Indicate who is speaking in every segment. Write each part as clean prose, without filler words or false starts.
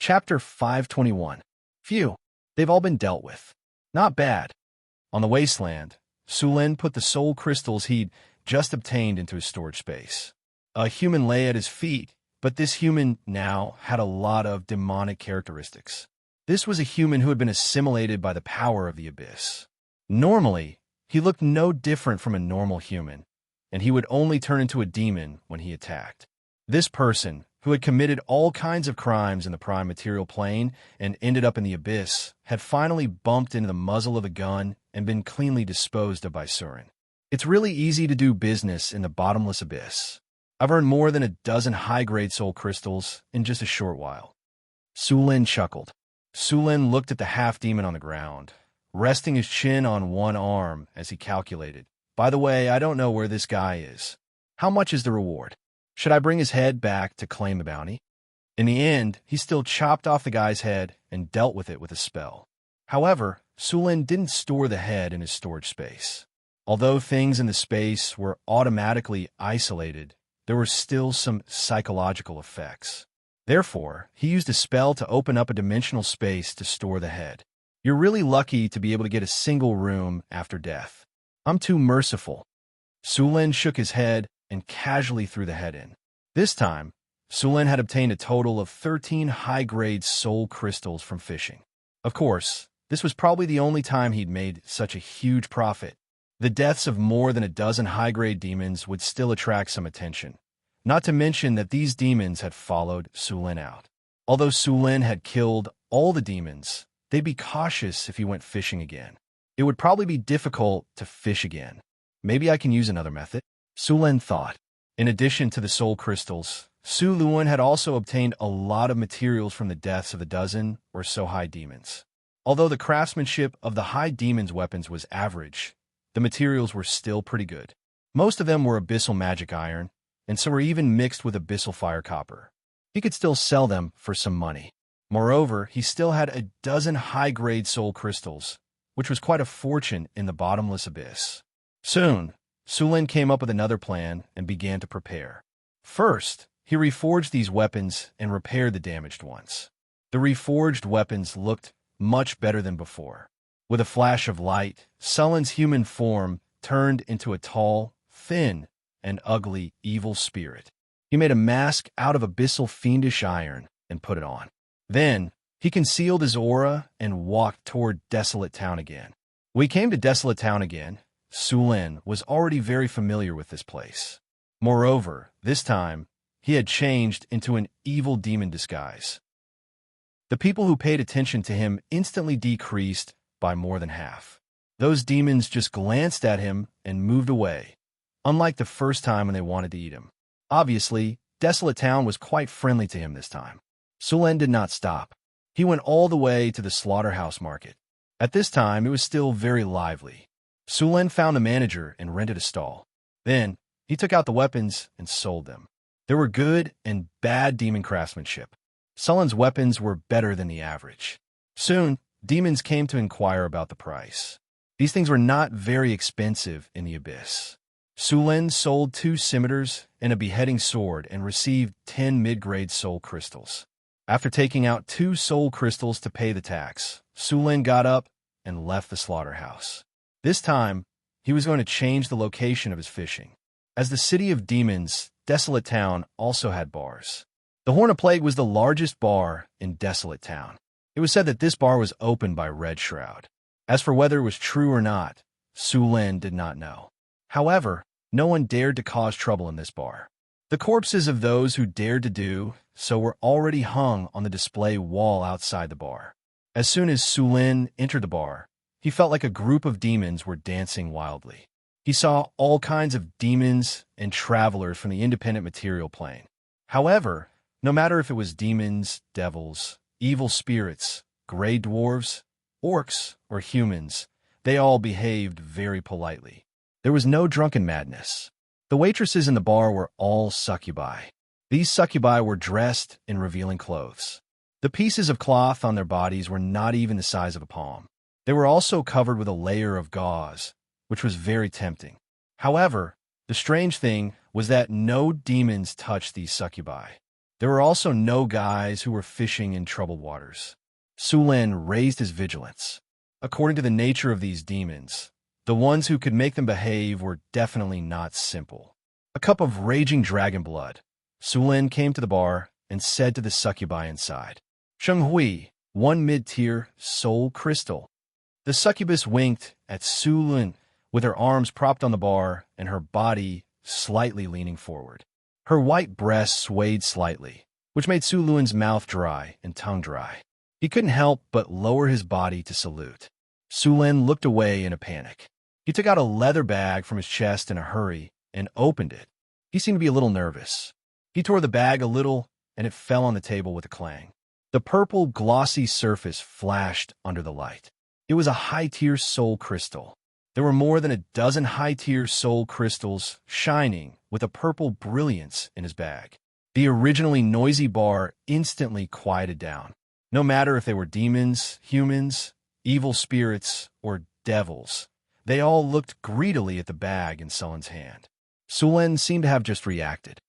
Speaker 1: Chapter 521. Phew, they've all been dealt with. Not bad. On the wasteland, Sulin put the soul crystals he'd just obtained into his storage space. A human lay at his feet, but this human now had a lot of demonic characteristics. This was a human who had been assimilated by the power of the abyss. Normally, he looked no different from a normal human, and he would only turn into a demon when he attacked. This person, who had committed all kinds of crimes in the prime material plane and ended up in the abyss, had finally bumped into the muzzle of a gun and been cleanly disposed of by Surin. It's really easy to do business in the bottomless abyss. I've earned more than a dozen high-grade soul crystals in just a short while. Sulin chuckled. Sulin looked at the half-demon on the ground, resting his chin on one arm as he calculated. By the way, I don't know where this guy is. How much is the reward? Should I bring his head back to claim the bounty? In the end, he still chopped off the guy's head and dealt with it with a spell. However, Sulin didn't store the head in his storage space. Although things in the space were automatically isolated, there were still some psychological effects. Therefore, he used a spell to open up a dimensional space to store the head. You're really lucky to be able to get a single room after death. I'm too merciful. Sulin shook his head and casually threw the head in. This time, Sulin had obtained a total of 13 high-grade soul crystals from fishing. Of course, this was probably the only time he'd made such a huge profit. The deaths of more than a dozen high-grade demons would still attract some attention, not to mention that these demons had followed Sulin out. Although Sulin had killed all the demons, they'd be cautious if he went fishing again. It would probably be difficult to fish again. Maybe I can use another method, Sulin thought. In addition to the soul crystals, Sulin had also obtained a lot of materials from the deaths of a dozen or so high demons. Although the craftsmanship of the high demons' weapons was average, the materials were still pretty good. Most of them were abyssal magic iron, and some were even mixed with abyssal fire copper. He could still sell them for some money. Moreover, he still had a dozen high-grade soul crystals, which was quite a fortune in the bottomless abyss. Soon, Sulin came up with another plan and began to prepare. First, he reforged these weapons and repaired the damaged ones. The reforged weapons looked much better than before. With a flash of light, Sulin's human form turned into a tall, thin, and ugly evil spirit. He made a mask out of abyssal fiendish iron and put it on. Then, he concealed his aura and walked toward Desolate Town again. When he came to Desolate Town again, Sulin was already very familiar with this place. Moreover, this time, he had changed into an evil demon disguise. The people who paid attention to him instantly decreased by more than half. Those demons just glanced at him and moved away, unlike the first time when they wanted to eat him. Obviously, Desolate Town was quite friendly to him this time. Sulin did not stop. He went all the way to the slaughterhouse market. At this time, it was still very lively. Sulin found a manager and rented a stall. Then, he took out the weapons and sold them. There were good and bad demon craftsmanship. Sulin's weapons were better than the average. Soon, demons came to inquire about the price. These things were not very expensive in the abyss. Sulin sold 2 scimitars and a beheading sword and received 10 mid-grade soul crystals. After taking out 2 soul crystals to pay the tax, Sulin got up and left the slaughterhouse. This time, he was going to change the location of his fishing. As the city of demons, Desolate Town also had bars. The Horn of Plague was the largest bar in Desolate Town. It was said that this bar was opened by Red Shroud. As for whether it was true or not, Sulin did not know. However, no one dared to cause trouble in this bar. The corpses of those who dared to do so were already hung on the display wall outside the bar. As soon as Sulin entered the bar, he felt like a group of demons were dancing wildly. He saw all kinds of demons and travelers from the independent material plane. However, no matter if it was demons, devils, evil spirits, gray dwarves, orcs, or humans, they all behaved very politely. There was no drunken madness. The waitresses in the bar were all succubi. These succubi were dressed in revealing clothes. The pieces of cloth on their bodies were not even the size of a palm. They were also covered with a layer of gauze, which was very tempting. However, the strange thing was that no demons touched these succubi. There were also no guys who were fishing in troubled waters. Sulin raised his vigilance. According to the nature of these demons, the ones who could make them behave were definitely not simple. A cup of raging dragon blood. Sulin came to the bar and said to the succubi inside, "Shenghui, 1 mid-tier soul crystal." The succubus winked at Sulin with her arms propped on the bar and her body slightly leaning forward. Her white breasts swayed slightly, which made Suluin's mouth dry and tongue dry. He couldn't help but lower his body to salute. Sulin looked away in a panic. He took out a leather bag from his chest in a hurry and opened it. He seemed to be a little nervous. He tore the bag a little, and it fell on the table with a clang. The purple, glossy surface flashed under the light. It was a high-tier soul crystal. There were more than a dozen high-tier soul crystals shining with a purple brilliance in his bag. The originally noisy bar instantly quieted down. No matter if they were demons, humans, evil spirits, or devils, they all looked greedily at the bag in Sulin's hand. Sulin seemed to have just reacted.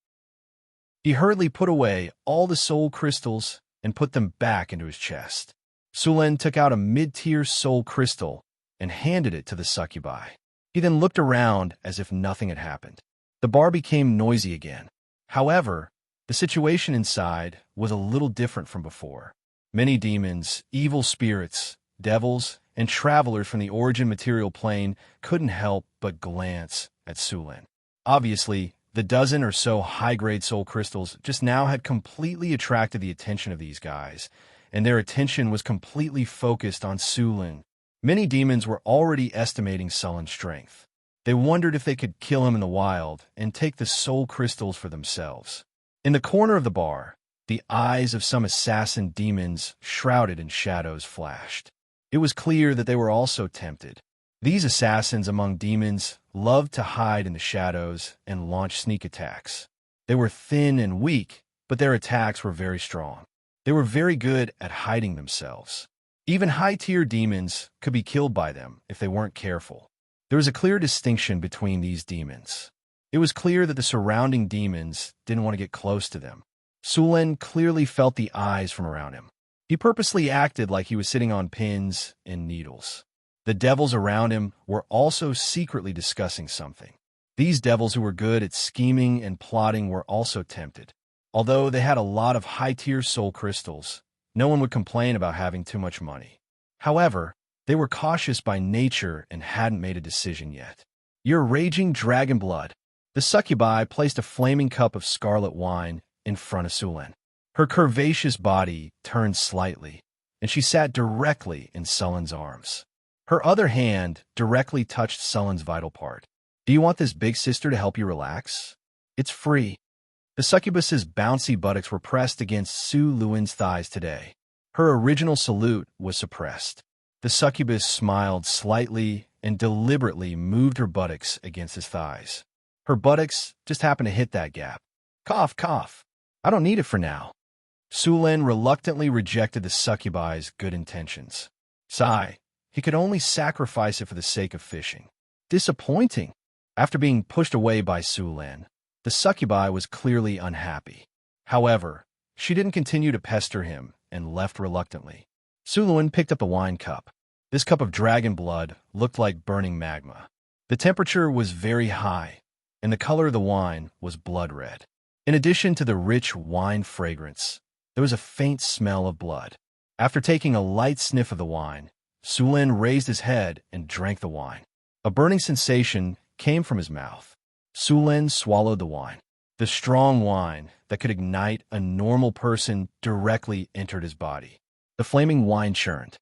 Speaker 1: He hurriedly put away all the soul crystals and put them back into his chest. Sulin took out a mid-tier soul crystal and handed it to the succubi. He then looked around as if nothing had happened. The bar became noisy again. However, the situation inside was a little different from before. Many demons, evil spirits, devils, and travelers from the origin material plane couldn't help but glance at Sulin. Obviously, the dozen or so high-grade soul crystals just now had completely attracted the attention of these guys, and their attention was completely focused on Sulin. Many demons were already estimating Sulin's strength. They wondered if they could kill him in the wild and take the soul crystals for themselves. In the corner of the bar, the eyes of some assassin demons shrouded in shadows flashed. It was clear that they were also tempted. These assassins among demons loved to hide in the shadows and launch sneak attacks. They were thin and weak, but their attacks were very strong. They were very good at hiding themselves. Even high-tier demons could be killed by them if they weren't careful. There was a clear distinction between these demons. It was clear that the surrounding demons didn't want to get close to them. Sulin clearly felt the eyes from around him. He purposely acted like he was sitting on pins and needles. The devils around him were also secretly discussing something. These devils who were good at scheming and plotting were also tempted. Although they had a lot of high-tier soul crystals, no one would complain about having too much money. However, they were cautious by nature and hadn't made a decision yet. "Your raging dragon blood." The succubi placed a flaming cup of scarlet wine in front of Sulin. Her curvaceous body turned slightly, and she sat directly in Sulin's arms. Her other hand directly touched Sulin's vital part. "Do you want this big sister to help you relax? It's free." The succubus's bouncy buttocks were pressed against Suluin's thighs today. Her original salute was suppressed. The succubus smiled slightly and deliberately moved her buttocks against his thighs. Her buttocks just happened to hit that gap. "Cough, cough. I don't need it for now." Sulin reluctantly rejected the succubi's good intentions. Sigh. He could only sacrifice it for the sake of fishing. Disappointing. After being pushed away by Sulin, the succubi was clearly unhappy. However, she didn't continue to pester him and left reluctantly. Sulin picked up the wine cup. This cup of dragon blood looked like burning magma. The temperature was very high, and the color of the wine was blood red. In addition to the rich wine fragrance, there was a faint smell of blood. After taking a light sniff of the wine, Sulin raised his head and drank the wine. A burning sensation came from his mouth. Sulin swallowed the wine. The strong wine that could ignite a normal person directly entered his body. The flaming wine churned.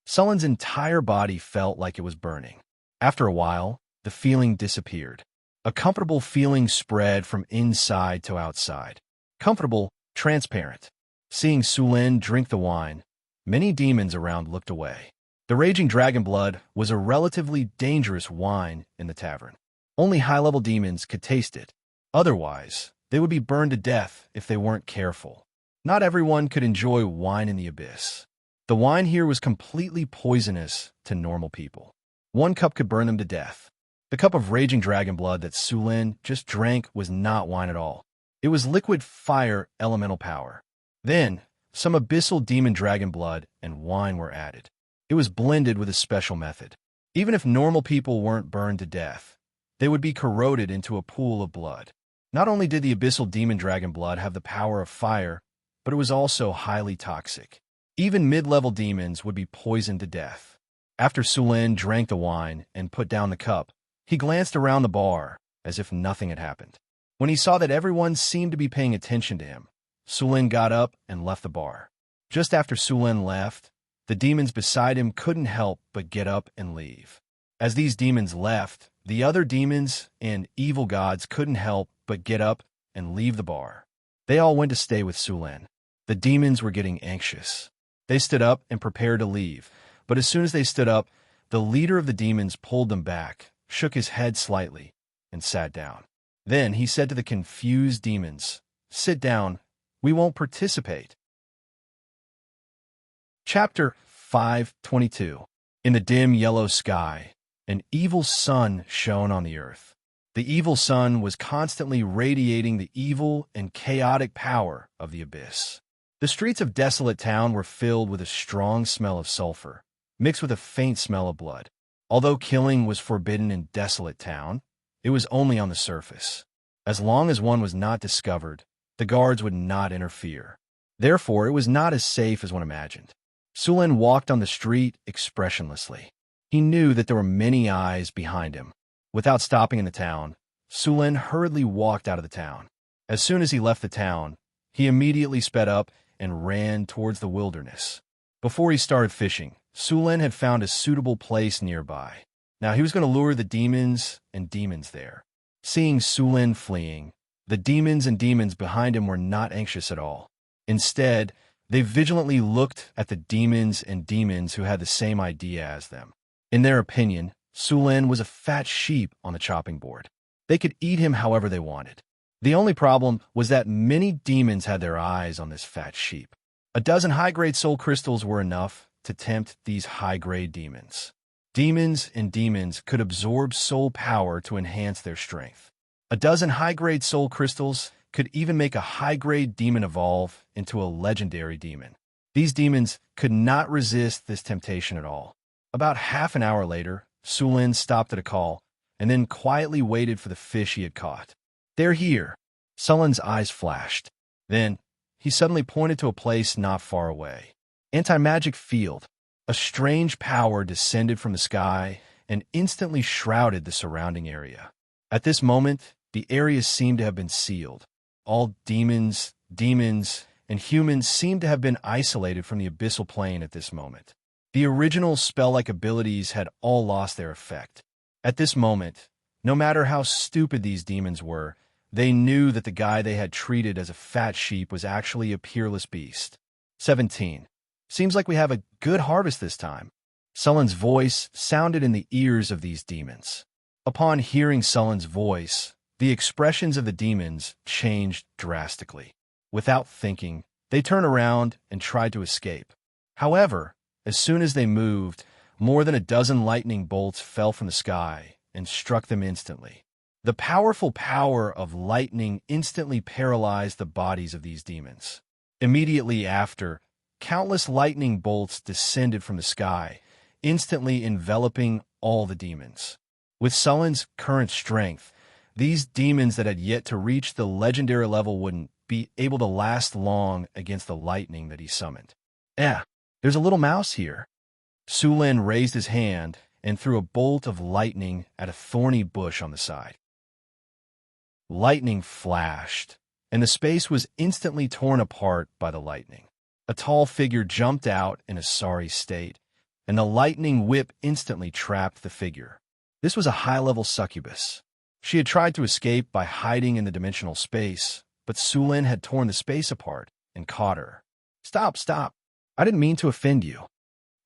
Speaker 1: Sulin's entire body felt like it was burning. After a while, the feeling disappeared. A comfortable feeling spread from inside to outside. Comfortable, transparent. Seeing Sulin drink the wine, many demons around looked away. The raging dragon blood was a relatively dangerous wine in the tavern. Only high-level demons could taste it. Otherwise, they would be burned to death if they weren't careful. Not everyone could enjoy wine in the abyss. The wine here was completely poisonous to normal people. One cup could burn them to death. The cup of raging dragon blood that Sulin just drank was not wine at all. It was liquid fire elemental power. Then, some abyssal demon dragon blood and wine were added. It was blended with a special method. Even if normal people weren't burned to death, they would be corroded into a pool of blood. Not only did the abyssal demon dragon blood have the power of fire, but it was also highly toxic. Even mid-level demons would be poisoned to death. After Sulin drank the wine and put down the cup, he glanced around the bar as if nothing had happened. When he saw that everyone seemed to be paying attention to him, Sulin got up and left the bar. Just after Sulin left, the demons beside him couldn't help but get up and leave. As these demons left, the other demons and evil gods couldn't help but get up and leave the bar. They all went to stay with Sulin. The demons were getting anxious. They stood up and prepared to leave, but as soon as they stood up, the leader of the demons pulled them back, shook his head slightly, and sat down. Then he said to the confused demons, "Sit down, we won't participate." Chapter 5:22. In the dim yellow sky, an evil sun shone on the earth. The evil sun was constantly radiating the evil and chaotic power of the abyss. The streets of Desolate Town were filled with a strong smell of sulfur, mixed with a faint smell of blood. Although killing was forbidden in Desolate Town, it was only on the surface. As long as one was not discovered, the guards would not interfere. Therefore, it was not as safe as one imagined. Sulin walked on the street expressionlessly. He knew that there were many eyes behind him. Without stopping in the town, Sulin hurriedly walked out of the town. As soon as he left the town, he immediately sped up and ran towards the wilderness. Before he started fishing, Sulin had found a suitable place nearby. Now he was going to lure the demons and demons there. Seeing Sulin fleeing, the demons and demons behind him were not anxious at all. Instead, they vigilantly looked at the demons and demons who had the same idea as them. In their opinion, Sulin was a fat sheep on the chopping board. They could eat him however they wanted. The only problem was that many demons had their eyes on this fat sheep. A dozen high-grade soul crystals were enough to tempt these high-grade demons. Demons and demons could absorb soul power to enhance their strength. A dozen high-grade soul crystals could even make a high-grade demon evolve into a legendary demon. These demons could not resist this temptation at all. About half an hour later, Sulin stopped at a call and then quietly waited for the fish he had caught. "They're here." Sulin's eyes flashed. Then, he suddenly pointed to a place not far away. Anti-magic field. A strange power descended from the sky and instantly shrouded the surrounding area. At this moment, the area seemed to have been sealed. All demons, and humans seemed to have been isolated from the abyssal plane at this moment. The original spell-like abilities had all lost their effect. At this moment, no matter how stupid these demons were, they knew that the guy they had treated as a fat sheep was actually a peerless beast. 17. Seems like we have a good harvest this time. Sulin's voice sounded in the ears of these demons. Upon hearing Sulin's voice, the expressions of the demons changed drastically. Without thinking, they turned around and tried to escape. However, as soon as they moved, more than a dozen lightning bolts fell from the sky and struck them instantly. The powerful power of lightning instantly paralyzed the bodies of these demons. Immediately after, countless lightning bolts descended from the sky, instantly enveloping all the demons. With Sulin's current strength, these demons that had yet to reach the legendary level wouldn't be able to last long against the lightning that he summoned. There's a little mouse here." Sulin raised his hand and threw a bolt of lightning at a thorny bush on the side. Lightning flashed, and the space was instantly torn apart by the lightning. A tall figure jumped out in a sorry state, and the lightning whip instantly trapped the figure. This was a high-level succubus. She had tried to escape by hiding in the dimensional space, but Sulin had torn the space apart and caught her. Stop! I didn't mean to offend you.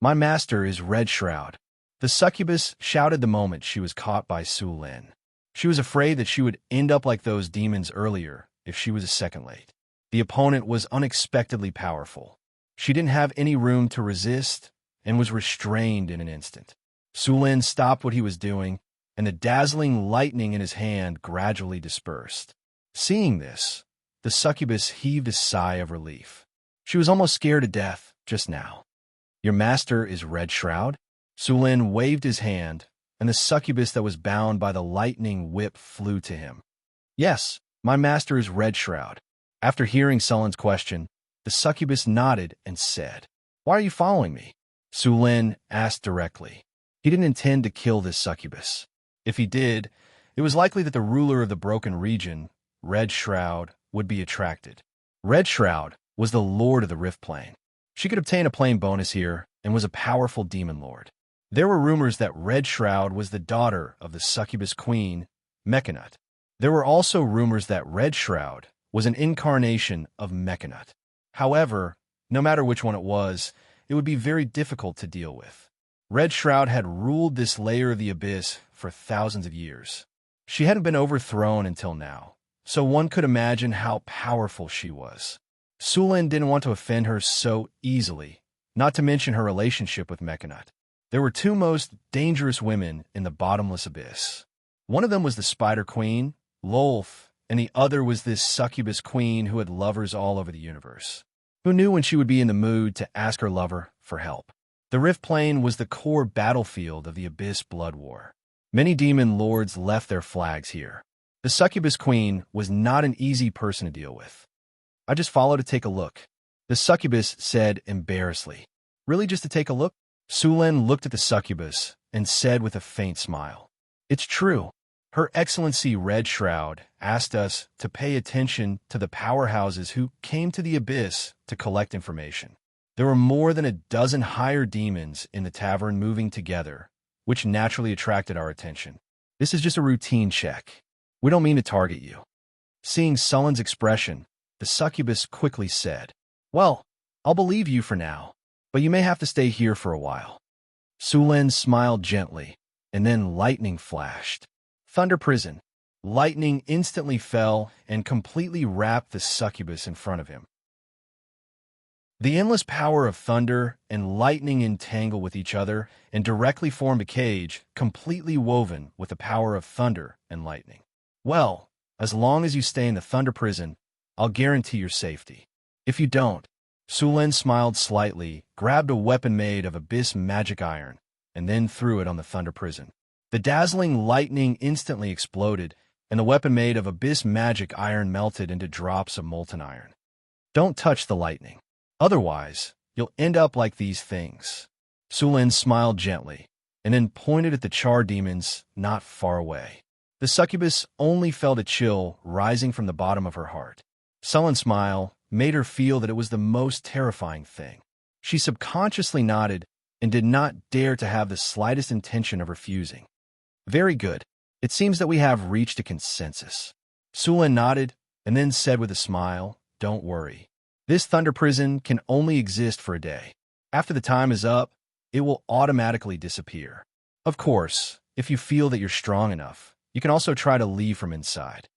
Speaker 1: My master is Red Shroud." The succubus shouted the moment she was caught by Sulin. She was afraid that she would end up like those demons earlier if she was a second late. The opponent was unexpectedly powerful. She didn't have any room to resist and was restrained in an instant. Sulin stopped what he was doing, and the dazzling lightning in his hand gradually dispersed. Seeing this, The succubus heaved a sigh of relief. She was almost scared to death just now. Your master is Red Shroud? Sulin waved his hand, and the succubus that was bound by the lightning whip flew to him. Yes, my master is Red Shroud. After hearing Sulin's question, the succubus nodded and said, Why are you following me? Sulin asked directly. He didn't intend to kill this succubus. If he did, it was likely that the ruler of the broken region, Red Shroud, would be attracted. Red Shroud was the lord of the Rift Plane. She could obtain a plane bonus here and was a powerful demon lord. There were rumors that Red Shroud was the daughter of the succubus queen, Mechanut. There were also rumors that Red Shroud was an incarnation of Mechanut. However, no matter which one it would be very difficult to deal with. Red Shroud had ruled this layer of the abyss for thousands of years. She hadn't been overthrown until now, so one could imagine how powerful she was. Sulin didn't want to offend her so easily, not to mention her relationship with Mechanut. There were two most dangerous women in the bottomless abyss. One of them was the Spider Queen, Lolth, and the other was this succubus queen who had lovers all over the universe. Who knew when she would be in the mood to ask her lover for help? The Rift Plane was the core battlefield of the Abyss Blood War. Many demon lords left their flags here. The succubus queen was not an easy person to deal with. I just followed to take a look, the succubus said embarrassedly. Really, just to take a look? Sulin looked at the succubus and said with a faint smile. It's true. Her Excellency Red Shroud asked us to pay attention to the powerhouses who came to the Abyss to collect information. There were more than a dozen higher demons in the tavern moving together, which naturally attracted our attention. This is just a routine check. We don't mean to target you. Seeing Sulin's expression, the succubus quickly said, Well, I'll believe you for now, but you may have to stay here for a while. Sulin smiled gently, and then lightning flashed. Thunder Prison. Lightning instantly fell and completely wrapped the succubus in front of him. The endless power of thunder and lightning entangle with each other and directly formed a cage completely woven with the power of thunder and lightning. Well, as long as you stay in the Thunder Prison, I'll guarantee your safety. If you don't, Sulin smiled slightly, grabbed a weapon made of abyss magic iron, and then threw it on the Thunder Prison. The dazzling lightning instantly exploded, and the weapon made of abyss magic iron melted into drops of molten iron. Don't touch the lightning. Otherwise, you'll end up like these things. Sulin smiled gently, and then pointed at the char demons not far away. The succubus only felt a chill rising from the bottom of her heart. Sulin's smile made her feel that it was the most terrifying thing. She subconsciously nodded and did not dare to have the slightest intention of refusing. Very good. It seems that we have reached a consensus. Sulin nodded and then said with a smile, Don't worry. This Thunder Prison can only exist for a day. After the time is up, it will automatically disappear. Of course, if you feel that you're strong enough, you can also try to leave from inside.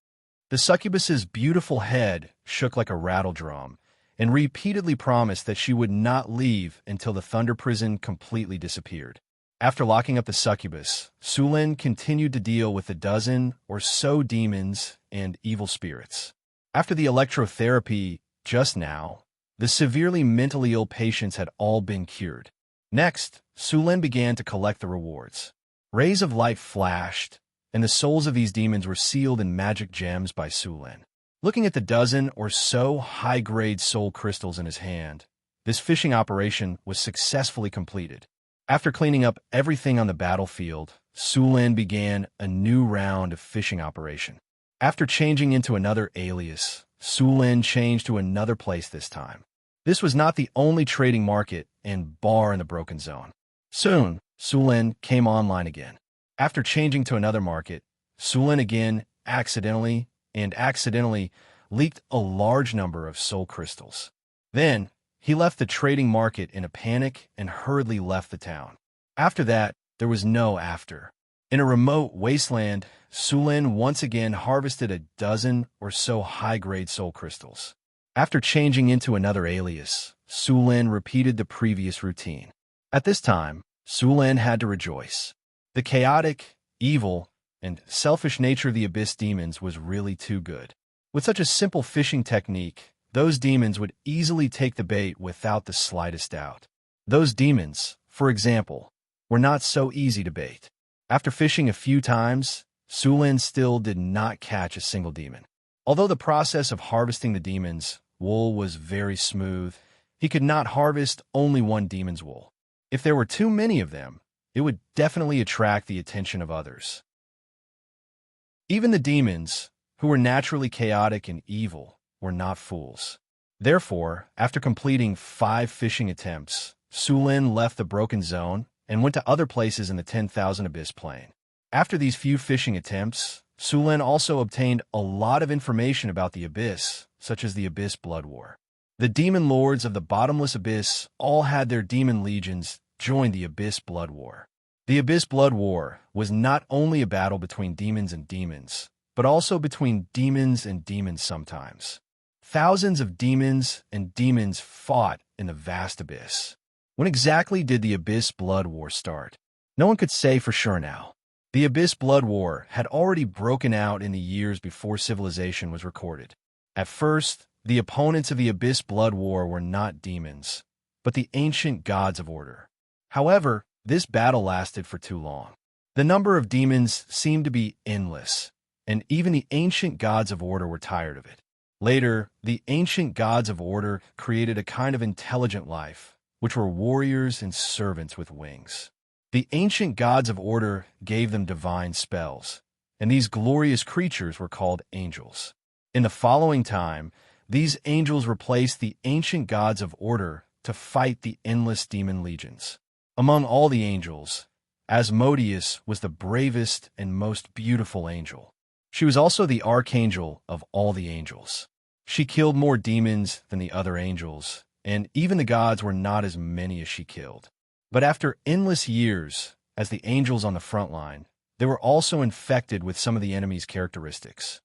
Speaker 1: The succubus's beautiful head shook like a rattle drum and repeatedly promised that she would not leave until the Thunder Prison completely disappeared. After locking up the succubus, Sulin continued to deal with a dozen or so demons and evil spirits. After the electrotherapy just now, the severely mentally ill patients had all been cured. Next, Sulin began to collect the rewards. Rays of light flashed, and the souls of these demons were sealed in magic gems by Sulin. Looking at the dozen or so high-grade soul crystals in his hand, this fishing operation was successfully completed. After cleaning up everything on the battlefield, Sulin began a new round of fishing operation. After changing into another alias, Sulin changed to another place this time. This was not the only trading market and bar in the Broken Zone. Soon, Sulin came online again. After changing to another market, Sulin again accidentally leaked a large number of soul crystals. Then, he left the trading market in a panic and hurriedly left the town. After that, there was no after. In a remote wasteland, Sulin once again harvested a dozen or so high-grade soul crystals. After changing into another alias, Sulin repeated the previous routine. At this time, Sulin had to rejoice. The chaotic, evil, and selfish nature of the Abyss demons was really too good. With such a simple fishing technique, those demons would easily take the bait without the slightest doubt. Those demons, for example, were not so easy to bait. After fishing a few times, Sulin still did not catch a single demon. Although the process of harvesting the demon's wool was very smooth, he could not harvest only one demon's wool. If there were too many of them, it would definitely attract the attention of others. Even the demons, who were naturally chaotic and evil, were not fools. Therefore, after completing 5 fishing attempts, Sulin left the broken zone and went to other places in the 10,000 Abyss Plain. After these few fishing attempts, Sulin also obtained a lot of information about the Abyss, such as the Abyss Blood War. The demon lords of the Bottomless Abyss all had their demon legions join the Abyss Blood War. The Abyss Blood War was not only a battle between demons and demons, but also between demons and demons sometimes. Thousands of demons and demons fought in the vast abyss. When exactly did the Abyss Blood War start? No one could say for sure now. The Abyss Blood War had already broken out in the years before civilization was recorded. At first, the opponents of the Abyss Blood War were not demons, but the ancient gods of order. However, this battle lasted for too long. The number of demons seemed to be endless, and even the ancient gods of order were tired of it. Later, the ancient gods of order created a kind of intelligent life, which were warriors and servants with wings. The ancient gods of order gave them divine spells, and these glorious creatures were called angels. In the following time, these angels replaced the ancient gods of order to fight the endless demon legions. Among all the angels, Asmodeus was the bravest and most beautiful angel. She was also the archangel of all the angels. She killed more demons than the other angels, and even the gods were not as many as she killed. But after endless years, as the angels on the front line, they were also infected with some of the enemy's characteristics.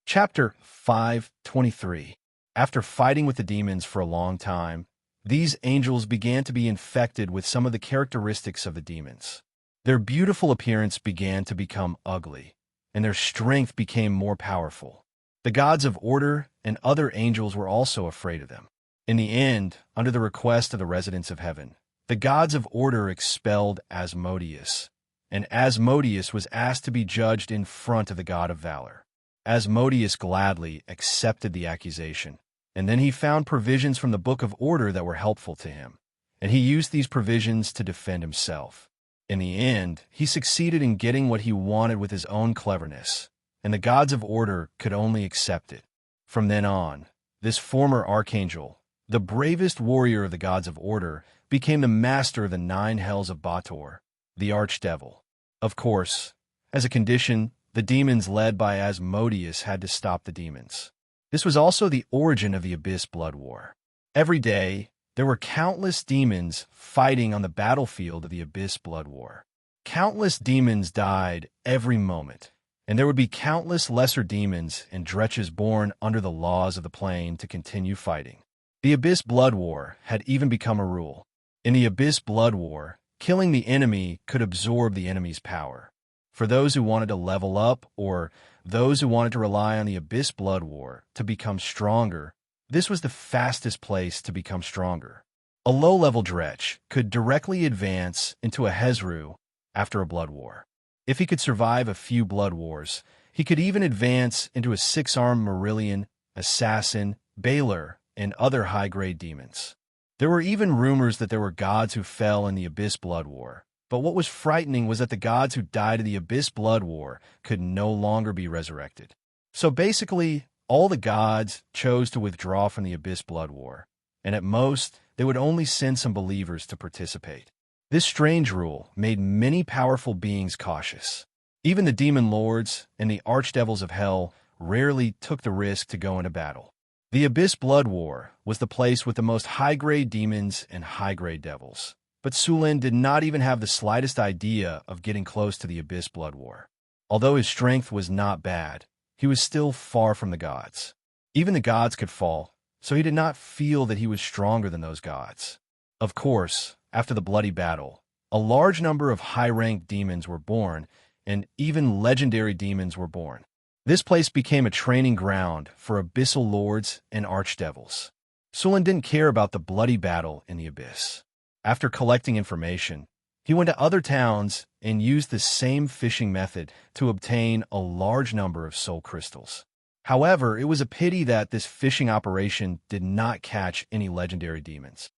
Speaker 1: Chapter 5:23. After fighting with the demons for a long time, these angels began to be infected with some of the characteristics of the demons. Their beautiful appearance began to become ugly, and their strength became more powerful. The gods of order and other angels were also afraid of them. In the end, under the request of the residents of heaven, the gods of order expelled Asmodeus, and Asmodeus was asked to be judged in front of the god of valor. Asmodeus gladly accepted the accusation, and then he found provisions from the Book of Order that were helpful to him, and he used these provisions to defend himself. In the end, he succeeded in getting what he wanted with his own cleverness, and the gods of order could only accept it. From then on, this former archangel, the bravest warrior of the gods of order, became the master of the 9 hells of Bator, the archdevil. Of course, as a condition, the demons led by Asmodeus had to stop the demons. This was also the origin of the Abyss Blood War. Every day, there were countless demons fighting on the battlefield of the Abyss Blood War. Countless demons died every moment, and there would be countless lesser demons and dretches born under the laws of the plane to continue fighting. The Abyss Blood War had even become a rule. In the Abyss Blood War, killing the enemy could absorb the enemy's power. For those who wanted to level up, or those who wanted to rely on the Abyss Blood War to become stronger, this was the fastest place to become stronger. A low-level dretch could directly advance into a Hezru after a blood war. If he could survive a few blood wars, he could even advance into a 6-armed Marillion, Assassin, Baylor, and other high-grade demons. There were even rumors that there were gods who fell in the Abyss Blood War, but what was frightening was that the gods who died in the Abyss Blood War could no longer be resurrected. So basically, all the gods chose to withdraw from the Abyss Blood War, and at most, they would only send some believers to participate. This strange rule made many powerful beings cautious. Even the demon lords and the archdevils of hell rarely took the risk to go into battle. The Abyss Blood War was the place with the most high-grade demons and high-grade devils. But Sulin did not even have the slightest idea of getting close to the Abyss Blood War. Although his strength was not bad, he was still far from the gods. Even the gods could fall, so he did not feel that he was stronger than those gods. Of course, after the bloody battle, a large number of high-ranked demons were born, and even legendary demons were born. This place became a training ground for abyssal lords and archdevils. Sulin didn't care about the bloody battle in the abyss. After collecting information, he went to other towns and used the same fishing method to obtain a large number of soul crystals. However, it was a pity that this fishing operation did not catch any legendary demons.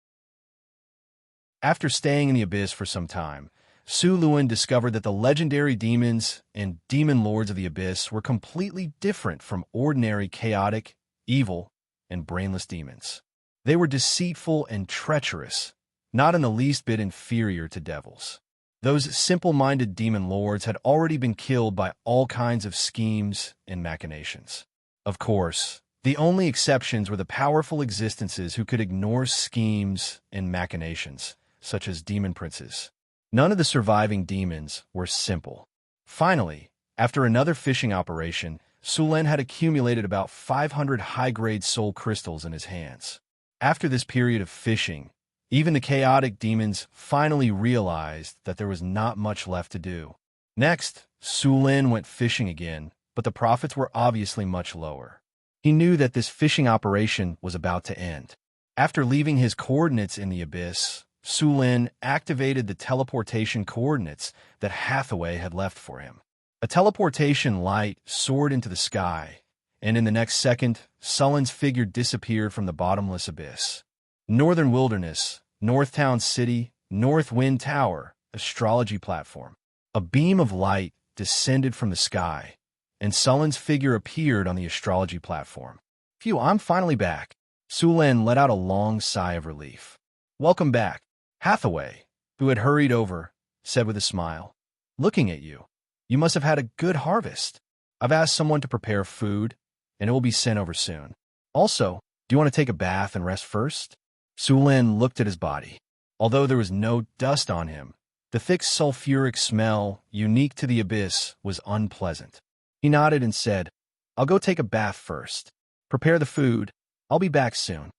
Speaker 1: After staying in the abyss for some time, Su Luan discovered that the legendary demons and demon lords of the abyss were completely different from ordinary chaotic, evil, and brainless demons. They were deceitful and treacherous, not in the least bit inferior to devils. Those simple-minded demon lords had already been killed by all kinds of schemes and machinations. Of course, the only exceptions were the powerful existences who could ignore schemes and machinations, such as demon princes. None of the surviving demons were simple. Finally, after another fishing operation, Sulen had accumulated about 500 high-grade soul crystals in his hands. After this period of fishing, even the chaotic demons finally realized that there was not much left to do. Next, Sulen went fishing again, but the profits were obviously much lower. He knew that this fishing operation was about to end. After leaving his coordinates in the abyss, Sulen activated the teleportation coordinates that Hathaway had left for him. A teleportation light soared into the sky, and in the next second, Sullen's figure disappeared from the bottomless abyss. Northern Wilderness, Northtown City, North Wind Tower, astrology platform. A beam of light descended from the sky, and Sullen's figure appeared on the astrology platform. Phew, I'm finally back. Sulen let out a long sigh of relief. Welcome back. Hathaway, who had hurried over, said with a smile. Looking at you, you must have had a good harvest. I've asked someone to prepare food, and it will be sent over soon. Also, do you want to take a bath and rest first? Sulen looked at his body. Although there was no dust on him, the thick sulfuric smell, unique to the abyss, was unpleasant. He nodded and said, I'll go take a bath first. Prepare the food. I'll be back soon.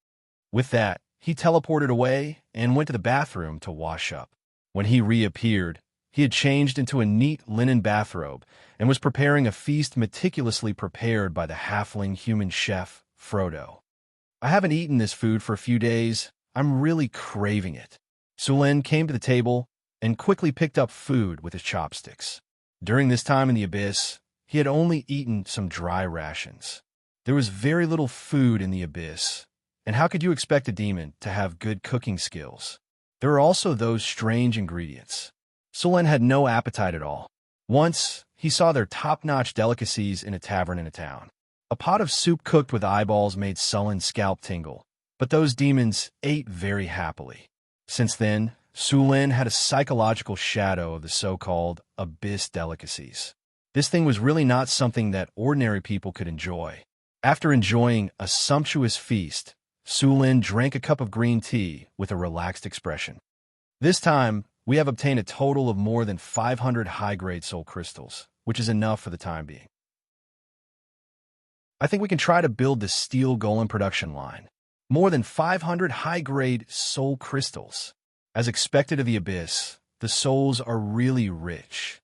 Speaker 1: With that, he teleported away and went to the bathroom to wash up. When he reappeared, he had changed into a neat linen bathrobe and was preparing a feast meticulously prepared by the halfling human chef, Frodo. I haven't eaten this food for a few days. I'm really craving it. Sulen came to the table and quickly picked up food with his chopsticks. During this time in the abyss, he had only eaten some dry rations. There was very little food in the abyss, and how could you expect a demon to have good cooking skills? There were also those strange ingredients. Sulen had no appetite at all. Once, he saw their top-notch delicacies in a tavern in a town. A pot of soup cooked with eyeballs made Sulen's scalp tingle, but those demons ate very happily. Since then, Sulen had a psychological shadow of the so-called abyss delicacies. This thing was really not something that ordinary people could enjoy. After enjoying a sumptuous feast, Sulen drank a cup of green tea with a relaxed expression. This time, we have obtained a total of more than 500 high-grade soul crystals, which is enough for the time being. I think we can try to build the steel golem production line. More than 500 high-grade soul crystals. As expected of the abyss, the souls are really rich.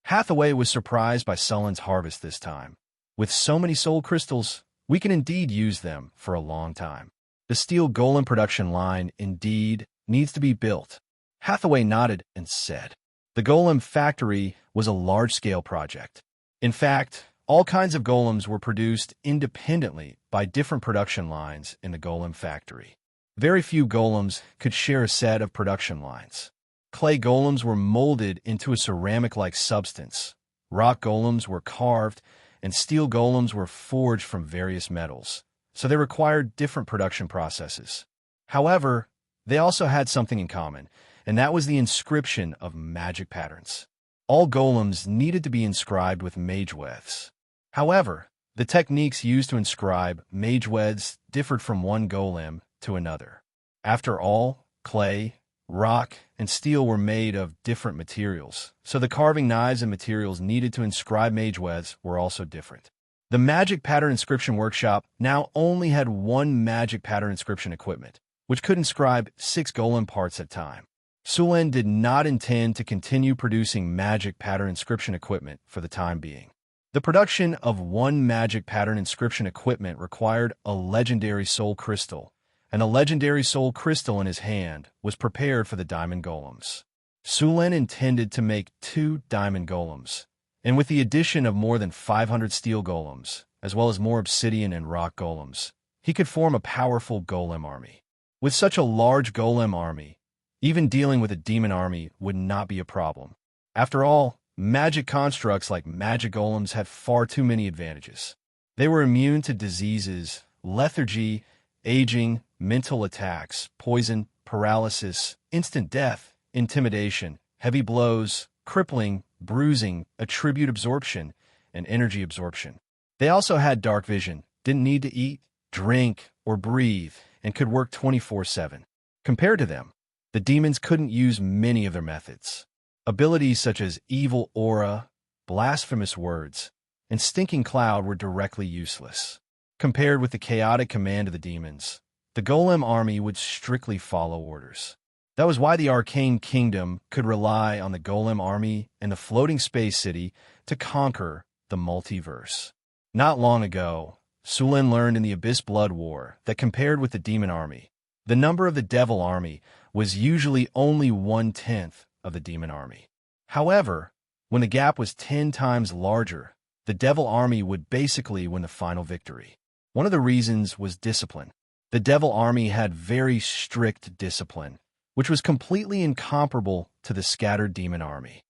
Speaker 1: Hathaway was surprised by Sullen's harvest this time. With so many soul crystals, we can indeed use them for a long time. The steel golem production line, indeed, needs to be built. Hathaway nodded and said, the golem factory was a large-scale project. In fact, all kinds of golems were produced independently by different production lines in the golem factory. Very few golems could share a set of production lines. Clay golems were molded into a ceramic-like substance. Rock golems were carved, and steel golems were forged from various metals, so they required different production processes. However, they also had something in common, and that was the inscription of magic patterns. All golems needed to be inscribed with mageweds. However, the techniques used to inscribe mageweds differed from one golem to another. After all, clay, rock, and steel were made of different materials, so the carving knives and materials needed to inscribe mageweds were also different. The Magic Pattern Inscription Workshop now only had one magic pattern inscription equipment, which could inscribe 6 golem parts at a time. Sulen did not intend to continue producing magic pattern inscription equipment for the time being. The production of one magic pattern inscription equipment required a legendary soul crystal, and a legendary soul crystal in his hand was prepared for the diamond golems. Sulen intended to make 2 diamond golems, and with the addition of more than 500 steel golems, as well as more obsidian and rock golems, he could form a powerful golem army. With such a large golem army, even dealing with a demon army would not be a problem. After all, magic constructs like magic golems had far too many advantages. They were immune to diseases, lethargy, aging, mental attacks, poison, paralysis, instant death, intimidation, heavy blows, crippling, bruising, attribute absorption, and energy absorption. They also had dark vision, didn't need to eat, drink, or breathe, and could work 24/7. Compared to them, the demons couldn't use many of their methods. Abilities such as evil aura, blasphemous words, and stinking cloud were directly useless. Compared with the chaotic command of the demons, the golem army would strictly follow orders. That was why the Arcane Kingdom could rely on the golem army and the floating space city to conquer the multiverse. Not long ago, Sulen learned in the Abyss Blood War that compared with the demon army, the number of the devil army was usually only 1/10 of the demon army. However, when the gap was 10 times larger, the devil army would basically win the final victory. One of the reasons was discipline. The devil army had very strict discipline, which was completely incomparable to the scattered demon army.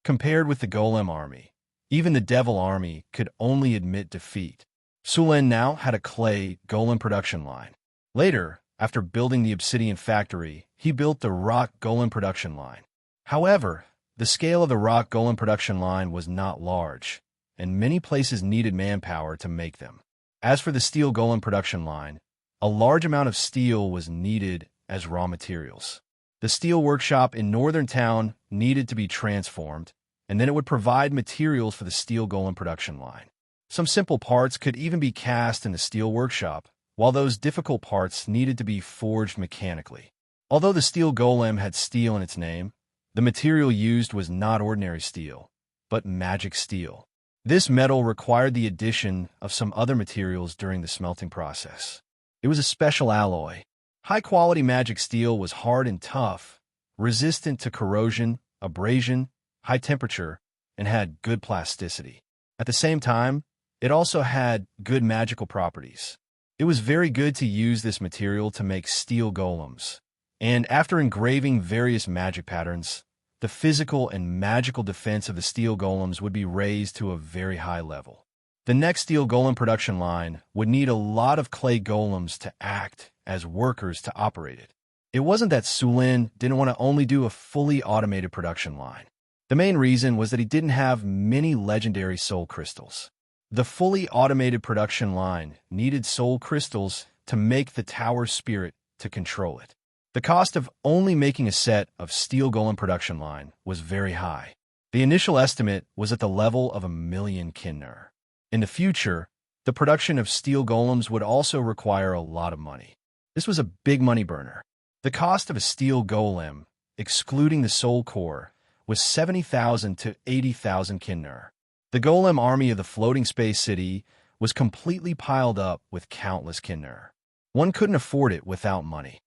Speaker 1: Compared with the golem army, even the devil army could only admit defeat. Sulen now had a clay golem production line. Later, after building the obsidian factory, he built the rock golem production line. However, the scale of the rock golem production line was not large, and many places needed manpower to make them. As for the steel golem production line, a large amount of steel was needed as raw materials. The steel workshop in northern town needed to be transformed, and then it would provide materials for the steel golem production line. Some simple parts could even be cast in the steel workshop, while those difficult parts needed to be forged mechanically. Although the steel golem had steel in its name, the material used was not ordinary steel, but magic steel. This metal required the addition of some other materials during the smelting process. It was a special alloy. High-quality magic steel was hard and tough, resistant to corrosion, abrasion, high temperature, and had good plasticity. At the same time, it also had good magical properties. It was very good to use this material to make steel golems, and after engraving various magic patterns, the physical and magical defense of the steel golems would be raised to a very high level. The next steel golem production line would need a lot of clay golems to act as workers to operate it. It wasn't that Sulen didn't want to only do a fully automated production line. The main reason was that he didn't have many legendary soul crystals. The fully automated production line needed soul crystals to make the tower spirit to control it. The cost of only making a set of steel golem production line was very high. The initial estimate was at the level of 1,000,000 kinner. In the future, the production of steel golems would also require a lot of money. This was a big money burner. The cost of a steel golem, excluding the soul core, was 70,000 to 80,000 kinner. The golem army of the floating space city was completely piled up with countless kinner. One couldn't afford it without money.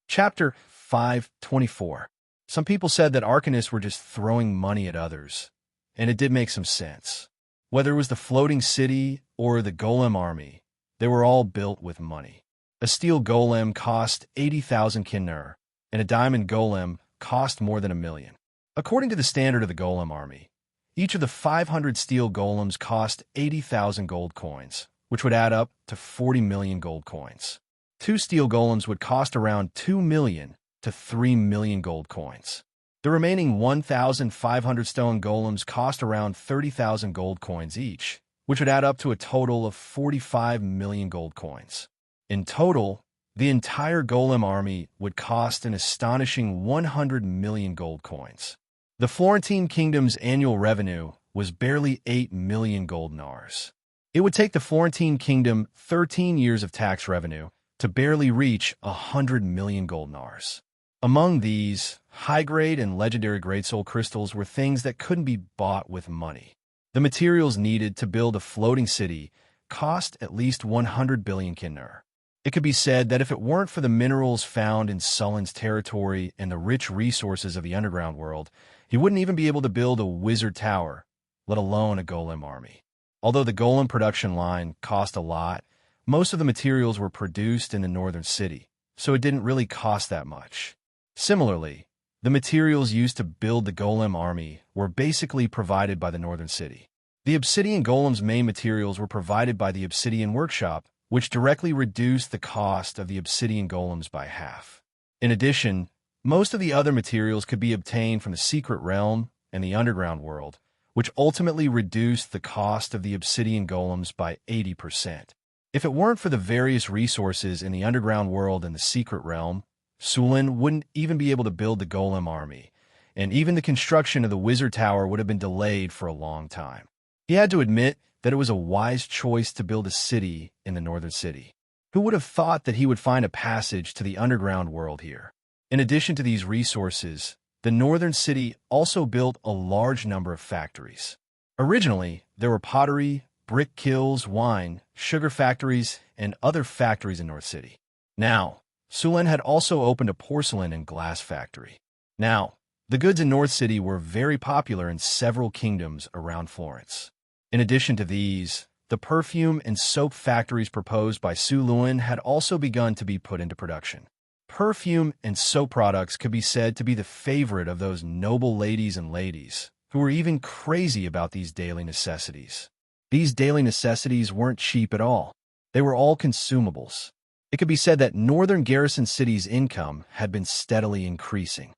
Speaker 1: Chapter 524. Some people said that arcanists were just throwing money at others, and it did make some sense. Whether it was the floating city or the golem army, they were all built with money. A steel golem cost 80,000 kinner, and a diamond golem cost more than 1,000,000. According to the standard of the golem army, each of the 500 steel golems cost 80,000 gold coins, which would add up to 40 million gold coins. 2 steel golems would cost around 2 million to 3 million gold coins. The remaining 1,500 stone golems cost around 30,000 gold coins each, which would add up to a total of 45 million gold coins. In total, the entire golem army would cost an astonishing 100 million gold coins. The Florentine Kingdom's annual revenue was barely 8 million gold nars. It would take the Florentine Kingdom 13 years of tax revenue to barely reach 100 million gold nars. Among these, high-grade and legendary great soul crystals were things that couldn't be bought with money. The materials needed to build a floating city cost at least 100 billion kinnar. It could be said that if it weren't for the minerals found in Sullen's territory and the rich resources of the underground world, he wouldn't even be able to build a wizard tower, let alone a golem army. Although the golem production line cost a lot, most of the materials were produced in the northern city, so it didn't really cost that much. Similarly, the materials used to build the golem army were basically provided by the northern city. The obsidian golem's main materials were provided by the obsidian workshop, which directly reduced the cost of the obsidian golems by half. In addition, most of the other materials could be obtained from the secret realm and the underground world, which ultimately reduced the cost of the obsidian golems by 80%. If it weren't for the various resources in the underground world and the secret realm, Sulin wouldn't even be able to build the golem army, and even the construction of the wizard tower would have been delayed for a long time. He had to admit that it was a wise choice to build a city in the northern city. Who would have thought that he would find a passage to the underground world here? In addition to these resources, the northern city also built a large number of factories. Originally, there were pottery, brick kilns, wine, sugar factories, and other factories in North City. Now, Sulin had also opened a porcelain and glass factory. Now, the goods in North City were very popular in several kingdoms around Florence. In addition to these, the perfume and soap factories proposed by Sulin had also begun to be put into production. Perfume and soap products could be said to be the favorite of those noble ladies and ladies who were even crazy about these daily necessities. These daily necessities weren't cheap at all. They were all consumables. It could be said that Northern Garrison City's income had been steadily increasing.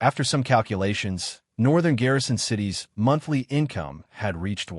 Speaker 1: After some calculations, Northern Garrison City's monthly income had reached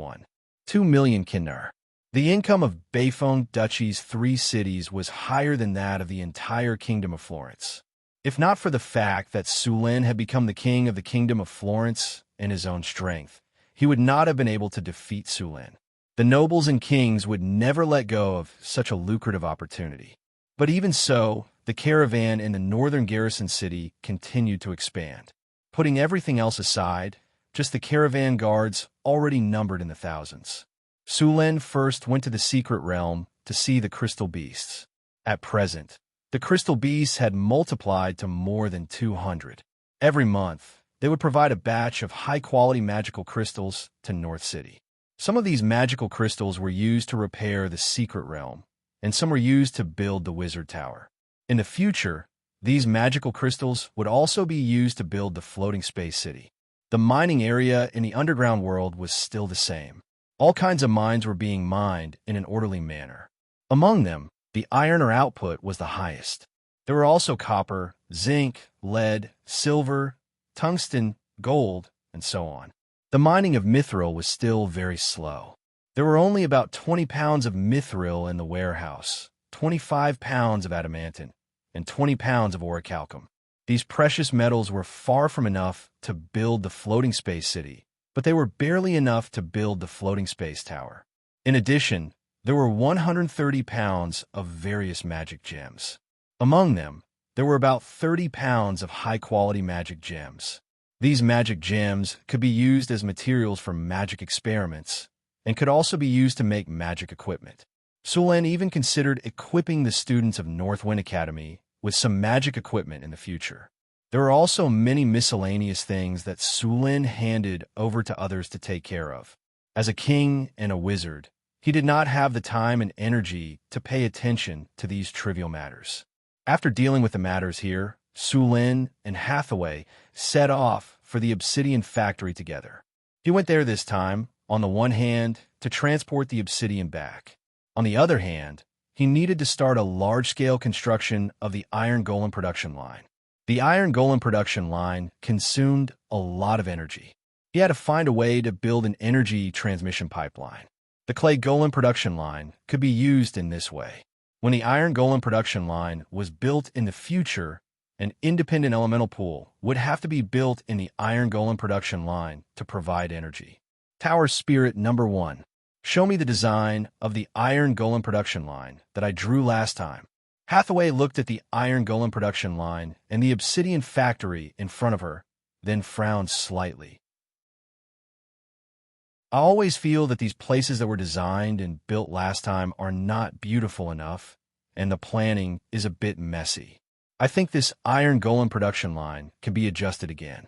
Speaker 1: 2 million kinnar. The income of Bayfong Duchy's 3 cities was higher than that of the entire Kingdom of Florence. If not for the fact that Sulin had become the king of the Kingdom of Florence in his own strength, he would not have been able to defeat Sulin. The nobles and kings would never let go of such a lucrative opportunity. But even so, the caravan in the northern garrison city continued to expand. Putting everything else aside, just the caravan guards already numbered in the thousands. Sulin first went to the secret realm to see the crystal beasts. At present, the crystal beasts had multiplied to more than 200. Every month, they would provide a batch of high-quality magical crystals to North City. Some of these magical crystals were used to repair the secret realm, and some were used to build the wizard tower. In the future, these magical crystals would also be used to build the floating space city. The mining area in the underground world was still the same. All kinds of mines were being mined in an orderly manner. Among them, the iron ore output was the highest. There were also copper, zinc, lead, silver, tungsten, gold, and so on. The mining of mithril was still very slow. There were only about 20 pounds of mithril in the warehouse, 25 pounds of adamantine, and 20 pounds of orichalcum. These precious metals were far from enough to build the floating space city, but they were barely enough to build the floating space tower. In addition, there were 130 pounds of various magic gems. Among them, there were about 30 pounds of high-quality magic gems. These magic gems could be used as materials for magic experiments and could also be used to make magic equipment. Sulin even considered equipping the students of Northwind Academy with some magic equipment in the future. There were also many miscellaneous things that Sulin handed over to others to take care of. As a king and a wizard, he did not have the time and energy to pay attention to these trivial matters. After dealing with the matters here, Sulin and Hathaway set off for the obsidian factory together. He went there this time, on the one hand, to transport the obsidian back. On the other hand, he needed to start a large-scale construction of the iron golem production line. The iron golem production line consumed a lot of energy. He had to find a way to build an energy transmission pipeline. The clay golem production line could be used in this way. When the iron golem production line was built in the future, an independent elemental pool would have to be built in the iron golem production line to provide energy. Tower Spirit Number 1. Show me the design of the iron golem production line that I drew last time. Hathaway looked at the iron golem production line and the obsidian factory in front of her, then frowned slightly. I always feel that these places that were designed and built last time are not beautiful enough, and the planning is a bit messy. I think this iron golem production line can be adjusted again.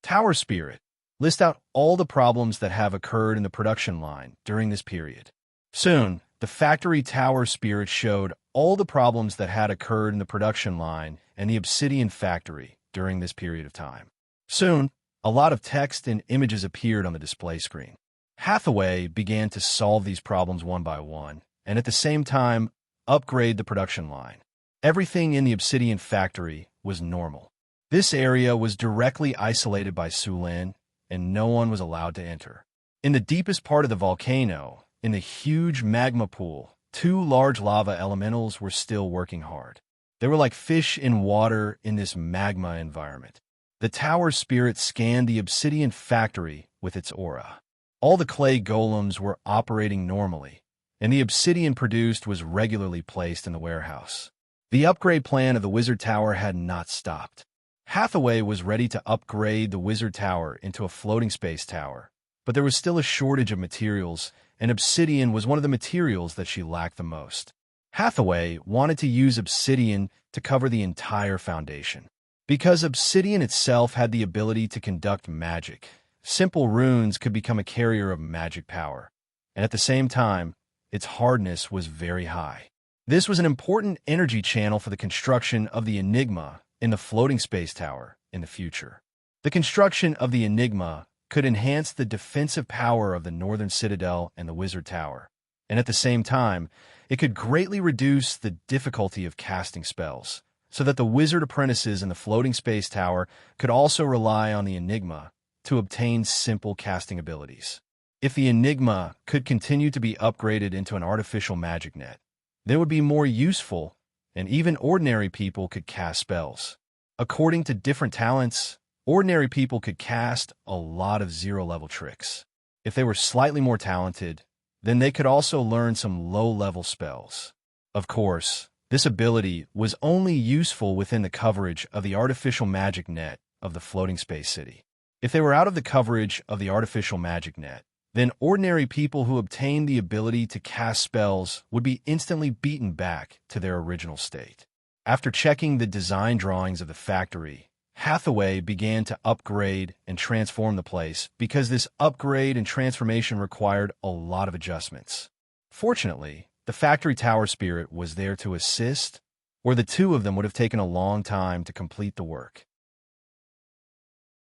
Speaker 1: Tower Spirit. List out all the problems that have occurred in the production line during this period. Soon, the factory Tower Spirit showed all the problems that had occurred in the production line and the obsidian factory during this period of time. Soon, a lot of text and images appeared on the display screen. Hathaway began to solve these problems one by one, and at the same time, upgrade the production line. Everything in the obsidian factory was normal. This area was directly isolated by Sulin, and no one was allowed to enter. In the deepest part of the volcano, in the huge magma pool, 2 large lava elementals were still working hard. They were like fish in water in this magma environment. The Tower Spirit scanned the obsidian factory with its aura. All the clay golems were operating normally, and the obsidian produced was regularly placed in the warehouse. The upgrade plan of the Wizard Tower had not stopped. Hathaway was ready to upgrade the Wizard Tower into a floating space tower, but there was still a shortage of materials, and obsidian was one of the materials that she lacked the most. Hathaway wanted to use obsidian to cover the entire foundation. Because obsidian itself had the ability to conduct magic, simple runes could become a carrier of magic power, and at the same time, its hardness was very high. This was an important energy channel for the construction of the Enigma in the floating space tower in the future. The construction of the Enigma could enhance the defensive power of the Northern Citadel and the Wizard Tower, and at the same time, it could greatly reduce the difficulty of casting spells, so that the wizard apprentices in the floating space tower could also rely on the Enigma to obtain simple casting abilities. If the Enigma could continue to be upgraded into an artificial magic net, they would be more useful, and even ordinary people could cast spells. According to different talents, ordinary people could cast a lot of zero-level tricks. If they were slightly more talented, then they could also learn some low-level spells. Of course, this ability was only useful within the coverage of the artificial magic net of the floating space city. If they were out of the coverage of the artificial magic net, then ordinary people who obtained the ability to cast spells would be instantly beaten back to their original state. After checking the design drawings of the factory, Hathaway began to upgrade and transform the place because this upgrade and transformation required a lot of adjustments. Fortunately, the factory Tower Spirit was there to assist, or the two of them would have taken a long time to complete the work.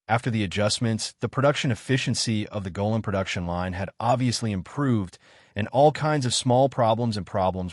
Speaker 1: After the adjustments, the production efficiency of the golem production line had obviously improved, and all kinds of small problems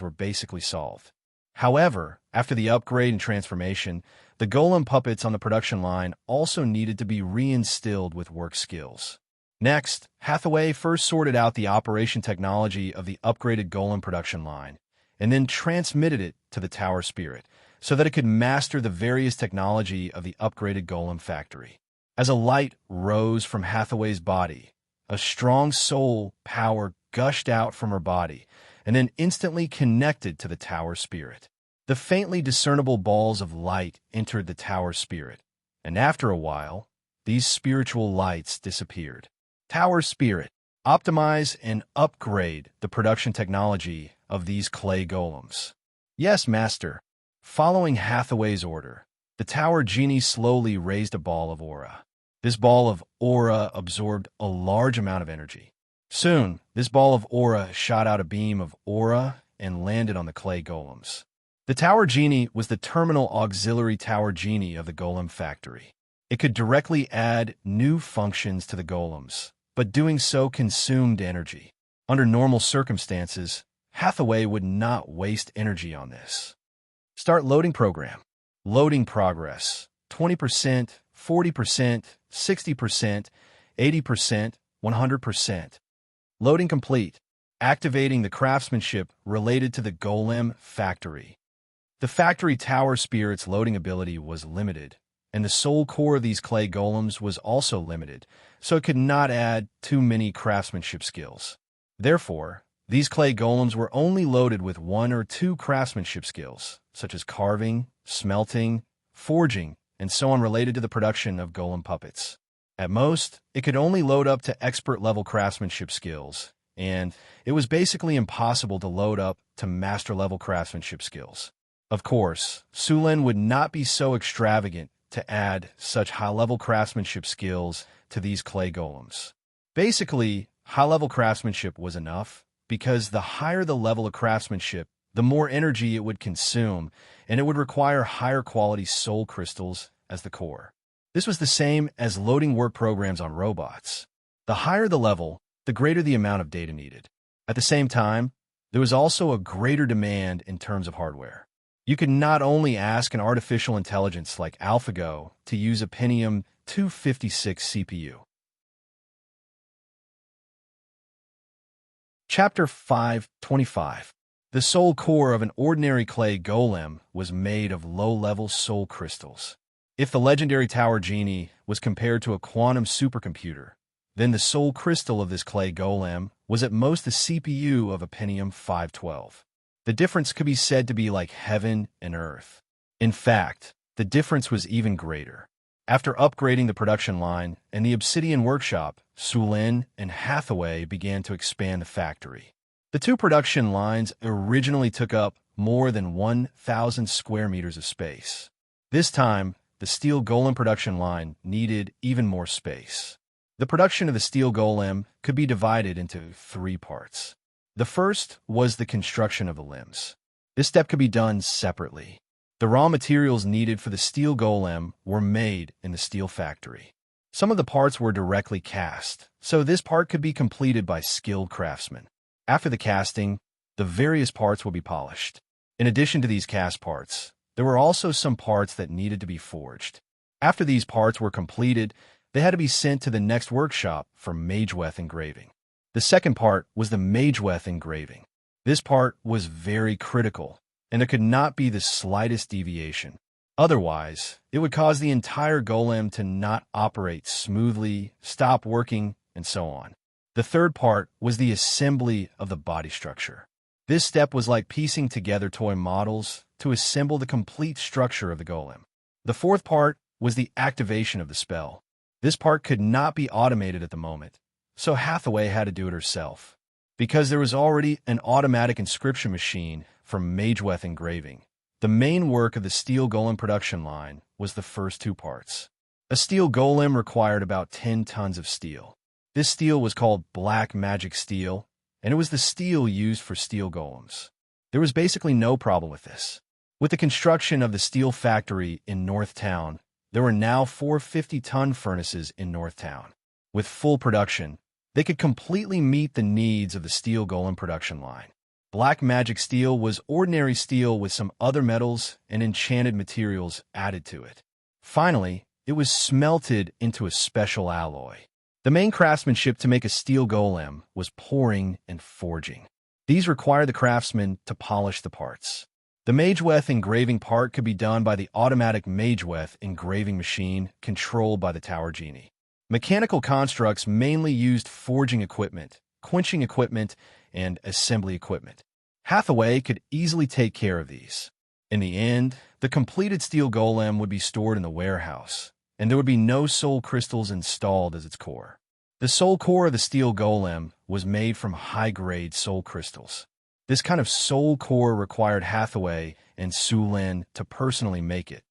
Speaker 1: were basically solved. However, after the upgrade and transformation, the golem puppets on the production line also needed to be reinstilled with work skills. Next, Hathaway first sorted out the operation technology of the upgraded golem production line, and then transmitted it to the Tower Spirit, so that it could master the various technology of the upgraded golem factory. As a light rose from Hathaway's body, a strong soul power gushed out from her body, and then instantly connected to the Tower Spirit. The faintly discernible balls of light entered the Tower Spirit, and after a while, these spiritual lights disappeared. Tower Spirit, optimize and upgrade the production technology of these clay golems. Yes, Master. Following Hathaway's order, the Tower Genie slowly raised a ball of aura. This ball of aura absorbed a large amount of energy. Soon, this ball of aura shot out a beam of aura and landed on the clay golems. The Tower Genie was the terminal auxiliary Tower Genie of the Golem Factory. It could directly add new functions to the golems, but doing so consumed energy. Under normal circumstances, Hathaway would not waste energy on this. Start loading program. Loading progress. 20%, 40%, 60%, 80%, 100%. Loading complete. Activating the craftsmanship related to the Golem Factory. The factory Tower Spirit's loading ability was limited, and the soul core of these clay golems was also limited, so it could not add too many craftsmanship skills. Therefore, these clay golems were only loaded with 1 or 2 craftsmanship skills, such as carving, smelting, forging, and so on related to the production of golem puppets. At most, it could only load up to expert-level craftsmanship skills, and it was basically impossible to load up to master-level craftsmanship skills. Of course, Sulin would not be so extravagant to add such high-level craftsmanship skills to these clay golems. Basically, high-level craftsmanship was enough, because the higher the level of craftsmanship, the more energy it would consume, and it would require higher quality soul crystals as the core. This was the same as loading work programs on robots. The higher the level, the greater the amount of data needed. At the same time, there was also a greater demand in terms of hardware. You could not only ask an artificial intelligence like AlphaGo to use a Pentium 256 CPU. Chapter 5:25. The soul core of an ordinary clay golem was made of low-level soul crystals. If the legendary Tower Genie was compared to a quantum supercomputer, then the soul crystal of this clay golem was at most the CPU of a Pentium 512. The difference could be said to be like heaven and earth. In fact, the difference was even greater. After upgrading the production line and the Obsidian Workshop, Sulin and Hathaway began to expand the factory. The 2 production lines originally took up more than 1,000 square meters of space. This time, the steel golem production line needed even more space. The production of the steel golem could be divided into 3 parts. The first was the construction of the limbs. This step could be done separately. The raw materials needed for the steel golem were made in the steel factory. Some of the parts were directly cast, so this part could be completed by skilled craftsmen. After the casting, the various parts would be polished. In addition to these cast parts, there were also some parts that needed to be forged. After these parts were completed, they had to be sent to the next workshop for Mageweth engraving. The second part was the Mageweth engraving. This part was very critical, and there could not be the slightest deviation. Otherwise, it would cause the entire golem to not operate smoothly, stop working, and so on. The third part was the assembly of the body structure. This step was like piecing together toy models to assemble the complete structure of the golem. The fourth part was the activation of the spell. This part could not be automated at the moment, so Hathaway had to do it herself. Because there was already an automatic inscription machine for Mageweth engraving, the main work of the steel golem production line was the first 2 parts. A steel golem required about 10 tons of steel. This steel was called black magic steel, and it was the steel used for steel golems. There was basically no problem with this. With the construction of the steel factory in Northtown, there were now 4 50-ton furnaces in Northtown. With full production, they could completely meet the needs of the steel golem production line. Black magic steel was ordinary steel with some other metals and enchanted materials added to it. Finally, it was smelted into a special alloy. The main craftsmanship to make a steel golem was pouring and forging. These required the craftsman to polish the parts. The Mageweth engraving part could be done by the automatic Mageweth engraving machine controlled by the Tower Genie. Mechanical constructs mainly used forging equipment, quenching equipment, and assembly equipment. Hathaway could easily take care of these. In the end, the completed steel golem would be stored in the warehouse, and there would be no soul crystals installed as its core. The soul core of the steel golem was made from high-grade soul crystals. This kind of soul core required Hathaway and Sulin to personally make it.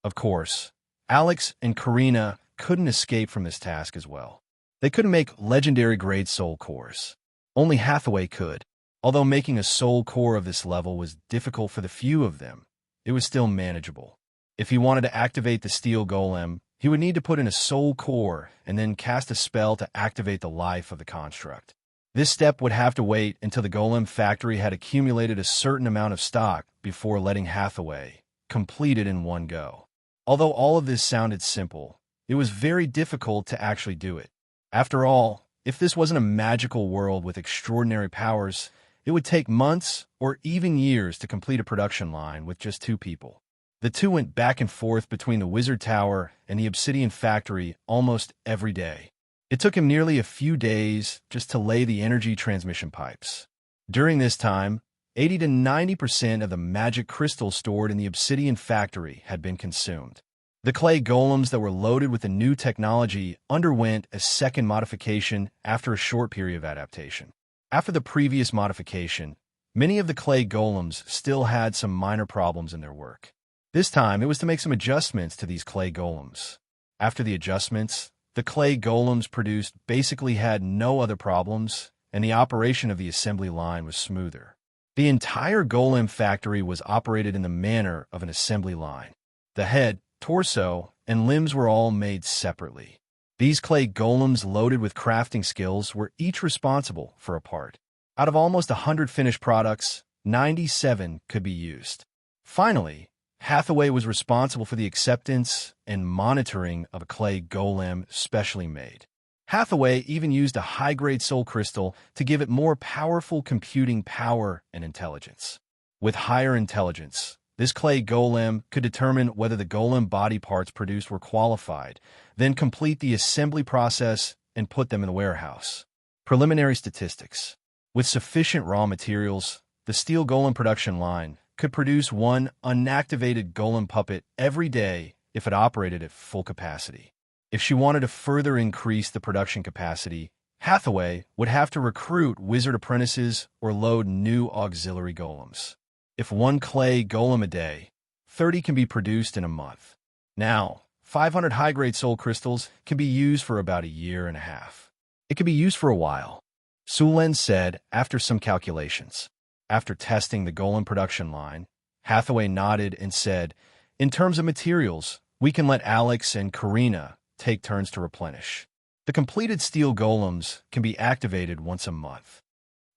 Speaker 1: Of course, Alex and Karina couldn't escape from this task as well. They couldn't make legendary-grade soul cores. Only Hathaway could. Although making a soul core of this level was difficult for the few of them, it was still manageable. If he wanted to activate the steel golem, he would need to put in a soul core and then cast a spell to activate the life of the construct. This step would have to wait until the golem factory had accumulated a certain amount of stock before letting Hathaway complete it in one go. Although all of this sounded simple, it was very difficult to actually do it. After all, if this wasn't a magical world with extraordinary powers, it would take months or even years to complete a production line with just 2 people. The 2 went back and forth between the Wizard Tower and the Obsidian Factory almost every day. It took him nearly a few days just to lay the energy transmission pipes. During this time, 80 to 90% of the magic crystals stored in the obsidian factory had been consumed. The clay golems that were loaded with the new technology underwent a second modification after a short period of adaptation. After the previous modification, many of the clay golems still had some minor problems in their work. This time, it was to make some adjustments to these clay golems. After the adjustments, the clay golems produced basically had no other problems, and the operation of the assembly line was smoother. The entire golem factory was operated in the manner of an assembly line. The head, torso, and limbs were all made separately. These clay golems loaded with crafting skills were each responsible for a part. Out of almost 100 finished products, 97 could be used. Finally, Hathaway was responsible for the acceptance and monitoring of a clay golem specially made. Hathaway even used a high-grade soul crystal to give it more powerful computing power and intelligence. With higher intelligence, this clay golem could determine whether the golem body parts produced were qualified, then complete the assembly process and put them in the warehouse. Preliminary statistics. With sufficient raw materials, the steel golem production line could produce one unactivated golem puppet every day if it operated at full capacity. If she wanted to further increase the production capacity, Hathaway would have to recruit wizard apprentices or load new auxiliary golems. If one clay golem a day, 30 can be produced in a month. Now, 500 high-grade soul crystals can be used for about a year and a half. It can be used for a while, Sulen said after some calculations. After testing the golem production line, Hathaway nodded and said, "In terms of materials, we can let Alex and Karina take turns to replenish. The completed steel golems can be activated once a month.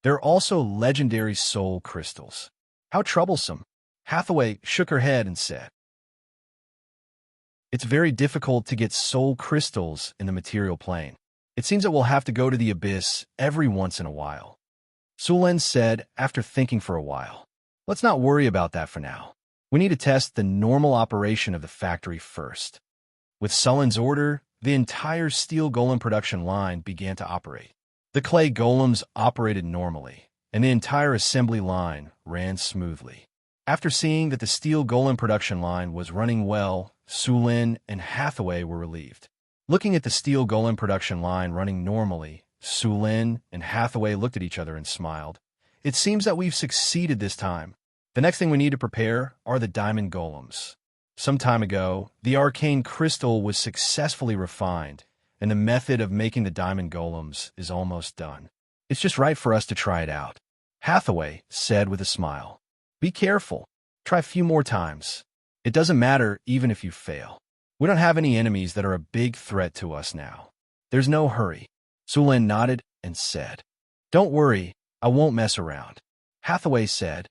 Speaker 1: There are also legendary soul crystals." How troublesome. Hathaway shook her head and said, "It's very difficult to get soul crystals in the material plane. It seems that we'll have to go to the abyss every once in a while." Sulen said after thinking for a while, "Let's not worry about that for now. We need to test the normal operation of the factory first." With Sulen's order, the entire steel golem production line began to operate. The clay golems operated normally, and the entire assembly line ran smoothly. After seeing that the steel golem production line was running well, Sulen and Hathaway were relieved. Looking at the steel golem production line running normally, Sulen and Hathaway looked at each other and smiled. "It seems that we've succeeded this time. The next thing we need to prepare are the diamond golems." Some time ago, the arcane crystal was successfully refined, and the method of making the diamond golems is almost done. "It's just right for us to try it out," Hathaway said with a smile. "Be careful. Try a few more times. It doesn't matter even if you fail. We don't have any enemies that are a big threat to us now. There's no hurry." Sulen nodded and said, "Don't worry, I won't mess around." Hathaway said.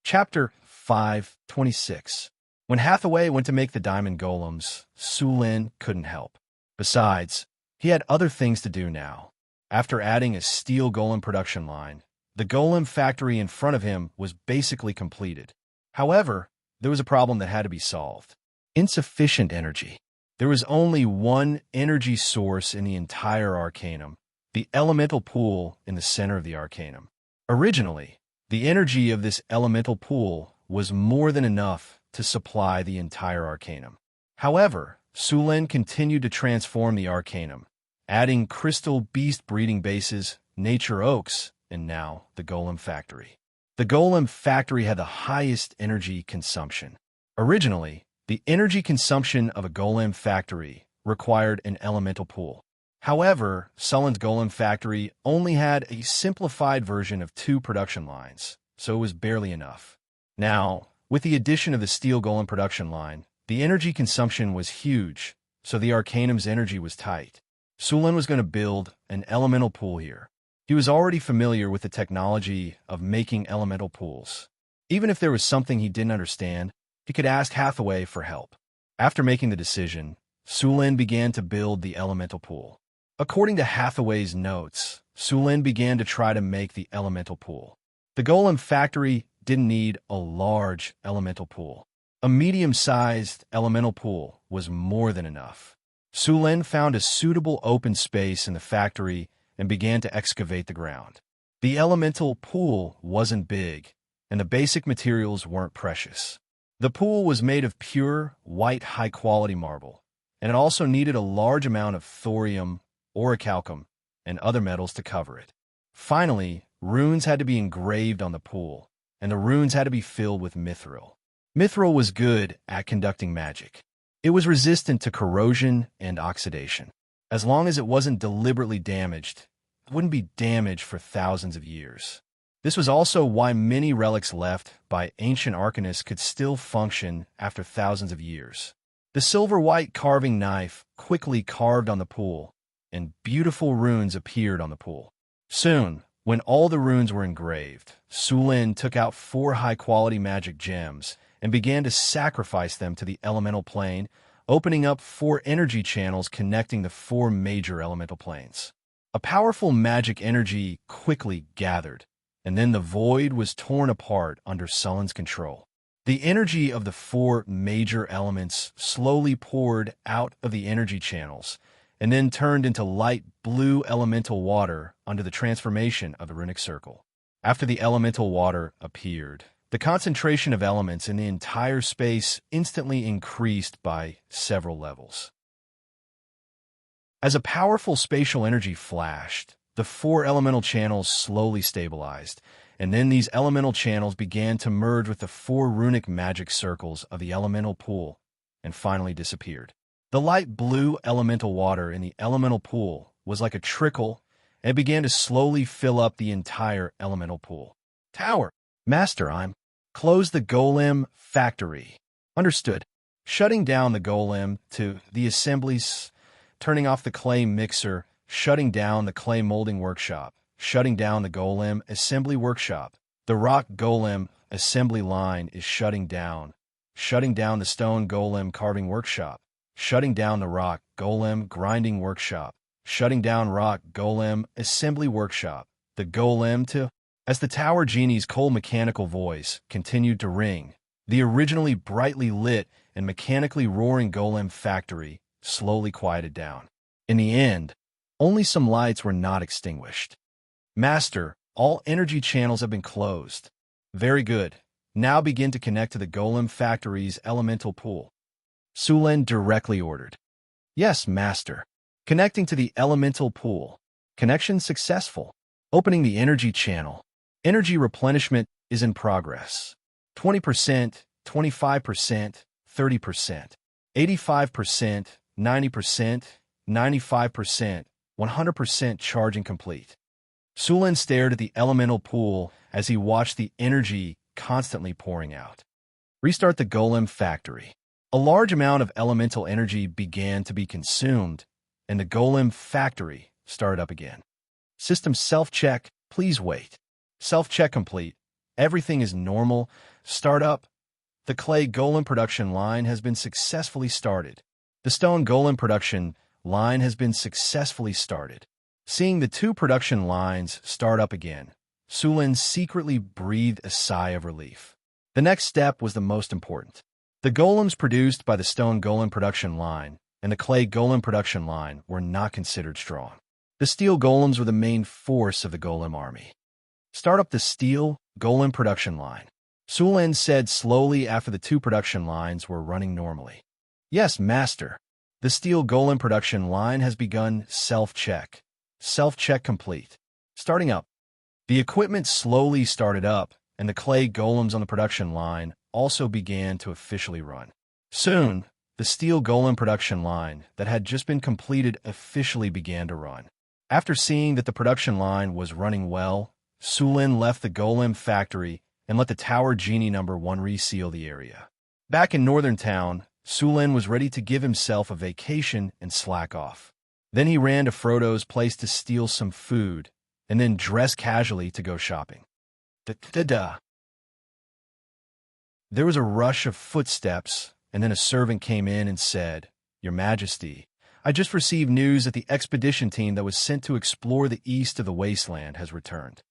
Speaker 1: Chapter 5:26. When Hathaway went to make the diamond golems, Sulen couldn't help. Besides, he had other things to do now. After adding a steel golem production line, the golem factory in front of him was basically completed. However, there was a problem that had to be solved. Insufficient energy. There was only one energy source in the entire Arcanum, the elemental pool in the center of the Arcanum. Originally, the energy of this elemental pool was more than enough to supply the entire Arcanum. However, Sulen continued to transform the Arcanum, adding crystal beast breeding bases, nature oaks, and now the golem factory. The golem factory had the highest energy consumption. Originally, the energy consumption of a golem factory required an elemental pool. However, Sulen's golem factory only had a simplified version of 2 production lines, so it was barely enough. Now, with the addition of the steel golem production line, the energy consumption was huge, so the Arcanum's energy was tight. Sulen was going to build an elemental pool here. He was already familiar with the technology of making elemental pools. Even if there was something he didn't understand, he could ask Hathaway for help. After making the decision, Sulen began to build the elemental pool. According to Hathaway's notes, Sulen began to try to make the elemental pool. The golem factory didn't need a large elemental pool. A medium-sized elemental pool was more than enough. Su Lin found a suitable open space in the factory and began to excavate the ground. The elemental pool wasn't big, and the basic materials weren't precious. The pool was made of pure, white, high-quality marble, and it also needed a large amount of thorium, orichalcum, and other metals to cover it. Finally, runes had to be engraved on the pool, and the runes had to be filled with mithril. Mithril was good at conducting magic. It was resistant to corrosion and oxidation. As long as it wasn't deliberately damaged, it wouldn't be damaged for thousands of years. This was also why many relics left by ancient arcanists could still function after thousands of years. The silver-white carving knife quickly carved on the pool, and beautiful runes appeared on the pool. Soon, when all the runes were engraved, Su Lin took out 4 high-quality magic gems and began to sacrifice them to the elemental plane, opening up 4 energy channels connecting the 4 major elemental planes. A powerful magic energy quickly gathered, and then the void was torn apart under Su Lin's control. The energy of the 4 major elements slowly poured out of the energy channels, and then turned into light blue elemental water under the transformation of the runic circle. After the elemental water appeared, the concentration of elements in the entire space instantly increased by several levels. As a powerful spatial energy flashed, the 4 elemental channels slowly stabilized, and then these elemental channels began to merge with the 4 runic magic circles of the elemental pool and finally disappeared. The light blue elemental water in the elemental pool was like a trickle and began to slowly fill up the entire elemental pool. Tower. Master, close the golem factory. Understood. Shutting down the golem to the assemblies, turning off the clay mixer, shutting down the clay molding workshop, shutting down the golem assembly workshop. The rock golem assembly line is shutting down the stone golem carving workshop, shutting down the rock golem grinding workshop, shutting down rock golem assembly workshop. The golem to... As the tower genie's cold mechanical voice continued to ring, the originally brightly lit and mechanically roaring golem factory slowly quieted down. In the end, only some lights were not extinguished. Master, all energy channels have been closed. Very good. Now begin to connect to the golem factory's elemental pool. Su Lin directly ordered. Yes, Master. Connecting to the elemental pool. Connection successful. Opening the energy channel. Energy replenishment is in progress. 20%, 25%, 30%, 85%, 90%, 95%, 100% charging complete. Su Lin stared at the elemental pool as he watched the energy constantly pouring out. Restart the golem factory. A large amount of elemental energy began to be consumed, and the golem factory started up again. System self-check, please wait. Self-check complete. Everything is normal. Startup. The clay golem production line has been successfully started. The stone golem production line has been successfully started. Seeing the 2 production lines start up again, Su Lin secretly breathed a sigh of relief. The next step was the most important. The golems produced by the stone golem production line and the clay golem production line were not considered strong. The steel golems were the main force of the golem army. Start up the steel golem production line. Su Lin said slowly after the 2 production lines were running normally. Yes, Master. The steel golem production line has begun self-check. Self-check complete. Starting up. The equipment slowly started up, and the clay golems on the production line also began to officially run. Soon, the steel golem production line that had just been completed officially began to run. After seeing that the production line was running well, Su Lin left the golem factory and let the tower genie number 1 reseal the area. Back in northern town, Su Lin was ready to give himself a vacation and slack off. Then he ran to Frodo's place to steal some food, and then dress casually to go shopping. Da-da-da. There was a rush of footsteps, and then a servant came in and said, Your Majesty, I just received news that the expedition team that was sent to explore the east of the wasteland has returned.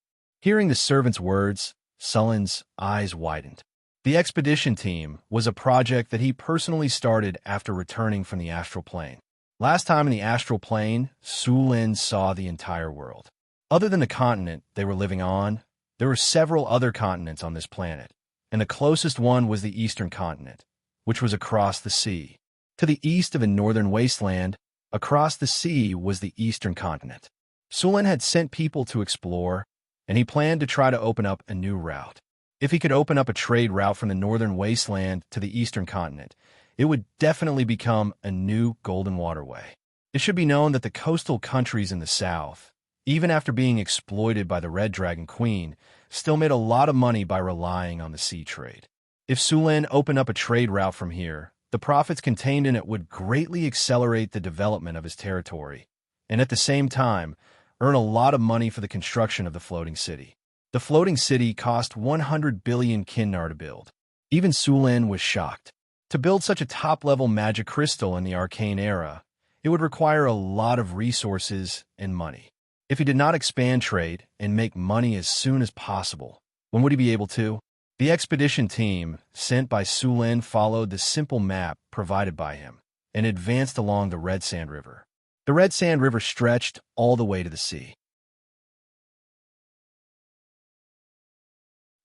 Speaker 1: Hearing the servant's words, Su Lin's eyes widened. The expedition team was a project that he personally started after returning from the astral plane. Last time in the astral plane, Su Lin saw the entire world. Other than the continent they were living on, there were several other continents on this planet, and the closest one was the eastern continent, which was across the sea. To the east of a northern wasteland, across the sea was the eastern continent. Su Lin had sent people to explore, and he planned to try to open up a new route. If he could open up a trade route from the northern wasteland to the eastern continent, it would definitely become a new golden waterway. It should be known that the coastal countries in the south, even after being exploited by the Red Dragon Queen, still made a lot of money by relying on the sea trade. If Su Lin opened up a trade route from here, the profits contained in it would greatly accelerate the development of his territory, and at the same time, earn a lot of money for the construction of the floating city. The floating city cost 100 billion kinnar to build. Even Su Lin was shocked. To build such a top-level magic crystal in the arcane era, it would require a lot of resources and money. If he did not expand trade and make money as soon as possible, when would he be able to? The expedition team, sent by Su Lin, followed the simple map provided by him and advanced along the Red Sand River. The Red Sand River stretched all the way to the sea.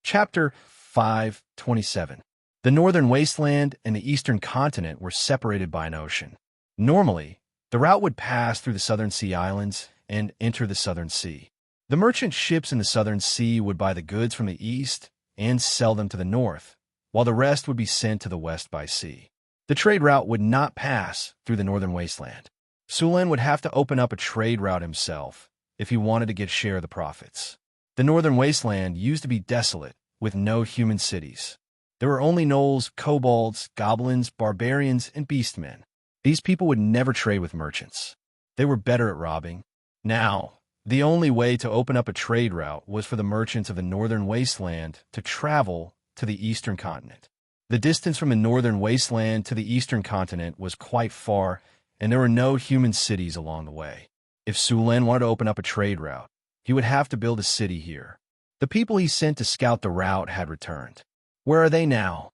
Speaker 1: Chapter 5:27. The northern wasteland and the eastern continent were separated by an ocean. Normally, the route would pass through the southern sea islands and enter the southern sea. The merchant ships in the southern sea would buy the goods from the east and sell them to the north, while the rest would be sent to the west by sea. The trade route would not pass through the northern wasteland. Su Lin would have to open up a trade route himself if he wanted to get share of the profits. The northern wasteland used to be desolate, with no human cities. There were only gnolls, kobolds, goblins, barbarians, and beastmen. These people would never trade with merchants. They were better at robbing. Now, the only way to open up a trade route was for the merchants of the northern wasteland to travel to the eastern continent. The distance from the northern wasteland to the eastern continent was quite far, and there were no human cities along the way. If Su Lin wanted to open up a trade route, he would have to build a city here. The people he sent to scout the route had returned. Where are they now?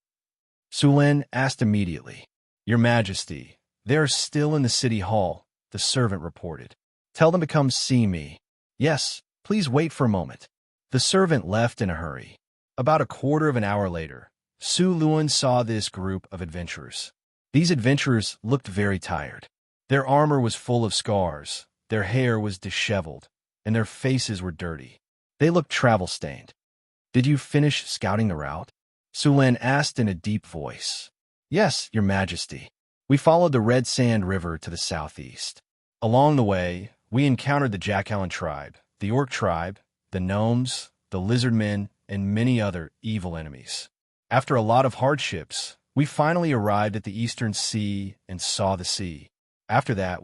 Speaker 1: Su Lin asked immediately. Your Majesty, they are still in the city hall, the servant reported. Tell them to come see me. Yes, please wait for a moment. The servant left in a hurry. About a quarter of an hour later, Su Lin saw this group of adventurers. These adventurers looked very tired. Their armor was full of scars, their hair was disheveled, and their faces were dirty. They looked travel-stained. Did you finish scouting the route? Su Lin asked in a deep voice. Yes, Your Majesty. We followed the Red Sand River to the southeast. Along the way, we encountered the Jackalan tribe, the Orc tribe, the gnomes, the lizardmen, and many other evil enemies. After a lot of hardships, we finally arrived at the eastern sea and saw the sea. After that,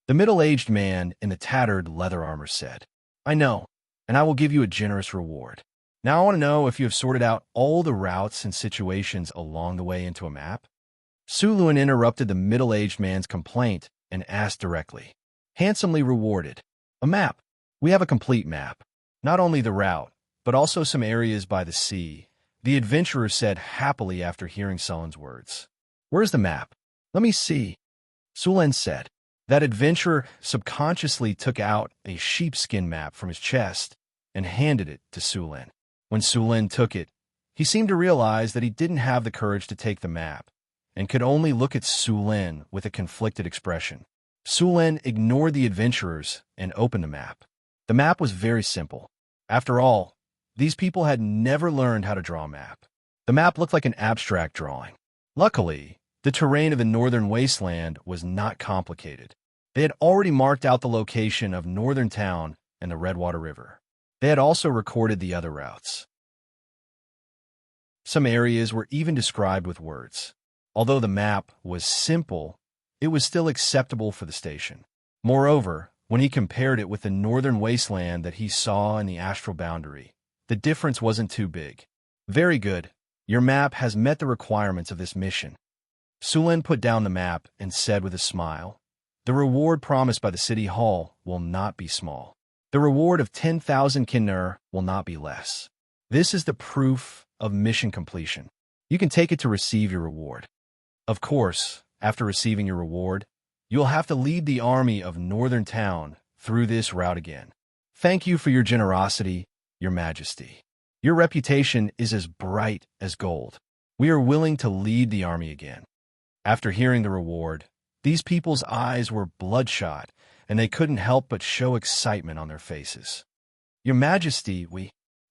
Speaker 1: The middle-aged man in the tattered leather armor said, I know, and I will give you a generous reward. Now I want to know if you have sorted out all the routes and situations along the way into a map. Su Lin interrupted the middle-aged man's complaint and asked directly. Handsomely rewarded. A map. We have a complete map. Not only the route, but also some areas by the sea, the adventurer said happily after hearing Sullen's words. Where's the map? Let me see. Su Lin said. That adventurer subconsciously took out a sheepskin map from his chest and handed it to Su Lin. When Su Lin took it, he seemed to realize that he didn't have the courage to take the map and could only look at Su Lin with a conflicted expression. Su Lin ignored the adventurers and opened the map. The map was very simple. After all, these people had never learned how to draw a map. The map looked like an abstract drawing. Luckily, the terrain of the northern wasteland was not complicated. They had already marked out the location of Northern Town and the Redwater River. They had also recorded the other routes. Some areas were even described with words. Although the map was simple, it was still acceptable for the station. Moreover, when he compared it with the northern wasteland that he saw in the astral boundary, the difference wasn't too big. Very good. Your map has met the requirements of this mission. Su Lin put down the map and said with a smile, the reward promised by the city hall will not be small. The reward of 10,000 kinnar will not be less. This is the proof of mission completion. You can take it to receive your reward. Of course, after receiving your reward, you'll have to lead the army of Northern Town through this route again. Thank you for your generosity, Your Majesty. Your reputation is as bright as gold. We are willing to lead the army again. After hearing the reward, these people's eyes were bloodshot, and they couldn't help but show excitement on their faces. Your Majesty,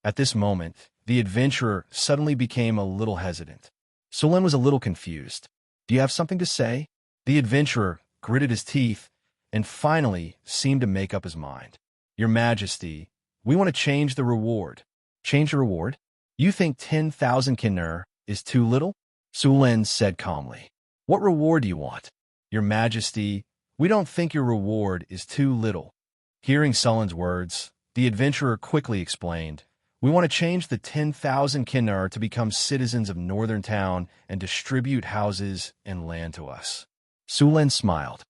Speaker 1: At this moment, the adventurer suddenly became a little hesitant. Sulen was a little confused. Do you have something to say? The adventurer gritted his teeth and finally seemed to make up his mind. Your Majesty, we want to change the reward. Change the reward? You think 10,000 kinner is too little? Sulen said calmly. What reward do you want? Your Majesty, we don't think your reward is too little. Hearing Sulen's words, the adventurer quickly explained, we want to change the 10,000 kinner to become citizens of Northern Town and distribute houses and land to us. Sulen smiled.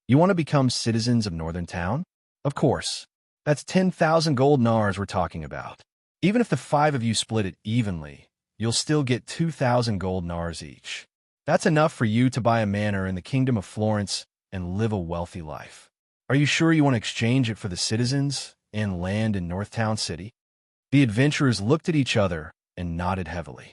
Speaker 1: You want to become citizens of Northern Town? Of course. That's 10,000 gold nars we're talking about. Even if the 5 of you split it evenly, you'll still get 2,000 gold nars each. That's enough for you to buy a manor in the Kingdom of Florence and live a wealthy life. Are you sure you want to exchange it for the citizens and land in Northtown City? The adventurers looked at each other and nodded heavily.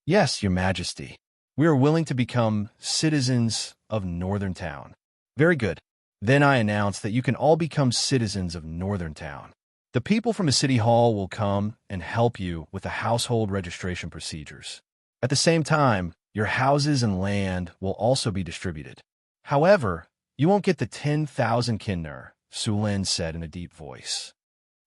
Speaker 1: Yes, Your Majesty. We are willing to become citizens of Northern Town. Very good. Then I announce that you can all become citizens of Northern Town. The people from the City Hall will come and help you with the household registration procedures. At the same time, your houses and land will also be distributed. However, you won't get the 10,000 kinner, Sulen said in a deep voice.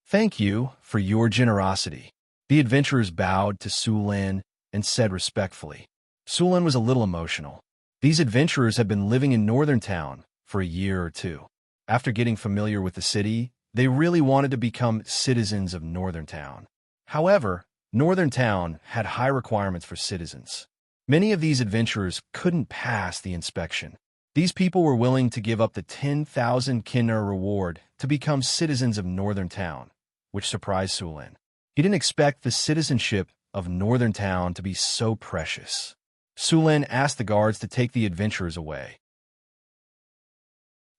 Speaker 1: Thank you for your generosity. The adventurers bowed to Sulen and said respectfully. Sulen was a little emotional. These adventurers had been living in Northern Town for a year or two. After getting familiar with the city, they really wanted to become citizens of Northern Town. However, Northern Town had high requirements for citizens. Many of these adventurers couldn't pass the inspection. These people were willing to give up the 10,000 kinner reward to become citizens of Northern Town, which surprised Sulen. He didn't expect the citizenship of Northern Town to be so precious. Sulen asked the guards to take the adventurers away.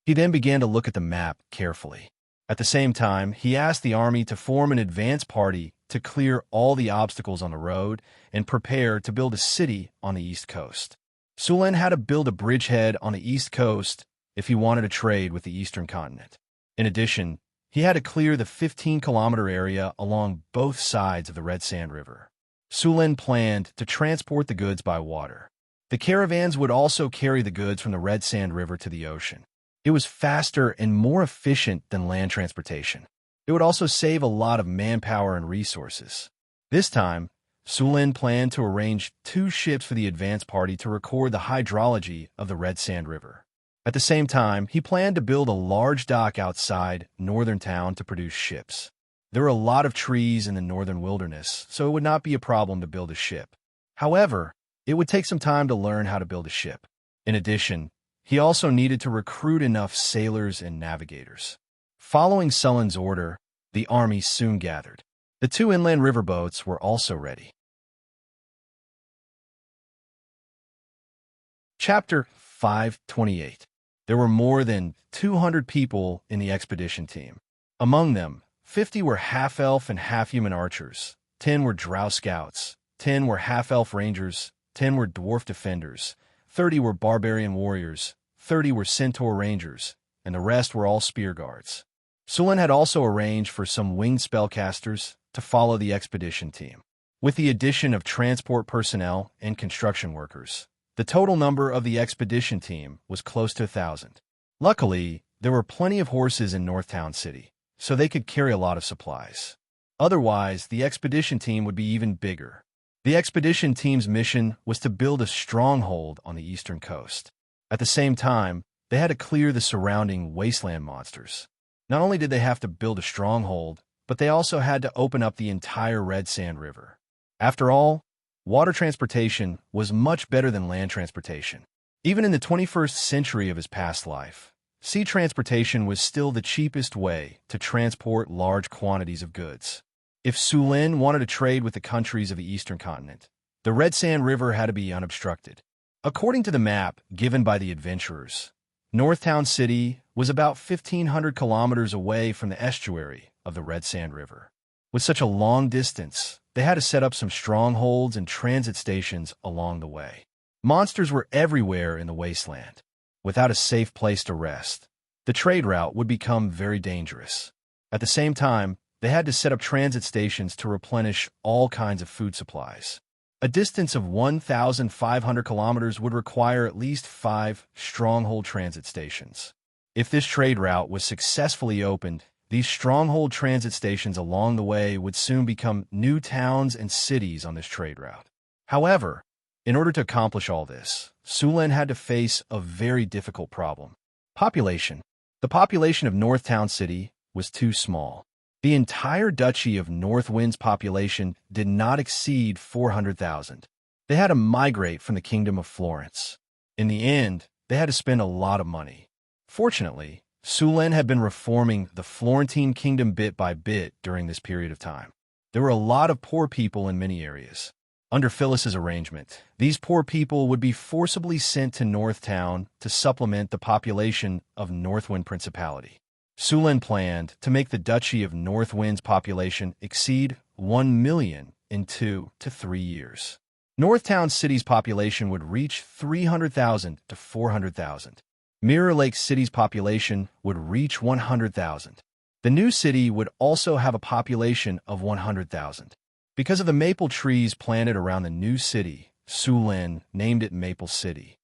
Speaker 1: He then began to look at the map carefully. At the same time, he asked the army to form an advance party to clear all the obstacles on the road and prepare to build a city on the East Coast. Sulen had to build a bridgehead on the East Coast if he wanted to trade with the Eastern continent. In addition, he had to clear the 15-kilometer area along both sides of the Red Sand River. Sulen planned to transport the goods by water. The caravans would also carry the goods from the Red Sand River to the ocean. It was faster and more efficient than land transportation. It would also save a lot of manpower and resources. This time, Sulen planned to arrange 2 ships for the advance party to record the hydrology of the Red Sand River. At the same time, he planned to build a large dock outside Northern Town to produce ships. There were a lot of trees in the northern wilderness, so it would not be a problem to build a ship. However, it would take some time to learn how to build a ship. In addition, he also needed to recruit enough sailors and navigators. Following Sulen's order, the army soon gathered. The 2 inland riverboats were also ready. Chapter 528. There were more than 200 people in the expedition team. Among them, 50 were half-elf and half-human archers, 10 were drow scouts, 10 were half-elf rangers, 10 were dwarf defenders, 30 were barbarian warriors, 30 were centaur rangers, and the rest were all spear guards. Sulen had also arranged for some winged spellcasters to follow the expedition team. With the addition of transport personnel and construction workers, the total number of the expedition team was close to 1,000. Luckily, there were plenty of horses in Northtown City, so they could carry a lot of supplies. Otherwise, the expedition team would be even bigger. The expedition team's mission was to build a stronghold on the eastern coast. At the same time, they had to clear the surrounding wasteland monsters. Not only did they have to build a stronghold, but they also had to open up the entire Red Sand River. After all, water transportation was much better than land transportation. Even in the 21st century of his past life, sea transportation was still the cheapest way to transport large quantities of goods. If Sulen wanted to trade with the countries of the eastern continent, The Red Sand River had to be unobstructed. According to the map given by the adventurers, Northtown City was about 1,500 kilometers away from the estuary of the Red Sand River. With such a long distance, they had to set up some strongholds and transit stations along the way. Monsters were everywhere in the wasteland. Without a safe place to rest, the trade route would become very dangerous. At the same time, they had to set up transit stations to replenish all kinds of food supplies. A distance of 1,500 kilometers would require at least 5 stronghold transit stations. If this trade route was successfully opened, these stronghold transit stations along the way would soon become new towns and cities on this trade route. However, in order to accomplish all this, Sulen had to face a very difficult problem. Population. The population of Northtown City was too small. The entire Duchy of Northwind's population did not exceed 400,000. They had to migrate from the Kingdom of Florence. In the end, they had to spend a lot of money. Fortunately, Sulen had been reforming the Florentine kingdom bit by bit during this period of time. There were a lot of poor people in many areas. Under Phyllis's arrangement, these poor people would be forcibly sent to Northtown to supplement the population of Northwind Principality. Sulen planned to make the Duchy of Northwind's population exceed 1 million in 2 to 3 years. Northtown City's population would reach 300,000 to 400,000. Mirror Lake City's population would reach 100,000. The new city would also have a population of 100,000. Because of the maple trees planted around the new city, Sulen named it Maple City.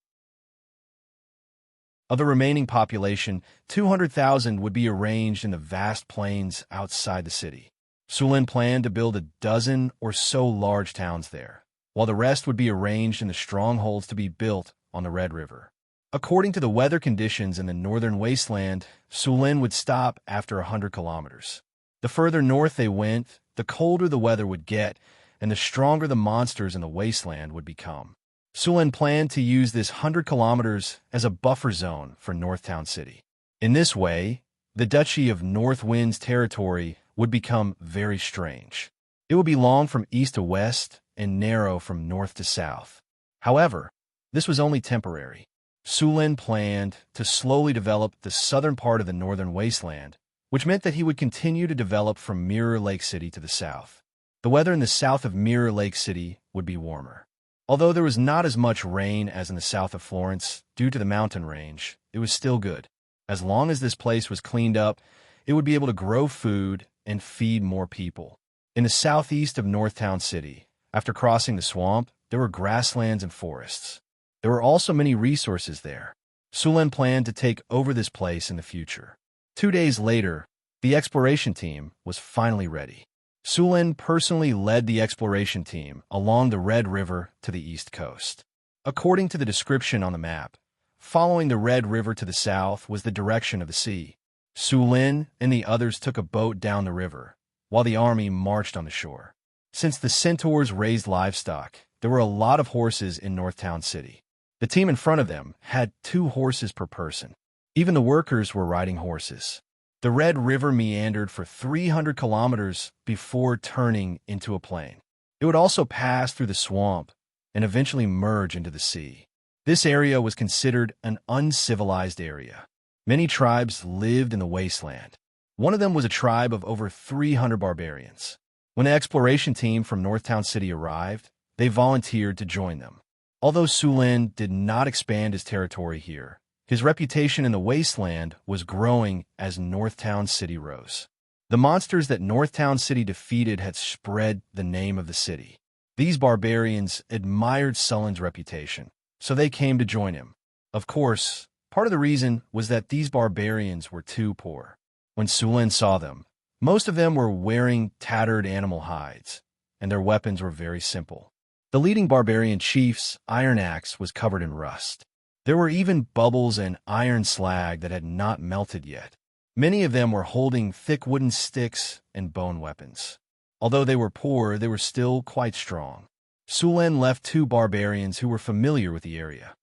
Speaker 1: Of the remaining population, 200,000 would be arranged in the vast plains outside the city. Sulen planned to build a dozen or so large towns there, while the rest would be arranged in the strongholds to be built on the Red River. According to the weather conditions in the northern wasteland, Sulen would stop after 100 kilometers. The further north they went, the colder the weather would get, and the stronger the monsters in the wasteland would become. Sulen planned to use this 100 kilometers as a buffer zone for Northtown City. In this way, the Duchy of Northwind's territory would become very strange. It would be long from east to west and narrow from north to south. However, this was only temporary. Sulen planned to slowly develop the southern part of the northern wasteland, which meant that he would continue to develop from Mirror Lake City to the south. The weather in the south of Mirror Lake City would be warmer. Although there was not as much rain as in the south of Florence due to the mountain range, it was still good. As long as this place was cleaned up, it would be able to grow food and feed more people. In the southeast of Northtown City, after crossing the swamp, there were grasslands and forests. There were also many resources there. Sulen planned to take over this place in the future. 2 days later, the exploration team was finally ready. Sulen personally led the exploration team along the Red River to the east coast. According to the description on the map, following the Red River to the south was the direction of the sea. Sulen and the others took a boat down the river, while the army marched on the shore. Since the centaurs raised livestock, there were a lot of horses in Northtown City. The team in front of them had 2 horses per person. Even the workers were riding horses. The Red River meandered for 300 kilometers before turning into a plain. It would also pass through the swamp and eventually merge into the sea. This area was considered an uncivilized area. Many tribes lived in the wasteland. One of them was a tribe of over 300 barbarians. When the exploration team from Northtown City arrived, they volunteered to join them. Although Sulen did not expand his territory here, his reputation in the wasteland was growing as Northtown City rose. The monsters that Northtown City defeated had spread the name of the city. These barbarians admired Sulen's reputation, so they came to join him. Of course, part of the reason was that these barbarians were too poor. When Sulen saw them, most of them were wearing tattered animal hides, and their weapons were very simple. The leading barbarian chief's iron axe was covered in rust. There were even bubbles and iron slag that had not melted yet. Many of them were holding thick wooden sticks and bone weapons. Although they were poor, they were still quite strong. Sulen left 2 barbarians who were familiar with the area.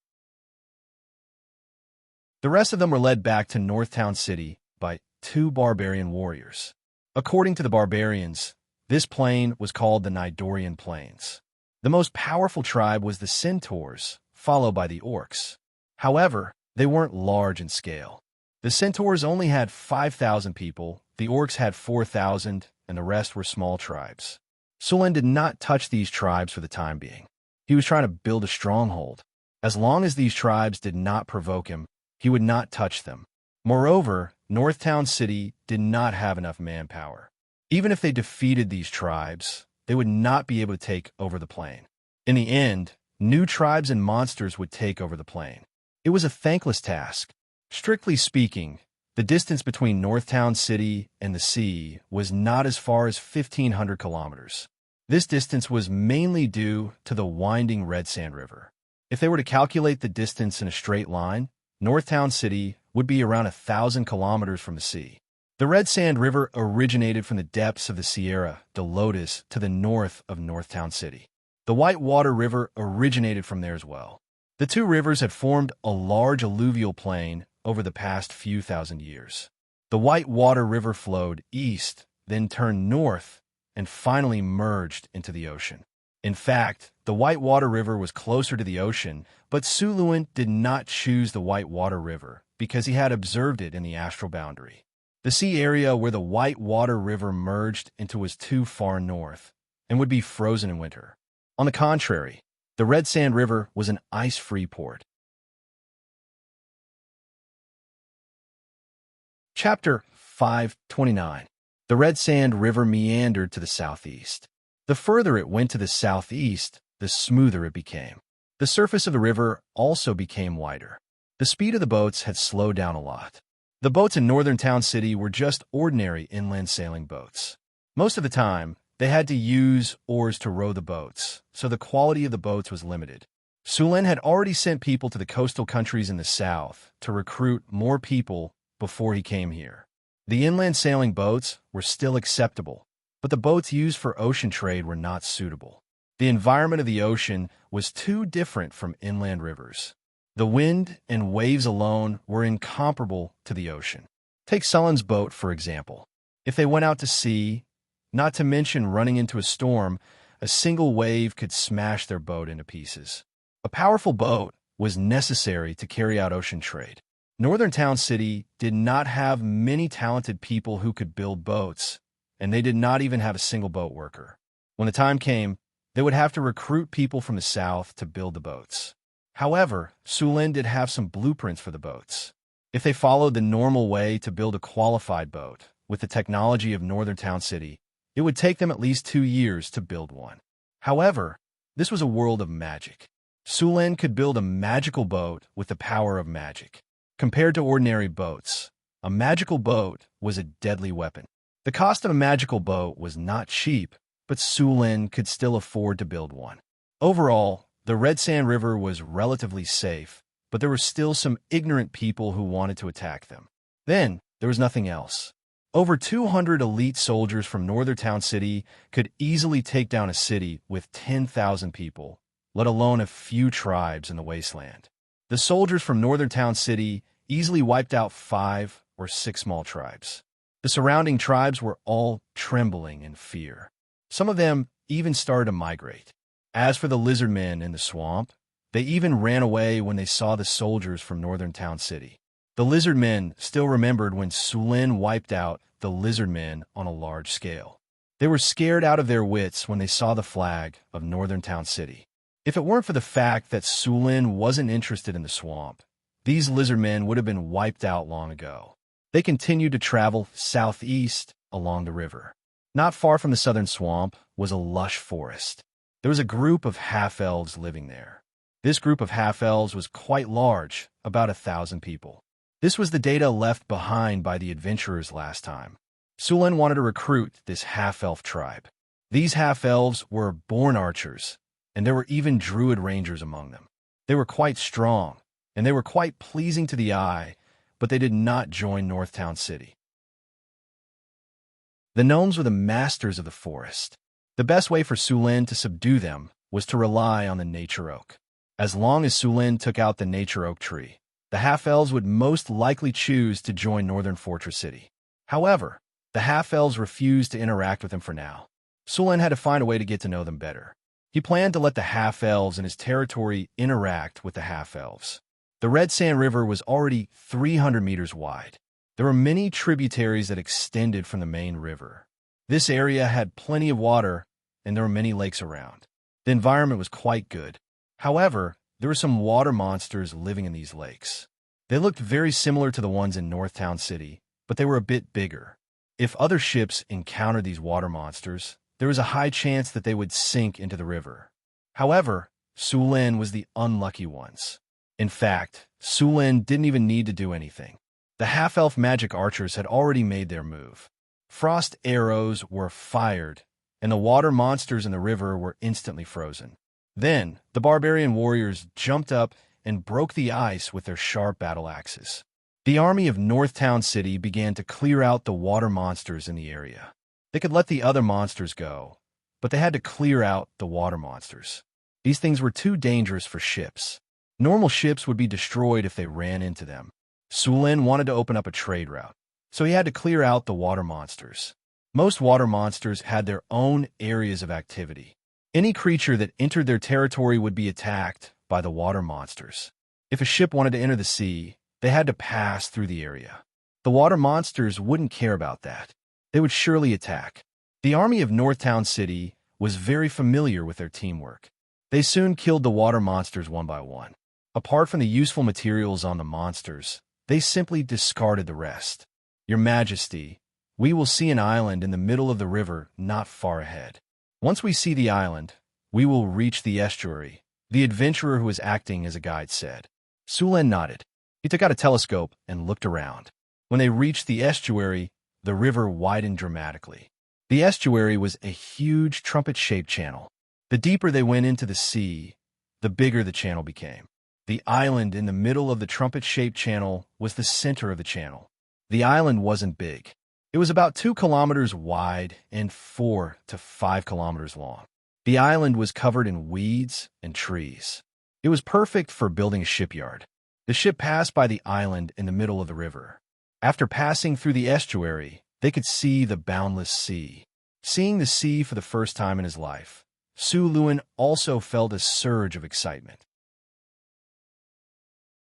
Speaker 1: The rest of them were led back to Northtown City by 2 barbarian warriors. According to the barbarians, this plain was called the Nidorian Plains. The most powerful tribe was the Centaurs, followed by the Orcs. However, they weren't large in scale. The Centaurs only had 5,000 people, the Orcs had 4,000, and the rest were small tribes. Sulen did not touch these tribes for the time being. He was trying to build a stronghold. As long as these tribes did not provoke him, he would not touch them. Moreover, Northtown City did not have enough manpower. Even if they defeated these tribes, they would not be able to take over the plain. In the end, new tribes and monsters would take over the plain. It was a thankless task. Strictly speaking, the distance between Northtown City and the sea was not as far as 1,500 kilometers. This distance was mainly due to the winding Red Sand River. If they were to calculate the distance in a straight line, Northtown City would be around 1,000 kilometers from the sea. The Red Sand River originated from the depths of the Sierra de Lotus to the north of Northtown City. The Whitewater River originated from there as well. The two rivers had formed a large alluvial plain over the past few thousand years. The Whitewater River flowed east, then turned north, and finally merged into the ocean. In fact, the Whitewater River was closer to the ocean, but Suluin did not choose the Whitewater River because he had observed it in the astral boundary. The sea area where the Whitewater River merged into was too far north and would be frozen in winter. On the contrary, the Red Sand River was an ice-free port. Chapter 529. The Red Sand River meandered to the southeast. The further it went to the southeast, the smoother it became. The surface of the river also became wider. The speed of the boats had slowed down a lot. The boats in Northern Town City were just ordinary inland sailing boats. Most of the time, they had to use oars to row the boats, so the quality of the boats was limited. Sulen had already sent people to the coastal countries in the south to recruit more people before he came here. The inland sailing boats were still acceptable, but the boats used for ocean trade were not suitable. The environment of the ocean was too different from inland rivers. The wind and waves alone were incomparable to the ocean. Take Sullen's boat, for example. If they went out to sea, not to mention running into a storm, a single wave could smash their boat into pieces. A powerful boat was necessary to carry out ocean trade. Northern Town City did not have many talented people who could build boats, and they did not even have a single boat worker. When the time came, they would have to recruit people from the south to build the boats. However, Sulen did have some blueprints for the boats. If they followed the normal way to build a qualified boat with the technology of Northern Town City, it would take them at least 2 years to build one. However, this was a world of magic. Sulen could build a magical boat with the power of magic. Compared to ordinary boats, a magical boat was a deadly weapon. The cost of a magical boat was not cheap, but Sulen could still afford to build one. Overall, the Red Sand River was relatively safe, but there were still some ignorant people who wanted to attack them. Then, there was nothing else. Over 200 elite soldiers from Northern Town City could easily take down a city with 10,000 people, let alone a few tribes in the wasteland. The soldiers from Northern Town City easily wiped out 5 or 6 small tribes. The surrounding tribes were all trembling in fear. Some of them even started to migrate. As for the lizard men in the swamp, they even ran away when they saw the soldiers from Northern Town City. The lizard men still remembered when Sulen wiped out the lizard men on a large scale. They were scared out of their wits when they saw the flag of Northern Town City. If it weren't for the fact that Sulen wasn't interested in the swamp, these lizard men would have been wiped out long ago. They continued to travel southeast along the river. Not far from the southern swamp was a lush forest. There was a group of half-elves living there. This group of half-elves was quite large, about 1,000 people. This was the data left behind by the adventurers last time. Sulen wanted to recruit this half-elf tribe. These half-elves were born archers, and there were even druid rangers among them. They were quite strong, and they were quite pleasing to the eye, but they did not join Northtown City. The gnomes were the masters of the forest. The best way for Sulen to subdue them was to rely on the nature oak. As long as Sulen took out the nature oak tree, the half-elves would most likely choose to join Northern Fortress City. However, the half-elves refused to interact with him for now. Sulen had to find a way to get to know them better. He planned to let the half-elves in his territory interact with the half-elves. The Red Sand River was already 300 meters wide. There were many tributaries that extended from the main river. This area had plenty of water, and there were many lakes around. The environment was quite good. However, there were some water monsters living in these lakes. They looked very similar to the ones in Northtown City, but they were a bit bigger. If other ships encountered these water monsters, there was a high chance that they would sink into the river. However, Sulin was the unlucky ones. In fact, Sulin didn't even need to do anything. The half-elf magic archers had already made their move. Frost arrows were fired, and the water monsters in the river were instantly frozen. Then, the barbarian warriors jumped up and broke the ice with their sharp battle axes. The army of Northtown City began to clear out the water monsters in the area. They could let the other monsters go, but they had to clear out the water monsters. These things were too dangerous for ships. Normal ships would be destroyed if they ran into them. Sulin wanted to open up a trade route, so he had to clear out the water monsters. Most water monsters had their own areas of activity. Any creature that entered their territory would be attacked by the water monsters. If a ship wanted to enter the sea, they had to pass through the area. The water monsters wouldn't care about that. They would surely attack. The army of Northtown City was very familiar with their teamwork. They soon killed the water monsters one by one. Apart from the useful materials on the monsters, they simply discarded the rest. Your Majesty, we will see an island in the middle of the river not far ahead. Once we see the island, we will reach the estuary, the adventurer who was acting as a guide said. Sulin nodded. He took out a telescope and looked around. When they reached the estuary, the river widened dramatically. The estuary was a huge trumpet-shaped channel. The deeper they went into the sea, the bigger the channel became. The island in the middle of the trumpet-shaped channel was the center of the channel. The island wasn't big. It was about 2 kilometers wide and 4 to 5 kilometers long. The island was covered in weeds and trees. It was perfect for building a shipyard. The ship passed by the island in the middle of the river. After passing through the estuary, they could see the boundless sea. Seeing the sea for the first time in his life, Sulin also felt a surge of excitement.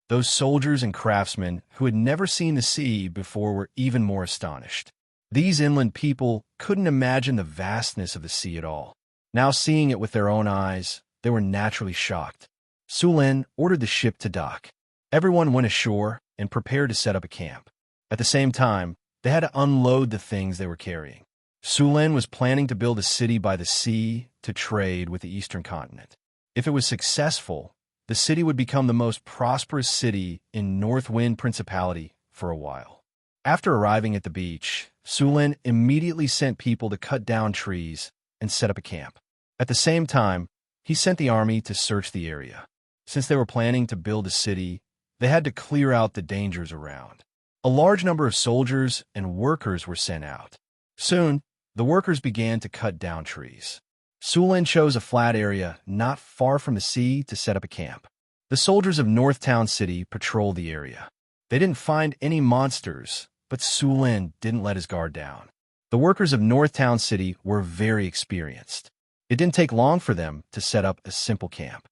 Speaker 1: Those soldiers and craftsmen who had never seen the sea before were even more astonished. These inland people couldn't imagine the vastness of the sea at all. Now seeing it with their own eyes, they were naturally shocked. Sulin ordered the ship to dock. Everyone went ashore and prepared to set up a camp. At the same time, they had to unload the things they were carrying. Sulin was planning to build a city by the sea to trade with the eastern continent. If it was successful, the city would become the most prosperous city in Northwind Principality for a while. After arriving at the beach, Sulin immediately sent people to cut down trees and set up a camp. At the same time, he sent the army to search the area. Since they were planning to build a city, they had to clear out the dangers around. A large number of soldiers and workers were sent out. Soon, the workers began to cut down trees. Sulin chose a flat area not far from the sea to set up a camp. The soldiers of Northtown City patrolled the area. They didn't find any monsters, but Sulin didn't let his guard down. The workers of Northtown City were very experienced. It didn't take long for them to set up a simple camp.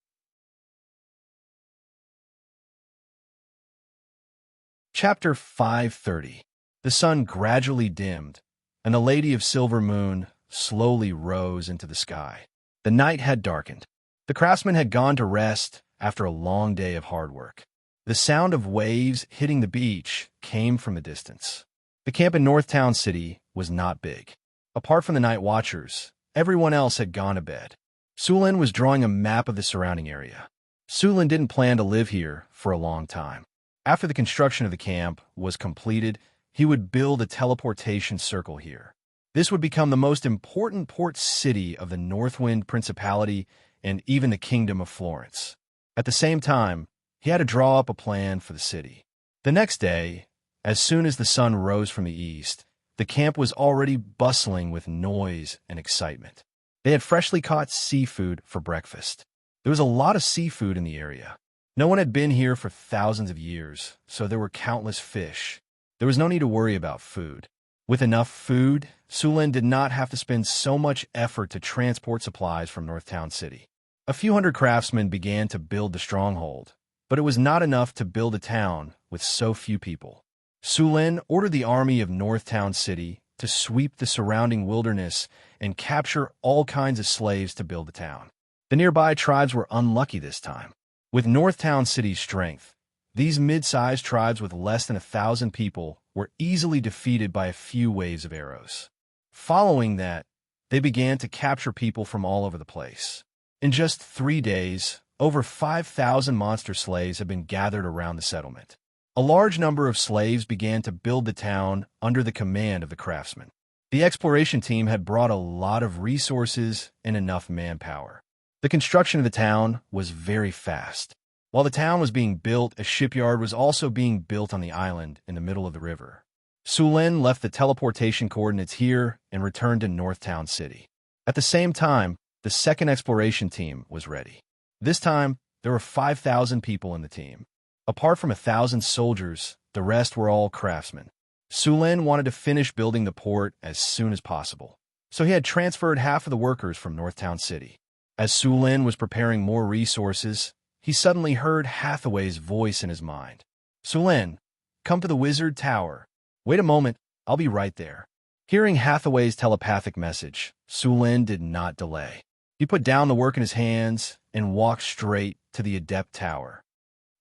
Speaker 1: Chapter 530. The sun gradually dimmed, and the Lady of Silver Moon slowly rose into the sky. The night had darkened. The craftsmen had gone to rest after a long day of hard work. The sound of waves hitting the beach came from a distance. The camp in Northtown City was not big. Apart from the night watchers, everyone else had gone to bed. Sulin was drawing a map of the surrounding area. Sulin didn't plan to live here for a long time. After the construction of the camp was completed, he would build a teleportation circle here. This would become the most important port city of the Northwind Principality and even the Kingdom of Florence. At the same time, he had to draw up a plan for the city. The next day, as soon as the sun rose from the east, the camp was already bustling with noise and excitement. They had freshly caught seafood for breakfast. There was a lot of seafood in the area. No one had been here for thousands of years, so there were countless fish. There was no need to worry about food. With enough food, Sulin did not have to spend so much effort to transport supplies from Northtown City. A few hundred craftsmen began to build the stronghold, but it was not enough to build a town with so few people. Sulin ordered the army of Northtown City to sweep the surrounding wilderness and capture all kinds of slaves to build the town. The nearby tribes were unlucky this time. With Northtown City's strength, these mid-sized tribes with less than 1,000 people were easily defeated by a few waves of arrows. Following that, they began to capture people from all over the place. In just 3 days, over 5,000 monster slaves had been gathered around the settlement. A large number of slaves began to build the town under the command of the craftsmen. The exploration team had brought a lot of resources and enough manpower. The construction of the town was very fast. While the town was being built, a shipyard was also being built on the island in the middle of the river. Sulin left the teleportation coordinates here and returned to Northtown City. At the same time, the second exploration team was ready. This time, there were 5,000 people in the team. Apart from 1,000 soldiers, the rest were all craftsmen. Sulin wanted to finish building the port as soon as possible, so he had transferred half of the workers from Northtown City. As Sulin was preparing more resources, he suddenly heard Hathaway's voice in his mind. "Sulin, come to the Wizard Tower. Wait a moment, I'll be right there." Hearing Hathaway's telepathic message, Sulin did not delay. He put down the work in his hands and walked straight to the Adept Tower.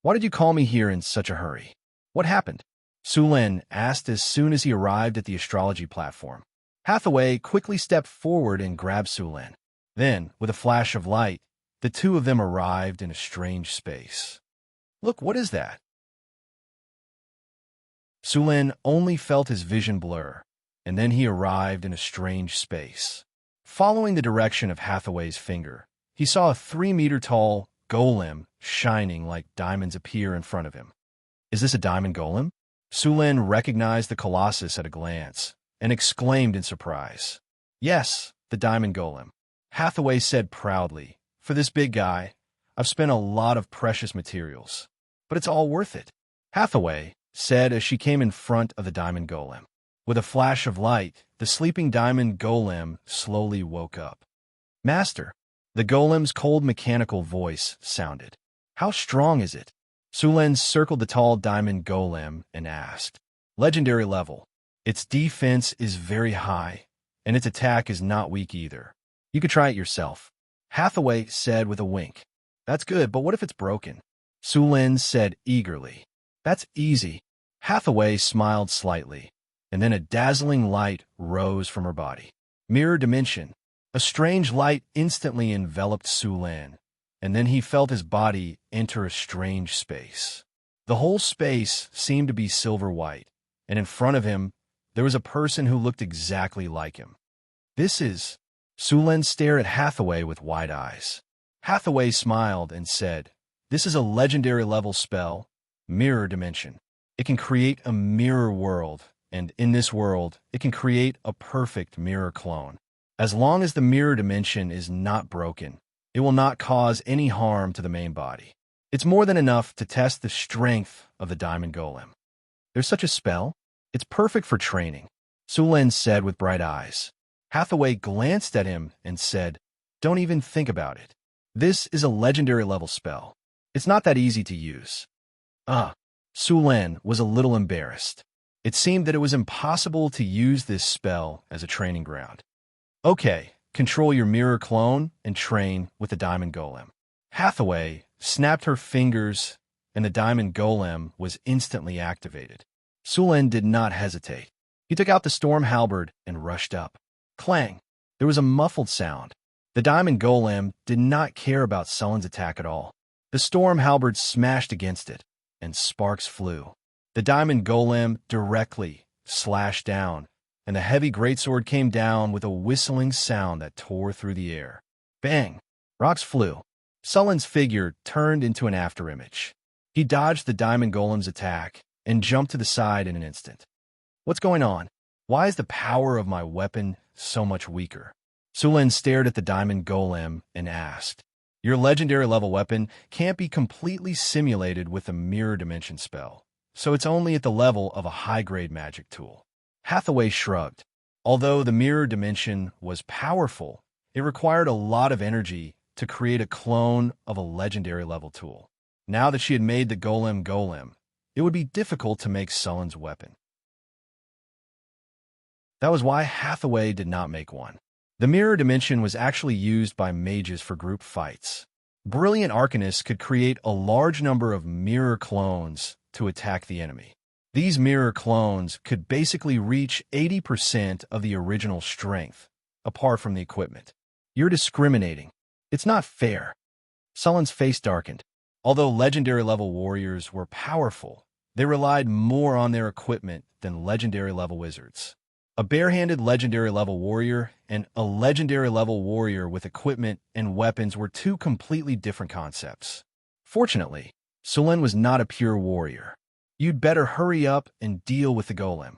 Speaker 1: "Why did you call me here in such a hurry? What happened?" Sulin asked as soon as he arrived at the astrology platform. Hathaway quickly stepped forward and grabbed Sulin. Then, with a flash of light, the two of them arrived in a strange space. "Look, what is that?" Sulin only felt his vision blur, and then he arrived in a strange space. Following the direction of Hathaway's finger, he saw a 3-meter-tall golem shining like diamonds appear in front of him. "Is this a diamond golem?" Sulin recognized the colossus at a glance and exclaimed in surprise. "Yes, the diamond golem," Hathaway said proudly. "For this big guy, I've spent a lot of precious materials, but it's all worth it," Hathaway said as she came in front of the diamond golem. With a flash of light, the sleeping diamond golem slowly woke up. "Master," the golem's cold mechanical voice sounded. "How strong is it?" Sulin circled the tall diamond golem and asked. "Legendary level. Its defense is very high, and its attack is not weak either. You could try it yourself," Hathaway said with a wink. "That's good, but what if it's broken?" Sulin said eagerly. "That's easy." Hathaway smiled slightly, and then a dazzling light rose from her body. Mirror dimension. A strange light instantly enveloped Sulin, and then he felt his body enter a strange space. The whole space seemed to be silver-white, and in front of him, there was a person who looked exactly like him. "This is..." Sulin stared at Hathaway with wide eyes. Hathaway smiled and said, "This is a legendary-level spell, Mirror Dimension. It can create a mirror world, and in this world, it can create a perfect mirror clone. As long as the mirror dimension is not broken, it will not cause any harm to the main body. It's more than enough to test the strength of the diamond golem." "There's such a spell? It's perfect for training," Sulin said with bright eyes. Hathaway glanced at him and said, "Don't even think about it. This is a legendary-level spell. It's not that easy to use." Sulin was a little embarrassed. It seemed that it was impossible to use this spell as a training ground. "Okay, control your mirror clone and train with the diamond golem." Hathaway snapped her fingers, and the diamond golem was instantly activated. Sulin did not hesitate. He took out the storm halberd and rushed up. Clang! There was a muffled sound. The diamond golem did not care about Sulin's attack at all. The storm halberd smashed against it, and sparks flew. The diamond golem directly slashed down, and the heavy greatsword came down with a whistling sound that tore through the air. Bang! Rocks flew. Sulin's figure turned into an afterimage. He dodged the diamond golem's attack and jumped to the side in an instant. "What's going on? Why is the power of my weapon so much weaker?" Sulin stared at the diamond golem and asked. "Your legendary-level weapon can't be completely simulated with a mirror dimension spell, so it's only at the level of a high-grade magic tool," Hathaway shrugged. Although the mirror dimension was powerful, it required a lot of energy to create a clone of a legendary level tool. Now that she had made the golem, it would be difficult to make Sullen's weapon. That was why Hathaway did not make one. The mirror dimension was actually used by mages for group fights. Brilliant arcanists could create a large number of mirror clones to attack the enemy. These mirror clones could basically reach 80% of the original strength, apart from the equipment. You're discriminating. It's not fair. Sullen's face darkened. Although legendary-level warriors were powerful, they relied more on their equipment than legendary-level wizards. A barehanded legendary-level warrior and a legendary-level warrior with equipment and weapons were two completely different concepts. Fortunately, Sullen was not a pure warrior. You'd better hurry up and deal with the golem.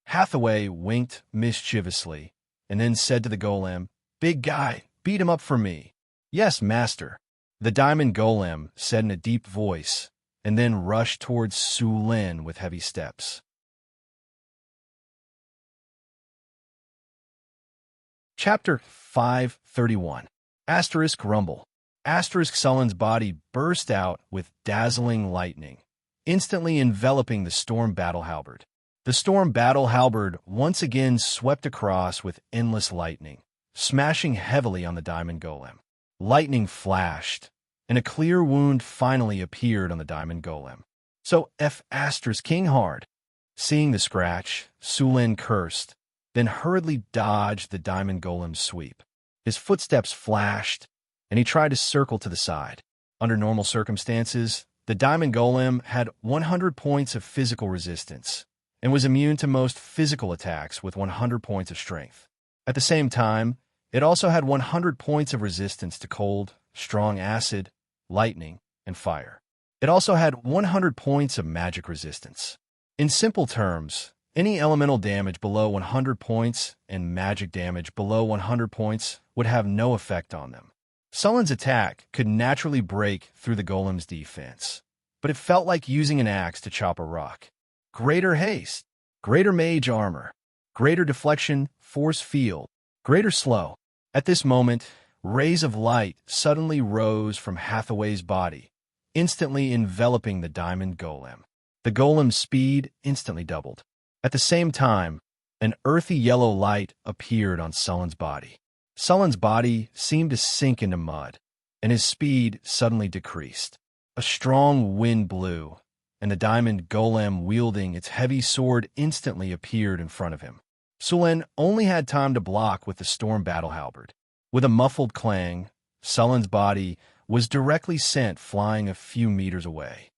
Speaker 1: Hathaway winked mischievously and then said to the golem, "Big guy, beat him up for me." "Yes, master," the diamond golem said in a deep voice, and then rushed towards Sullen with heavy steps. Chapter 531. Asterisk Rumble. Asterisk Sullen's body burst out with dazzling lightning, instantly enveloping the storm battle halberd. The storm battle halberd once again swept across with endless lightning, smashing heavily on the diamond golem. Lightning flashed, and a clear wound finally appeared on the diamond golem. "So F*** King hard." Seeing the scratch, Sullen cursed, then hurriedly dodged the diamond golem's sweep. His footsteps flashed, and he tried to circle to the side. Under normal circumstances, the diamond golem had 100 points of physical resistance and was immune to most physical attacks with 100 points of strength. At the same time, it also had 100 points of resistance to cold, strong acid, lightning, and fire. It also had 100 points of magic resistance. In simple terms, any elemental damage below 100 points and magic damage below 100 points would have no effect on them. Sullen's attack could naturally break through the golem's defense, but it felt like using an axe to chop a rock. Greater haste, greater mage armor, greater deflection, force field, greater slow. At this moment, rays of light suddenly rose from Hathaway's body, instantly enveloping the diamond golem. The golem's speed instantly doubled. At the same time, an earthy yellow light appeared on Sullen's body. Sullen's body seemed to sink into mud, and his speed suddenly decreased. A strong wind blew, and the diamond golem wielding its heavy sword instantly appeared in front of him. Sullen only had time to block with the storm battle halberd. With a muffled clang, Sullen's body was directly sent flying a few meters away.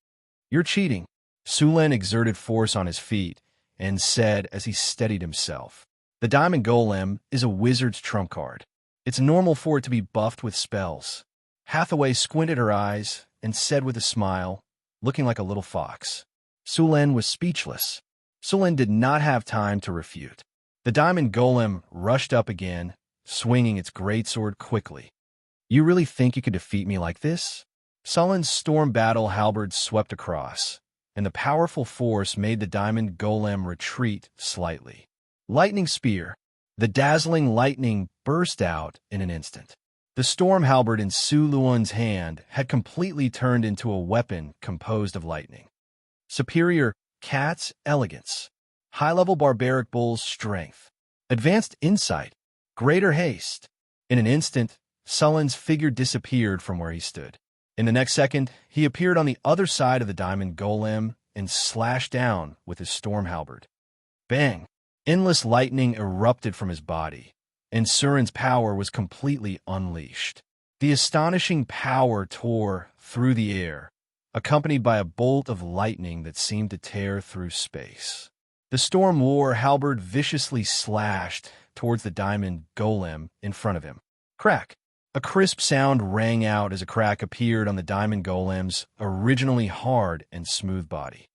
Speaker 1: "You're cheating." Sullen exerted force on his feet and said as he steadied himself, "The diamond golem is a wizard's trump card. It's normal for it to be buffed with spells." Hathaway squinted her eyes and said with a smile, looking like a little fox. Sullen was speechless. Sullen did not have time to refute. The diamond golem rushed up again, swinging its greatsword quickly. "You really think you could defeat me like this?" Sullen's storm battle halberd swept across, and the powerful force made the diamond golem retreat slightly. Lightning spear. The dazzling lightning burst out in an instant. The storm halberd in Sullen's hand had completely turned into a weapon composed of lightning. Superior cat's elegance. High-level barbaric bull's strength. Advanced insight. Greater haste. In an instant, Sullen's figure disappeared from where he stood. In the next second, he appeared on the other side of the diamond golem and slashed down with his storm halberd. Bang! Endless lightning erupted from his body, and Surin's power was completely unleashed. The astonishing power tore through the air, accompanied by a bolt of lightning that seemed to tear through space. The storm war halberd viciously slashed towards the diamond golem in front of him. Crack! A crisp sound rang out as a crack appeared on the diamond golem's originally hard and smooth body.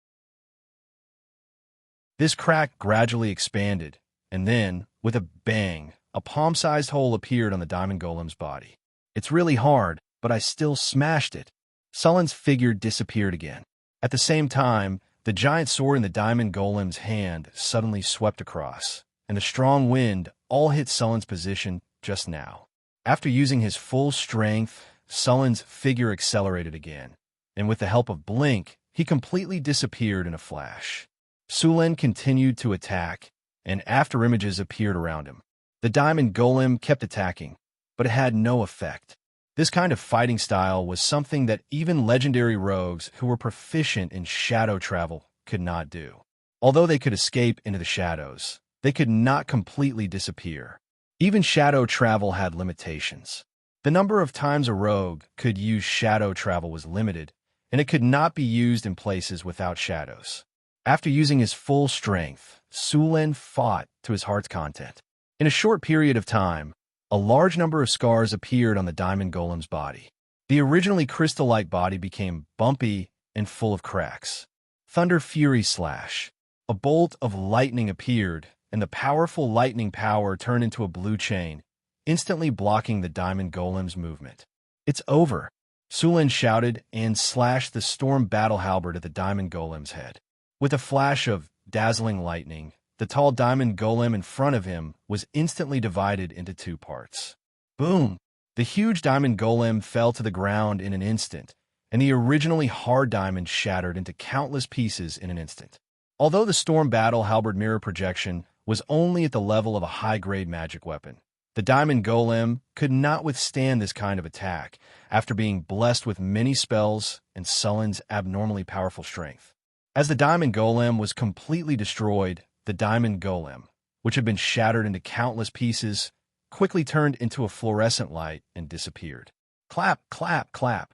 Speaker 1: This crack gradually expanded, and then, with a bang, a palm-sized hole appeared on the diamond golem's body. "It's really hard, but I still smashed it." Sullen's figure disappeared again. At the same time, The giant sword in the diamond golem's hand suddenly swept across, and the strong wind all hit Sullen's position just now. After using his full strength, Sullen's figure accelerated again, and with the help of Blink, he completely disappeared in a flash. Sullen continued to attack, and afterimages appeared around him. The diamond golem kept attacking, but it had no effect. This kind of fighting style was something that even legendary rogues who were proficient in shadow travel could not do. Although they could escape into the shadows, they could not completely disappear. Even shadow travel had limitations. The number of times a rogue could use shadow travel was limited, and it could not be used in places without shadows. After using his full strength, Sullen fought to his heart's content. In a short period of time, a large number of scars appeared on the diamond golem's body. The originally crystal-like body became bumpy and full of cracks. Thunder Fury Slash. A bolt of lightning appeared, and the powerful lightning power turned into a blue chain, instantly blocking the diamond golem's movement. "It's over," Sullen shouted and slashed the storm battle halberd at the diamond golem's head. With a flash of dazzling lightning, the tall diamond golem in front of him was instantly divided into two parts. Boom! The huge diamond golem fell to the ground in an instant, and the originally hard diamond shattered into countless pieces in an instant. Although the storm battle halberd mirror projection was only at the level of a high-grade magic weapon, the diamond golem could not withstand this kind of attack after being blessed with many spells and Sullen's abnormally powerful strength. As the diamond golem was completely destroyed, the diamond golem, which had been shattered into countless pieces, quickly turned into a fluorescent light and disappeared. Clap, clap, clap.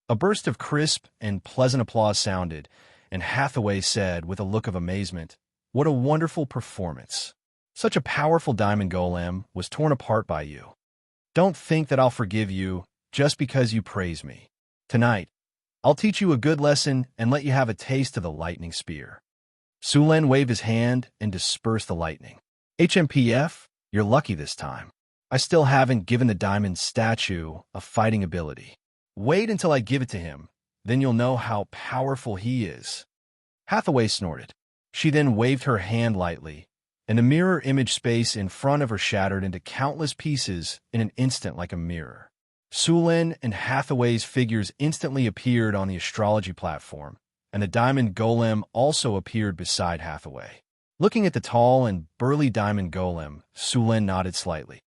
Speaker 1: A burst of crisp and pleasant applause sounded, and Hathaway said with a look of amazement, "What a wonderful performance. Such a powerful diamond golem was torn apart by you. Don't think that I'll forgive you just because you praise me. Tonight, I'll teach you a good lesson and let you have a taste of the lightning spear." Sullen waved his hand and dispersed the lightning. "HMPF, you're lucky this time. I still haven't given the diamond statue a fighting ability. Wait until I give it to him, then you'll know how powerful he is." Hathaway snorted. She then waved her hand lightly, and the mirror image space in front of her shattered into countless pieces in an instant like a mirror. Sullen and Hathaway's figures instantly appeared on the astrology platform, and the diamond golem also appeared beside Hathaway. Looking at the tall and burly diamond golem, Sullen nodded slightly.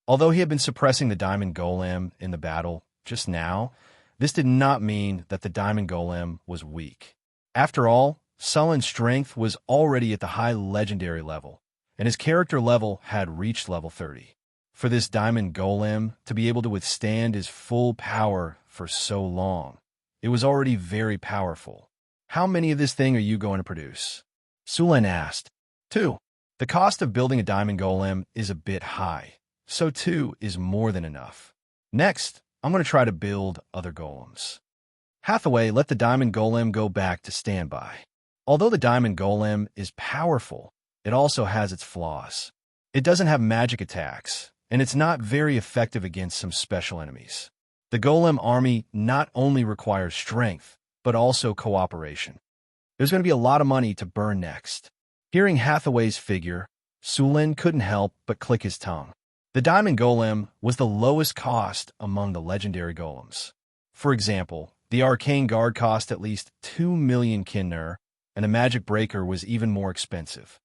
Speaker 1: Although he had been suppressing the diamond golem in the battle just now, this did not mean that the diamond golem was weak. After all, Sullen's strength was already at the high legendary level, and his character level had reached level 30. For this diamond golem to be able to withstand his full power for so long, it was already very powerful. "How many of this thing are you going to produce?" Sullen asked. "2. The cost of building a diamond golem is a bit high, so 2 is more than enough. Next, I'm going to try to build other golems." Hathaway let the diamond golem go back to standby. Although the diamond golem is powerful, it also has its flaws. It doesn't have magic attacks, and it's not very effective against some special enemies. The golem army not only requires strength, but also cooperation. There's going to be a lot of money to burn next. Hearing Hathaway's figure, Sullen couldn't help but click his tongue. The diamond golem was the lowest cost among the legendary golems. For example, the arcane guard cost at least 2 million kinner, and the magic breaker was even more expensive.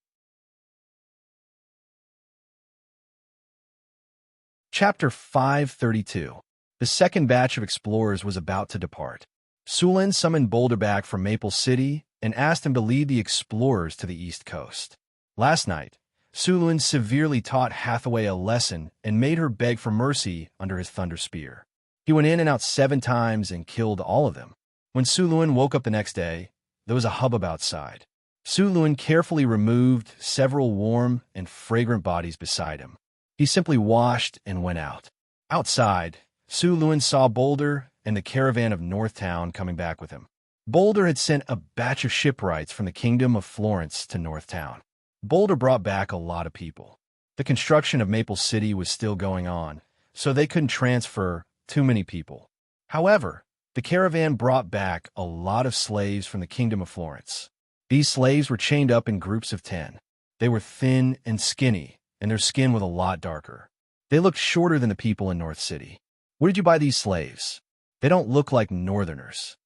Speaker 1: Chapter 532. The second batch of explorers was about to depart. Sullen summoned Boulder back from Maple City and asked him to lead the explorers to the East Coast. Last night, Sullen severely taught Hathaway a lesson and made her beg for mercy under his Thunder Spear. He went in and out 7 times and killed all of them. When Sullen woke up the next day, there was a hubbub outside. Sullen carefully removed several warm and fragrant bodies beside him. He simply washed and went out. Outside, Sullen saw Boulder and the caravan of Northtown coming back with him. Boulder had sent a batch of shipwrights from the Kingdom of Florence to Northtown. Boulder brought back a lot of people. The construction of Maple City was still going on, so they couldn't transfer too many people. However, The caravan brought back a lot of slaves from the Kingdom of Florence. These slaves were chained up in groups of 10. They were thin and skinny, and their skin was a lot darker. They looked shorter than the people in North City. Where did you buy these slaves? They don't look like northerners.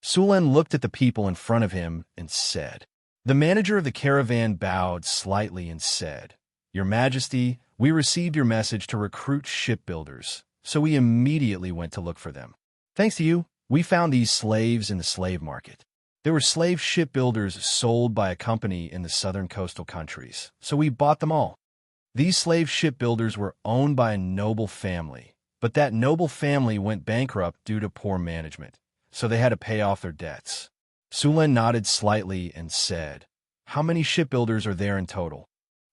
Speaker 1: Sulen looked at the people in front of him and said. The manager of the caravan bowed slightly and said, Your Majesty, we received your message to recruit shipbuilders, so we immediately went to look for them. Thanks to you, we found these slaves in the slave market. There were slave shipbuilders sold by a company in the southern coastal countries, so we bought them all. These slave shipbuilders were owned by a noble family, but that noble family went bankrupt due to poor management, so they had to pay off their debts. Sulen nodded slightly and said, How many shipbuilders are there in total?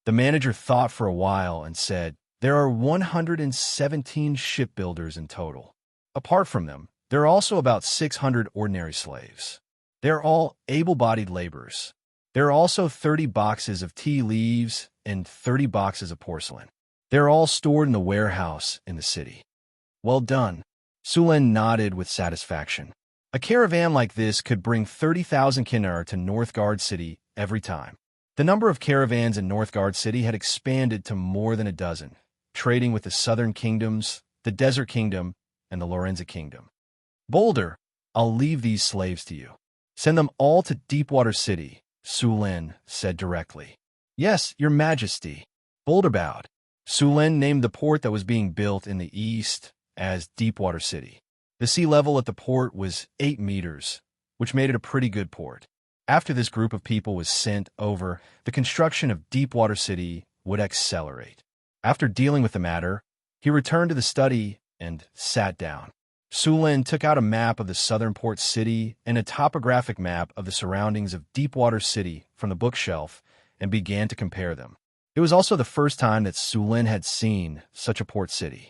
Speaker 1: The manager thought for a while and said, There are 117 shipbuilders in total. Apart from them, there are also about 600 ordinary slaves. They are all able-bodied laborers. There are also 30 boxes of tea leaves and 30 boxes of porcelain. They are all stored in the warehouse in the city. Well done. Sulen nodded with satisfaction. A caravan like this could bring 30,000 kinar to Northgard City every time. The number of caravans in Northgard City had expanded to more than a dozen, trading with the southern kingdoms, the Desert Kingdom, and the Lorenza Kingdom. Boulder, I'll leave these slaves to you. Send them all to Deepwater City, Sulen said directly. Yes, Your Majesty. Boulder bowed. Sulen named the port that was being built in the east as Deepwater City. The sea level at the port was 8 meters, which made it a pretty good port. After this group of people was sent over, the construction of Deepwater City would accelerate. After dealing with the matter, he returned to the study and sat down. Sulen took out a map of the southern port city and a topographic map of the surroundings of Deepwater City from the bookshelf and began to compare them. It was also the first time that Sulen had seen such a port city.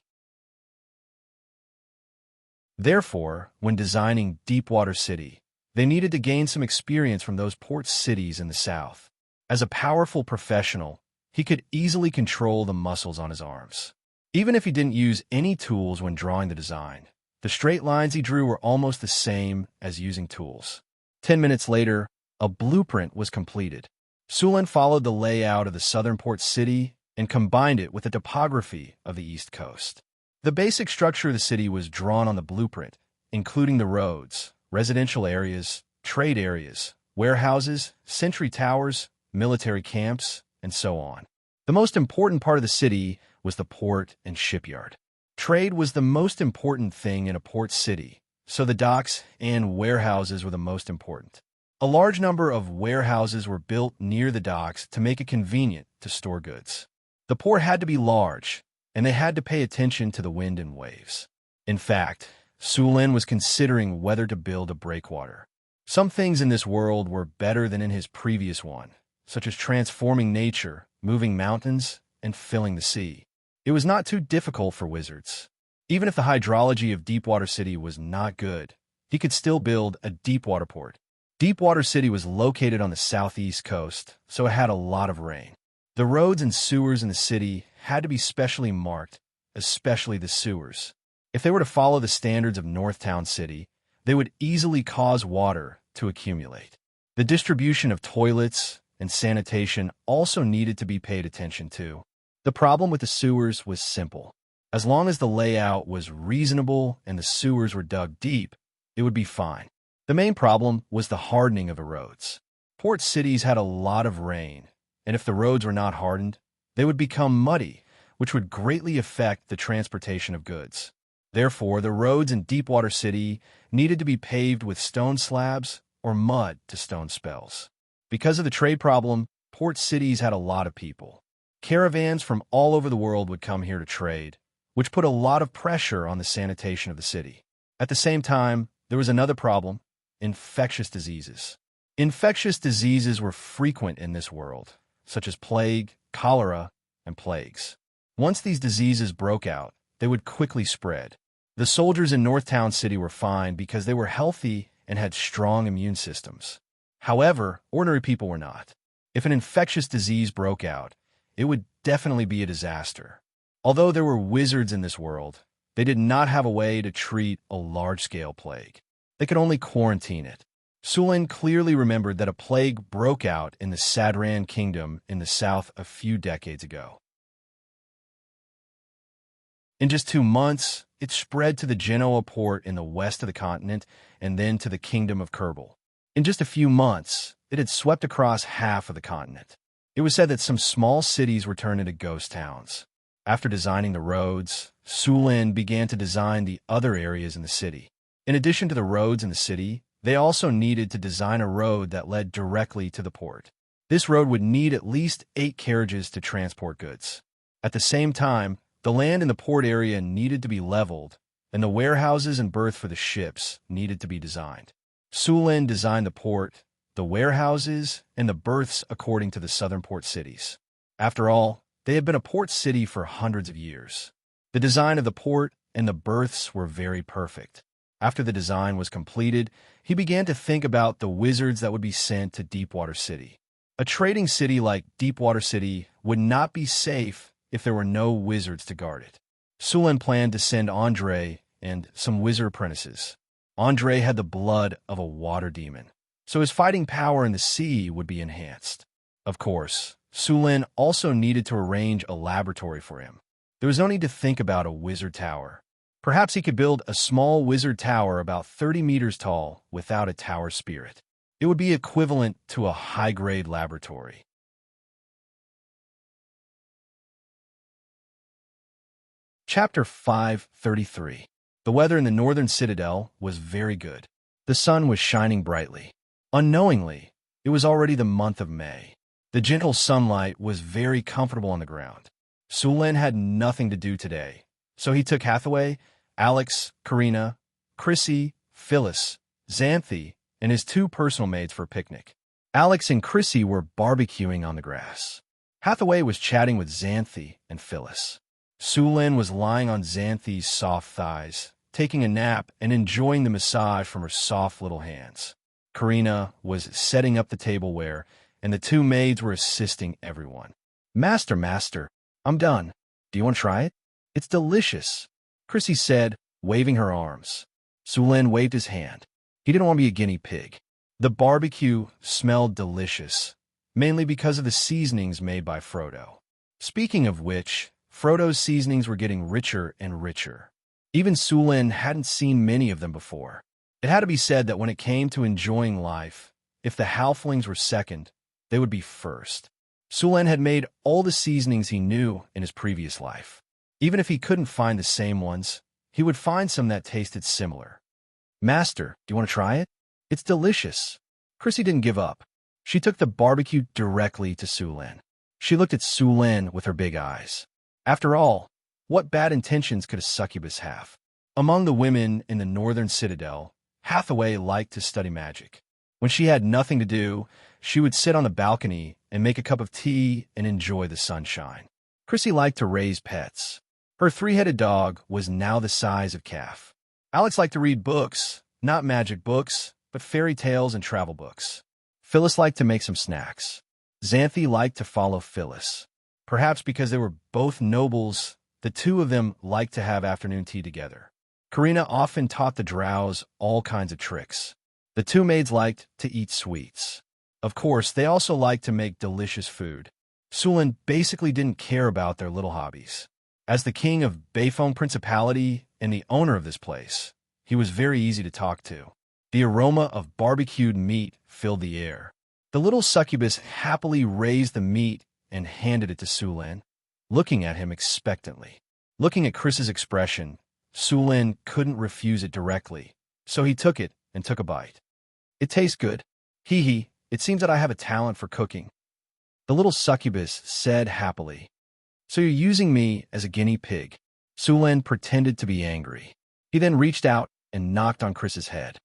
Speaker 1: Therefore, when designing Deepwater City, they needed to gain some experience from those port cities in the south. As a powerful professional, he could easily control the muscles on his arms. Even if he didn't use any tools when drawing the design, the straight lines he drew were almost the same as using tools. 10 minutes later, a blueprint was completed. Sulen followed the layout of the southern port city and combined it with the topography of the east coast. The basic structure of the city was drawn on the blueprint, including the roads, residential areas, trade areas, warehouses, sentry towers, military camps, and so on. The most important part of the city was the port and shipyard. Trade was the most important thing in a port city, so the docks and warehouses were the most important. A large number of warehouses were built near the docks to make it convenient to store goods. The port had to be large, and they had to pay attention to the wind and waves. In fact, Sulen was considering whether to build a breakwater. Some things in this world were better than in his previous one, such as transforming nature, moving mountains, and filling the sea. It was not too difficult for wizards. Even if the hydrology of Deepwater City was not good, he could still build a deepwater port. Deepwater City was located on the southeast coast, so it had a lot of rain. The roads and sewers in the city had to be specially marked, especially the sewers. If they were to follow the standards of Northtown City, they would easily cause water to accumulate. The distribution of toilets and sanitation also needed to be paid attention to. The problem with the sewers was simple. As long as the layout was reasonable and the sewers were dug deep, it would be fine. The main problem was the hardening of the roads. Port cities had a lot of rain, and if the roads were not hardened, they would become muddy, which would greatly affect the transportation of goods. Therefore, the roads in Deepwater City needed to be paved with stone slabs or mud to stone spells. Because of the trade problem, port cities had a lot of people. Caravans from all over the world would come here to trade, which put a lot of pressure on the sanitation of the city. At the same time, there was another problem: infectious diseases. Infectious diseases were frequent in this world, such as plague, cholera, and plagues. Once these diseases broke out, they would quickly spread. The soldiers in Northtown City were fine because they were healthy and had strong immune systems. However, ordinary people were not. If an infectious disease broke out, it would definitely be a disaster. Although there were wizards in this world, they did not have a way to treat a large-scale plague. They could only quarantine it. Sulin clearly remembered that a plague broke out in the Sadran kingdom in the south a few decades ago. In just 2 months, it spread to the Genoa port in the west of the continent and then to the kingdom of Kerbal. In just a few months, it had swept across half of the continent. It was said that some small cities were turned into ghost towns. After designing the roads, Sulin began to design the other areas in the city. In addition to the roads in the city, they also needed to design a road that led directly to the port. This road would need at least 8 carriages to transport goods. At the same time, the land in the port area needed to be leveled, and the warehouses and berths for the ships needed to be designed. Sulin designed the port, the warehouses, and the berths according to the southern port cities. After all, they had been a port city for hundreds of years. The design of the port and the berths were very perfect. After the design was completed, he began to think about the wizards that would be sent to Deepwater City. A trading city like Deepwater City would not be safe if there were no wizards to guard it. Sulin planned to send Andre and some wizard apprentices. Andre had the blood of a water demon, so his fighting power in the sea would be enhanced. Of course, Sulin also needed to arrange a laboratory for him. There was no need to think about a wizard tower. Perhaps he could build a small wizard tower about 30 meters tall without a tower spirit. It would be equivalent to a high-grade laboratory. Chapter 533. The weather in the northern citadel was very good. The sun was shining brightly. Unknowingly, it was already the month of May. The gentle sunlight was very comfortable on the ground. Sulin had nothing to do today, so he took Hathaway, Alex, Karina, Chrissy, Phyllis, Xanthi, and his 2 personal maids for a picnic. Alex and Chrissy were barbecuing on the grass. Hathaway was chatting with Xanthi and Phyllis. Sulin was lying on Xanthi's soft thighs, taking a nap and enjoying the massage from her soft little hands. Karina was setting up the tableware, and the 2 maids were assisting everyone. Master, I'm done. Do you want to try it? It's delicious, Chrissy said, waving her arms. Sulin waved his hand. He didn't want to be a guinea pig. The barbecue smelled delicious, mainly because of the seasonings made by Frodo. Speaking of which, Frodo's seasonings were getting richer and richer. Even Sulin hadn't seen many of them before. It had to be said that when it came to enjoying life, if the halflings were second, they would be first. Sulin had made all the seasonings he knew in his previous life. Even if he couldn't find the same ones, he would find some that tasted similar. Master, do you want to try it? It's delicious. Chrissy didn't give up. She took the barbecue directly to Sulin. She looked at Sulin with her big eyes. After all, what bad intentions could a succubus have? Among the women in the northern citadel, Hathaway liked to study magic. When she had nothing to do, she would sit on the balcony and make a cup of tea and enjoy the sunshine. Chrissy liked to raise pets. Her 3-headed dog was now the size of Calf. Alex liked to read books, not magic books, but fairy tales and travel books. Phyllis liked to make some snacks. Xanthi liked to follow Phyllis. Perhaps because they were both nobles, the 2 of them liked to have afternoon tea together. Karina often taught the drows all kinds of tricks. The 2 maids liked to eat sweets. Of course, they also liked to make delicious food. Sulin basically didn't care about their little hobbies. As the king of Bayfeng Principality and the owner of this place, he was very easy to talk to. The aroma of barbecued meat filled the air. The little succubus happily raised the meat and handed it to Sulin, looking at him expectantly. Looking at Chris's expression, Sulin couldn't refuse it directly, so he took it and took a bite. It tastes good. Hee, it seems that I have a talent for cooking. The little succubus said happily. So you're using me as a guinea pig. Sulin pretended to be angry. He then reached out and knocked on Chris's head.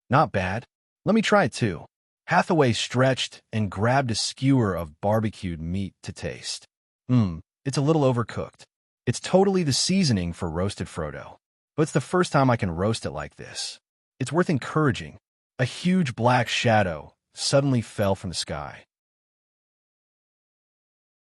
Speaker 1: Not bad. Let me try it too. Hathaway stretched and grabbed a skewer of barbecued meat to taste. It's a little overcooked. It's totally the seasoning for roasted Frodo. But it's the first time I can roast it like this. It's worth encouraging. A huge black shadow suddenly fell from the sky.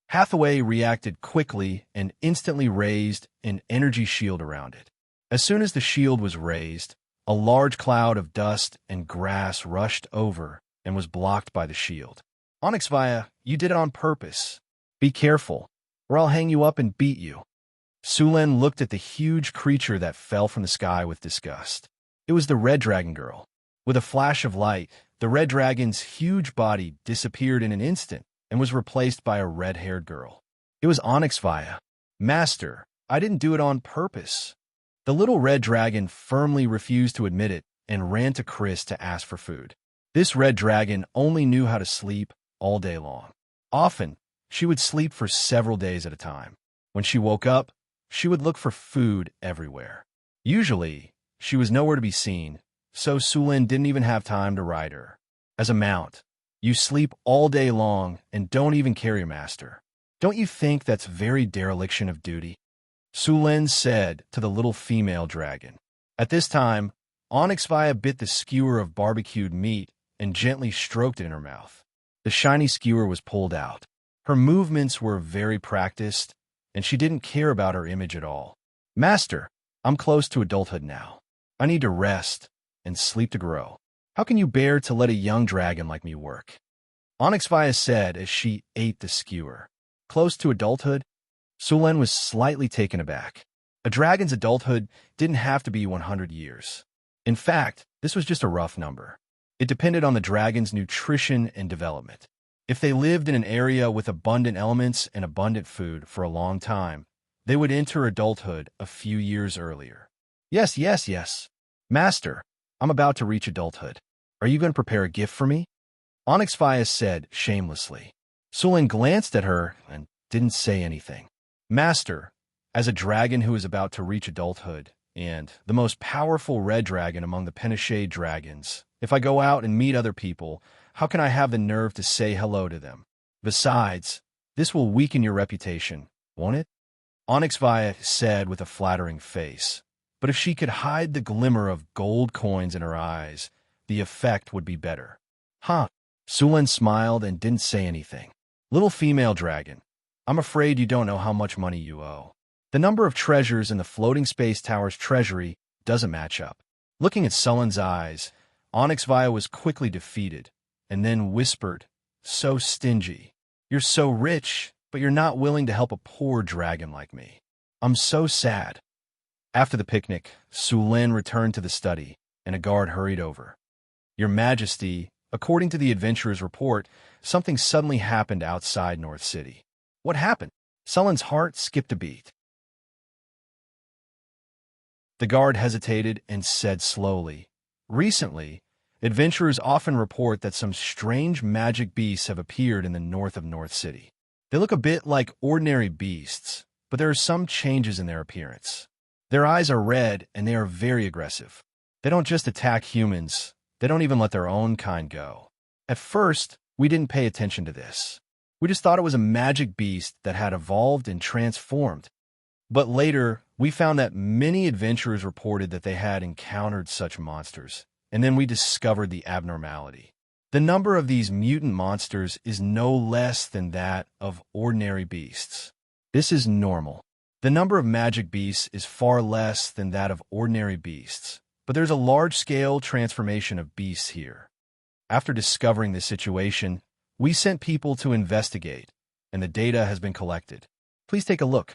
Speaker 1: Hathaway reacted quickly and instantly raised an energy shield around it. As soon as the shield was raised, A large cloud of dust and grass rushed over and was blocked by the shield. Onyxvia, you did it on purpose. Be careful, or I'll hang you up and beat you. Sulen looked at the huge creature that fell from the sky with disgust. It was the Red Dragon Girl. With a flash of light, the Red Dragon's huge body disappeared in an instant and was replaced by a red-haired girl. It was Onyxvia. Master, I didn't do it on purpose. The little red dragon firmly refused to admit it and ran to Chris to ask for food. This red dragon only knew how to sleep all day long. Often, she would sleep for several days at a time. When she woke up, she would look for food everywhere. Usually, she was nowhere to be seen, so Sulen didn't even have time to ride her. As a mount, you sleep all day long and don't even care your master. Don't you think that's very dereliction of duty? Sulen said to the little female dragon. At this time, Onyxvia bit the skewer of barbecued meat and gently stroked it in her mouth. The shiny skewer was pulled out. Her movements were very practiced, and she didn't care about her image at all. Master, I'm close to adulthood now. I need to rest and sleep to grow. How can you bear to let a young dragon like me work? Onyxvia said as she ate the skewer. Close to adulthood? Sulen was slightly taken aback. A dragon's adulthood didn't have to be 100 years. In fact, this was just a rough number. It depended on the dragon's nutrition and development. If they lived in an area with abundant elements and abundant food for a long time, they would enter adulthood a few years earlier. Yes. Master, I'm about to reach adulthood. Are you going to prepare a gift for me? Onyxvia said shamelessly. Sulen glanced at her and didn't say anything. Master, as a dragon who is about to reach adulthood, and the most powerful red dragon among the Penishade dragons, if I go out and meet other people, how can I have the nerve to say hello to them? Besides, this will weaken your reputation, won't it? Onyxvia said with a flattering face. But if she could hide the glimmer of gold coins in her eyes, the effect would be better. Huh. Sulen smiled and didn't say anything. Little female dragon, I'm afraid you don't know how much money you owe. The number of treasures in the floating space tower's treasury doesn't match up. Looking at Sulen's eyes, Onyxvia was quickly defeated, and then whispered, so stingy. You're so rich, but you're not willing to help a poor dragon like me. I'm so sad. After the picnic, Sulen returned to the study, and a guard hurried over. Your Majesty, according to the adventurer's report, something suddenly happened outside North City. What happened? Sulen's heart skipped a beat. The guard hesitated and said slowly, recently, adventurers often report that some strange magic beasts have appeared in the north of North City. They look a bit like ordinary beasts, but there are some changes in their appearance. Their eyes are red and they are very aggressive. They don't just attack humans, they don't even let their own kind go. At first, we didn't pay attention to this. We just thought it was a magic beast that had evolved and transformed. But later, we found that many adventurers reported that they had encountered such monsters, and then we discovered the abnormality. The number of these mutant monsters is no less than that of ordinary beasts. This is normal. The number of magic beasts is far less than that of ordinary beasts, but there's a large-scale transformation of beasts here. After discovering this situation, we sent people to investigate, and the data has been collected. Please take a look.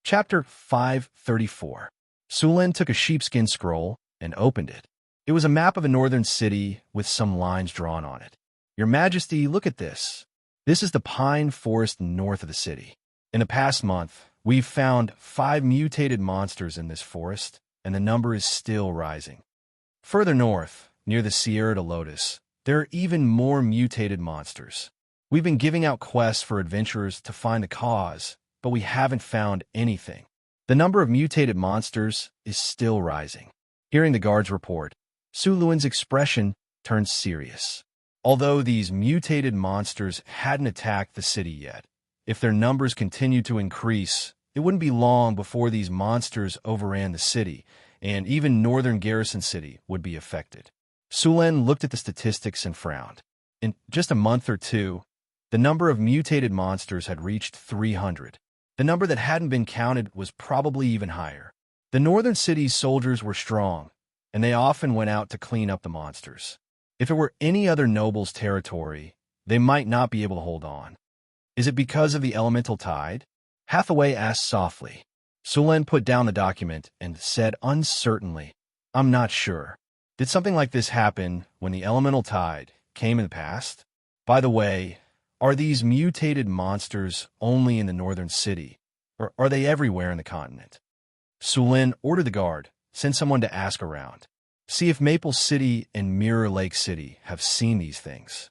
Speaker 1: Chapter 534. Sulen took a sheepskin scroll and opened it. It was a map of a northern city with some lines drawn on it. Your Majesty, look at this. This is the pine forest north of the city. In the past month, we've found 5 mutated monsters in this forest, and the number is still rising. Further north, near the Sierra de Lotus, there are even more mutated monsters. We've been giving out quests for adventurers to find the cause, but we haven't found anything. The number of mutated monsters is still rising. Hearing the guard's report, Sulen's expression turned serious. Although these mutated monsters hadn't attacked the city yet, if their numbers continued to increase, it wouldn't be long before these monsters overran the city, and even northern Garrison City would be affected. Sulen looked at the statistics and frowned. In just a month or two, the number of mutated monsters had reached 300. The number that hadn't been counted was probably even higher. The northern city's soldiers were strong, and they often went out to clean up the monsters. If it were any other noble's territory, they might not be able to hold on. Is it because of the elemental tide? Hathaway asked softly. Sulen put down the document and said uncertainly, I'm not sure. Did something like this happen when the elemental tide came in the past? By the way, are these mutated monsters only in the northern city, or are they everywhere in the continent? Sulen ordered the guard, send someone to ask around. See if Maple City and Mirror Lake City have seen these things.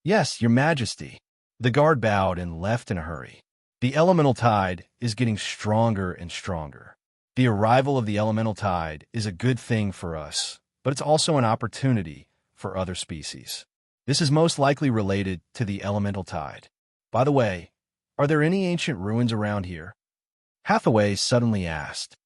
Speaker 1: Yes, Your Majesty. The guard bowed and left in a hurry. The elemental tide is getting stronger and stronger. The arrival of the elemental tide is a good thing for us, but it's also an opportunity for other species. This is most likely related to the elemental tide. By the way, are there any ancient ruins around here? Hathaway suddenly asked.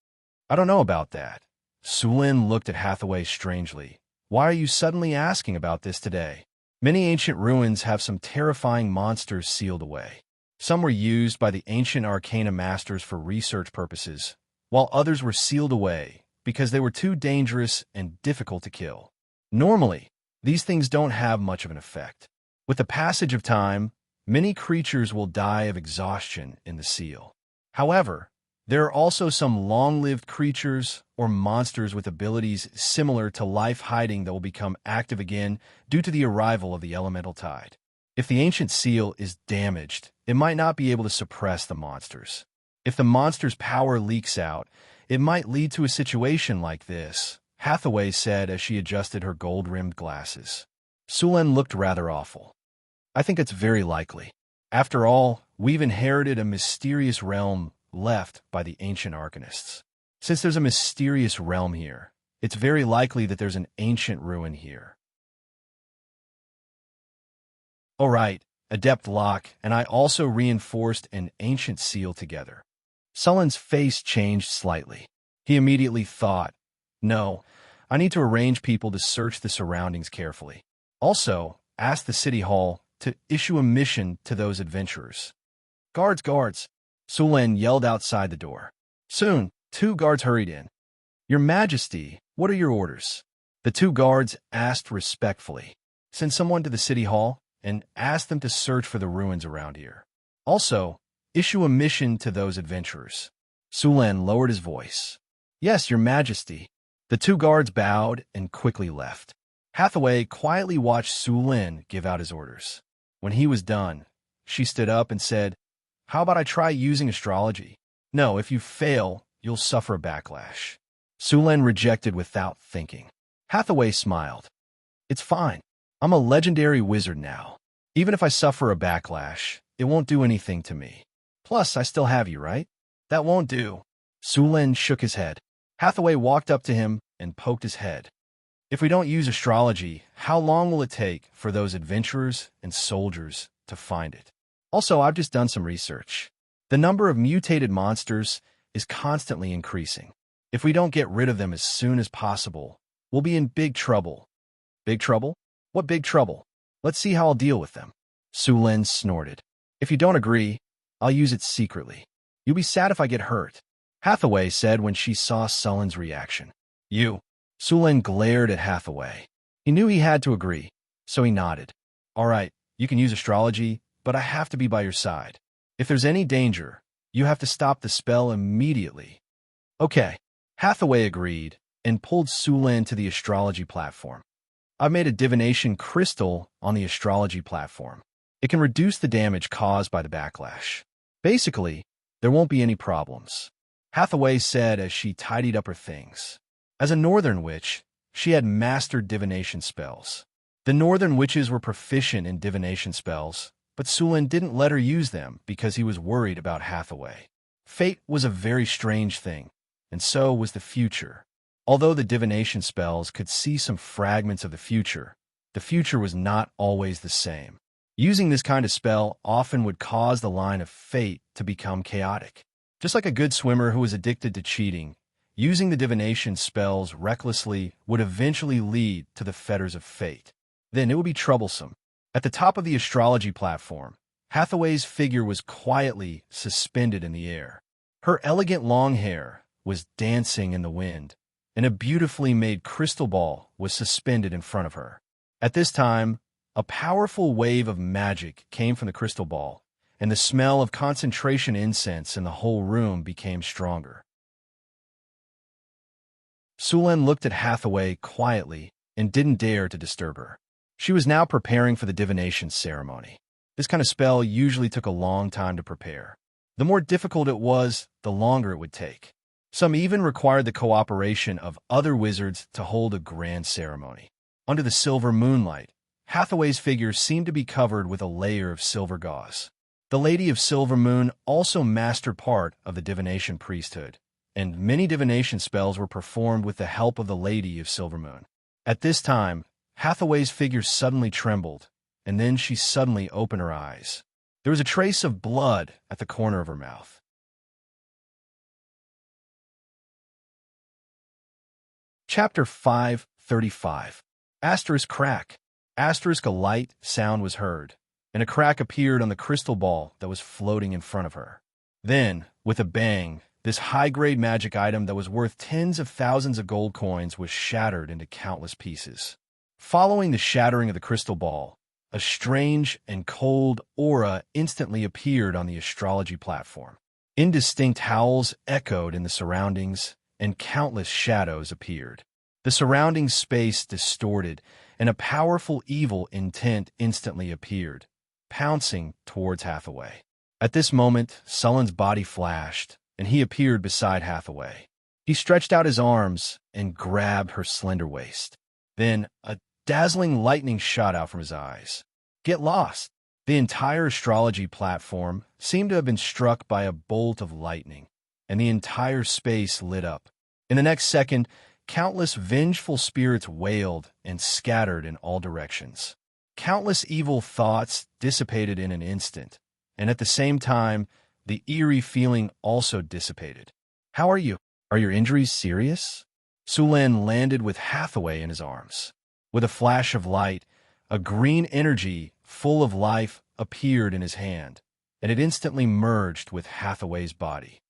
Speaker 1: I don't know about that. Sulen looked at Hathaway strangely. Why are you suddenly asking about this today? Many ancient ruins have some terrifying monsters sealed away. Some were used by the ancient arcana masters for research purposes, while others were sealed away because they were too dangerous and difficult to kill. Normally, these things don't have much of an effect. With the passage of time, many creatures will die of exhaustion in the seal. However, there are also some long-lived creatures or monsters with abilities similar to life hiding that will become active again due to the arrival of the elemental tide. If the ancient seal is damaged, it might not be able to suppress the monsters. If the monster's power leaks out, it might lead to a situation like this, Hathaway said as she adjusted her gold-rimmed glasses. Sulen looked rather awful. I think it's very likely. After all, we've inherited a mysterious realm left by the ancient arcanists. Since there's a mysterious realm here, it's very likely that there's an ancient ruin here. All right, Adept Locke and I also reinforced an ancient seal together. Sulen's face changed slightly. He immediately thought, no, I need to arrange people to search the surroundings carefully. Also, ask the city hall to issue a mission to those adventurers. Guards, guards! Sulen yelled outside the door. Soon, 2 guards hurried in. Your Majesty, what are your orders? The 2 guards asked respectfully. Send someone to the city hall and ask them to search for the ruins around here. Also, issue a mission to those adventurers. Sulen lowered his voice. Yes, Your Majesty. The 2 guards bowed and quickly left. Hathaway quietly watched Sulen give out his orders. When he was done, she stood up and said, How about I try using astrology? No, if you fail, you'll suffer a backlash. Sulen rejected without thinking. Hathaway smiled. It's fine. I'm a legendary wizard now. Even if I suffer a backlash, it won't do anything to me. Plus, I still have you, right? That won't do. Sulen shook his head. Hathaway walked up to him and poked his head. If we don't use astrology, how long will it take for those adventurers and soldiers to find it? Also, I've just done some research. The number of mutated monsters is constantly increasing. If we don't get rid of them as soon as possible, we'll be in big trouble. Big trouble? What big trouble? Let's see how I'll deal with them. Sulen snorted. If you don't agree, I'll use it secretly. You'll be sad if I get hurt, Hathaway said when she saw Sulen's reaction. You. Sulen glared at Hathaway. He knew he had to agree, so he nodded. All right, you can use astrology, but I have to be by your side. If there's any danger, you have to stop the spell immediately. Okay. Hathaway agreed and pulled Sulen to the astrology platform. I've made a divination crystal on the astrology platform. It can reduce the damage caused by the backlash. Basically, there won't be any problems, Hathaway said as she tidied up her things. As a northern witch, she had mastered divination spells. The northern witches were proficient in divination spells, but Sulen didn't let her use them because he was worried about Hathaway. Fate was a very strange thing, and so was the future. Although the divination spells could see some fragments of the future was not always the same. Using this kind of spell often would cause the line of fate to become chaotic. Just like a good swimmer who was addicted to cheating, using the divination spells recklessly would eventually lead to the fetters of fate. Then it would be troublesome. At the top of the astrology platform, Hathaway's figure was quietly suspended in the air. Her elegant long hair was dancing in the wind, and a beautifully made crystal ball was suspended in front of her. At this time, a powerful wave of magic came from the crystal ball, and the smell of concentration incense in the whole room became stronger. Sulen looked at Hathaway quietly and didn't dare to disturb her. She was now preparing for the divination ceremony. This kind of spell usually took a long time to prepare. The more difficult it was, the longer it would take. Some even required the cooperation of other wizards to hold a grand ceremony. Under the silver moonlight, Hathaway's figure seemed to be covered with a layer of silver gauze. The Lady of Silver Moon also mastered part of the divination priesthood, and many divination spells were performed with the help of the Lady of Silver Moon. At this time, Hathaway's figure suddenly trembled, and then she suddenly opened her eyes. There was a trace of blood at the corner of her mouth. Chapter 535. Asterisk crack. Asterisk a light sound was heard, and a crack appeared on the crystal ball that was floating in front of her. Then, with a bang, this high-grade magic item that was worth tens of thousands of gold coins was shattered into countless pieces. Following the shattering of the crystal ball, a strange and cold aura instantly appeared on the astrology platform. Indistinct howls echoed in the surroundings, and countless shadows appeared. The surrounding space distorted, and a powerful evil intent instantly appeared, pouncing towards Hathaway. At this moment, Sullen's body flashed, and he appeared beside Hathaway. He stretched out his arms and grabbed her slender waist. Then, a dazzling lightning shot out from his eyes. Get lost! The entire astrology platform seemed to have been struck by a bolt of lightning, and the entire space lit up. In the next second, countless vengeful spirits wailed and scattered in all directions. Countless evil thoughts dissipated in an instant, and at the same time, the eerie feeling also dissipated. How are you? Are your injuries serious? Sulen landed with Hathaway in his arms. With a flash of light, a green energy full of life appeared in his hand, and it instantly merged with Hathaway's body.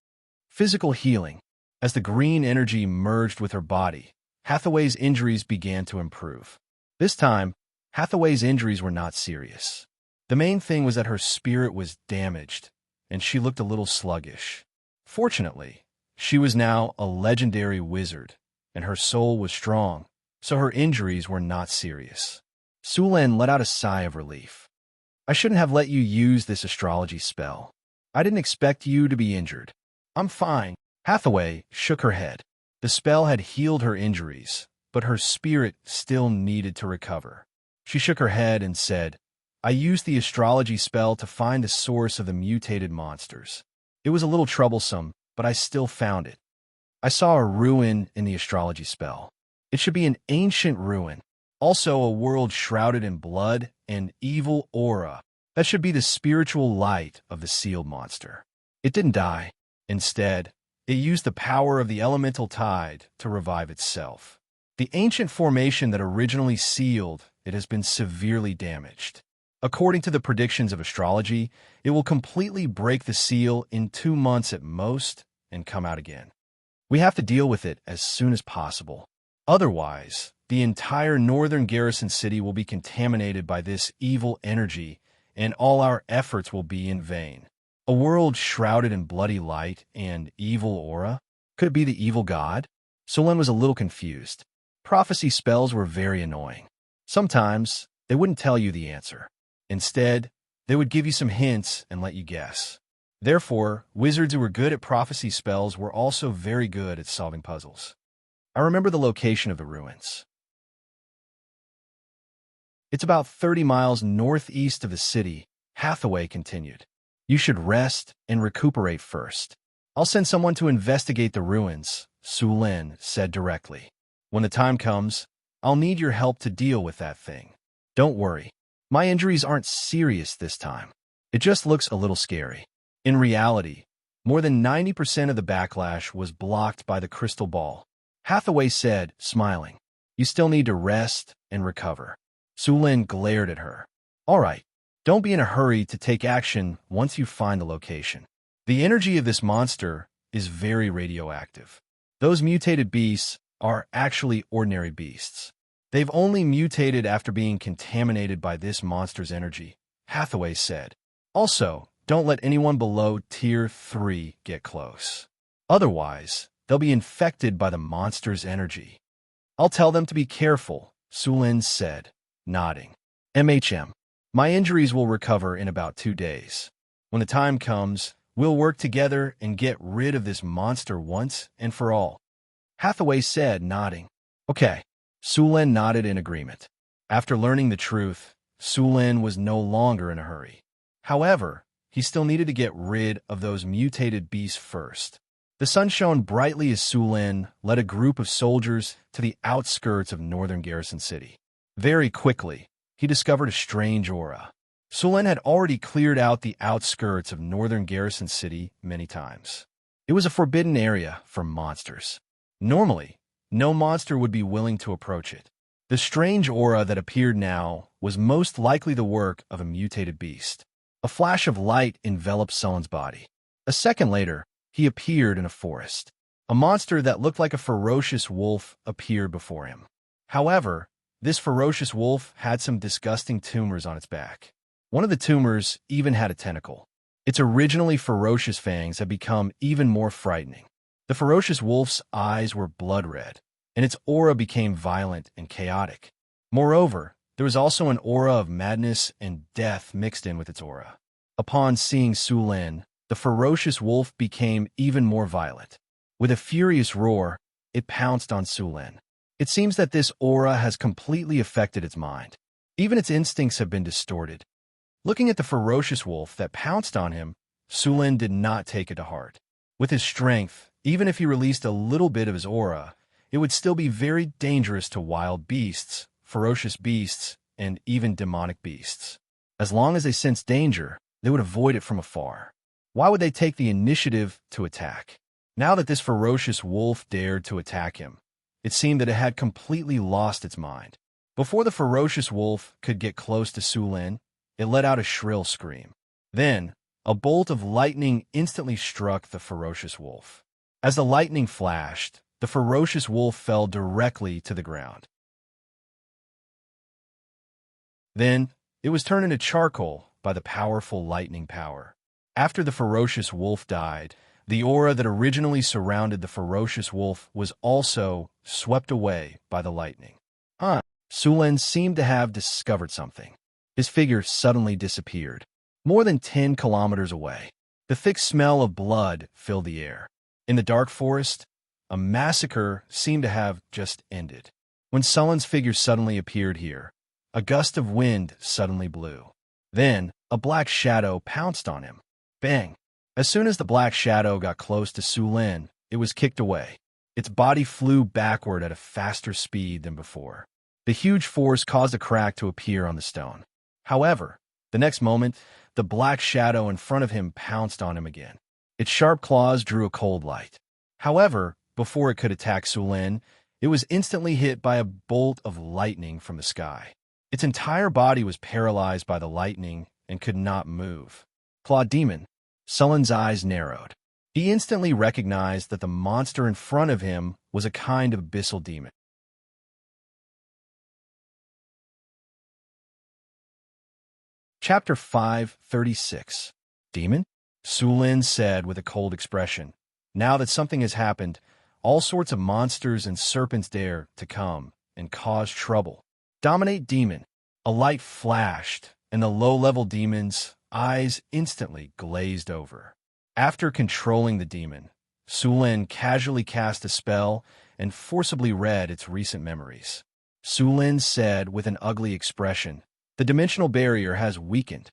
Speaker 1: Physical healing. As the green energy merged with her body, Hathaway's injuries began to improve. This time, Hathaway's injuries were not serious. The main thing was that her spirit was damaged, and she looked a little sluggish. Fortunately, she was now a legendary wizard, and her soul was strong, so her injuries were not serious. Sulen let out a sigh of relief. I shouldn't have let you use this astrology spell. I didn't expect you to be injured. I'm fine. Hathaway shook her head. The spell had healed her injuries, but her spirit still needed to recover. She shook her head and said, I used the astrology spell to find the source of the mutated monsters. It was a little troublesome, but I still found it. I saw a ruin in the astrology spell. It should be an ancient ruin. Also a world shrouded in blood and evil aura. That should be the spiritual light of the sealed monster. It didn't die. Instead, it used the power of the elemental tide to revive itself. The ancient formation that originally sealed it has been severely damaged. According to the predictions of astrology, it will completely break the seal in 2 months at most and come out again. We have to deal with it as soon as possible. Otherwise, the entire northern garrison city will be contaminated by this evil energy, and all our efforts will be in vain. A world shrouded in bloody light and evil aura? Could it be the evil god? Sulen was a little confused. Prophecy spells were very annoying. Sometimes, they wouldn't tell you the answer. Instead, they would give you some hints and let you guess. Therefore, wizards who were good at prophecy spells were also very good at solving puzzles. I remember the location of the ruins. It's about 30 miles northeast of the city, Hathaway continued. You should rest and recuperate first. I'll send someone to investigate the ruins, Sulen said directly. When the time comes, I'll need your help to deal with that thing. Don't worry. My injuries aren't serious this time. It just looks a little scary. In reality, more than 90% of the backlash was blocked by the crystal ball. Hathaway said, smiling. You still need to rest and recover. Sulen glared at her. All right, Don't be in a hurry to take action once you find the location. The energy of this monster is very radioactive. Those mutated beasts are actually ordinary beasts. They've only mutated after being contaminated by this monster's energy, Hathaway said. Also, don't let anyone below Tier 3 get close. Otherwise, they'll be infected by the monster's energy. I'll tell them to be careful, Sulin said, nodding. My injuries will recover in about 2 days. When the time comes, we'll work together and get rid of this monster once and for all. Hathaway said, nodding. Okay. Sulin nodded in agreement. After learning the truth, Sulin was no longer in a hurry. However, he still needed to get rid of those mutated beasts first. The sun shone brightly as Sulin led a group of soldiers to the outskirts of northern Garrison City. Very quickly, he discovered a strange aura. Sulin had already cleared out the outskirts of northern Garrison City many times. It was a forbidden area for monsters. Normally, no monster would be willing to approach it. The strange aura that appeared now was most likely the work of a mutated beast. A flash of light enveloped Sulin's body. A second later, he appeared in a forest. A monster that looked like a ferocious wolf appeared before him. However, this ferocious wolf had some disgusting tumors on its back. One of the tumors even had a tentacle. Its originally ferocious fangs had become even more frightening. The ferocious wolf's eyes were blood red, and its aura became violent and chaotic. Moreover, there was also an aura of madness and death mixed in with its aura. Upon seeing Sulin, the ferocious wolf became even more violent. With a furious roar, it pounced on Sulin. It seems that this aura has completely affected its mind. Even its instincts have been distorted. Looking at the ferocious wolf that pounced on him, Sulin did not take it to heart. With his strength, even if he released a little bit of his aura, it would still be very dangerous to wild beasts, ferocious beasts, and even demonic beasts. As long as they sensed danger, they would avoid it from afar. Why would they take the initiative to attack? Now that this ferocious wolf dared to attack him, it seemed that it had completely lost its mind. Before the ferocious wolf could get close to Sulin, it let out a shrill scream. Then, a bolt of lightning instantly struck the ferocious wolf. As the lightning flashed, the ferocious wolf fell directly to the ground. Then, it was turned into charcoal by the powerful lightning power. After the ferocious wolf died, the aura that originally surrounded the ferocious wolf was also swept away by the lightning. Sulin seemed to have discovered something. His figure suddenly disappeared, more than 10 kilometers away. The thick smell of blood filled the air. In the dark forest, a massacre seemed to have just ended. When Sulin's figure suddenly appeared here, a gust of wind suddenly blew. Then, a black shadow pounced on him. Bang! As soon as the black shadow got close to Sulin, it was kicked away. Its body flew backward at a faster speed than before. The huge force caused a crack to appear on the stone. However, the next moment, the black shadow in front of him pounced on him again. Its sharp claws drew a cold light. However, before it could attack Sulin, it was instantly hit by a bolt of lightning from the sky. Its entire body was paralyzed by the lightning and could not move. Clawed demon. Sulin's eyes narrowed. He instantly recognized that the monster in front of him was a kind of abyssal demon. Chapter 536. Demon? Sulin said with a cold expression. Now that something has happened, all sorts of monsters and serpents dare to come and cause trouble. Dominate demon. A light flashed, and the low-level demon's eyes instantly glazed over. After controlling the demon, Sulin casually cast a spell and forcibly read its recent memories. Sulin said with an ugly expression, "The dimensional barrier has weakened."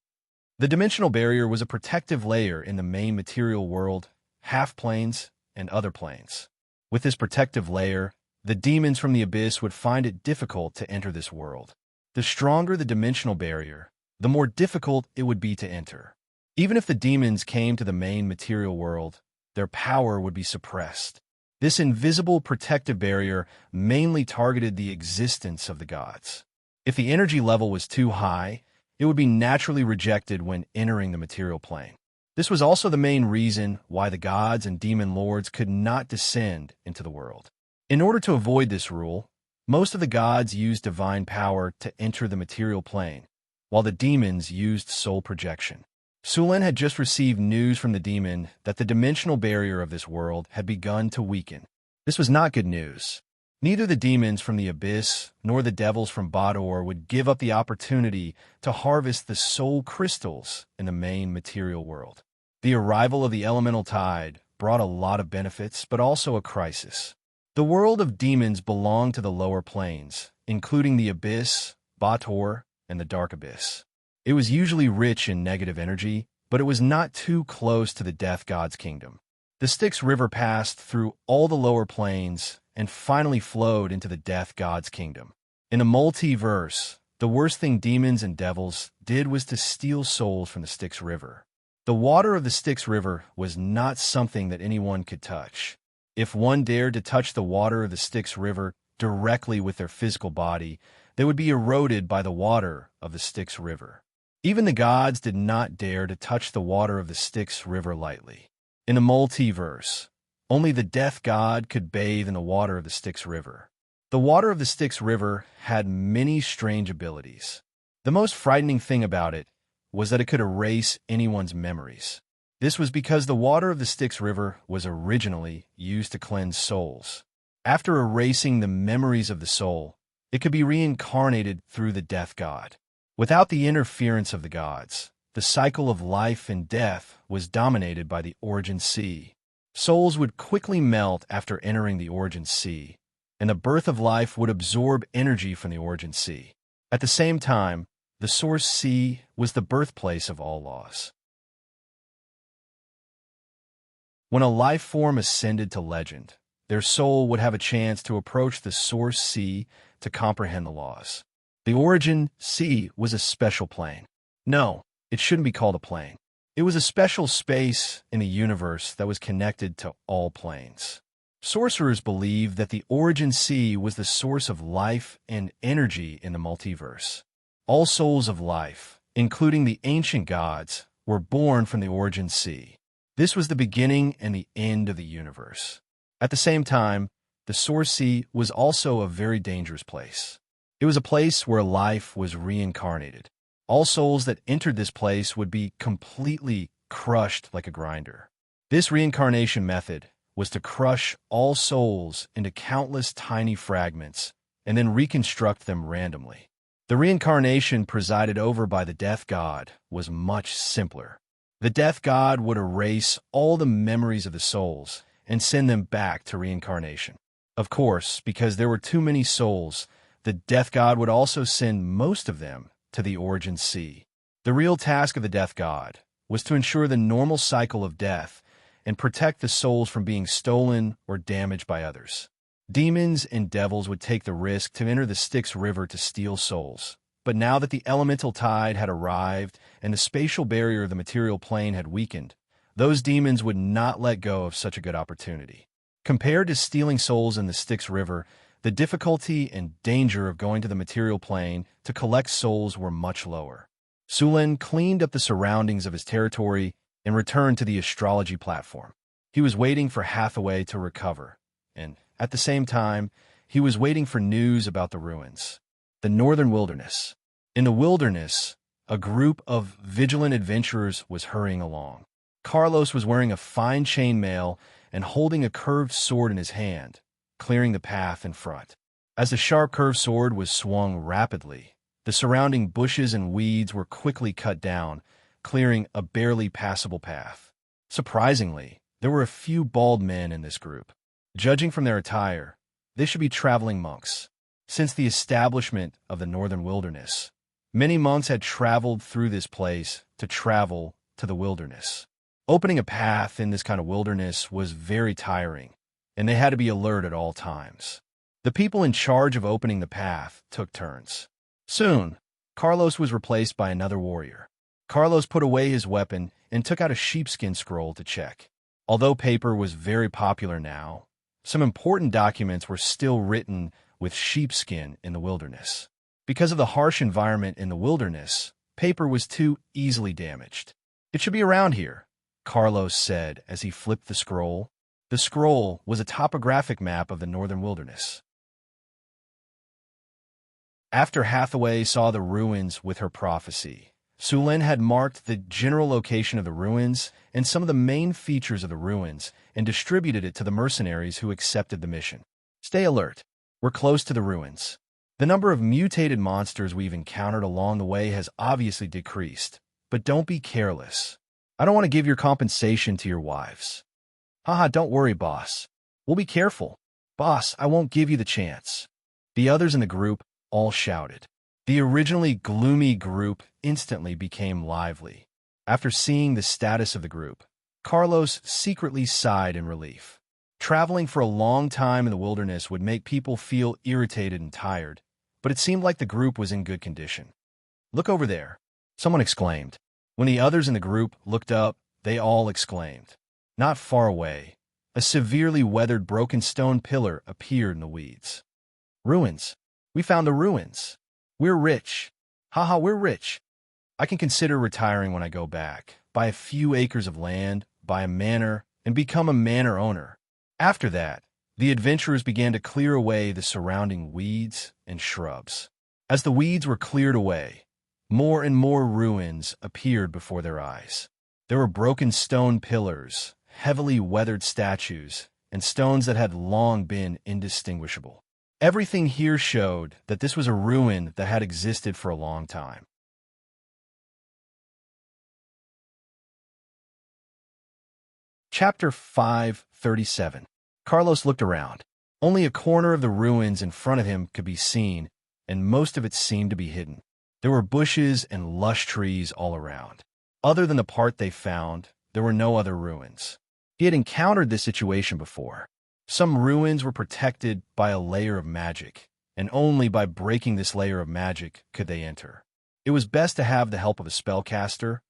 Speaker 1: The dimensional barrier was a protective layer in the main material world, half-planes, and other planes. With this protective layer, the demons from the abyss would find it difficult to enter this world. The stronger the dimensional barrier, the more difficult it would be to enter. Even if the demons came to the main material world, their power would be suppressed. This invisible protective barrier mainly targeted the existence of the gods. If the energy level was too high, it would be naturally rejected when entering the material plane. This was also the main reason why the gods and demon lords could not descend into the world. In order to avoid this rule, most of the gods used divine power to enter the material plane, while the demons used soul projection. Sulin had just received news from the demon that the dimensional barrier of this world had begun to weaken. This was not good news. Neither the demons from the abyss nor the devils from Bador would give up the opportunity to harvest the soul crystals in the main material world. The arrival of the elemental tide brought a lot of benefits, but also a crisis. The world of demons belonged to the lower planes, including the abyss, Bator, and the dark abyss. It was usually rich in negative energy, but it was not too close to the death god's kingdom. The Styx River passed through all the lower planes and finally flowed into the death god's kingdom. In a multiverse, the worst thing demons and devils did was to steal souls from the Styx River. The water of the Styx River was not something that anyone could touch. If one dared to touch the water of the Styx River directly with their physical body, they would be eroded by the water of the Styx River. Even the gods did not dare to touch the water of the Styx River lightly. In a multiverse, only the death god could bathe in the water of the Styx River. The water of the Styx River had many strange abilities. The most frightening thing about it was that it could erase anyone's memories. This was because the water of the Styx River was originally used to cleanse souls. After erasing the memories of the soul, it could be reincarnated through the death god. Without the interference of the gods, the cycle of life and death was dominated by the Origin Sea. Souls would quickly melt after entering the Origin Sea, and the birth of life would absorb energy from the Origin Sea. At the same time, the Source Sea was the birthplace of all laws. When a life form ascended to legend, their soul would have a chance to approach the Source Sea to comprehend the laws. The Origin Sea was a special plane. No, it shouldn't be called a plane. It was a special space in the universe that was connected to all planes. Sorcerers believed that the Origin Sea was the source of life and energy in the multiverse. All souls of life, including the ancient gods, were born from the Origin Sea. This was the beginning and the end of the universe. At the same time, the Source Sea was also a very dangerous place. It was a place where life was reincarnated. All souls that entered this place would be completely crushed like a grinder. This reincarnation method was to crush all souls into countless tiny fragments and then reconstruct them randomly. The reincarnation presided over by the death god was much simpler. The death god would erase all the memories of the souls and send them back to reincarnation. Of course, because there were too many souls, the death god would also send most of them to the Origin Sea. The real task of the death god was to ensure the normal cycle of death and protect the souls from being stolen or damaged by others. Demons and devils would take the risk to enter the Styx River to steal souls. But now that the elemental tide had arrived and the spatial barrier of the material plane had weakened, those demons would not let go of such a good opportunity. Compared to stealing souls in the Styx River, the difficulty and danger of going to the material plane to collect souls were much lower. Sulin cleaned up the surroundings of his territory and returned to the astrology platform. He was waiting for Hathaway to recover, and at the same time, he was waiting for news about the ruins. The Northern Wilderness. In the wilderness, a group of vigilant adventurers was hurrying along. Carlos was wearing a fine chainmail and holding a curved sword in his hand, clearing the path in front. As the sharp curved sword was swung rapidly, the surrounding bushes and weeds were quickly cut down, clearing a barely passable path. Surprisingly, there were a few bald men in this group. Judging from their attire, they should be traveling monks. Since the establishment of the Northern Wilderness, many monks had traveled through this place to travel to the wilderness. Opening a path in this kind of wilderness was very tiring, and they had to be alert at all times. The people in charge of opening the path took turns. Soon, Carlos was replaced by another warrior. Carlos put away his weapon and took out a sheepskin scroll to check. Although paper was very popular now, some important documents were still written with sheepskin in the wilderness. Because of the harsh environment in the wilderness, paper was too easily damaged. "It should be around here," Carlos said as he flipped the scroll. The scroll was a topographic map of the northern wilderness. After Hathaway saw the ruins with her prophecy, Sulin had marked the general location of the ruins and some of the main features of the ruins and distributed it to the mercenaries who accepted the mission. "Stay alert. We're close to the ruins. The number of mutated monsters we've encountered along the way has obviously decreased, but don't be careless. I don't want to give your compensation to your wives." "Haha, don't worry, boss. We'll be careful." "Boss, I won't give you the chance." The others in the group all shouted. The originally gloomy group instantly became lively. After seeing the status of the group, Carlos secretly sighed in relief. Traveling for a long time in the wilderness would make people feel irritated and tired, but it seemed like the group was in good condition. "Look over there," someone exclaimed. When the others in the group looked up, they all exclaimed. Not far away, a severely weathered broken stone pillar appeared in the weeds. "Ruins. We found the ruins. We're rich. Haha, we're rich. I can consider retiring when I go back, buy a few acres of land, buy a manor, and become a manor owner." After that, the adventurers began to clear away the surrounding weeds and shrubs. As the weeds were cleared away, more and more ruins appeared before their eyes. There were broken stone pillars, heavily weathered statues, and stones that had long been indistinguishable. Everything here showed that this was a ruin that had existed for a long time. Chapter 537. Carlos looked around. Only a corner of the ruins in front of him could be seen, and most of it seemed to be hidden. There were bushes and lush trees all around. Other than the part they found, there were no other ruins. He had encountered this situation before. Some ruins were protected by a layer of magic, and only by breaking this layer of magic could they enter. It was best to have the help of a spellcaster,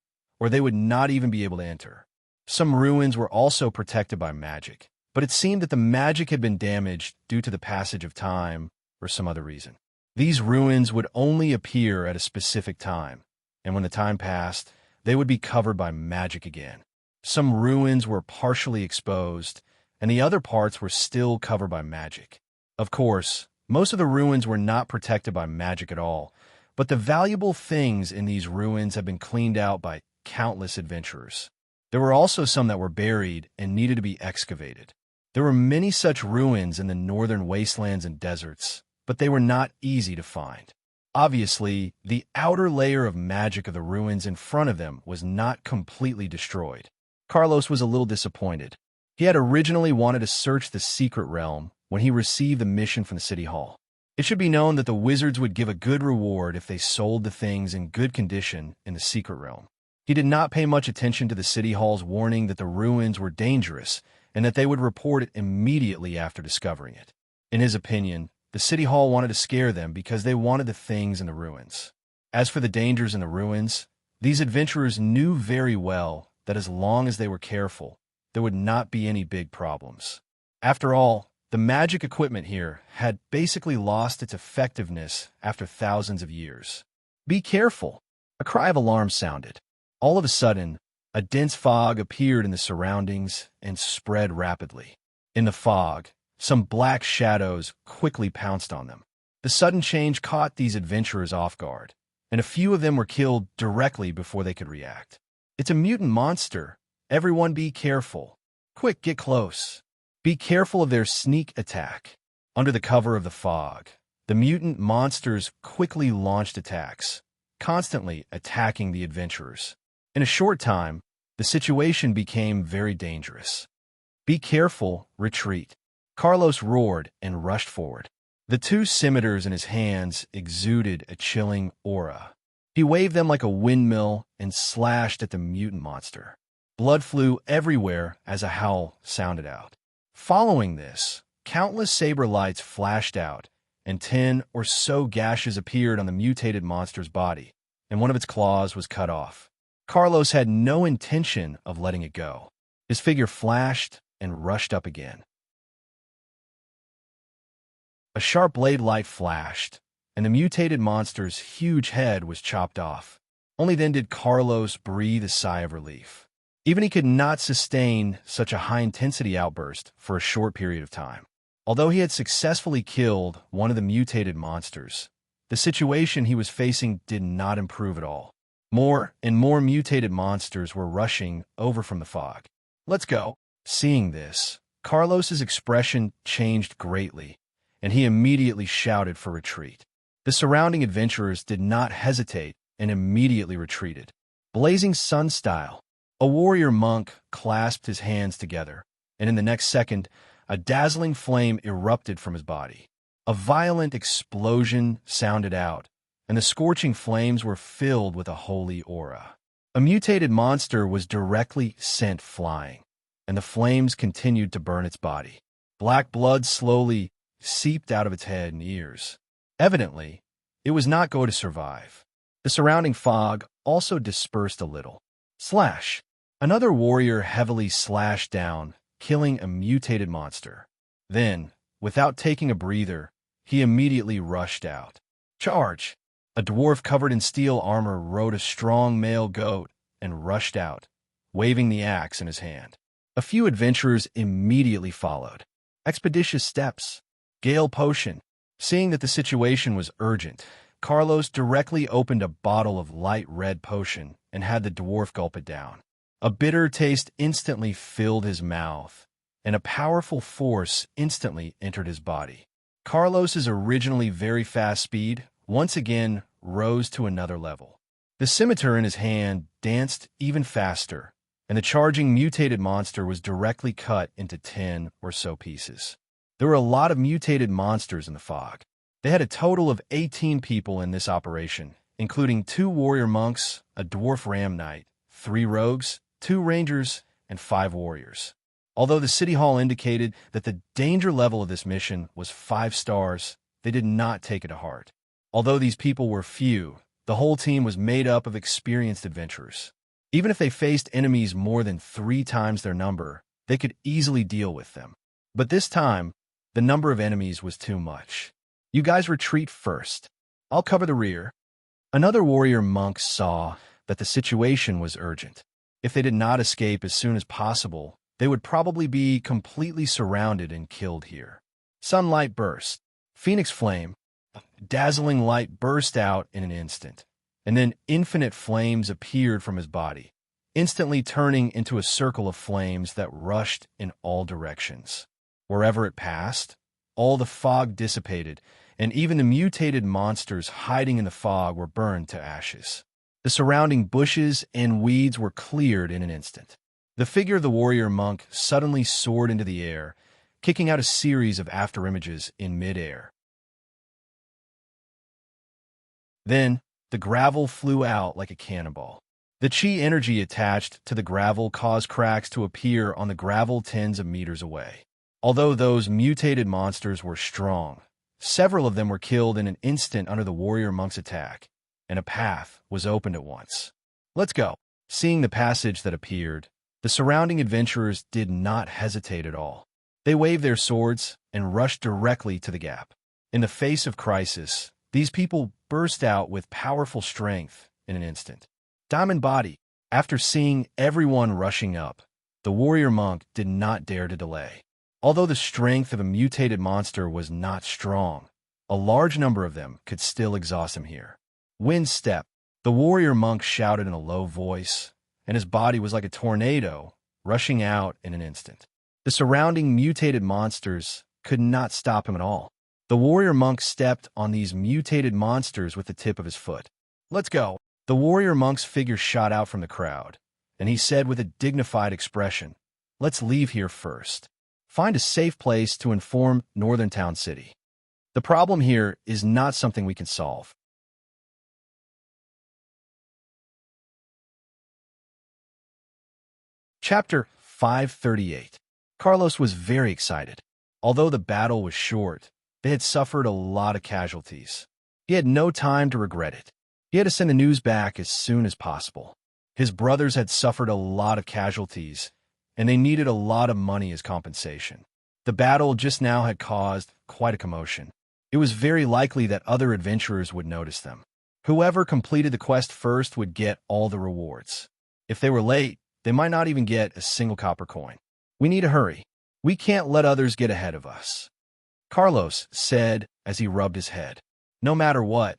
Speaker 1: or they would not even be able to enter. Some ruins were also protected by magic, but it seemed that the magic had been damaged due to the passage of time or some other reason. These ruins would only appear at a specific time, and when the time passed, they would be covered by magic again. Some ruins were partially exposed, and the other parts were still covered by magic. Of course, most of the ruins were not protected by magic at all, but the valuable things in these ruins had been cleaned out by countless adventurers. There were also some that were buried and needed to be excavated. There were many such ruins in the northern wastelands and deserts, but they were not easy to find. Obviously, the outer layer of magic of the ruins in front of them was not completely destroyed. Carlos was a little disappointed. He had originally wanted to search the secret realm when he received the mission from the city hall. It should be known that the wizards would give a good reward if they sold the things in good condition in the secret realm. He did not pay much attention to the city hall's warning that the ruins were dangerous and that they would report it immediately after discovering it. In his opinion, the city hall wanted to scare them because they wanted the things in the ruins. As for the dangers in the ruins, these adventurers knew very well that as long as they were careful, there would not be any big problems. After all, the magic equipment here had basically lost its effectiveness after thousands of years. "Be careful!" A cry of alarm sounded. All of a sudden, a dense fog appeared in the surroundings and spread rapidly. In the fog, some black shadows quickly pounced on them. The sudden change caught these adventurers off guard, and a few of them were killed directly before they could react. "It's a mutant monster. Everyone be careful. Quick, get close." Be careful of their sneak attack. Under the cover of the fog, the mutant monsters quickly launched attacks, constantly attacking the adventurers. In a short time, the situation became very dangerous. "Be careful, retreat." Carlos roared and rushed forward. The two scimitars in his hands exuded a chilling aura. He waved them like a windmill and slashed at the mutant monster. Blood flew everywhere as a howl sounded out. Following this, countless saber lights flashed out, and 10 or so gashes appeared on the mutated monster's body, and one of its claws was cut off. Carlos had no intention of letting it go. His figure flashed and rushed up again. A sharp blade light flashed, and the mutated monster's huge head was chopped off. Only then did Carlos breathe a sigh of relief. Even he could not sustain such a high-intensity outburst for a short period of time. Although he had successfully killed one of the mutated monsters, the situation he was facing did not improve at all. More and more mutated monsters were rushing over from the fog. Let's go. Seeing this, Carlos's expression changed greatly, and he immediately shouted for retreat. The surrounding adventurers did not hesitate and immediately retreated. Blazing sun style, a warrior monk clasped his hands together, and in the next second, a dazzling flame erupted from his body. A violent explosion sounded out, and the scorching flames were filled with a holy aura. A mutated monster was directly sent flying, and the flames continued to burn its body. Black blood slowly seeped out of its head and ears. Evidently, it was not going to survive. The surrounding fog also dispersed a little. Slash! Another warrior heavily slashed down, killing a mutated monster. Then, without taking a breather, he immediately rushed out. Charge! A dwarf covered in steel armor rode a strong male goat and rushed out, waving the axe in his hand. A few adventurers immediately followed. Expeditious steps. Gale potion. Seeing that the situation was urgent, Carlos directly opened a bottle of light red potion and had the dwarf gulp it down. A bitter taste instantly filled his mouth, and a powerful force instantly entered his body. Carlos's originally very fast speed once again rose to another level. The scimitar in his hand danced even faster, and the charging mutated monster was directly cut into 10 or so pieces. There were a lot of mutated monsters in the fog. They had a total of 18 people in this operation, including 2 warrior monks, a dwarf ram knight, 3 rogues, 2 rangers, and 5 warriors. Although the city hall indicated that the danger level of this mission was 5 stars, they did not take it to heart. Although these people were few, the whole team was made up of experienced adventurers. Even if they faced enemies more than 3 times their number, they could easily deal with them. But this time, the number of enemies was too much. You guys retreat first. I'll cover the rear. Another warrior monk saw that the situation was urgent. If they did not escape as soon as possible, they would probably be completely surrounded and killed here. Sunlight burst. Phoenix flame. Dazzling light burst out in an instant, and then infinite flames appeared from his body, instantly turning into a circle of flames that rushed in all directions. Wherever it passed, all the fog dissipated, and even the mutated monsters hiding in the fog were burned to ashes. The surrounding bushes and weeds were cleared in an instant. The figure of the warrior monk suddenly soared into the air, kicking out a series of afterimages in midair. Then, the gravel flew out like a cannonball. The chi energy attached to the gravel caused cracks to appear on the gravel tens of meters away. Although those mutated monsters were strong, several of them were killed in an instant under the warrior monk's attack, and a path was opened at once. Let's go. Seeing the passage that appeared, the surrounding adventurers did not hesitate at all. They waved their swords and rushed directly to the gap. In the face of crisis, these people burst out with powerful strength in an instant. Diamond Body. After seeing everyone rushing up, the warrior monk did not dare to delay. Although the strength of a mutated monster was not strong, a large number of them could still exhaust him here. Wind Step. The warrior monk shouted in a low voice, and his body was like a tornado, rushing out in an instant. The surrounding mutated monsters could not stop him at all. The warrior monk stepped on these mutated monsters with the tip of his foot. Let's go. The warrior monk's figure shot out from the crowd, and he said with a dignified expression, "Let's leave here first. Find a safe place to inform Northern Town City. The problem here is not something we can solve." Chapter 538. Carlos was very excited. Although the battle was short, they had suffered a lot of casualties. He had no time to regret it. He had to send the news back as soon as possible. His brothers had suffered a lot of casualties, and they needed a lot of money as compensation. The battle just now had caused quite a commotion. It was very likely that other adventurers would notice them. Whoever completed the quest first would get all the rewards. If they were late, they might not even get a single copper coin. We need to hurry. We can't let others get ahead of us, Carlos said as he rubbed his head. No matter what,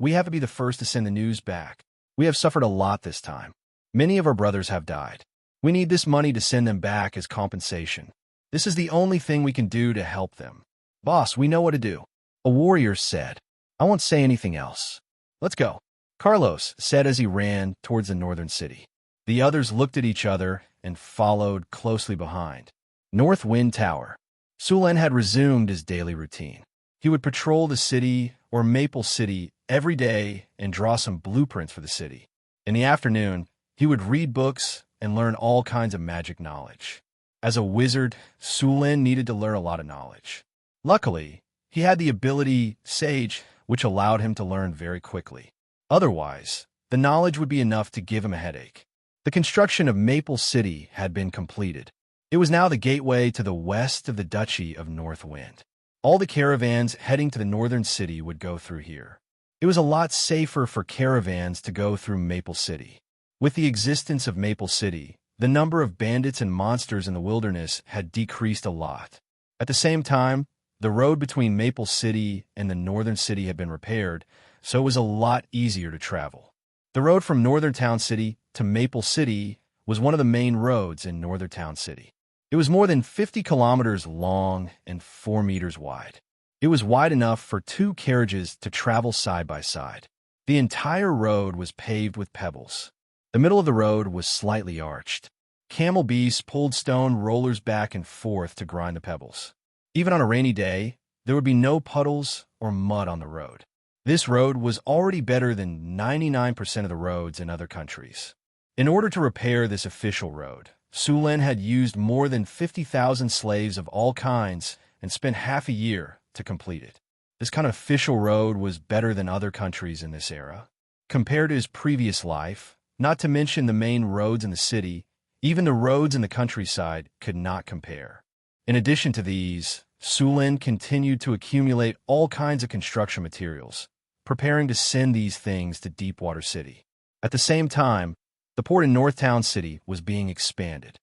Speaker 1: we have to be the first to send the news back. We have suffered a lot this time. Many of our brothers have died. We need this money to send them back as compensation. This is the only thing we can do to help them. Boss, we know what to do, a warrior said. I won't say anything else. Let's go, Carlos said as he ran towards the northern city. The others looked at each other and followed closely behind. North Wind Tower. Sulen had resumed his daily routine. He would patrol the city or Maple City every day and draw some blueprints for the city. In the afternoon, he would read books and learn all kinds of magic knowledge. As a wizard, Sulen needed to learn a lot of knowledge. Luckily, he had the ability Sage, which allowed him to learn very quickly. Otherwise, the knowledge would be enough to give him a headache. The construction of Maple City had been completed. It was now the gateway to the west of the Duchy of Northwind. All the caravans heading to the northern city would go through here. It was a lot safer for caravans to go through Maple City. With the existence of Maple City, the number of bandits and monsters in the wilderness had decreased a lot. At the same time, the road between Maple City and the northern city had been repaired, so it was a lot easier to travel. The road from Northern Town City to Maple City was one of the main roads in Northern Town City. It was more than 50 kilometers long and 4 meters wide. It was wide enough for 2 carriages to travel side by side. The entire road was paved with pebbles. The middle of the road was slightly arched. Camel beasts pulled stone rollers back and forth to grind the pebbles. Even on a rainy day, there would be no puddles or mud on the road. This road was already better than 99% of the roads in other countries. In order to repair this official road, Sulen had used more than 50,000 slaves of all kinds and spent half a year to complete it. This kind of official road was better than other countries in this era. Compared to his previous life, not to mention the main roads in the city, even the roads in the countryside could not compare. In addition to these, Sulen continued to accumulate all kinds of construction materials, preparing to send these things to Deepwater City. At the same time, the port in Northtown City was being expanded.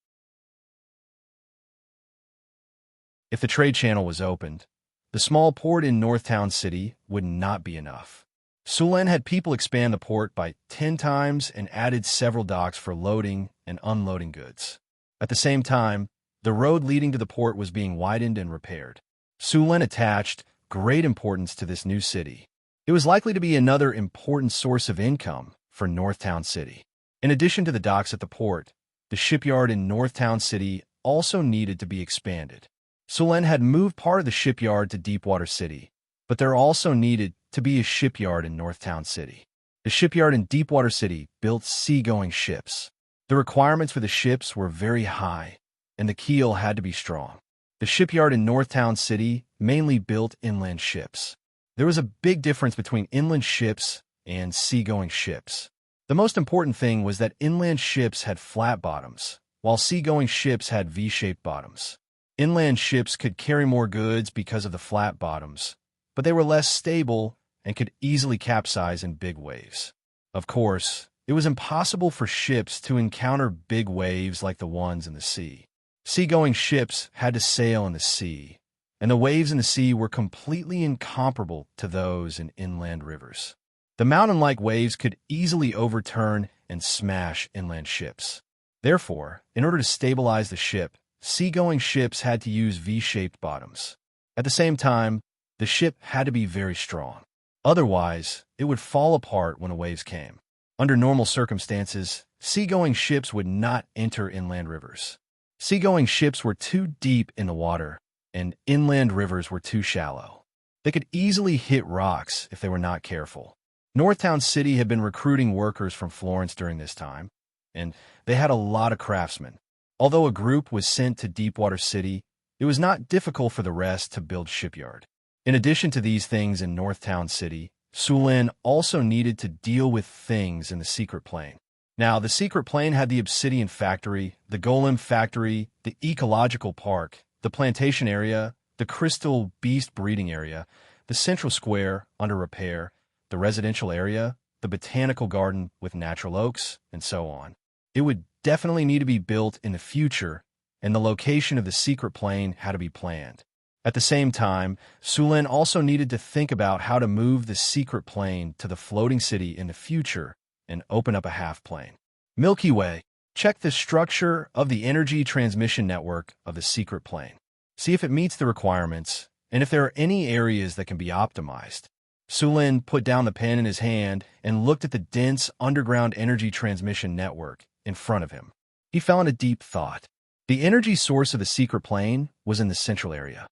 Speaker 1: If the trade channel was opened, the small port in Northtown City would not be enough. Sulen had people expand the port by 10 times and added several docks for loading and unloading goods. At the same time, the road leading to the port was being widened and repaired. Sulen attached great importance to this new city. It was likely to be another important source of income for Northtown City. In addition to the docks at the port, the shipyard in Northtown City also needed to be expanded. Sulen had moved part of the shipyard to Deepwater City, but there also needed to be a shipyard in Northtown City. The shipyard in Deepwater City built seagoing ships. The requirements for the ships were very high, and the keel had to be strong. The shipyard in Northtown City mainly built inland ships. There was a big difference between inland ships and seagoing ships. The most important thing was that inland ships had flat bottoms, while seagoing ships had V-shaped bottoms. Inland ships could carry more goods because of the flat bottoms, but they were less stable and could easily capsize in big waves. Of course, it was impossible for ships to encounter big waves like the ones in the sea. Seagoing ships had to sail in the sea, and the waves in the sea were completely incomparable to those in inland rivers. The mountain-like waves could easily overturn and smash inland ships. Therefore, in order to stabilize the ship, seagoing ships had to use V-shaped bottoms. At the same time, the ship had to be very strong. Otherwise, it would fall apart when the waves came. Under normal circumstances, seagoing ships would not enter inland rivers. Seagoing ships were too deep in the water, and inland rivers were too shallow. They could easily hit rocks if they were not careful. Northtown City had been recruiting workers from Florence during this time, and they had a lot of craftsmen. Although a group was sent to Deepwater City, it was not difficult for the rest to build shipyard. In addition to these things in Northtown City, Sulen also needed to deal with things in the secret plane. Now, the secret plane had the obsidian factory, the golem factory, the ecological park, the plantation area, the crystal beast breeding area, the central square under repair, the residential area, the botanical garden with natural oaks, and so on. It would definitely need to be built in the future, and the location of the secret plane had to be planned. At the same time, Sulin also needed to think about how to move the secret plane to the floating city in the future and open up a half-plane. Milky Way. Check the structure of the energy transmission network of the secret plane. See if it meets the requirements, and if there are any areas that can be optimized. Sulin put down the pen in his hand and looked at the dense underground energy transmission network in front of him. He fell into deep thought. The energy source of the secret plane was in the central area.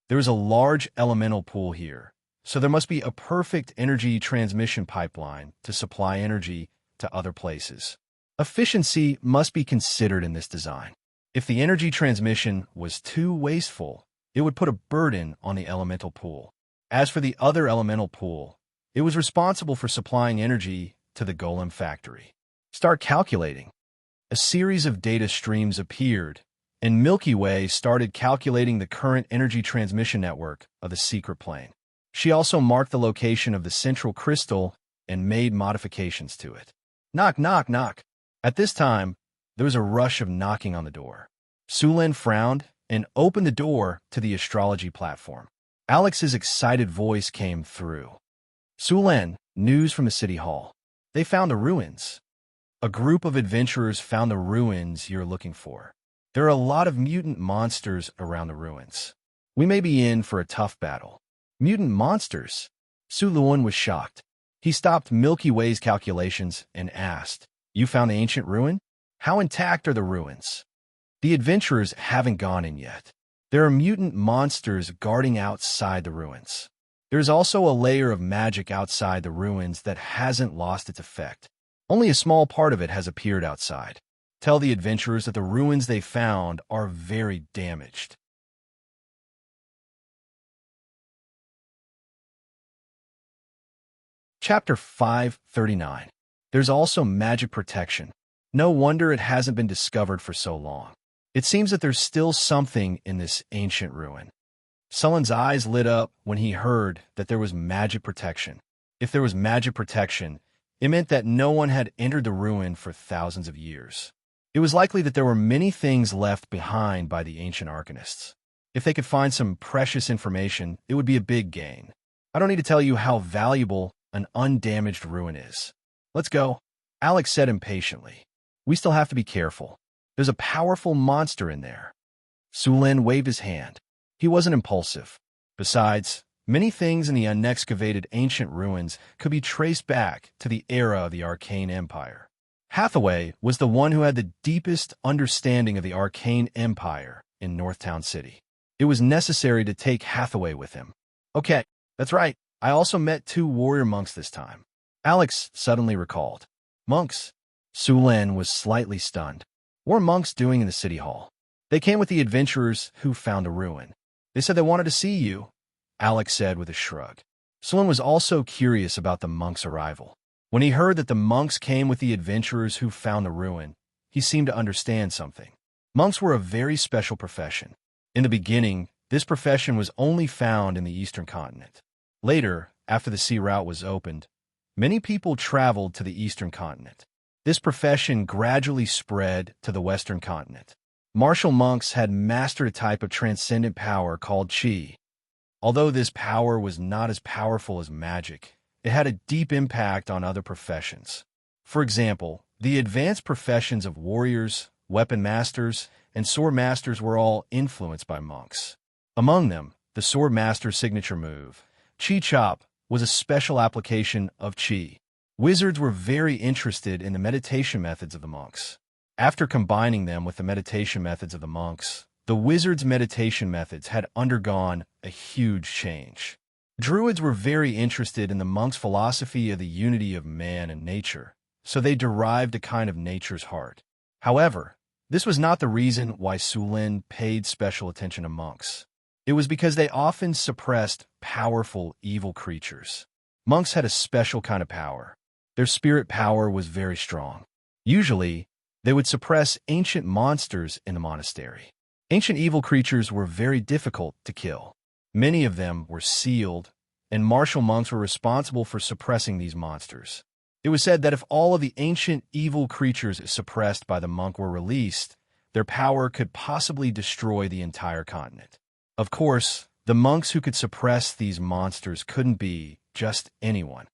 Speaker 1: There is a large elemental pool here, so there must be a perfect energy transmission pipeline to supply energy to other places. Efficiency must be considered in this design. If the energy transmission was too wasteful, it would put a burden on the elemental pool. As for the other elemental pool, it was responsible for supplying energy to the golem factory. Start calculating. A series of data streams appeared, and Milky Way started calculating the current energy transmission network of the secret plane. She also marked the location of the central crystal and made modifications to it. Knock, knock, knock. At this time, there was a rush of knocking on the door. Sulin frowned and opened the door to the astrology platform. Alex's excited voice came through. Sulin, news from the city hall. They found the ruins. A group of adventurers found the ruins you're looking for. There are a lot of mutant monsters around the ruins. We may be in for a tough battle. Mutant monsters? Sulin was shocked. He stopped Milky Way's calculations and asked, "You found the ancient ruin? How intact are the ruins?" The adventurers haven't gone in yet. There are mutant monsters guarding outside the ruins. There's also a layer of magic outside the ruins that hasn't lost its effect. Only a small part of it has appeared outside. Tell the adventurers that the ruins they found are very damaged. Chapter 539. There's also magic protection. No wonder it hasn't been discovered for so long. It seems that there's still something in this ancient ruin. Sulin's eyes lit up when he heard that there was magic protection. If there was magic protection, it meant that no one had entered the ruin for thousands of years. It was likely that there were many things left behind by the ancient arcanists. If they could find some precious information, it would be a big gain. I don't need to tell you how valuable an undamaged ruin is. Let's go, Alex said impatiently. We still have to be careful. There's a powerful monster in there. Sulin waved his hand. He wasn't impulsive. Besides, many things in the unexcavated ancient ruins could be traced back to the era of the Arcane Empire. Hathaway was the one who had the deepest understanding of the Arcane Empire in Northtown City. It was necessary to take Hathaway with him. Okay, that's right. I also met 2 warrior monks this time. Alex suddenly recalled. Monks? Sulin was slightly stunned. What are monks doing in the city hall? They came with the adventurers who found the ruin. They said they wanted to see you, Alex said with a shrug. Sulin was also curious about the monks' arrival. When he heard that the monks came with the adventurers who found the ruin, he seemed to understand something. Monks were a very special profession. In the beginning, this profession was only found in the Eastern continent. Later, after the sea route was opened, many people traveled to the Eastern continent. This profession gradually spread to the Western continent. Martial monks had mastered a type of transcendent power called Qi. Although this power was not as powerful as magic, it had a deep impact on other professions. For example, the advanced professions of warriors, weapon masters, and sword masters were all influenced by monks. Among them, the sword master's signature move, Qi Chop, was a special application of Qi. Wizards were very interested in the meditation methods of the monks. After combining them with the meditation methods of the monks, the wizards' meditation methods had undergone a huge change. Druids were very interested in the monks' philosophy of the unity of man and nature, so they derived a kind of nature's heart. However, this was not the reason why Sulin paid special attention to monks. It was because they often suppressed powerful, evil creatures. Monks had a special kind of power. Their spirit power was very strong. Usually, they would suppress ancient monsters in the monastery. Ancient evil creatures were very difficult to kill. Many of them were sealed and martial monks were responsible for suppressing these monsters. It was said that if all of the ancient evil creatures suppressed by the monk were released, their power could possibly destroy the entire continent. Of course, the monks who could suppress these monsters couldn't be just anyone.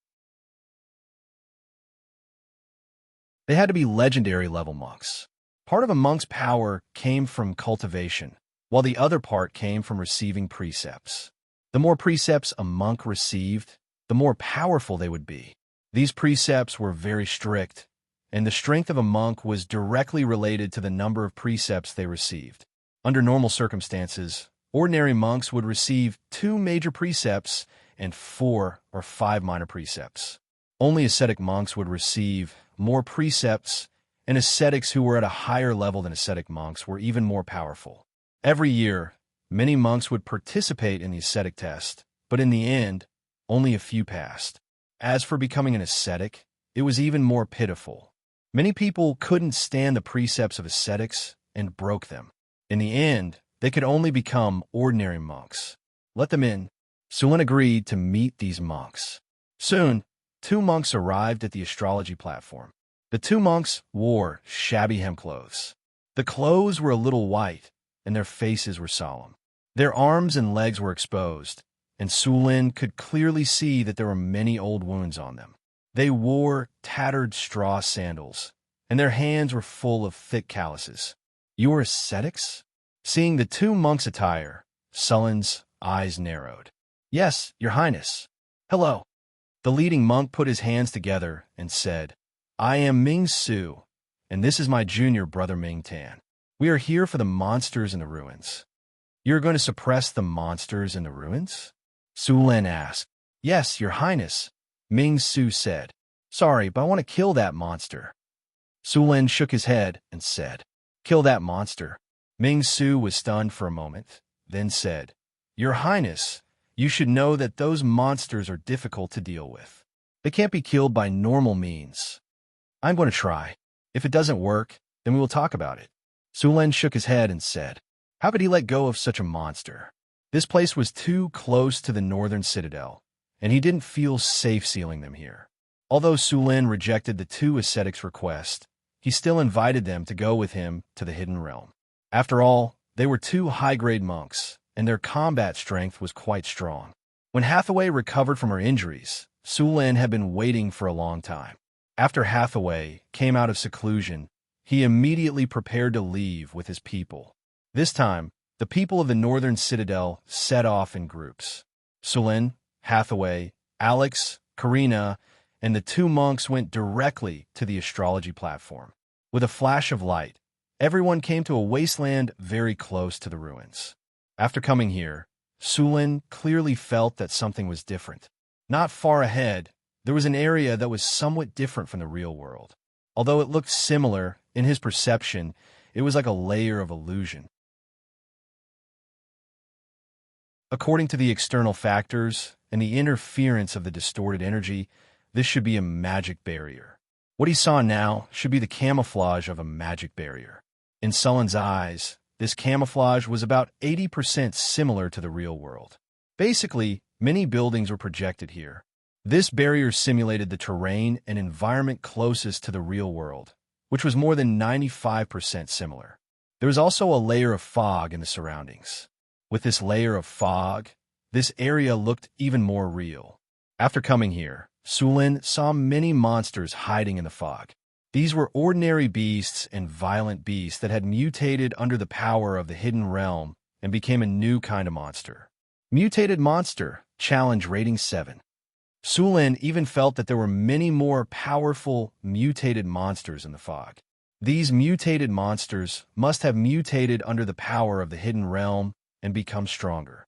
Speaker 1: They had to be legendary level monks. Part of a monk's power came from cultivation, while the other part came from receiving precepts. The more precepts a monk received, the more powerful they would be. These precepts were very strict, and the strength of a monk was directly related to the number of precepts they received. Under normal circumstances, ordinary monks would receive 2 major precepts and 4 or 5 minor precepts. Only ascetic monks would receive more precepts, and ascetics who were at a higher level than ascetic monks were even more powerful. Every year, many monks would participate in the ascetic test, but in the end, only a few passed. As for becoming an ascetic, it was even more pitiful. Many people couldn't stand the precepts of ascetics and broke them. In the end, they could only become ordinary monks. Let them in. Sulin agreed to meet these monks. Soon, 2 monks arrived at the astrology platform. The 2 monks wore shabby hemclothes. The clothes were a little white, and their faces were solemn. Their arms and legs were exposed, and Sulin could clearly see that there were many old wounds on them. They wore tattered straw sandals, and their hands were full of thick calluses. "You are ascetics?" Seeing the 2 monks' attire, Sulin's eyes narrowed. "Yes, your highness." "Hello." The leading monk put his hands together and said, "I am Ming Su, and this is my junior brother Ming Tan. We are here for the monsters in the ruins." "You are going to suppress the monsters in the ruins?" Sulin asked. "Yes, your highness," Ming Su said. "Sorry, but I want to kill that monster." Sulin shook his head and said, "Kill that monster." Ming Su was stunned for a moment, then said, "Your highness, you should know that those monsters are difficult to deal with. They can't be killed by normal means. I'm going to try. If it doesn't work, then we will talk about it." Sulin shook his head and said, "How could he let go of such a monster? This place was too close to the northern citadel, and he didn't feel safe sealing them here." Although Sulin rejected the 2 ascetics' request, he still invited them to go with him to the hidden realm. After all, they were 2 high-grade monks, and their combat strength was quite strong. When Hathaway recovered from her injuries, Sulin had been waiting for a long time. After Hathaway came out of seclusion, he immediately prepared to leave with his people. This time, the people of the northern citadel set off in groups. Sulin, Hathaway, Alex, Karina, and the 2 monks went directly to the astrology platform. With a flash of light, everyone came to a wasteland very close to the ruins. After coming here, Sulin clearly felt that something was different. Not far ahead, there was an area that was somewhat different from the real world. Although it looked similar, in his perception, it was like a layer of illusion. According to the external factors and the interference of the distorted energy, this should be a magic barrier. What he saw now should be the camouflage of a magic barrier. In Sulin's eyes, this camouflage was about 80% similar to the real world. Basically, many buildings were projected here. This barrier simulated the terrain and environment closest to the real world, which was more than 95% similar. There was also a layer of fog in the surroundings. With this layer of fog, this area looked even more real. After coming here, Sulin saw many monsters hiding in the fog. These were ordinary beasts and violent beasts that had mutated under the power of the hidden realm and became a new kind of monster. Mutated monster, challenge rating 7. Sulin even felt that there were many more powerful mutated monsters in the fog. These mutated monsters must have mutated under the power of the hidden realm and become stronger.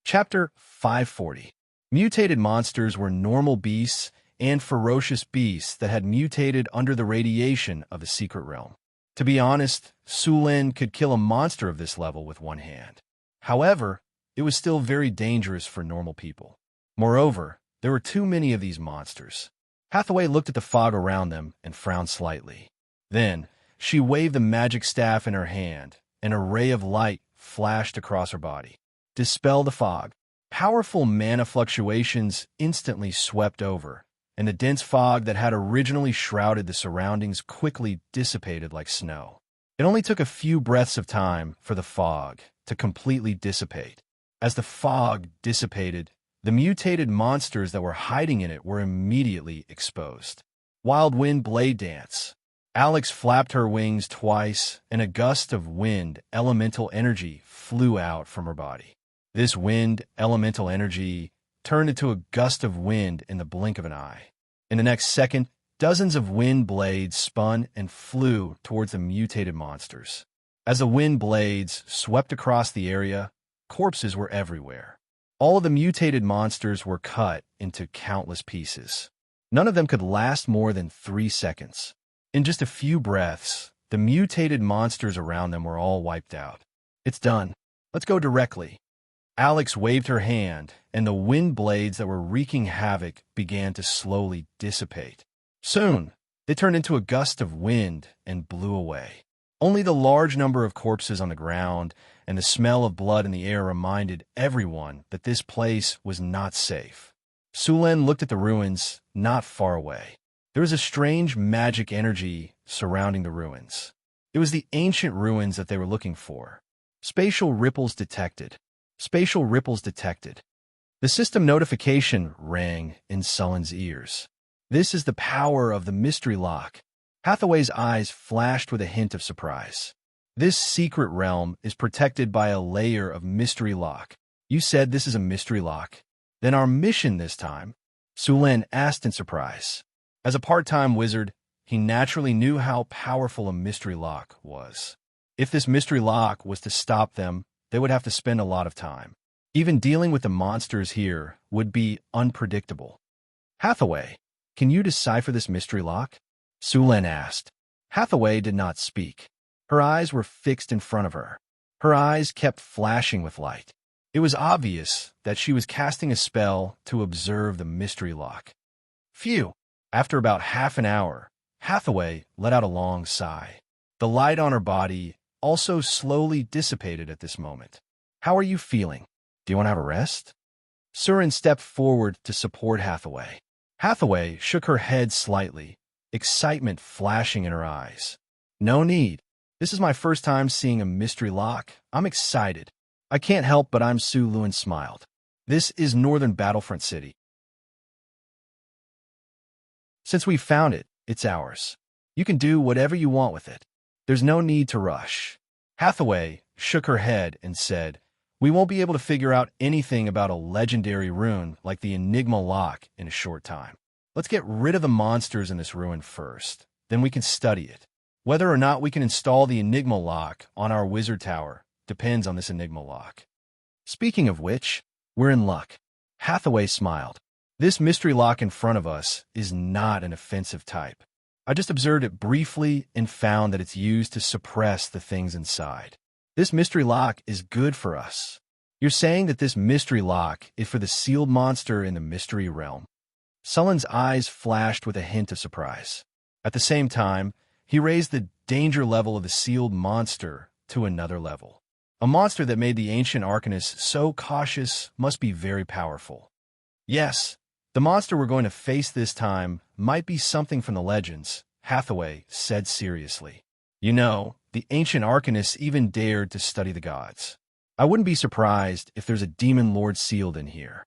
Speaker 1: Chapter 540. Mutated monsters were normal beasts and ferocious beasts that had mutated under the radiation of the secret realm. To be honest, Sulin could kill a monster of this level with one hand. However, it was still very dangerous for normal people. Moreover, there were too many of these monsters. Hathaway looked at the fog around them and frowned slightly. Then, she waved the magic staff in her hand, an array of light flashed across her body. Dispel the fog. Powerful mana fluctuations instantly swept over, and the dense fog that had originally shrouded the surroundings quickly dissipated like snow. It only took a few breaths of time for the fog to completely dissipate. As the fog dissipated, the mutated monsters that were hiding in it were immediately exposed. Wild Wind Blade Dance. Alex flapped her wings twice, and a gust of wind elemental energy flew out from her body. This wind elemental energy turned into a gust of wind in the blink of an eye. In the next second, dozens of wind blades spun and flew towards the mutated monsters. As the wind blades swept across the area, corpses were everywhere. All of the mutated monsters were cut into countless pieces. None of them could last more than 3 seconds. In just a few breaths, the mutated monsters around them were all wiped out. It's done. Let's go directly. Alex waved her hand, and the wind blades that were wreaking havoc began to slowly dissipate. Soon, they turned into a gust of wind and blew away. Only the large number of corpses on the ground and the smell of blood in the air reminded everyone that this place was not safe. Sulen looked at the ruins not far away. There was a strange magic energy surrounding the ruins. It was the ancient ruins that they were looking for. Spatial ripples detected. Spatial ripples detected. The system notification rang in Sullen's ears. This is the power of the mystery lock. Hathaway's eyes flashed with a hint of surprise. This secret realm is protected by a layer of mystery lock. You said this is a mystery lock. Then our mission this time? Sulen asked in surprise. As a part-time wizard, he naturally knew how powerful a mystery lock was. If this mystery lock was to stop them, they would have to spend a lot of time. Even dealing with the monsters here would be unpredictable. Hathaway, can you decipher this mystery lock? Sulen asked. Hathaway did not speak. Her eyes were fixed in front of her. Her eyes kept flashing with light. It was obvious that she was casting a spell to observe the mystery lock. Phew! After about half an hour, Hathaway let out a long sigh. The light on her body also slowly dissipated at this moment. How are you feeling? Do you want to have a rest? Surin stepped forward to support Hathaway. Hathaway shook her head slightly, excitement flashing in her eyes. No need. This is my first time seeing a mystery lock. I'm excited. I can't help but I'm Su Luan smiled. This is Northern Battlefront City. Since we found it, it's ours. You can do whatever you want with it. There's no need to rush. Hathaway shook her head and said, we won't be able to figure out anything about a legendary rune like the Enigma Lock in a short time. Let's get rid of the monsters in this ruin first. Then we can study it. Whether or not we can install the Enigma Lock on our wizard tower depends on this Enigma Lock. Speaking of which, we're in luck. Hathaway smiled. This mystery lock in front of us is not an offensive type. I just observed it briefly and found that it's used to suppress the things inside. This mystery lock is good for us. You're saying that this mystery lock is for the sealed monster in the mystery realm. Sullen's eyes flashed with a hint of surprise. At the same time, he raised the danger level of the sealed monster to another level. A monster that made the ancient Arcanist so cautious must be very powerful. Yes, the monster we're going to face this time might be something from the legends, Hathaway said seriously. You know, the ancient Arcanists even dared to study the gods. I wouldn't be surprised if there's a demon lord sealed in here.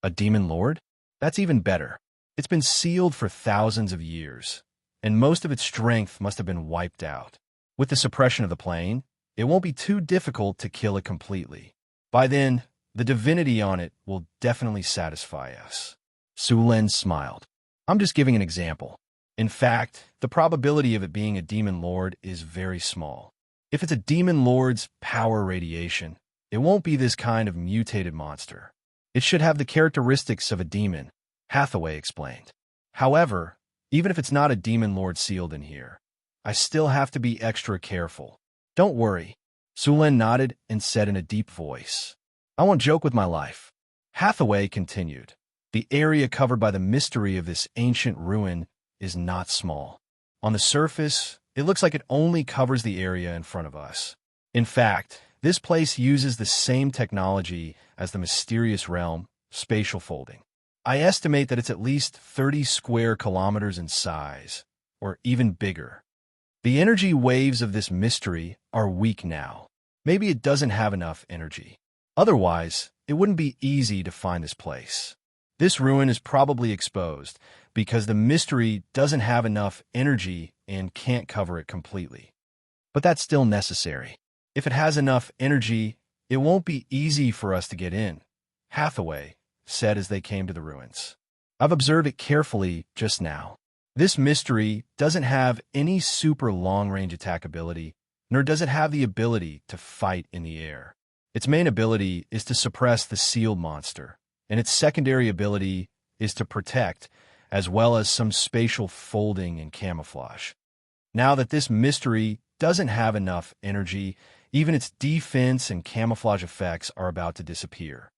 Speaker 1: A demon lord? That's even better. It's been sealed for thousands of years, and most of its strength must have been wiped out. With the suppression of the plane, it won't be too difficult to kill it completely. By then, the divinity on it will definitely satisfy us. Sulen smiled. I'm just giving an example. In fact, the probability of it being a demon lord is very small. If it's a demon lord's power radiation, it won't be this kind of mutated monster. It should have the characteristics of a demon, Hathaway explained. However, even if it's not a demon lord sealed in here, I still have to be extra careful. Don't worry. Sulen nodded and said in a deep voice, I won't joke with my life. Hathaway continued. The area covered by the mystery of this ancient ruin is not small. On the surface, it looks like it only covers the area in front of us. In fact, this place uses the same technology as the mysterious realm, spatial folding. I estimate that it's at least 30 square kilometers in size, or even bigger. The energy waves of this mystery are weak now. Maybe it doesn't have enough energy. Otherwise, it wouldn't be easy to find this place. This ruin is probably exposed because the mystery doesn't have enough energy and can't cover it completely. But that's still necessary. If it has enough energy, it won't be easy for us to get in, Hathaway said as they came to the ruins. I've observed it carefully just now. This mystery doesn't have any super long-range attack ability, nor does it have the ability to fight in the air. Its main ability is to suppress the sealed monster, and its secondary ability is to protect, as well as some spatial folding and camouflage. Now that this mystery doesn't have enough energy, even its defense and camouflage effects are about to disappear.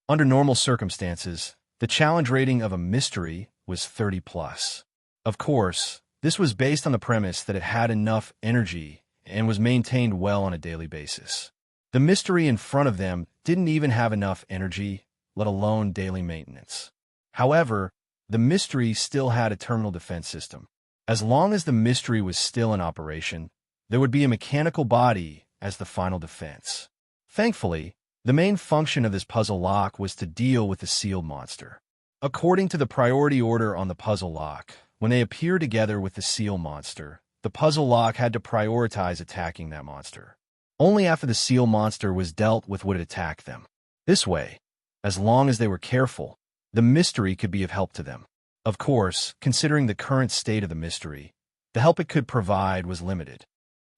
Speaker 1: Under normal circumstances, the challenge rating of a mystery was 30+. Of course, this was based on the premise that it had enough energy and was maintained well on a daily basis. The mystery in front of them didn't even have enough energy, let alone daily maintenance. However, the mystery still had a terminal defense system. As long as the mystery was still in operation, there would be a mechanical body as the final defense. Thankfully, the main function of this puzzle lock was to deal with the sealed monster. According to the priority order on the puzzle lock, when they appear together with the seal monster, the puzzle lock had to prioritize attacking that monster. Only after the seal monster was dealt with would it attack them. This way, as long as they were careful, the mystery could be of help to them. Of course, considering the current state of the mystery, the help it could provide was limited.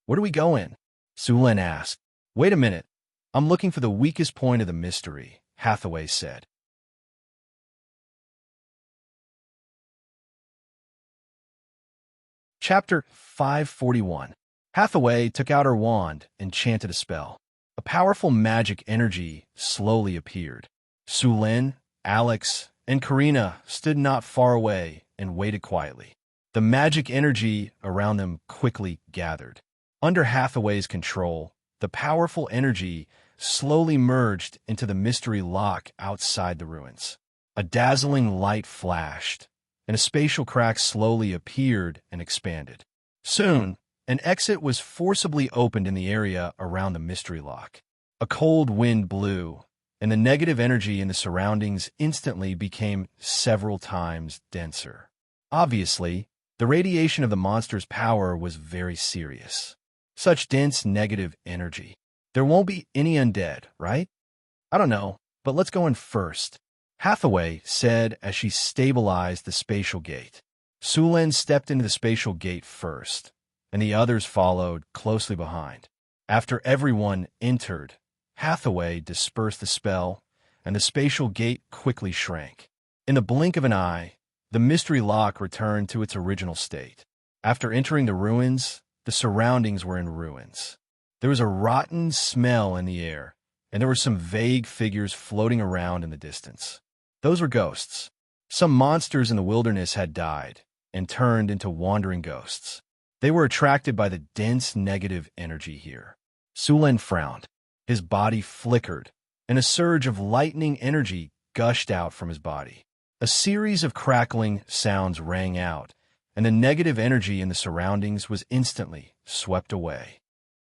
Speaker 1: Where do we go in? Sulin asked. Wait a minute. I'm looking for the weakest point of the mystery, Hathaway said. Chapter 541. Hathaway took out her wand and chanted a spell. A powerful magic energy slowly appeared. Sulin, Alex, and Karina stood not far away and waited quietly. The magic energy around them quickly gathered. Under Hathaway's control, the powerful energy slowly merged into the mystery lock outside the ruins. A dazzling light flashed, and a spatial crack slowly appeared and expanded. Soon, an exit was forcibly opened in the area around the mystery lock. A cold wind blew, and the negative energy in the surroundings instantly became several times denser. Obviously, the radiation of the monster's power was very serious. Such dense negative energy. There won't be any undead, right? I don't know, but let's go in first, Hathaway said as she stabilized the spatial gate. Sulin stepped into the spatial gate first, and the others followed closely behind. After everyone entered, Hathaway dispersed the spell, and the spatial gate quickly shrank. In the blink of an eye, the mystery lock returned to its original state. After entering the ruins, the surroundings were in ruins. There was a rotten smell in the air, and there were some vague figures floating around in the distance. Those were ghosts. Some monsters in the wilderness had died and turned into wandering ghosts. They were attracted by the dense negative energy here. Sulin frowned. His body flickered, and a surge of lightning energy gushed out from his body. A series of crackling sounds rang out, and the negative energy in the surroundings was instantly swept away.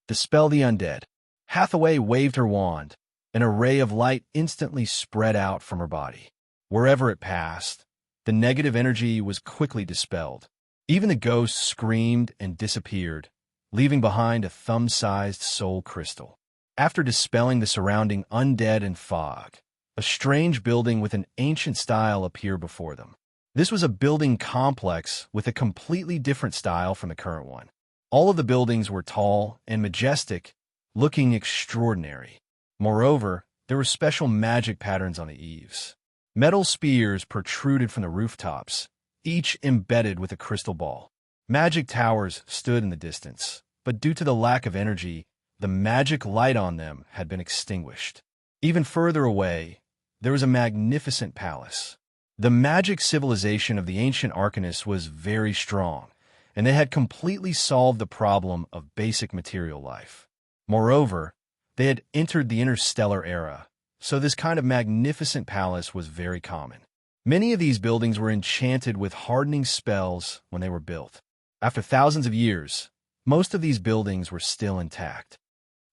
Speaker 1: Dispel the undead. Hathaway waved her wand. An array of light instantly spread out from her body. Wherever it passed, the negative energy was quickly dispelled. Even the ghosts screamed and disappeared, leaving behind a thumb-sized soul crystal. After dispelling the surrounding undead and fog, a strange building with an ancient style appeared before them. This was a building complex with a completely different style from the current one. All of the buildings were tall and majestic, looking extraordinary. Moreover, there were special magic patterns on the eaves. Metal spears protruded from the rooftops, each embedded with a crystal ball. Magic towers stood in the distance, but due to the lack of energy, the magic light on them had been extinguished. Even further away, there was a magnificent palace. The magic civilization of the ancient Arcanists was very strong, and they had completely solved the problem of basic material life. Moreover, they had entered the interstellar era, so this kind of magnificent palace was very common. Many of these buildings were enchanted with hardening spells when they were built. After thousands of years, most of these buildings were still intact.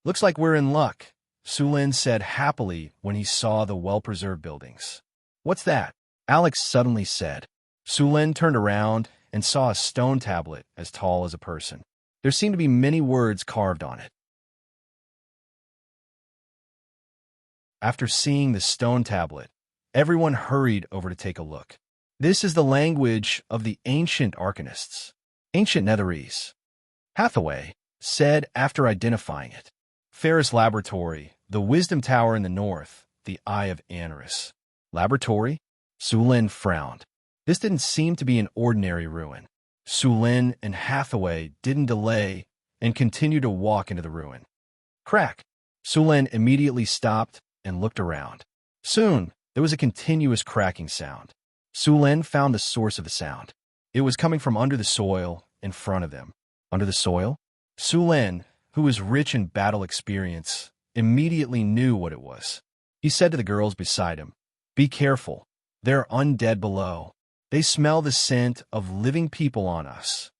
Speaker 1: "Looks like we're in luck," Sulin said happily when he saw the well-preserved buildings. "What's that?" Alex suddenly said. Sulin turned around and saw a stone tablet as tall as a person. There seemed to be many words carved on it. After seeing the stone tablet, everyone hurried over to take a look. "This is the language of the ancient arcanists, ancient Netherese," Hathaway said after identifying it. "Ferris Laboratory, the Wisdom Tower in the north, the Eye of Anarus." "Laboratory?" Sulin frowned. This didn't seem to be an ordinary ruin. Sulin and Hathaway didn't delay and continued to walk into the ruin. Crack! Sulin immediately stopped and looked around. Soon, there was a continuous cracking sound. Sulin found the source of the sound. It was coming from under the soil in front of them. Under the soil? Sulin, who was rich in battle experience, immediately knew what it was. He said to the girls beside him, "Be careful. There are undead below. They smell the scent of living people on us."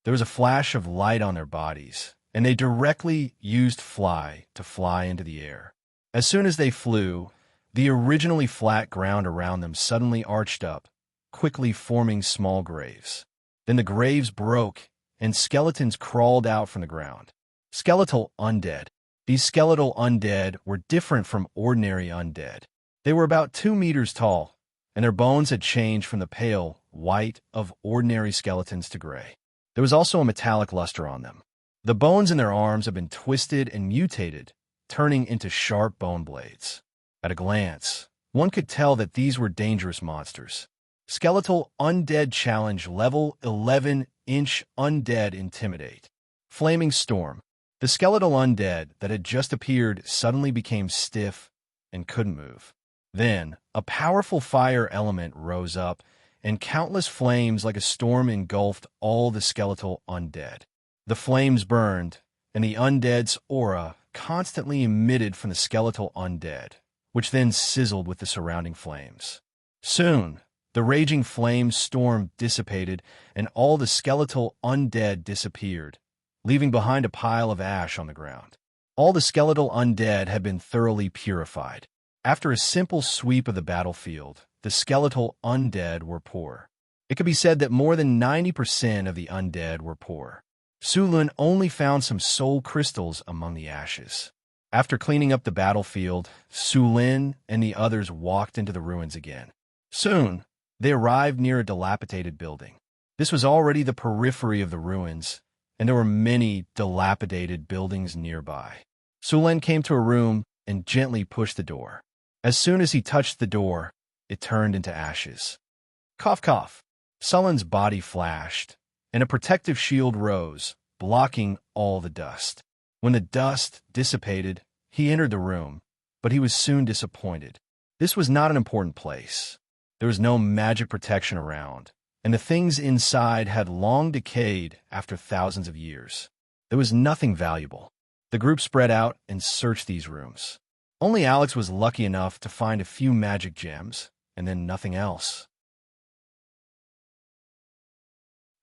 Speaker 1: There was a flash of light on their bodies, and they directly used fly to fly into the air. As soon as they flew, the originally flat ground around them suddenly arched up, quickly forming small graves. Then the graves broke, and skeletons crawled out from the ground. Skeletal undead. These skeletal undead were different from ordinary undead. They were about 2 meters tall, and their bones had changed from the pale white of ordinary skeletons to gray. There was also a metallic luster on them. The bones in their arms had been twisted and mutated, turning into sharp bone blades. At a glance, one could tell that these were dangerous monsters. Skeletal Undead Challenge Level 11-inch Undead Intimidate. Flaming Storm. The skeletal undead that had just appeared suddenly became stiff and couldn't move. Then, a powerful fire element rose up, and countless flames like a storm engulfed all the skeletal undead. The flames burned, and the undead's aura constantly emitted from the skeletal undead, which then sizzled with the surrounding flames. Soon, the raging flame storm dissipated, and all the skeletal undead disappeared, leaving behind a pile of ash on the ground. All the skeletal undead had been thoroughly purified. After a simple sweep of the battlefield, the skeletal undead were poor. It could be said that more than 90% of the undead were poor. Sulin only found some soul crystals among the ashes. After cleaning up the battlefield, Sulin and the others walked into the ruins again. Soon, they arrived near a dilapidated building. This was already the periphery of the ruins, and there were many dilapidated buildings nearby. Sulin came to a room and gently pushed the door. As soon as he touched the door, it turned into ashes. Cough, cough. Sulin's body flashed, and a protective shield rose, blocking all the dust. When the dust dissipated, he entered the room, but he was soon disappointed. This was not an important place. There was no magic protection around, and the things inside had long decayed after thousands of years. There was nothing valuable. The group spread out and searched these rooms. Only Alex was lucky enough to find a few magic gems, and then nothing else.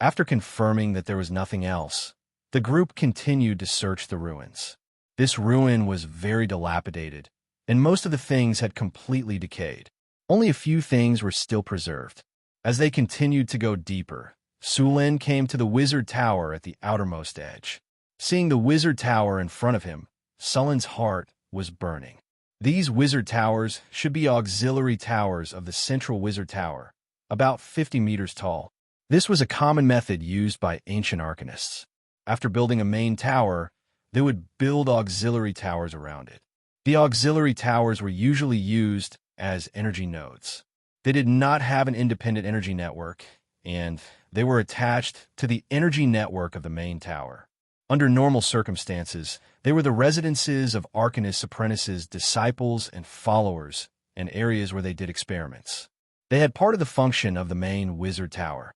Speaker 1: After confirming that there was nothing else, the group continued to search the ruins. This ruin was very dilapidated, and most of the things had completely decayed. Only a few things were still preserved. As they continued to go deeper, Sulin came to the wizard tower at the outermost edge. Seeing the wizard tower in front of him, Sulin's heart was burning. These wizard towers should be auxiliary towers of the central wizard tower, about 50 meters tall. This was a common method used by ancient arcanists. After building a main tower, they would build auxiliary towers around it. The auxiliary towers were usually used as energy nodes. They did not have an independent energy network, and they were attached to the energy network of the main tower. Under normal circumstances, they were the residences of arcanists' apprentices, disciples, and followers, and areas where they did experiments. They had part of the function of the main wizard tower.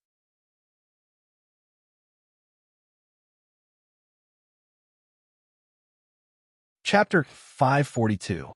Speaker 1: Chapter 542.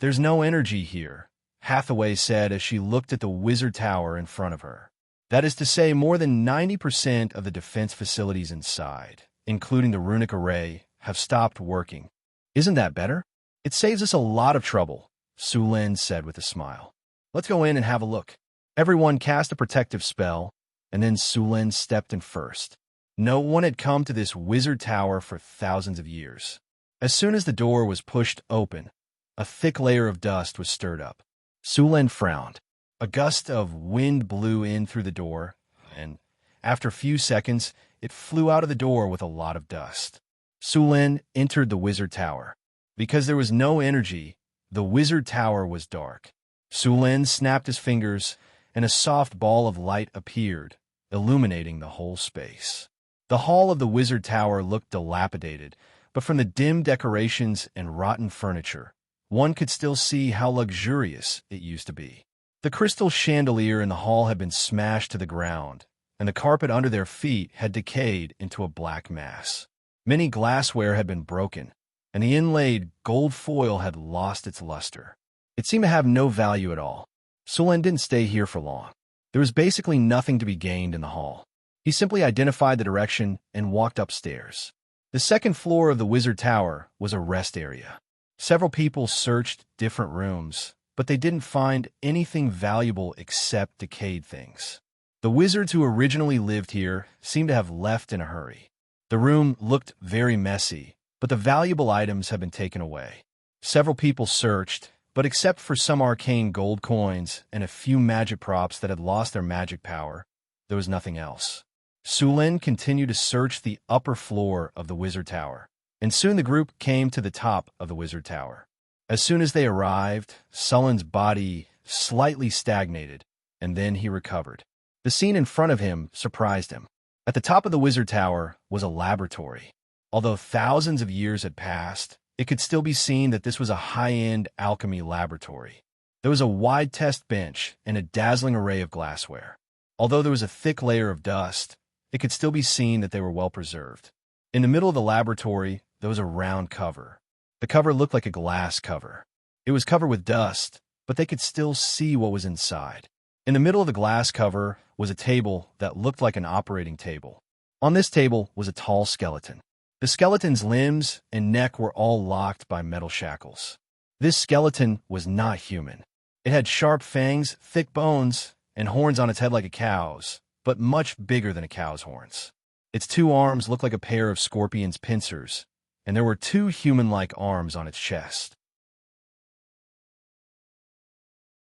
Speaker 1: There's no energy here, Hathaway said as she looked at the wizard tower in front of her. That is to say, more than 90% of the defense facilities inside, including the runic array, have stopped working. Isn't that better? It saves us a lot of trouble, Sulin said with a smile. Let's go in and have a look. Everyone cast a protective spell, and then Sulin stepped in first. No one had come to this wizard tower for thousands of years. As soon as the door was pushed open, a thick layer of dust was stirred up. Sulin frowned. A gust of wind blew in through the door, and after a few seconds, it flew out of the door with a lot of dust. Sulin entered the wizard tower. Because there was no energy, the wizard tower was dark. Sulin snapped his fingers, and a soft ball of light appeared, illuminating the whole space. The hall of the wizard tower looked dilapidated, but from the dim decorations and rotten furniture, one could still see how luxurious it used to be. The crystal chandelier in the hall had been smashed to the ground, and the carpet under their feet had decayed into a black mass. Many glassware had been broken, and the inlaid gold foil had lost its luster. It seemed to have no value at all. Sulin didn't stay here for long. There was basically nothing to be gained in the hall. He simply identified the direction and walked upstairs. The second floor of the wizard tower was a rest area. Several people searched different rooms, but they didn't find anything valuable except decayed things. The wizards who originally lived here seemed to have left in a hurry. The room looked very messy, but the valuable items had been taken away. Several people searched, but except for some arcane gold coins and a few magic props that had lost their magic power, there was nothing else. Sulin continued to search the upper floor of the wizard tower, and soon the group came to the top of the wizard tower. As soon as they arrived, Sulin's body slightly stagnated, and then he recovered. The scene in front of him surprised him. At the top of the wizard tower was a laboratory. Although thousands of years had passed, it could still be seen that this was a high-end alchemy laboratory. There was a wide test bench and a dazzling array of glassware. Although there was a thick layer of dust, it could still be seen that they were well preserved. In the middle of the laboratory, there was a round cover. The cover looked like a glass cover. It was covered with dust, but they could still see what was inside. In the middle of the glass cover was a table that looked like an operating table. On this table was a tall skeleton. The skeleton's limbs and neck were all locked by metal shackles. This skeleton was not human. It had sharp fangs, thick bones, and horns on its head like a cow's, but much bigger than a cow's horns. Its two arms looked like a pair of scorpion's pincers, and there were two human-like arms on its chest.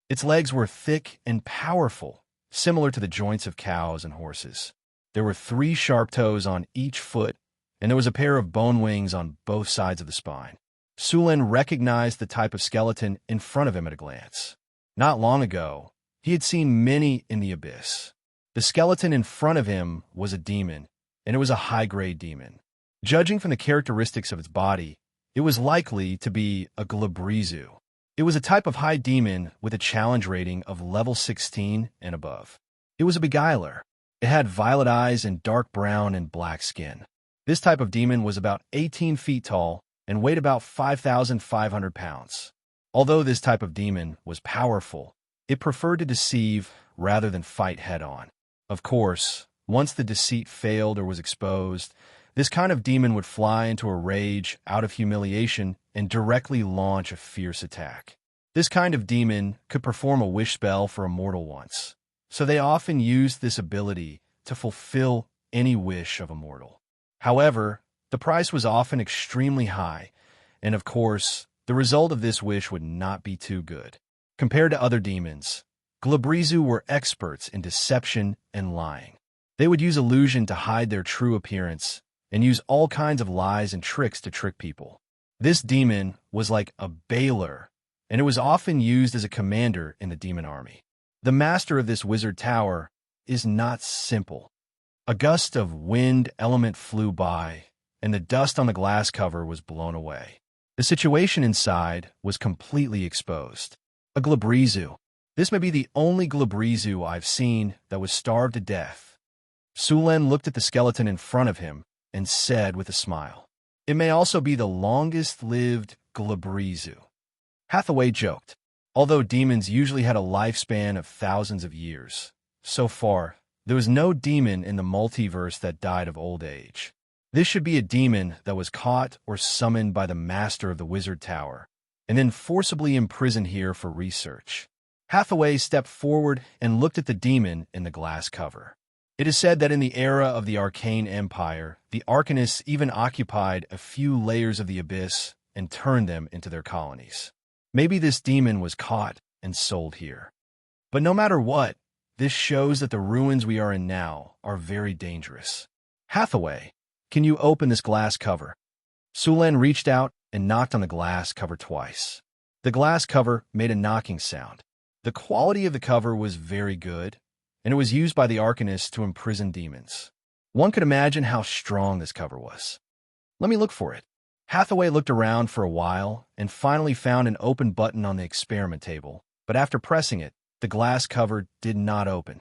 Speaker 1: Its legs were thick and powerful, similar to the joints of cows and horses. There were 3 sharp toes on each foot, and there was a pair of bone wings on both sides of the spine. Sulin recognized the type of skeleton in front of him at a glance. Not long ago, he had seen many in the abyss. The skeleton in front of him was a demon, and it was a high-grade demon. Judging from the characteristics of its body, it was likely to be a Glabrizu. It was a type of high demon with a challenge rating of level 16 and above. It was a beguiler. It had violet eyes and dark brown and black skin. This type of demon was about 18 feet tall and weighed about 5,500 pounds. Although this type of demon was powerful, it preferred to deceive rather than fight head-on. Of course, once the deceit failed or was exposed, this kind of demon would fly into a rage out of humiliation and directly launch a fierce attack. This kind of demon could perform a wish spell for a mortal once, so they often used this ability to fulfill any wish of a mortal. However, the price was often extremely high, and of course, the result of this wish would not be too good. Compared to other demons, Glabrizu were experts in deception and lying. They would use illusion to hide their true appearance and use all kinds of lies and tricks to trick people. This demon was like a bailer, and it was often used as a commander in the demon army. The master of this wizard tower is not simple. A gust of wind element flew by, and the dust on the glass cover was blown away. The situation inside was completely exposed. A Glabrizu. This may be the only Glabrizu I've seen that was starved to death. Sulin looked at the skeleton in front of him and said with a smile, "It may also be the longest-lived Glabrizu. Hathaway joked. Although demons usually had a lifespan of thousands of years, so far, there was no demon in the multiverse that died of old age. This should be a demon that was caught or summoned by the master of the Wizard Tower, and then forcibly imprisoned here for research. Hathaway stepped forward and looked at the demon in the glass cover. It is said that in the era of the Arcane Empire, the Arcanists even occupied a few layers of the abyss and turned them into their colonies. Maybe this demon was caught and sold here. But no matter what, this shows that the ruins we are in now are very dangerous. Hathaway, can you open this glass cover? Sulen reached out and knocked on the glass cover twice. The glass cover made a knocking sound. The quality of the cover was very good, and it was used by the Arcanists to imprison demons. One could imagine how strong this cover was. Let me look for it. Hathaway looked around for a while and finally found an open button on the experiment table, but after pressing it, the glass cover did not open.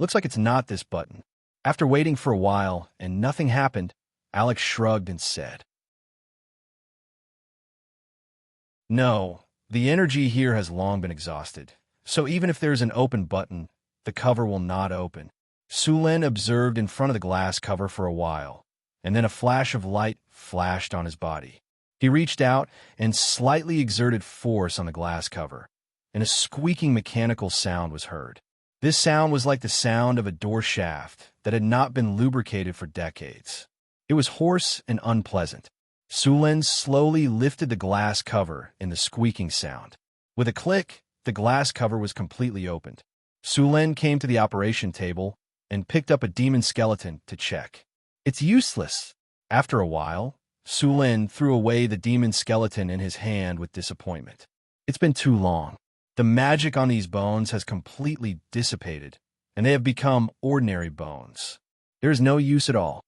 Speaker 1: Looks like it's not this button. After waiting for a while and nothing happened, Alex shrugged and said, "No, the energy here has long been exhausted, so even if there's an open button, the cover will not open." Sulen observed in front of the glass cover for a while, and then a flash of light flashed on his body. He reached out and slightly exerted force on the glass cover, and a squeaking mechanical sound was heard. This sound was like the sound of a door shaft that had not been lubricated for decades. It was hoarse and unpleasant. Sulen slowly lifted the glass cover in the squeaking sound. With a click, the glass cover was completely opened. Sulen came to the operation table and picked up a demon skeleton to check. "It's useless." After a while, Sulen threw away the demon skeleton in his hand with disappointment. "It's been too long. The magic on these bones has completely dissipated, and they have become ordinary bones. There is no use at all."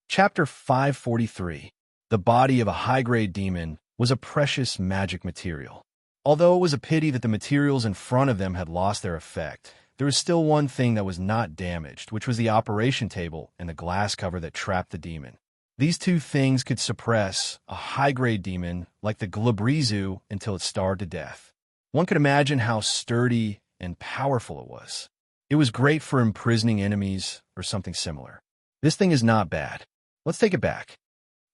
Speaker 1: Chapter 543. The body of a high-grade demon was a precious magic material. Although it was a pity that the materials in front of them had lost their effect, there was still one thing that was not damaged, which was the operation table and the glass cover that trapped the demon. These two things could suppress a high-grade demon like the Glabrizu until it starved to death. One could imagine how sturdy and powerful it was. It was great for imprisoning enemies or something similar. This thing is not bad. Let's take it back.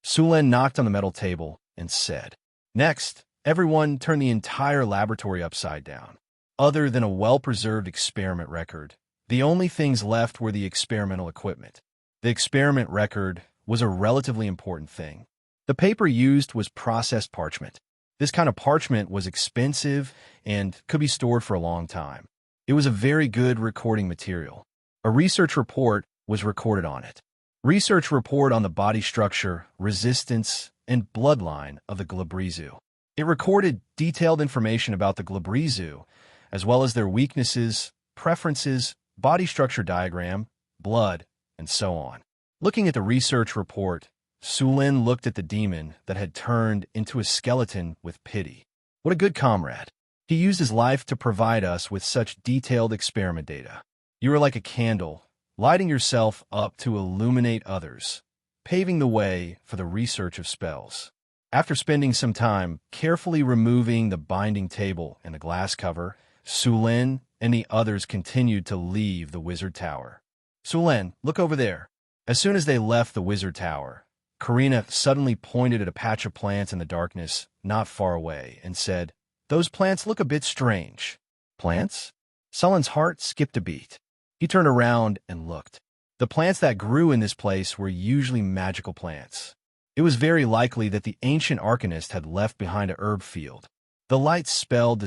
Speaker 1: Sulen knocked on the metal table and said, "Next, everyone turn the entire laboratory upside down." Other than a well-preserved experiment record, the only things left were the experimental equipment. The experiment record was a relatively important thing. The paper used was processed parchment. This kind of parchment was expensive and could be stored for a long time. It was a very good recording material. A research report was recorded on it. Research report on the body structure, resistance, and bloodline of the Glabrizu. It recorded detailed information about the Glabrizu, as well as their weaknesses, preferences, body structure diagram, blood, and so on. Looking at the research report, Sulen looked at the demon that had turned into a skeleton with pity. What a good comrade. He used his life to provide us with such detailed experiment data. You are like a candle, lighting yourself up to illuminate others, paving the way for the research of spells. After spending some time carefully removing the binding table and the glass cover, Sulen and the others continued to leave the Wizard Tower. "Sulen, look over there." As soon as they left the Wizard Tower, Karina suddenly pointed at a patch of plants in the darkness not far away and said, "Those plants look a bit strange." "Plants?" Sulen's heart skipped a beat. He turned around and looked. The plants that grew in this place were usually magical plants. It was very likely that the ancient Arcanist had left behind a herb field. The light dispelled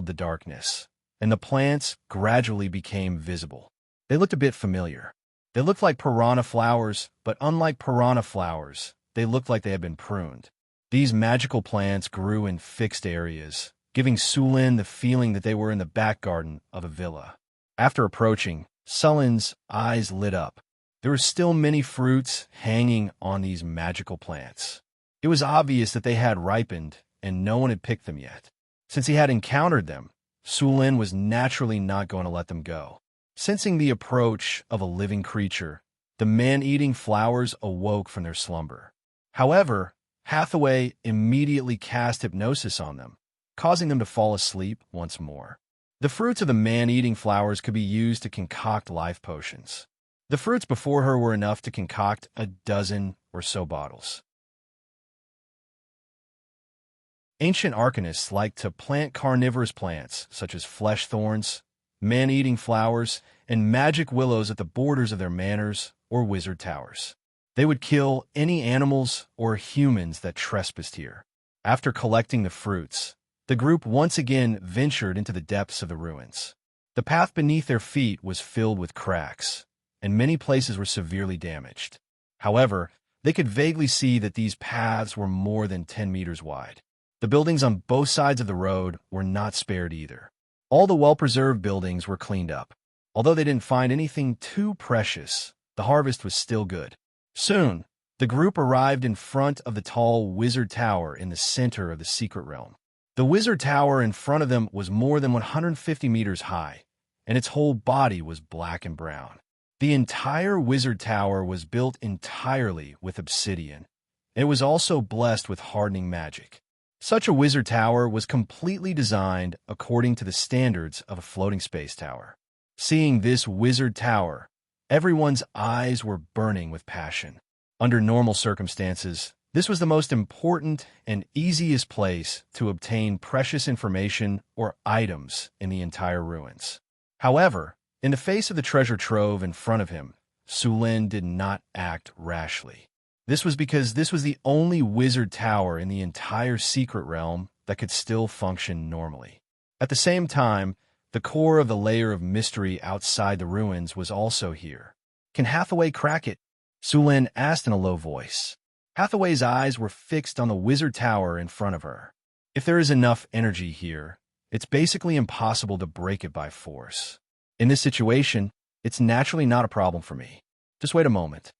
Speaker 1: the darkness, and the plants gradually became visible. They looked a bit familiar. They looked like piranha flowers, but unlike piranha flowers, they looked like they had been pruned. These magical plants grew in fixed areas, giving Sulen the feeling that they were in the back garden of a villa. After approaching, Sulen's eyes lit up. There were still many fruits hanging on these magical plants. It was obvious that they had ripened, and no one had picked them yet. Since he had encountered them, Sulen was naturally not going to let them go. Sensing the approach of a living creature, the man-eating flowers awoke from their slumber. However, Hathaway immediately cast hypnosis on them, causing them to fall asleep once more. The fruits of the man-eating flowers could be used to concoct life potions. The fruits before her were enough to concoct a dozen or so bottles. Ancient arcanists liked to plant carnivorous plants, such as flesh thorns, man-eating flowers, and magic willows at the borders of their manors or wizard towers. They would kill any animals or humans that trespassed here. After collecting the fruits, the group once again ventured into the depths of the ruins. The path beneath their feet was filled with cracks, and many places were severely damaged. However, they could vaguely see that these paths were more than 10 meters wide. The buildings on both sides of the road were not spared either. All the well-preserved buildings were cleaned up. Although they didn't find anything too precious, the harvest was still good. Soon, the group arrived in front of the tall wizard tower in the center of the secret realm. The wizard tower in front of them was more than 150 meters high, and its whole body was black and brown. The entire wizard tower was built entirely with obsidian. It was also blessed with hardening magic. Such a wizard tower was completely designed according to the standards of a floating space tower. Seeing this wizard tower, everyone's eyes were burning with passion. Under normal circumstances, this was the most important and easiest place to obtain precious information or items in the entire ruins. However, in the face of the treasure trove in front of him, Sulin did not act rashly. This was because this was the only wizard tower in the entire secret realm that could still function normally. At the same time, the core of the layer of mystery outside the ruins was also here. "Can Hathaway crack it?" Sulin asked in a low voice. Hathaway's eyes were fixed on the wizard tower in front of her. "If there is enough energy here, it's basically impossible to break it by force. In this situation, it's naturally not a problem for me. Just wait a moment."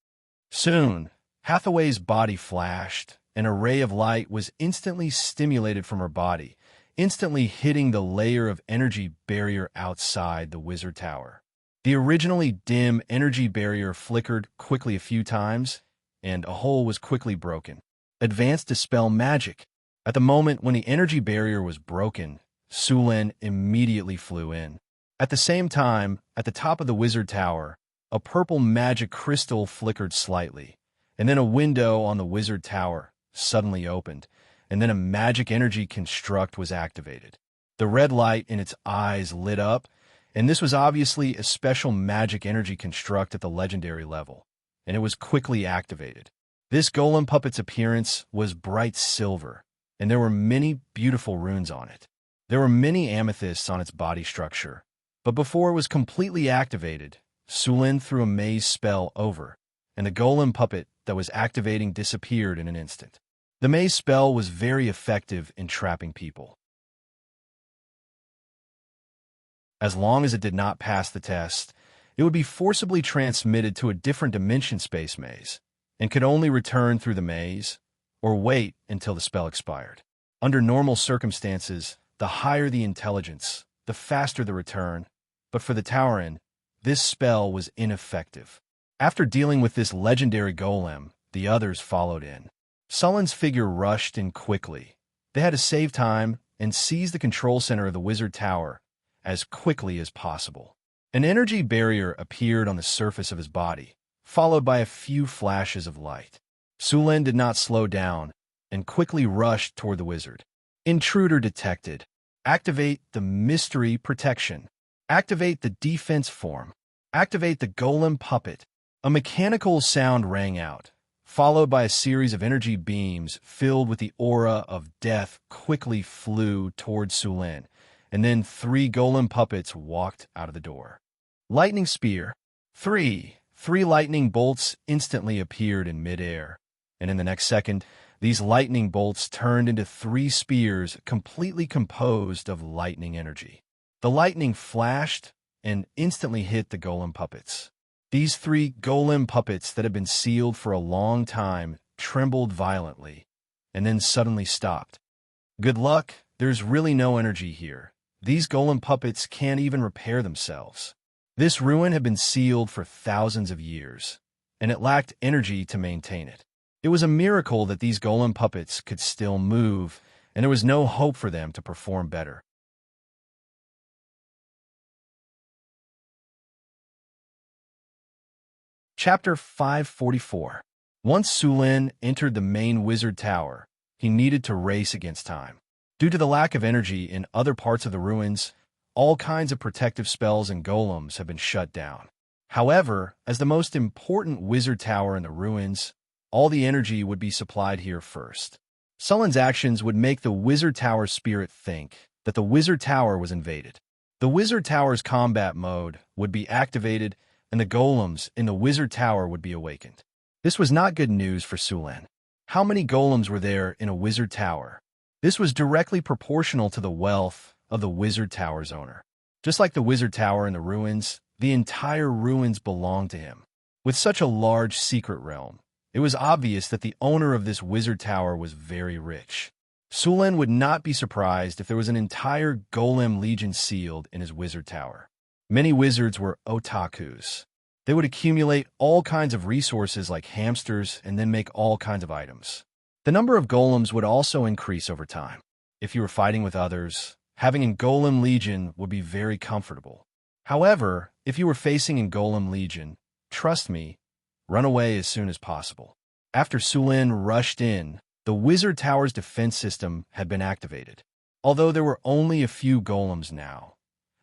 Speaker 1: Soon, Hathaway's body flashed. An array of light was instantly stimulated from her body, instantly hitting the layer of energy barrier outside the wizard tower. The originally dim energy barrier flickered quickly a few times, and a hole was quickly broken. Advanced Dispel Magic. At the moment when the energy barrier was broken, Sulin immediately flew in. At the same time, at the top of the wizard tower, a purple magic crystal flickered slightly, and then a window on the wizard tower suddenly opened, and then a magic energy construct was activated. The red light in its eyes lit up, and this was obviously a special magic energy construct at the legendary level, and it was quickly activated. This golem puppet's appearance was bright silver, and there were many beautiful runes on it. There were many amethysts on its body structure, but before it was completely activated, Sulin threw a maze spell over, and the golem puppet that was activating disappeared in an instant. The maze spell was very effective in trapping people. As long as it did not pass the test, it would be forcibly transmitted to a different dimension space maze, and could only return through the maze, or wait until the spell expired. Under normal circumstances, the higher the intelligence, the faster the return, but for the Tauren, this spell was ineffective. After dealing with this legendary golem, the others followed in. Sulin's figure rushed in quickly. They had to save time and seize the control center of the wizard tower as quickly as possible. An energy barrier appeared on the surface of his body, followed by a few flashes of light. Sulin did not slow down and quickly rushed toward the wizard. Intruder detected. Activate the mystery protection. Activate the defense form. Activate the golem puppet. A mechanical sound rang out, followed by a series of energy beams filled with the aura of death quickly flew toward Sulin, and then 3 golem puppets walked out of the door. Lightning Spear. Three lightning bolts instantly appeared in midair, and in the next second, these lightning bolts turned into 3 spears completely composed of lightning energy. The lightning flashed and instantly hit the golem puppets. These 3 golem puppets that had been sealed for a long time trembled violently, and then suddenly stopped. Good luck, there's really no energy here. These golem puppets can't even repair themselves. This ruin had been sealed for thousands of years, and it lacked energy to maintain it. It was a miracle that these golem puppets could still move, and there was no hope for them to perform better. Chapter 544. Once Sulin entered the main wizard tower, he needed to race against time. Due to the lack of energy in other parts of the ruins, all kinds of protective spells and golems have been shut down. However, as the most important wizard tower in the ruins, all the energy would be supplied here first. Sulin's actions would make the wizard tower's spirit think that the wizard tower was invaded. The wizard tower's combat mode would be activated, and the golems in the wizard tower would be awakened. This was not good news for Sulin. How many golems were there in a wizard tower? This was directly proportional to the wealth of the wizard tower's owner. Just like the wizard tower in the ruins, the entire ruins belonged to him. With such a large secret realm, it was obvious that the owner of this wizard tower was very rich. Sulin would not be surprised if there was an entire golem legion sealed in his wizard tower. Many wizards were otakus. They would accumulate all kinds of resources like hamsters and then make all kinds of items. The number of golems would also increase over time. If you were fighting with others, having a golem legion would be very comfortable. However, if you were facing a golem legion, trust me, run away as soon as possible. After Sulin rushed in, the wizard tower's defense system had been activated. Although there were only a few golems now,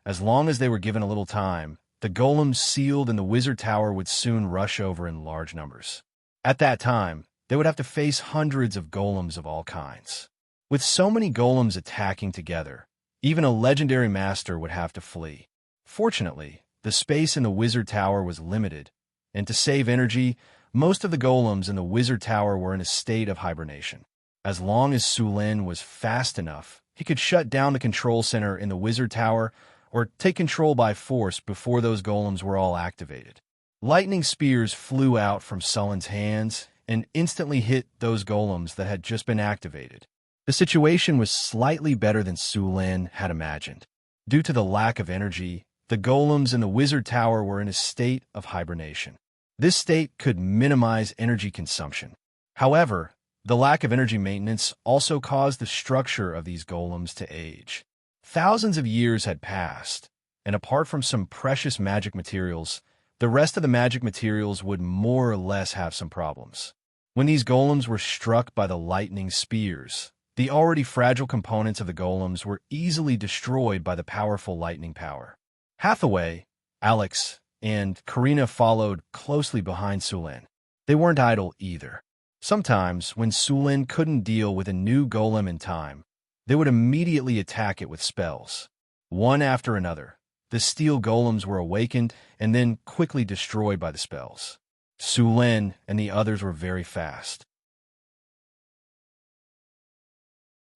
Speaker 1: as long as they were given a little time, the golems sealed in the wizard tower would soon rush over in large numbers. At that time, they would have to face hundreds of golems of all kinds. With so many golems attacking together, even a legendary master would have to flee. Fortunately, the space in the wizard tower was limited, and to save energy, most of the golems in the wizard tower were in a state of hibernation. As long as Sulin was fast enough, he could shut down the control center in the wizard tower or take control by force before those golems were all activated. Lightning spears flew out from Sulin's hands and instantly hit those golems that had just been activated. The situation was slightly better than Sulin had imagined. Due to the lack of energy, the golems in the wizard tower were in a state of hibernation. This state could minimize energy consumption. However, the lack of energy maintenance also caused the structure of these golems to age. Thousands of years had passed, and apart from some precious magic materials, the rest of the magic materials would more or less have some problems. When these golems were struck by the lightning spears, the already fragile components of the golems were easily destroyed by the powerful lightning power. Hathaway, Alex, and Karina followed closely behind Sulin. They weren't idle either. Sometimes, when Sulin couldn't deal with a new golem in time, they would immediately attack it with spells. One after another, the steel golems were awakened and then quickly destroyed by the spells. Sulin and the others were very fast.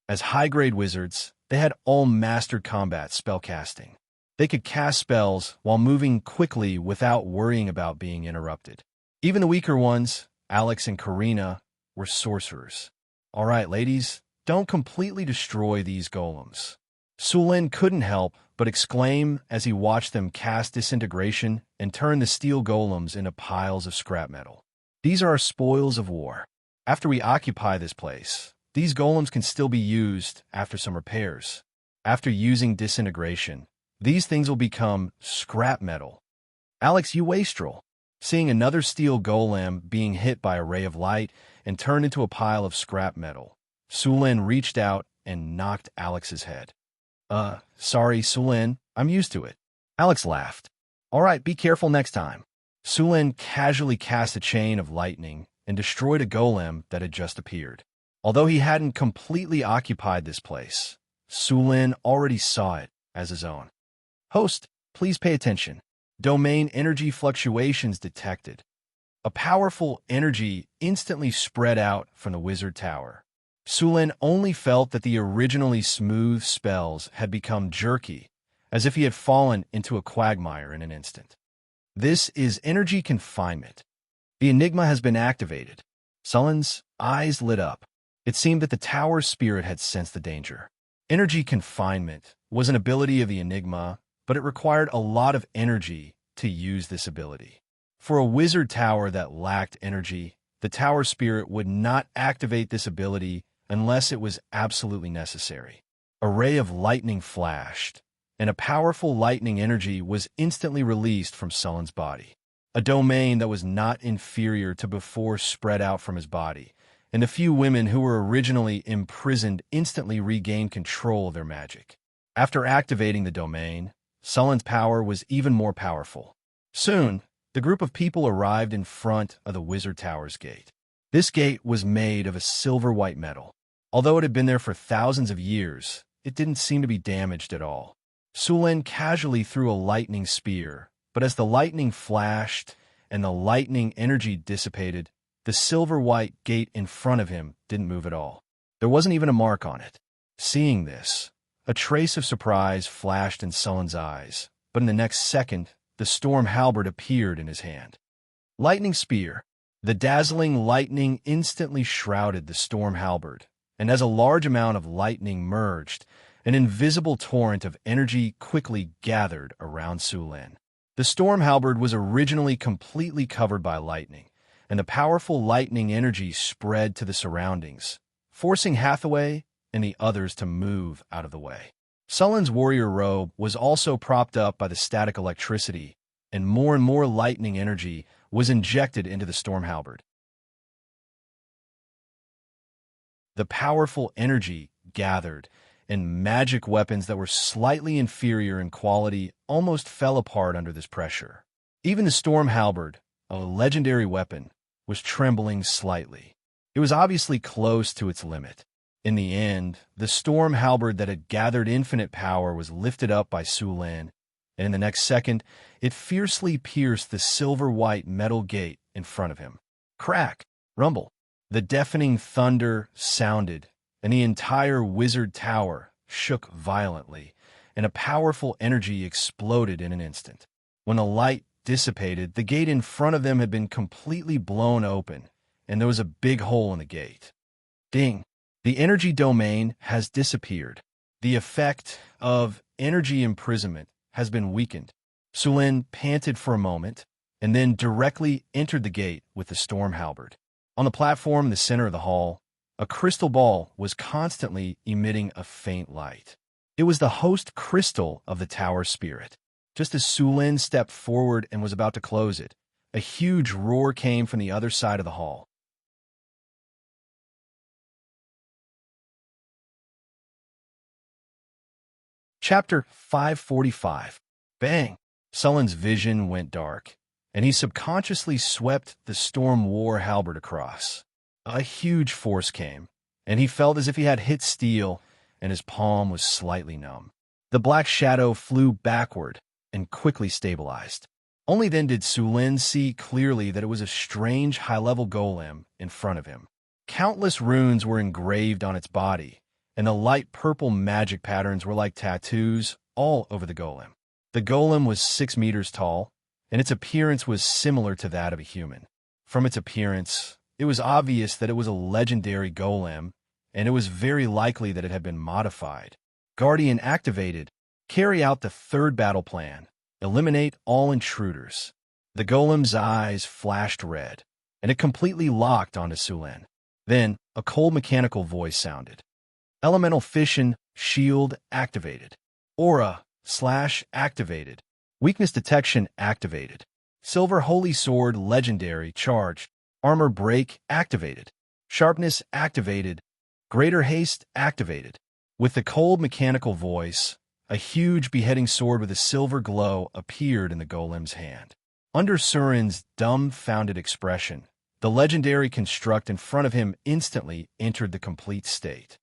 Speaker 1: As high-grade wizards, they had all mastered combat spellcasting. They could cast spells while moving quickly without worrying about being interrupted. Even the weaker ones, Alex and Karina, were sorcerers. All right, ladies, don't completely destroy these golems. Sulin couldn't help but exclaim as he watched them cast disintegration and turn the steel golems into piles of scrap metal. These are our spoils of war. After we occupy this place, these golems can still be used after some repairs. After using disintegration, these things will become scrap metal. Alex, you wastrel. Seeing another steel golem being hit by a ray of light and turned into a pile of scrap metal, Sulin reached out and knocked Alex's head. Sorry, Sulin, I'm used to it. Alex laughed. All right, be careful next time. Sulin casually cast a chain of lightning and destroyed a golem that had just appeared. Although he hadn't completely occupied this place, Sulin already saw it as his own. Host, please pay attention. Domain energy fluctuations detected. A powerful energy instantly spread out from the wizard tower. Sulin only felt that the originally smooth spells had become jerky, as if he had fallen into a quagmire in an instant. This is energy confinement. The enigma has been activated. Sulin's eyes lit up. It seemed that the tower's spirit had sensed the danger. Energy confinement was an ability of the enigma, but it required a lot of energy to use this ability. For a wizard tower that lacked energy, the tower spirit would not activate this ability unless it was absolutely necessary. A ray of lightning flashed, and a powerful lightning energy was instantly released from Sullen's body. A domain that was not inferior to before spread out from his body, and the few women who were originally imprisoned instantly regained control of their magic. After activating the domain, Sullen's power was even more powerful. Soon, the group of people arrived in front of the Wizard Tower's gate. This gate was made of a silver-white metal. Although it had been there for thousands of years, it didn't seem to be damaged at all. Sulen casually threw a lightning spear, but as the lightning flashed and the lightning energy dissipated, the silver-white gate in front of him didn't move at all. There wasn't even a mark on it. Seeing this, a trace of surprise flashed in Sullen's eyes, but in the next second, the storm halberd appeared in his hand. Lightning spear. The dazzling lightning instantly shrouded the storm halberd, and as a large amount of lightning merged, an invisible torrent of energy quickly gathered around Sulen. The storm halberd was originally completely covered by lightning, and the powerful lightning energy spread to the surroundings, forcing Hathaway and the others to move out of the way. Sullen's warrior robe was also propped up by the static electricity, and more lightning energy was injected into the storm halberd. The powerful energy gathered, and magic weapons that were slightly inferior in quality almost fell apart under this pressure. Even the storm halberd, a legendary weapon, was trembling slightly. It was obviously close to its limit. In the end, the storm halberd that had gathered infinite power was lifted up by Sulen, and in the next second, it fiercely pierced the silver-white metal gate in front of him. Crack! Rumble! The deafening thunder sounded, and the entire wizard tower shook violently, and a powerful energy exploded in an instant. When the light dissipated, the gate in front of them had been completely blown open, and there was a big hole in the gate. Ding! The energy domain has disappeared. The effect of energy imprisonment has been weakened. Sulen panted for a moment, and then directly entered the gate with the storm halberd. On the platform in the center of the hall, a crystal ball was constantly emitting a faint light. It was the host crystal of the tower spirit. Just as Sulen stepped forward and was about to close it, a huge roar came from the other side of the hall. Chapter 545. Bang! Sullen's vision went dark, and he subconsciously swept the storm war halberd across. A huge force came, and he felt as if he had hit steel, and his palm was slightly numb. The black shadow flew backward and quickly stabilized. Only then did Sulen see clearly that it was a strange high-level golem in front of him. Countless runes were engraved on its body, and the light purple magic patterns were like tattoos all over the golem. The golem was 6 meters tall, and its appearance was similar to that of a human. From its appearance, it was obvious that it was a legendary golem, and it was very likely that it had been modified. Guardian activated. Carry out the third battle plan. Eliminate all intruders. The golem's eyes flashed red, and it completely locked onto Sulen. Then, a cold mechanical voice sounded. Elemental Fission Shield activated. Aura/activated. Weakness detection activated. Silver Holy Sword Legendary charged. Armor Break activated. Sharpness activated. Greater Haste activated. With the cold mechanical voice, a huge beheading sword with a silver glow appeared in the golem's hand. Under Suren's dumbfounded expression, the legendary construct in front of him instantly entered the complete state.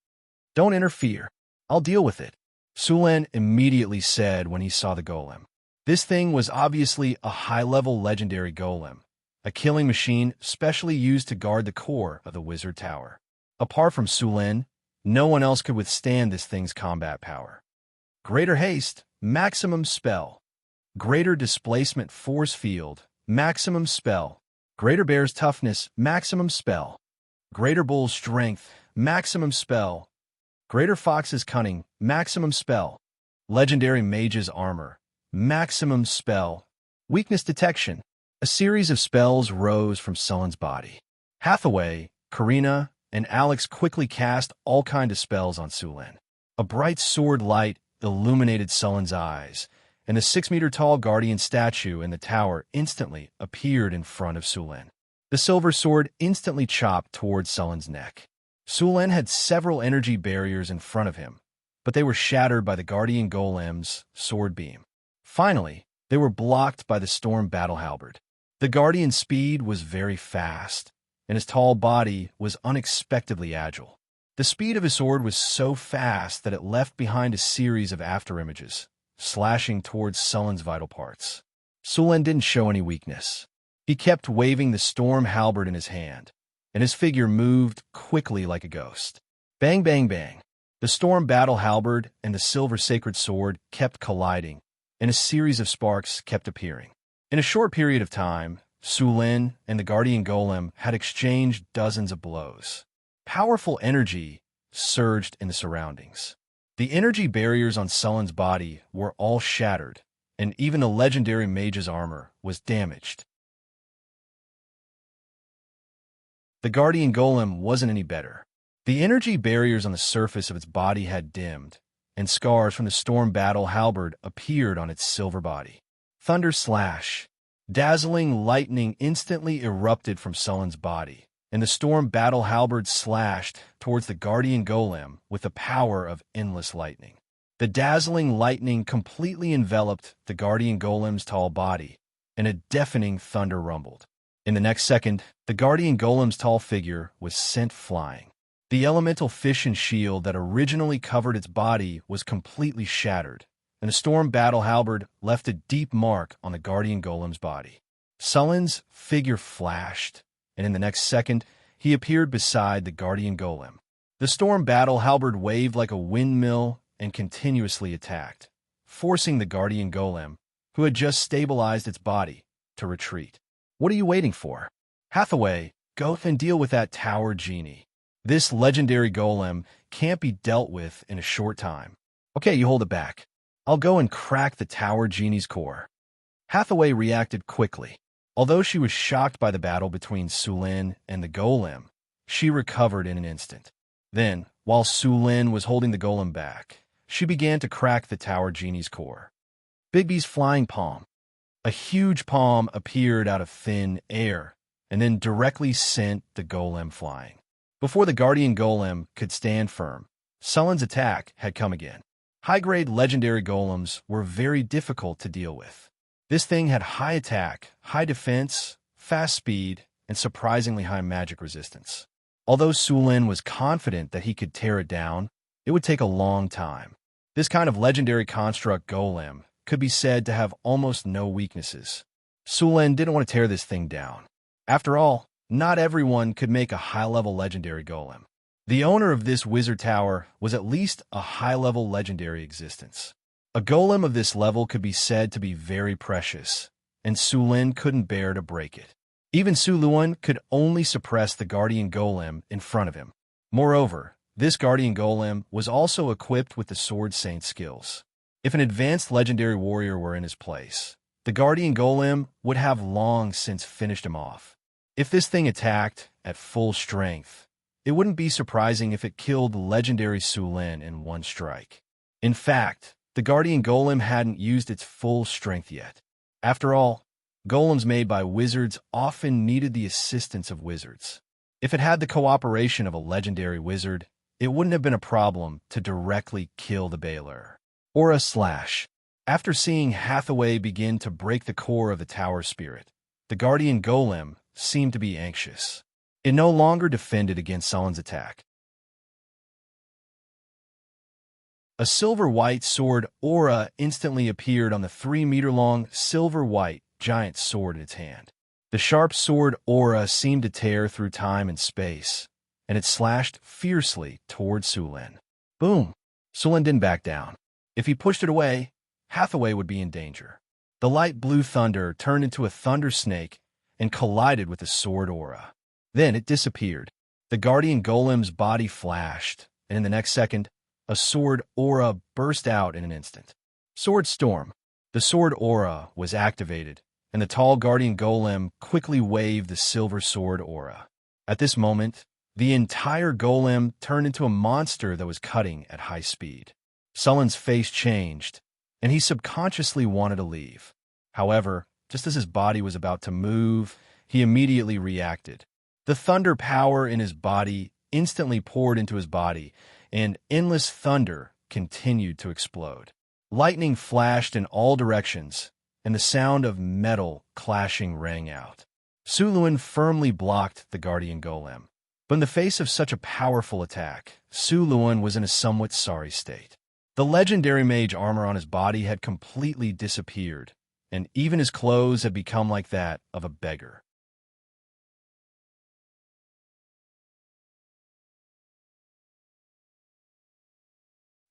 Speaker 1: Don't interfere. I'll deal with it, Sulen immediately said when he saw the golem. This thing was obviously a high-level legendary golem, a killing machine specially used to guard the core of the wizard tower. Apart from Sulen, no one else could withstand this thing's combat power. Greater Haste, maximum spell. Greater Displacement Force Field, maximum spell. Greater Bear's Toughness, maximum spell. Greater Bull's Strength, maximum spell. Greater Fox's Cunning, maximum spell. Legendary Mage's Armor, maximum spell. Weakness Detection. A series of spells rose from Sullen's body. Hathaway, Karina, and Alex quickly cast all kinds of spells on Sulin. A bright sword light illuminated Sullen's eyes, and the 6-meter-tall guardian statue in the tower instantly appeared in front of Sulin. The silver sword instantly chopped towards Sullen's neck. Sulin had several energy barriers in front of him, but they were shattered by the guardian golem's sword beam. Finally, they were blocked by the storm battle halberd. The guardian's speed was very fast, and his tall body was unexpectedly agile. The speed of his sword was so fast that it left behind a series of afterimages, slashing towards Sullen's vital parts. Sulin didn't show any weakness. He kept waving the storm halberd in his hand, and his figure moved quickly like a ghost. Bang, bang, bang. The storm battle halberd and the silver sacred sword kept colliding, and a series of sparks kept appearing. In a short period of time, Sulin and the guardian golem had exchanged dozens of blows. Powerful energy surged in the surroundings. The energy barriers on Sullen's body were all shattered, and even the legendary mage's armor was damaged. The guardian golem wasn't any better. The energy barriers on the surface of its body had dimmed, and scars from the storm battle halberd appeared on its silver body. Thunder slash. Dazzling lightning instantly erupted from Sullen's body, and the storm battle halberd slashed towards the guardian golem with the power of endless lightning. The dazzling lightning completely enveloped the guardian golem's tall body, and a deafening thunder rumbled. In the next second, the guardian golem's tall figure was sent flying. The elemental fission shield that originally covered its body was completely shattered, and the storm battle halberd left a deep mark on the guardian golem's body. Sullen's figure flashed, and in the next second, he appeared beside the guardian golem. The storm battle halberd waved like a windmill and continuously attacked, forcing the guardian golem, who had just stabilized its body, to retreat. What are you waiting for? Hathaway, go and deal with that tower genie. This legendary golem can't be dealt with in a short time. Okay, you hold it back. I'll go and crack the tower genie's core. Hathaway reacted quickly. Although she was shocked by the battle between Sulin and the golem, she recovered in an instant. Then, while Sulin was holding the golem back, she began to crack the tower genie's core. Bigby's flying palm. A huge palm appeared out of thin air, and then directly sent the golem flying. Before the guardian golem could stand firm, Sullen's attack had come again. High-grade legendary golems were very difficult to deal with. This thing had high attack, high defense, fast speed, and surprisingly high magic resistance. Although Sulin was confident that he could tear it down, it would take a long time. This kind of legendary construct golem could be said to have almost no weaknesses. Sulin didn't want to tear this thing down. After all, not everyone could make a high-level legendary golem. The owner of this wizard tower was at least a high-level legendary existence. A golem of this level could be said to be very precious, and Sulin couldn't bear to break it. Even Sulin could only suppress the guardian golem in front of him. Moreover, this guardian golem was also equipped with the Sword Saint skills. If an advanced legendary warrior were in his place, the guardian golem would have long since finished him off. If this thing attacked at full strength, it wouldn't be surprising if it killed legendary Sulin in one strike. In fact, the guardian golem hadn't used its full strength yet. After all, golems made by wizards often needed the assistance of wizards. If it had the cooperation of a legendary wizard, it wouldn't have been a problem to directly kill the Baylor. Aura slash. After seeing Hathaway begin to break the core of the tower spirit, the guardian golem seemed to be anxious. It no longer defended against Sullen's attack. A silver-white sword aura instantly appeared on the 3-meter-long silver-white giant sword in its hand. The sharp sword aura seemed to tear through time and space, and it slashed fiercely towards Sulin. Boom! Sulin didn't back down. If he pushed it away, Hathaway would be in danger. The light blue thunder turned into a thunder snake and collided with the sword aura. Then it disappeared. The guardian golem's body flashed, and in the next second, a sword aura burst out in an instant. Sword storm. The sword aura was activated, and the tall guardian golem quickly waved the silver sword aura. At this moment, the entire golem turned into a monster that was cutting at high speed. Sullen's face changed, and he subconsciously wanted to leave. However, just as his body was about to move, he immediately reacted. The thunder power in his body instantly poured into his body, and endless thunder continued to explode. Lightning flashed in all directions, and the sound of metal clashing rang out. Suluin firmly blocked the guardian golem. But in the face of such a powerful attack, Suluin was in a somewhat sorry state. The legendary mage armor on his body had completely disappeared, and even his clothes had become like that of a beggar.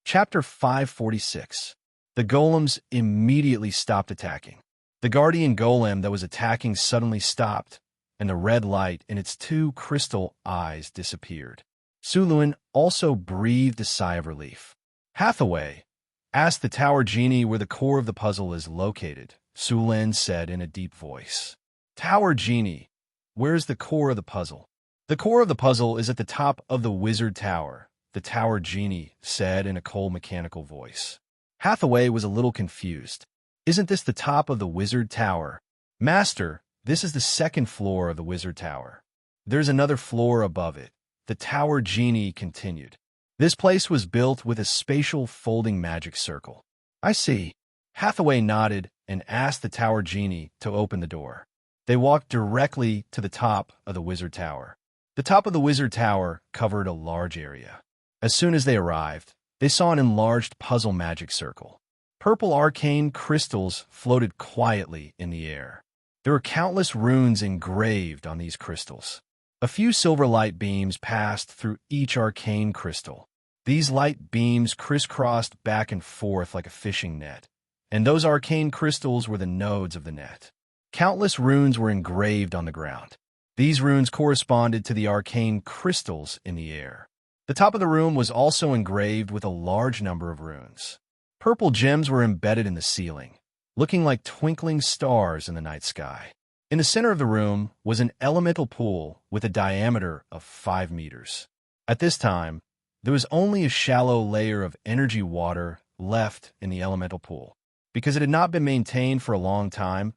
Speaker 1: Chapter 546. The golems immediately stopped attacking. The guardian golem that was attacking suddenly stopped, and the red light in its two crystal eyes disappeared. Suluin also breathed a sigh of relief. Hathaway, ask the tower genie where the core of the puzzle is located, Suluin said in a deep voice. Tower genie, where's the core of the puzzle? The core of the puzzle is at the top of the wizard tower, the tower genie said in a cold mechanical voice. Hathaway was a little confused. Isn't this the top of the wizard tower? Master, this is the second floor of the wizard tower. There's another floor above it, the tower genie continued. This place was built with a spatial folding magic circle. I see. Hathaway nodded and asked the tower genie to open the door. They walked directly to the top of the wizard tower. The top of the wizard tower covered a large area. As soon as they arrived, they saw an enlarged puzzle magic circle. Purple arcane crystals floated quietly in the air. There were countless runes engraved on these crystals. A few silver light beams passed through each arcane crystal. These light beams crisscrossed back and forth like a fishing net, and those arcane crystals were the nodes of the net. Countless runes were engraved on the ground. These runes corresponded to the arcane crystals in the air. The top of the room was also engraved with a large number of runes. Purple gems were embedded in the ceiling, looking like twinkling stars in the night sky. In the center of the room was an elemental pool with a diameter of 5 meters. At this time, there was only a shallow layer of energy water left in the elemental pool. Because it had not been maintained for a long time,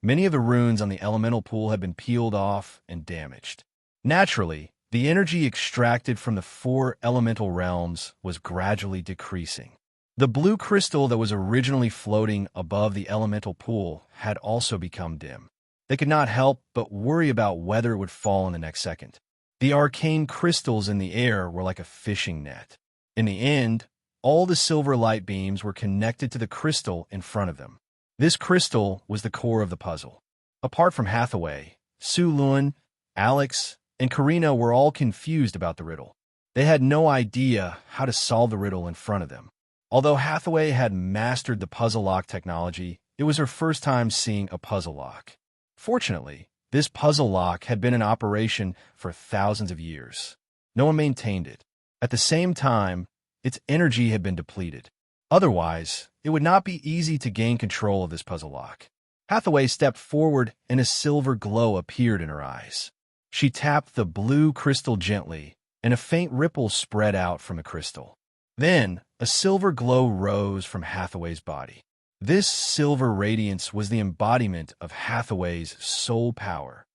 Speaker 1: many of the runes on the elemental pool had been peeled off and damaged. Naturally, the energy extracted from the 4 elemental realms was gradually decreasing. The blue crystal that was originally floating above the elemental pool had also become dim. They could not help but worry about whether it would fall in the next second. The arcane crystals in the air were like a fishing net. In the end, all the silver light beams were connected to the crystal in front of them. This crystal was the core of the puzzle. Apart from Hathaway, Suluin, Alex, and Karina were all confused about the riddle. They had no idea how to solve the riddle in front of them. Although Hathaway had mastered the puzzle lock technology, it was her first time seeing a puzzle lock. Fortunately, this puzzle lock had been in operation for thousands of years. No one maintained it. At the same time, its energy had been depleted. Otherwise, it would not be easy to gain control of this puzzle lock. Hathaway stepped forward and a silver glow appeared in her eyes. She tapped the blue crystal gently, and a faint ripple spread out from the crystal. Then, a silver glow rose from Hathaway's body. This silver radiance was the embodiment of Hathaway's soul power.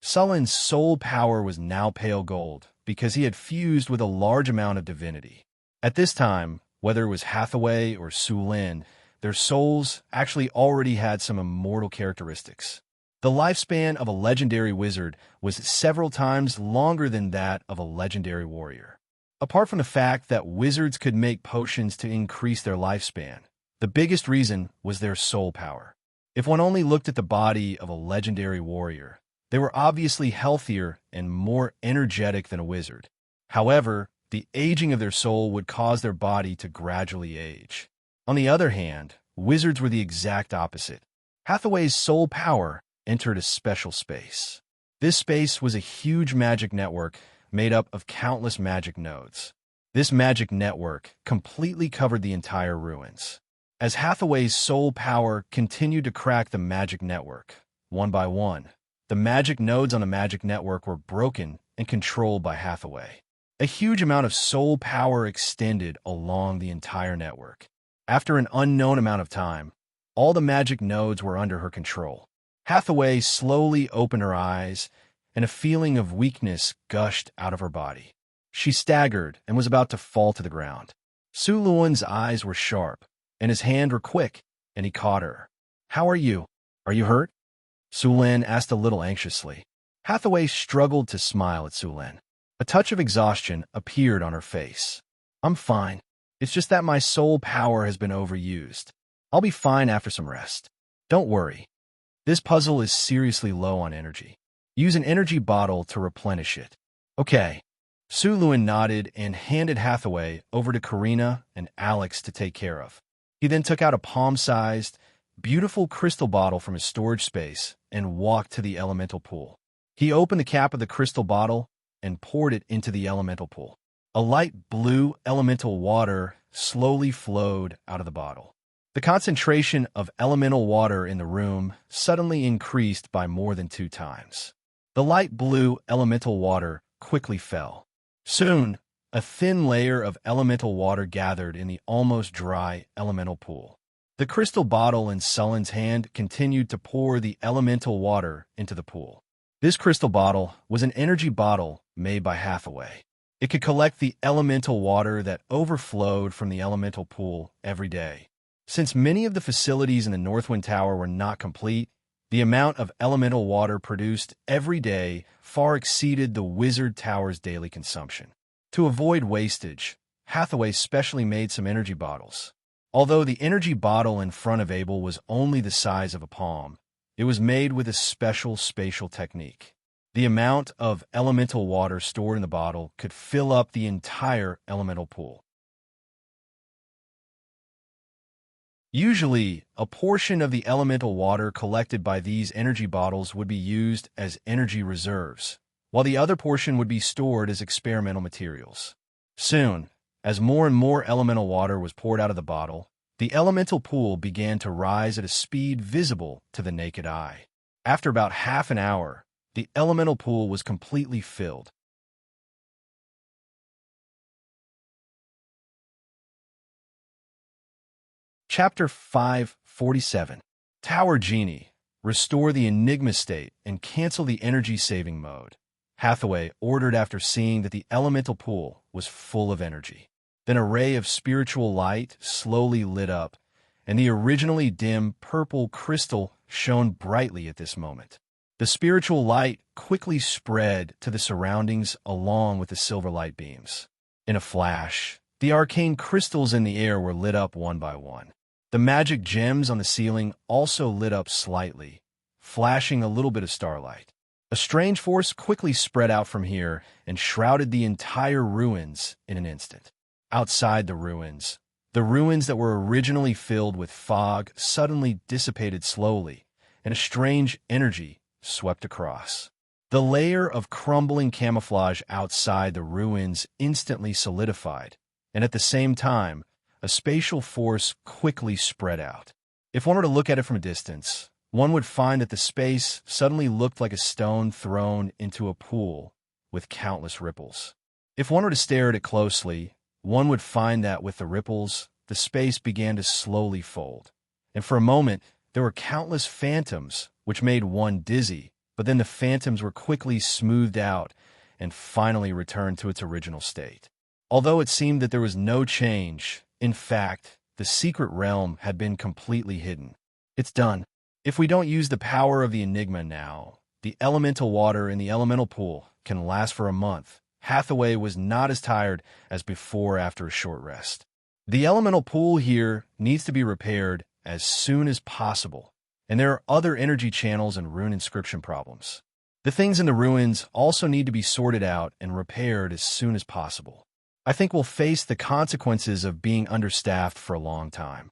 Speaker 1: Sullen's soul power was now pale gold because he had fused with a large amount of divinity. At this time, whether it was Hathaway or Sulin, their souls actually already had some immortal characteristics. The lifespan of a legendary wizard was several times longer than that of a legendary warrior. Apart from the fact that wizards could make potions to increase their lifespan, the biggest reason was their soul power. If one only looked at the body of a legendary warrior, they were obviously healthier and more energetic than a wizard. However, the aging of their soul would cause their body to gradually age. On the other hand, wizards were the exact opposite. Hathaway's soul power entered a special space. This space was a huge magic network made up of countless magic nodes. This magic network completely covered the entire ruins. as Hathaway's soul power continued to crack the magic network. One by one, the magic nodes on the magic network were broken and controlled by Hathaway. A huge amount of soul power extended along the entire network. After an unknown amount of time, all the magic nodes were under her control. Hathaway slowly opened her eyes, and a feeling of weakness gushed out of her body. She staggered and was about to fall to the ground. Su Luan's eyes were sharp, and his hands were quick, and he caught her. "How are you? Are you hurt?" Su Luan asked a little anxiously. Hathaway struggled to smile at Su Luan. A touch of exhaustion appeared on her face. "I'm fine. It's just that my soul power has been overused. I'll be fine after some rest. Don't worry. This puzzle is seriously low on energy. Use an energy bottle to replenish it." "Okay." Su Luan nodded and handed Hathaway over to Karina and Alex to take care of. He then took out a palm-sized, beautiful crystal bottle from his storage space and walked to the elemental pool. He opened the cap of the crystal bottle and poured it into the elemental pool. A light blue elemental water slowly flowed out of the bottle. The concentration of elemental water in the room suddenly increased by more than 2 times. The light blue elemental water quickly fell. Soon, a thin layer of elemental water gathered in the almost dry elemental pool. The crystal bottle in Sullen's hand continued to pour the elemental water into the pool. This crystal bottle was an energy bottle made by Hathaway. It could collect the elemental water that overflowed from the elemental pool every day. Since many of the facilities in the Northwind Tower were not complete, the amount of elemental water produced every day far exceeded the Wizard Tower's daily consumption. To avoid wastage, Hathaway specially made some energy bottles. Although the energy bottle in front of Abel was only the size of a palm, it was made with a special spatial technique. The amount of elemental water stored in the bottle could fill up the entire elemental pool. Usually, a portion of the elemental water collected by these energy bottles would be used as energy reserves, while the other portion would be stored as experimental materials. Soon, as more and more elemental water was poured out of the bottle, the elemental pool began to rise at a speed visible to the naked eye. After about half an hour, the elemental pool was completely filled. Chapter 547. Tower Genie. Restore the Enigma state and cancel the energy-saving mode. Hathaway ordered after seeing that the elemental pool was full of energy. Then a ray of spiritual light slowly lit up, and the originally dim purple crystal shone brightly at this moment. The spiritual light quickly spread to the surroundings along with the silver light beams. In a flash, the arcane crystals in the air were lit up one by one. The magic gems on the ceiling also lit up slightly, flashing a little bit of starlight. A strange force quickly spread out from here and shrouded the entire ruins in an instant. Outside the ruins that were originally filled with fog suddenly dissipated slowly, and a strange energy swept across. The layer of crumbling camouflage outside the ruins instantly solidified, and at the same time, a spatial force quickly spread out. If one were to look at it from a distance, one would find that the space suddenly looked like a stone thrown into a pool with countless ripples. If one were to stare at it closely, one would find that with the ripples, the space began to slowly fold. And for a moment, there were countless phantoms, which made one dizzy, but then the phantoms were quickly smoothed out and finally returned to its original state. Although it seemed that there was no change, in fact, the secret realm had been completely hidden. It's done. If we don't use the power of the Enigma now, the elemental water in the elemental pool can last for a month. Hathaway was not as tired as before after a short rest. The elemental pool here needs to be repaired as soon as possible, and there are other energy channels and rune inscription problems. The things in the ruins also need to be sorted out and repaired as soon as possible. I think we'll face the consequences of being understaffed for a long time.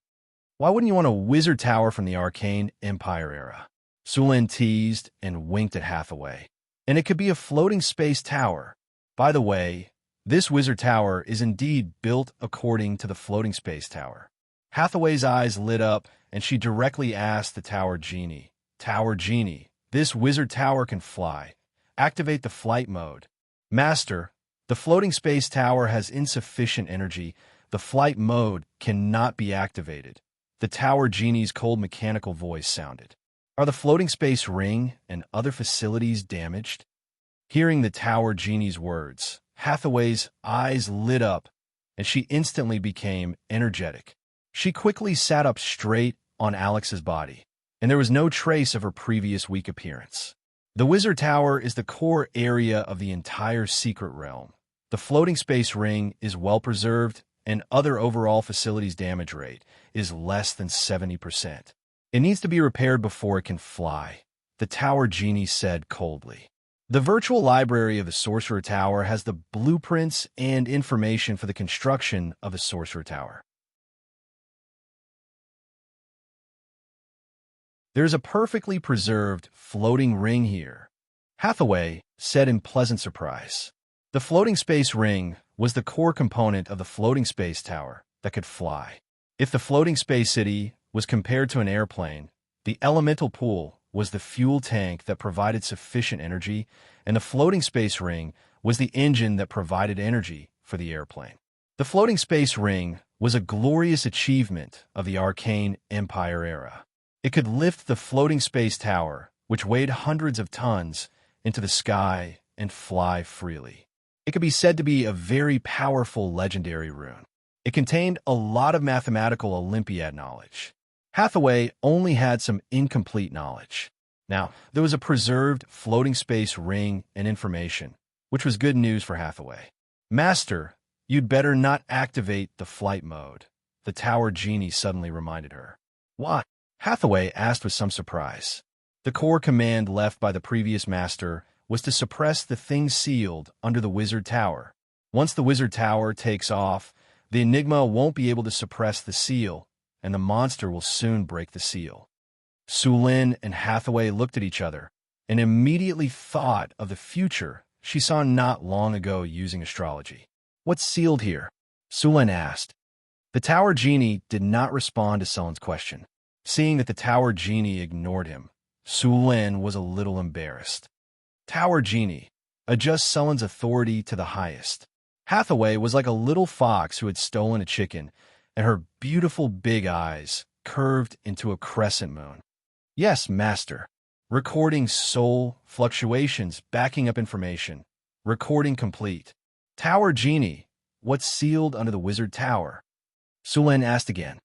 Speaker 1: Why wouldn't you want a wizard tower from the Arcane Empire era? Sulin teased and winked at Hathaway. And it could be a floating space tower. By the way, this wizard tower is indeed built according to the floating space tower. Hathaway's eyes lit up, and she directly asked the Tower Genie, "Tower Genie, this wizard tower can fly. Activate the flight mode." "Master, the floating space tower has insufficient energy. The flight mode cannot be activated." The Tower Genie's cold mechanical voice sounded. "Are the floating space ring and other facilities damaged?" Hearing the Tower Genie's words, Hathaway's eyes lit up, and she instantly became energetic. She quickly sat up straight on Alex's body, and there was no trace of her previous weak appearance. The Wizard Tower is the core area of the entire secret realm. The floating space ring is well preserved, and other overall facilities damage rate is less than 70%. It needs to be repaired before it can fly, the Tower Genie said coldly. The virtual library of the Sorcerer Tower has the blueprints and information for the construction of the Sorcerer Tower. There's a perfectly preserved floating ring here, Hathaway said in pleasant surprise. The floating space ring was the core component of the floating space tower that could fly. If the floating space city was compared to an airplane, the elemental pool was the fuel tank that provided sufficient energy, and the floating space ring was the engine that provided energy for the airplane. The floating space ring was a glorious achievement of the Arcane Empire era. It could lift the floating space tower, which weighed hundreds of tons, into the sky and fly freely. It could be said to be a very powerful legendary rune. It contained a lot of mathematical Olympiad knowledge. Hathaway only had some incomplete knowledge. Now, there was a preserved floating space ring and information, which was good news for Hathaway. "Master, you'd better not activate the flight mode," the Tower Genie suddenly reminded her. "What?" Hathaway asked with some surprise. The core command left by the previous master was to suppress the things sealed under the Wizard Tower. Once the Wizard Tower takes off, the Enigma won't be able to suppress the seal, and the monster will soon break the seal. Sulin and Hathaway looked at each other and immediately thought of the future she saw not long ago using astrology. "What's sealed here?" Sulin asked. The Tower Genie did not respond to Sulin's question. Seeing that the Tower Genie ignored him, Sulin was a little embarrassed. "Tower Genie, adjust Sulin's authority to the highest." Hathaway was like a little fox who had stolen a chicken, and her beautiful big eyes curved into a crescent moon. "Yes, master." Recording soul fluctuations, backing up information. Recording complete. "Tower Genie, what's sealed under the Wizard Tower?" Sulin asked again.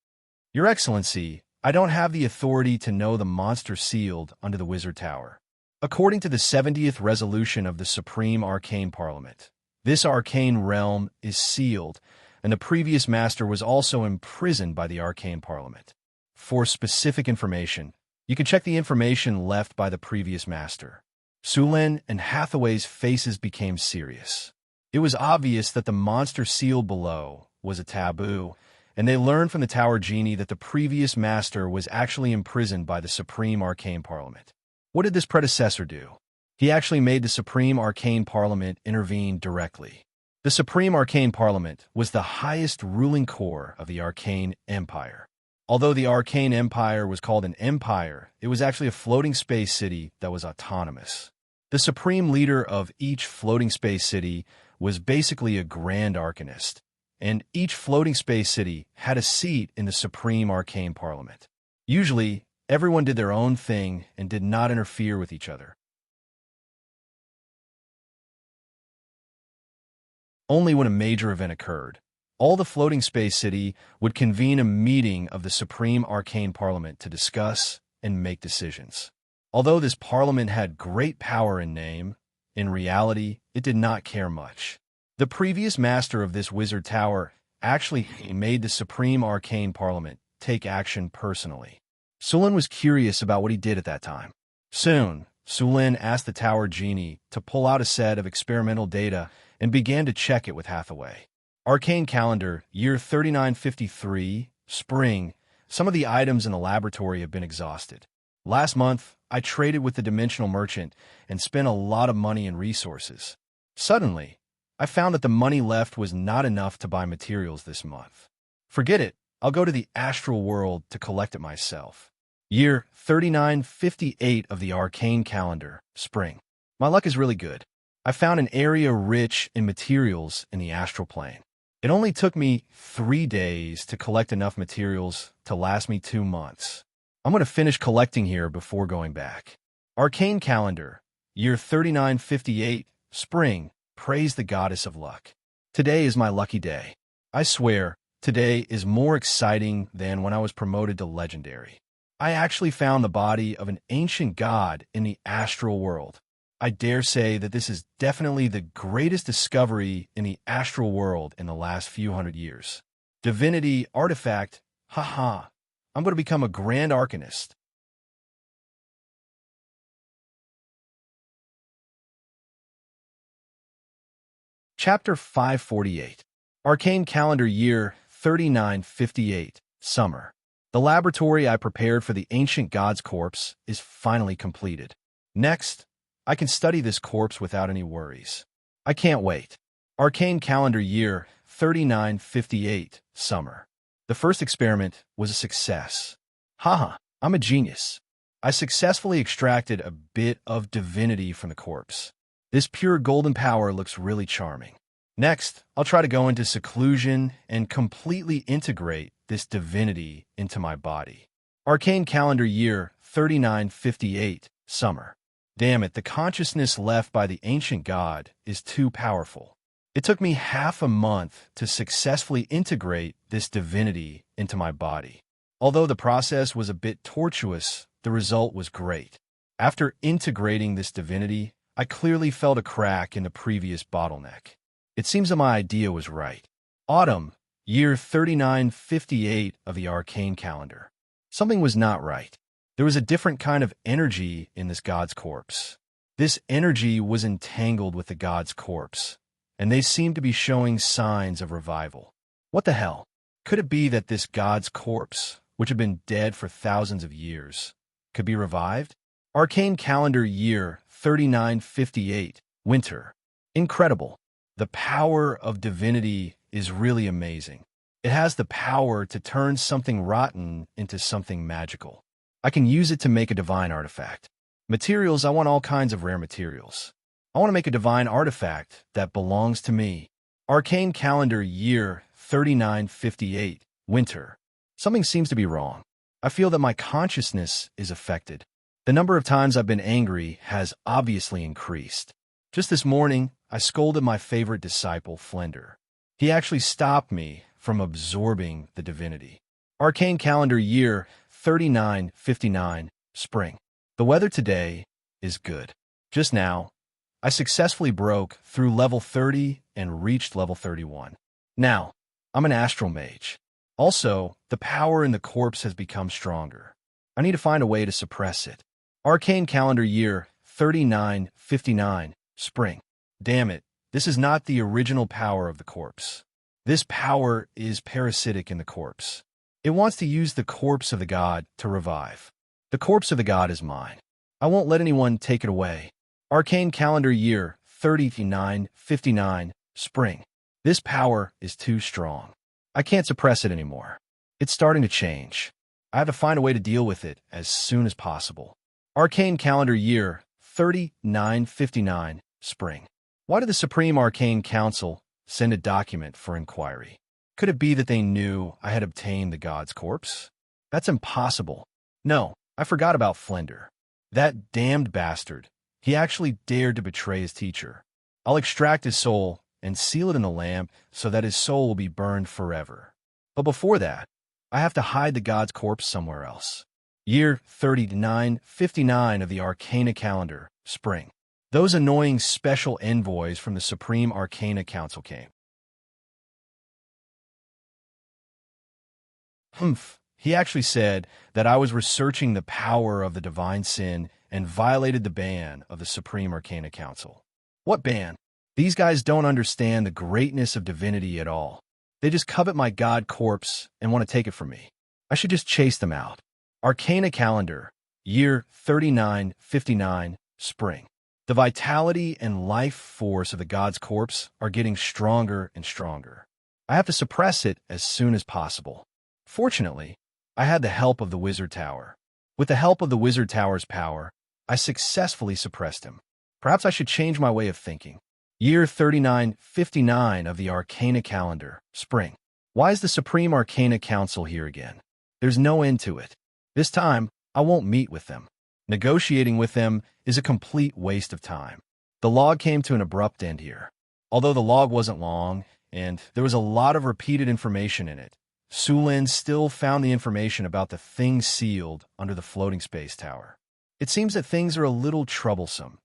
Speaker 1: "Your Excellency, I don't have the authority to know the monster sealed under the Wizard Tower. According to the 70th resolution of the Supreme Arcane Parliament, this arcane realm is sealed, and the previous master was also imprisoned by the Arcane Parliament. For specific information, you can check the information left by the previous master." Sulin and Hathaway's faces became serious. It was obvious that the monster sealed below was a taboo, and they learned from the Tower Genie that the previous master was actually imprisoned by the Supreme Arcane Parliament. What did this predecessor do? He actually made the Supreme Arcane Parliament intervene directly. The Supreme Arcane Parliament was the highest ruling core of the Arcane Empire. Although the Arcane Empire was called an empire, it was actually a floating space city that was autonomous. The supreme leader of each floating space city was basically a Grand Arcanist, and each floating space city had a seat in the Supreme Arcane Parliament. Usually, everyone did their own thing and did not interfere with each other. Only when a major event occurred, all the floating space city would convene a meeting of the Supreme Arcane Parliament to discuss and make decisions. Although this parliament had great power in name, in reality, it did not care much. The previous master of this Wizard Tower actually made the Supreme Arcane Parliament take action personally. Sulin was curious about what he did at that time. Soon, Sulin asked the Tower Genie to pull out a set of experimental data and began to check it with Hathaway. Arcane Calendar, year 3953, spring. Some of the items in the laboratory have been exhausted. Last month, I traded with the Dimensional Merchant and spent a lot of money and resources. Suddenly, I found that the money left was not enough to buy materials this month. Forget it, I'll go to the astral world to collect it myself. Year 3958 of the arcane calendar, spring. My luck is really good. I found an area rich in materials in the astral plane. It only took me 3 days to collect enough materials to last me 2 months. I'm going to finish collecting here before going back. Arcane calendar, year 3958, spring, praise the goddess of luck. Today is my lucky day. I swear, today is more exciting than when I was promoted to legendary. I actually found the body of an ancient god in the astral world. I dare say that this is definitely the greatest discovery in the astral world in the last few hundred years. Divinity artifact, haha. I'm going to become a grand arcanist. Chapter 548. Arcane calendar year 3958, summer. The laboratory I prepared for the ancient god's corpse is finally completed. Next, I can study this corpse without any worries. I can't wait. Arcane calendar year 3958, summer. The first experiment was a success. Haha, I'm a genius. I successfully extracted a bit of divinity from the corpse. This pure golden power looks really charming. Next, I'll try to go into seclusion and completely integrate this divinity into my body. Arcane calendar year 3958, summer. Damn it, the consciousness left by the ancient god is too powerful. It took me half a month to successfully integrate this divinity into my body. Although the process was a bit tortuous, the result was great. After integrating this divinity, I clearly felt a crack in the previous bottleneck. It seems that my idea was right. Autumn, year 3958 of the arcane calendar. Something was not right. There was a different kind of energy in this god's corpse. This energy was entangled with the god's corpse, and they seemed to be showing signs of revival. What the hell? Could it be that this god's corpse, which had been dead for thousands of years, could be revived? Arcane calendar year 3958, winter. Incredible. The power of divinity is really amazing. It has the power to turn something rotten into something magical. I can use it to make a divine artifact. Materials, I want all kinds of rare materials. I want to make a divine artifact that belongs to me. Arcane calendar year 3958, winter. Something seems to be wrong. I feel that my consciousness is affected. The number of times I've been angry has obviously increased. Just this morning, I scolded my favorite disciple, Flender. He actually stopped me from absorbing the divinity. Arcane calendar year 3959, spring. The weather today is good. Just now, I successfully broke through level 30 and reached level 31. Now, I'm an astral mage. Also, the power in the corpse has become stronger. I need to find a way to suppress it. Arcane calendar year 3959, spring. Damn it, this is not the original power of the corpse. This power is parasitic in the corpse. It wants to use the corpse of the god to revive. The corpse of the god is mine. I won't let anyone take it away. Arcane calendar year 3959, spring. This power is too strong. I can't suppress it anymore. It's starting to change. I have to find a way to deal with it as soon as possible. Arcane calendar year 3959, spring. Why did the Supreme Arcane Council send a document for inquiry? Could it be that they knew I had obtained the god's corpse? That's impossible. No, I forgot about Flender. That damned bastard. He actually dared to betray his teacher. I'll extract his soul and seal it in the lamp so that his soul will be burned forever. But before that, I have to hide the god's corpse somewhere else. Year 3959 of the Arcana calendar, spring. Those annoying special envoys from the Supreme Arcana Council came. He actually said that I was researching the power of the divine sin and violated the ban of the Supreme Arcana Council. What ban? These guys don't understand the greatness of divinity at all. They just covet my god corpse and want to take it from me. I should just chase them out. Arcana calendar, year 3959, spring. The vitality and life force of the god's corpse are getting stronger and stronger. I have to suppress it as soon as possible. Fortunately, I had the help of the Wizard Tower. With the help of the Wizard Tower's power, I successfully suppressed him. Perhaps I should change my way of thinking. Year 3959 of the Arcana calendar, spring. Why is the Supreme Arcana Council here again? There's no end to it. This time, I won't meet with them. Negotiating with them is a complete waste of time. The log came to an abrupt end here. Although the log wasn't long, and there was a lot of repeated information in it, Sulin still found the information about the things sealed under the floating space tower. It seems that things are a little troublesome.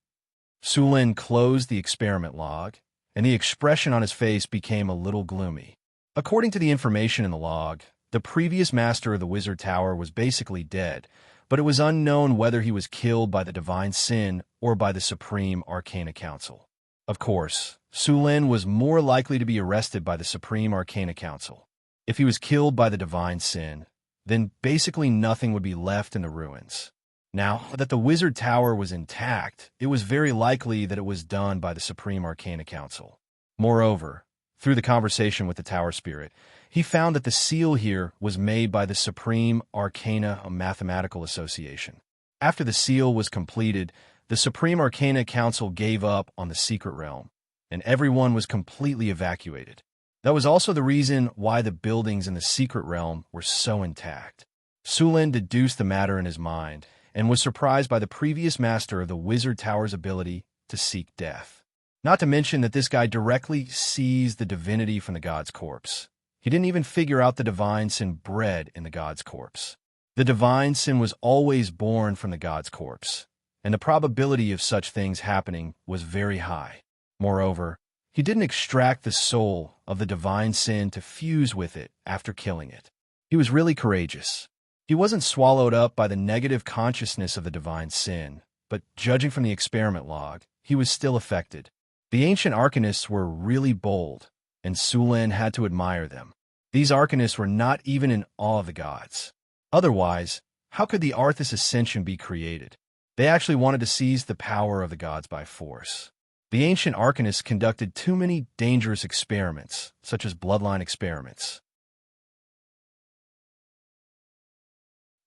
Speaker 1: Sulin closed the experiment log, and the expression on his face became a little gloomy. According to the information in the log, the previous master of the Wizard Tower was basically dead, but it was unknown whether he was killed by the Divine Sin or by the Supreme Arcana Council. Of course, Sulin was more likely to be arrested by the Supreme Arcana Council. If he was killed by the Divine Sin, then basically nothing would be left in the ruins. Now that the Wizard Tower was intact, it was very likely that it was done by the Supreme Arcana Council. Moreover, through the conversation with the Tower Spirit, he found that the seal here was made by the Supreme Arcana Mathematical Association. After the seal was completed, the Supreme Arcana Council gave up on the secret realm, and everyone was completely evacuated. That was also the reason why the buildings in the secret realm were so intact. Sulin deduced the matter in his mind, and was surprised by the previous master of the Wizard Tower's ability to seek death. Not to mention that this guy directly sees the divinity from the god's corpse. He didn't even figure out the divine sin bred in the god's corpse. The divine sin was always born from the god's corpse, and the probability of such things happening was very high. Moreover, he didn't extract the soul of the divine sin to fuse with it after killing it. He was really courageous. He wasn't swallowed up by the negative consciousness of the divine sin, but judging from the experiment log, he was still affected. The ancient arcanists were really bold, and Sulin had to admire them. These arcanists were not even in awe of the gods. Otherwise, how could the Arthas Ascension be created? They actually wanted to seize the power of the gods by force. The ancient arcanists conducted too many dangerous experiments, such as bloodline experiments.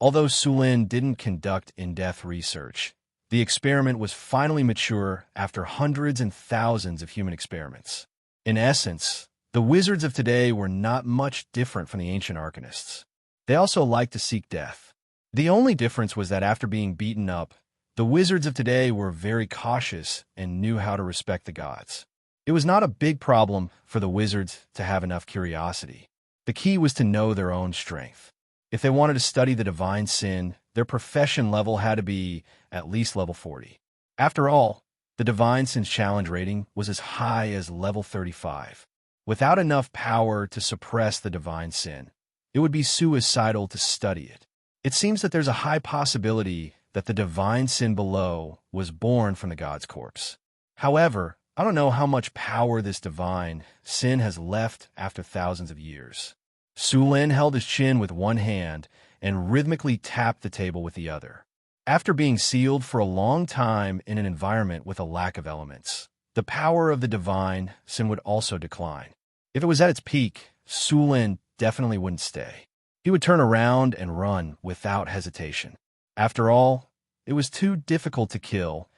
Speaker 1: Although Sulin didn't conduct in-depth research, the experiment was finally mature after hundreds and thousands of human experiments. In essence, the wizards of today were not much different from the ancient arcanists. They also liked to seek death. The only difference was that after being beaten up, the wizards of today were very cautious and knew how to respect the gods. It was not a big problem for the wizards to have enough curiosity. The key was to know their own strength. If they wanted to study the divine sin, their profession level had to be at least level 40. After all, the divine sin's challenge rating was as high as level 35. Without enough power to suppress the divine sin, it would be suicidal to study it. It seems that there's a high possibility that the divine sin below was born from the god's corpse. However, I don't know how much power this divine sin has left after thousands of years. Sulin held his chin with one hand and rhythmically tapped the table with the other. After being sealed for a long time in an environment with a lack of elements, the power of the divine sin would also decline. If it was at its peak, Sulin definitely wouldn't stay. He would turn around and run without hesitation. After all, it was too difficult to kill,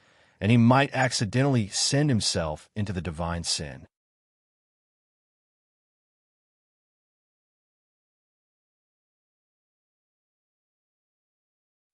Speaker 1: and he might accidentally send himself into the divine sin.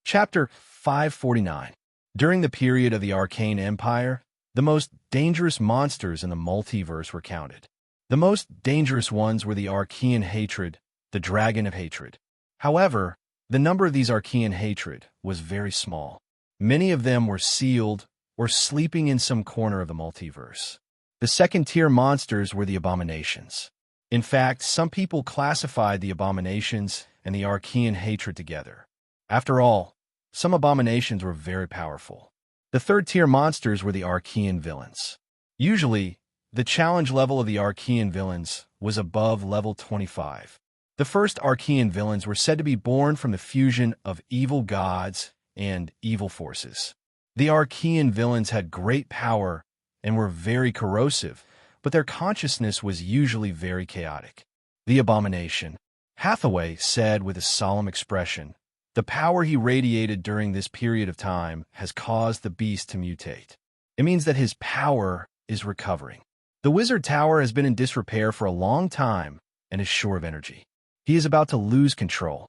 Speaker 1: Chapter 549. During the period of the Arcane Empire, the most dangerous monsters in the multiverse were counted. The most dangerous ones were the Archean Hatred, the Dragon of Hatred. However, the number of these Archean Hatred was very small. Many of them were sealed or sleeping in some corner of the multiverse. The second-tier monsters were the Abominations. In fact, some people classified the Abominations and the Archean Hatred together. After all, some Abominations were very powerful. The third-tier monsters were the Archean Villains. Usually, the challenge level of the Archean Villains was above level 25. The first Archean Villains were said to be born from the fusion of evil gods and evil forces. The Archean Villains had great power and were very corrosive, but their consciousness was usually very chaotic. The Abomination Hathaway said with a solemn expression. The power he radiated during this period of time has caused the beast to mutate. It means that his power is recovering. The wizard tower has been in disrepair for a long time and is short of energy. He is about to lose control.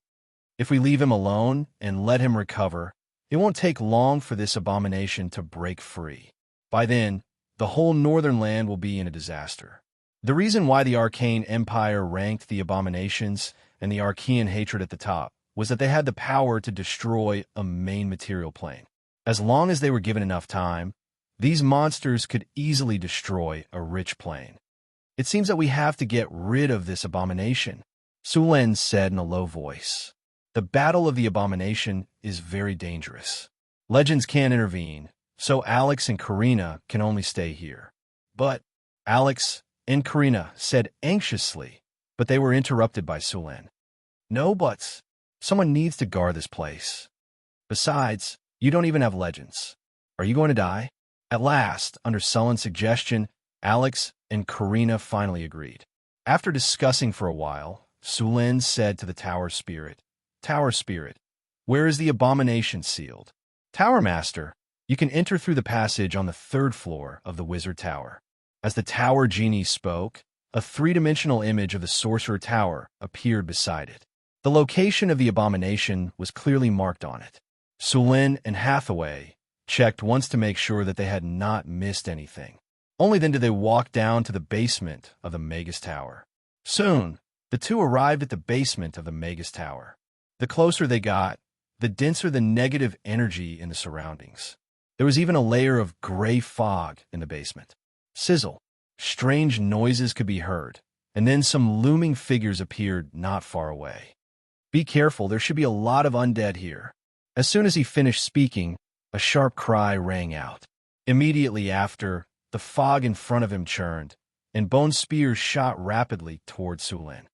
Speaker 1: If we leave him alone and let him recover, it won't take long for this abomination to break free. By then, the whole northern land will be in a disaster. The reason why the Arcane Empire ranked the abominations and the Archean hatred at the top was that they had the power to destroy a main material plane. As long as they were given enough time, these monsters could easily destroy a rich plane. It seems that we have to get rid of this abomination, Sulen said in a low voice. The battle of the abomination is very dangerous. Legends can't intervene, so Alex and Karina can only stay here. But Alex and Karina said anxiously, but they were interrupted by Sulen. No buts. Someone needs to guard this place. Besides, you don't even have legends. Are you going to die? At last, under Sullen's suggestion, Alex and Karina finally agreed. After discussing for a while, Sulen said to the Tower Spirit, Tower Spirit, where is the abomination sealed? Tower Master, you can enter through the passage on the 3rd floor of the Wizard Tower. As the Tower Genie spoke, a 3-dimensional image of the Sorcerer Tower appeared beside it. The location of the abomination was clearly marked on it. Sulen and Hathaway checked once to make sure that they had not missed anything. Only then did they walk down to the basement of the Magus Tower. Soon, the two arrived at the basement of the Magus Tower. The closer they got, the denser the negative energy in the surroundings. There was even a layer of gray fog in the basement. Sizzle. Strange noises could be heard, and then some looming figures appeared not far away. Be careful, there should be a lot of undead here. As soon as he finished speaking, a sharp cry rang out. Immediately after, the fog in front of him churned, and bone spears shot rapidly toward Sulen.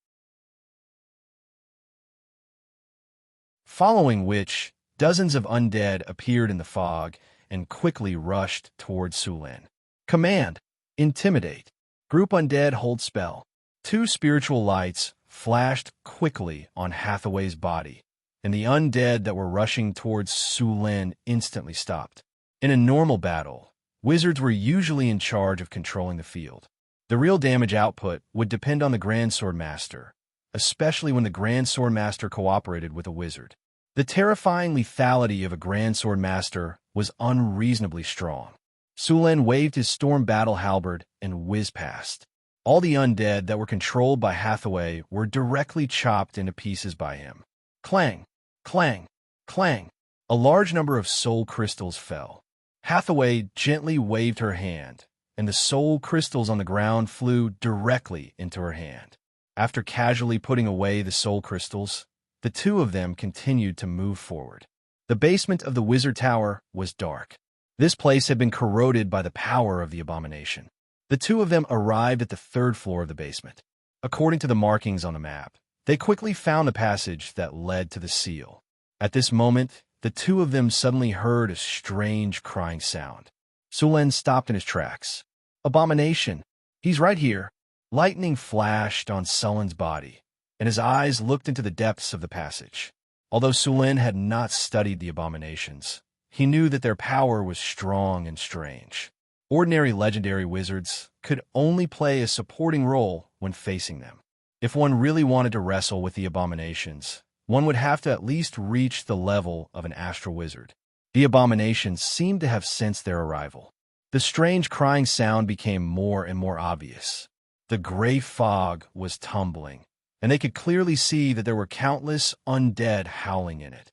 Speaker 1: Following which, dozens of undead appeared in the fog and quickly rushed toward Sulen. Command! Intimidate! Group undead hold spell. 2 spiritual lights flashed quickly on Hathaway's body, and the undead that were rushing towards Sulen instantly stopped. In a normal battle, wizards were usually in charge of controlling the field. The real damage output would depend on the Grand Sword Master, especially when the Grand Sword Master cooperated with a wizard. The terrifying lethality of a Grand Sword Master was unreasonably strong. Sulen waved his storm battle halberd and whizzed past. All the undead that were controlled by Hathaway were directly chopped into pieces by him. Clang, clang, clang. A large number of soul crystals fell. Hathaway gently waved her hand, and the soul crystals on the ground flew directly into her hand. After casually putting away the soul crystals, the two of them continued to move forward. The basement of the Wizard Tower was dark. This place had been corroded by the power of the abomination. The two of them arrived at the 3rd floor of the basement. According to the markings on the map, they quickly found the passage that led to the seal. At this moment, the two of them suddenly heard a strange crying sound. Sulen stopped in his tracks. Abomination! He's right here! Lightning flashed on Sullen's body, and his eyes looked into the depths of the passage. Although Sulen had not studied the abominations, he knew that their power was strong and strange. Ordinary legendary wizards could only play a supporting role when facing them. If one really wanted to wrestle with the abominations, one would have to at least reach the level of an astral wizard. The abominations seemed to have sensed their arrival. The strange crying sound became more and more obvious. The gray fog was tumbling, and they could clearly see that there were countless undead howling in it.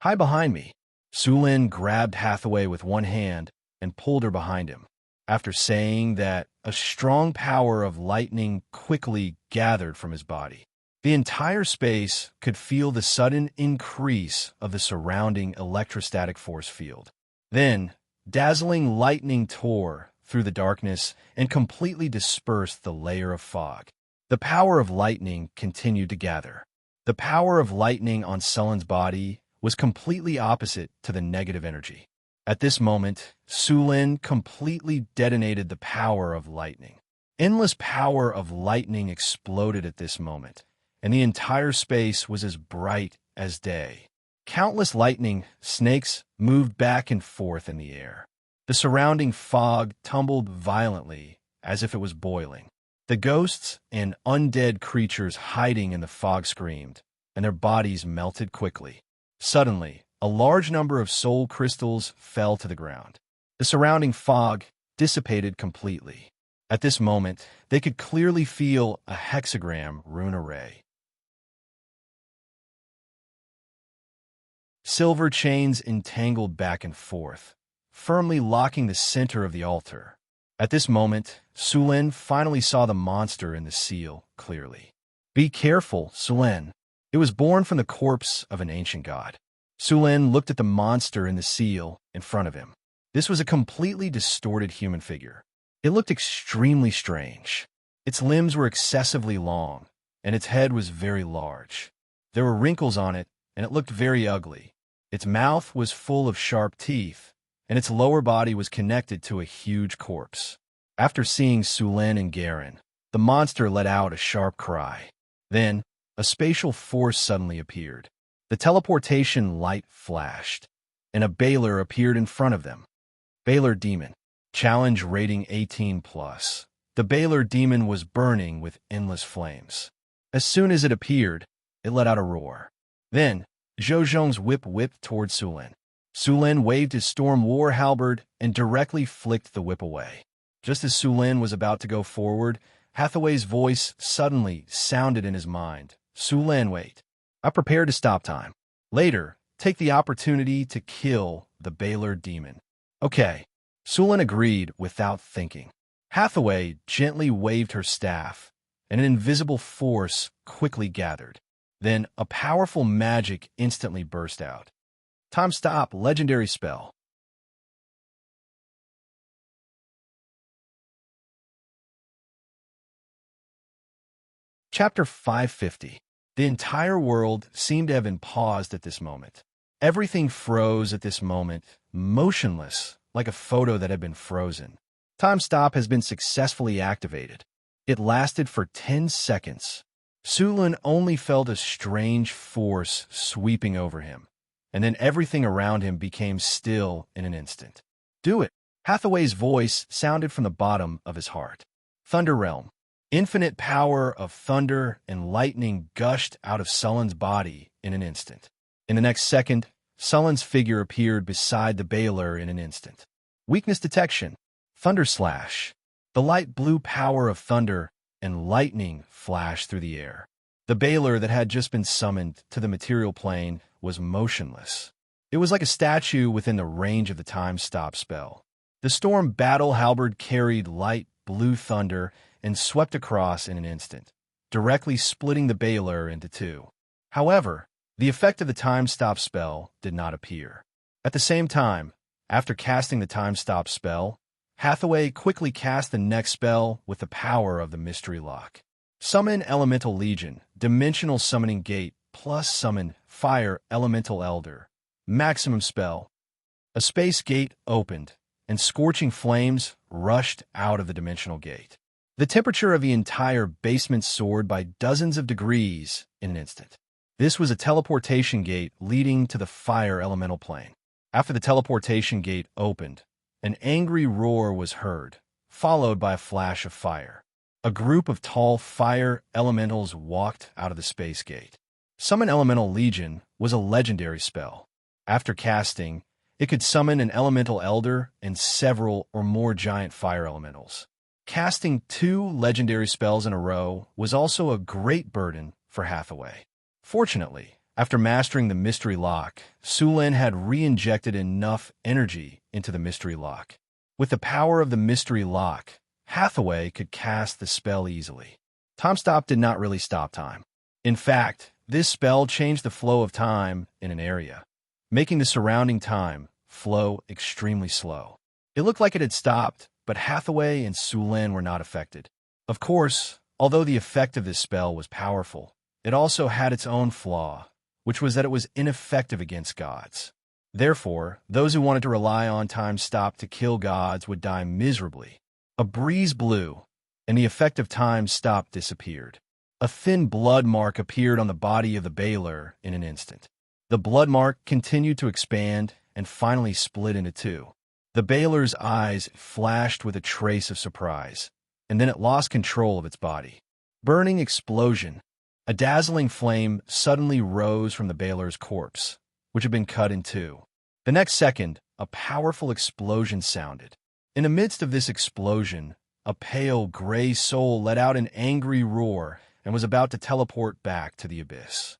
Speaker 1: Hide behind me. Sulen grabbed Hathaway with one hand and pulled her behind him. After saying that, a strong power of lightning quickly gathered from his body. The entire space could feel the sudden increase of the surrounding electrostatic force field. Then, dazzling lightning tore through the darkness and completely dispersed the layer of fog. The power of lightning continued to gather. The power of lightning on Sullen's body was completely opposite to the negative energy. At this moment, Sulen completely detonated the power of lightning. Endless power of lightning exploded at this moment, and the entire space was as bright as day. Countless lightning snakes moved back and forth in the air. The surrounding fog tumbled violently as if it was boiling. The ghosts and undead creatures hiding in the fog screamed, and their bodies melted quickly. Suddenly, a large number of soul crystals fell to the ground. The surrounding fog dissipated completely. At this moment, they could clearly feel a hexagram rune array. Silver chains entangled back and forth, firmly locking the center of the altar. At this moment, Sulin finally saw the monster in the seal clearly. Be careful, Sulin. It was born from the corpse of an ancient god. Sulin looked at the monster in the seal in front of him. This was a completely distorted human figure. It looked extremely strange. Its limbs were excessively long, and its head was very large. There were wrinkles on it, and it looked very ugly. Its mouth was full of sharp teeth, and its lower body was connected to a huge corpse. After seeing Sulin and Garen, the monster let out a sharp cry. Then, a spatial force suddenly appeared. The teleportation light flashed, and a Baylor appeared in front of them. Baylor Demon. Challenge rating 18+. The Baylor Demon was burning with endless flames. As soon as it appeared, it let out a roar. Then, Zhou whip whipped toward Sulin. Sulin waved his Storm War halberd and directly flicked the whip away. Just as Sulin was about to go forward, Hathaway's voice suddenly sounded in his mind. Sulin, wait. I prepared to stop time. Later, take the opportunity to kill the Baylor Demon. Okay. Sulin agreed without thinking. Hathaway gently waved her staff, and an invisible force quickly gathered. Then a powerful magic instantly burst out. Time stop, legendary spell. Chapter 550. The entire world seemed to have been paused at this moment. Everything froze at this moment, motionless, like a photo that had been frozen. Time stop has been successfully activated. It lasted for 10 seconds. Sulin only felt a strange force sweeping over him, and then everything around him became still in an instant. Do it. Hathaway's voice sounded from the bottom of his heart. Thunder Realm. Infinite power of thunder and lightning gushed out of Sullen's body in an instant. In the next second, Sullen's figure appeared beside the Baylor in an instant. Weakness detection. Thunder Slash. The light blue power of thunder and lightning flashed through the air. The Baylor that had just been summoned to the material plane was motionless. It was like a statue within the range of the time stop spell. The Storm Battle Halberd carried light blue thunder and swept across in an instant, directly splitting the Baylor into two. However, the effect of the time stop spell did not appear. At the same time, after casting the time stop spell, Hathaway quickly cast the next spell with the power of the Mystery Lock. Summon Elemental Legion, Dimensional Summoning Gate, plus summon Fire Elemental Elder. Maximum spell. A space gate opened, and scorching flames rushed out of the dimensional gate. The temperature of the entire basement soared by dozens of degrees in an instant. This was a teleportation gate leading to the fire elemental plane. After the teleportation gate opened, an angry roar was heard, followed by a flash of fire. A group of tall fire elementals walked out of the space gate. Summon Elemental Legion was a legendary spell. After casting, it could summon an elemental elder and several or more giant fire elementals. Casting 2 legendary spells in a row was also a great burden for Hathaway. Fortunately, after mastering the Mystery Lock, Sulin had re-injected enough energy into the Mystery Lock. With the power of the Mystery Lock, Hathaway could cast the spell easily. Time Stop did not really stop time. In fact, this spell changed the flow of time in an area, making the surrounding time flow extremely slow. It looked like it had stopped, but Hathaway and Sulin were not affected. Of course, although the effect of this spell was powerful, it also had its own flaw, which was that it was ineffective against gods. Therefore, those who wanted to rely on Time Stop to kill gods would die miserably. A breeze blew, and the effect of Time Stop disappeared. A thin blood mark appeared on the body of the Baylor in an instant. The blood mark continued to expand and finally split into two. The Baylor's eyes flashed with a trace of surprise, and then it lost control of its body. Burning explosion. A dazzling flame suddenly rose from the Baylor's corpse, which had been cut in two. The next second, a powerful explosion sounded. In the midst of this explosion, a pale gray soul let out an angry roar and was about to teleport back to the abyss.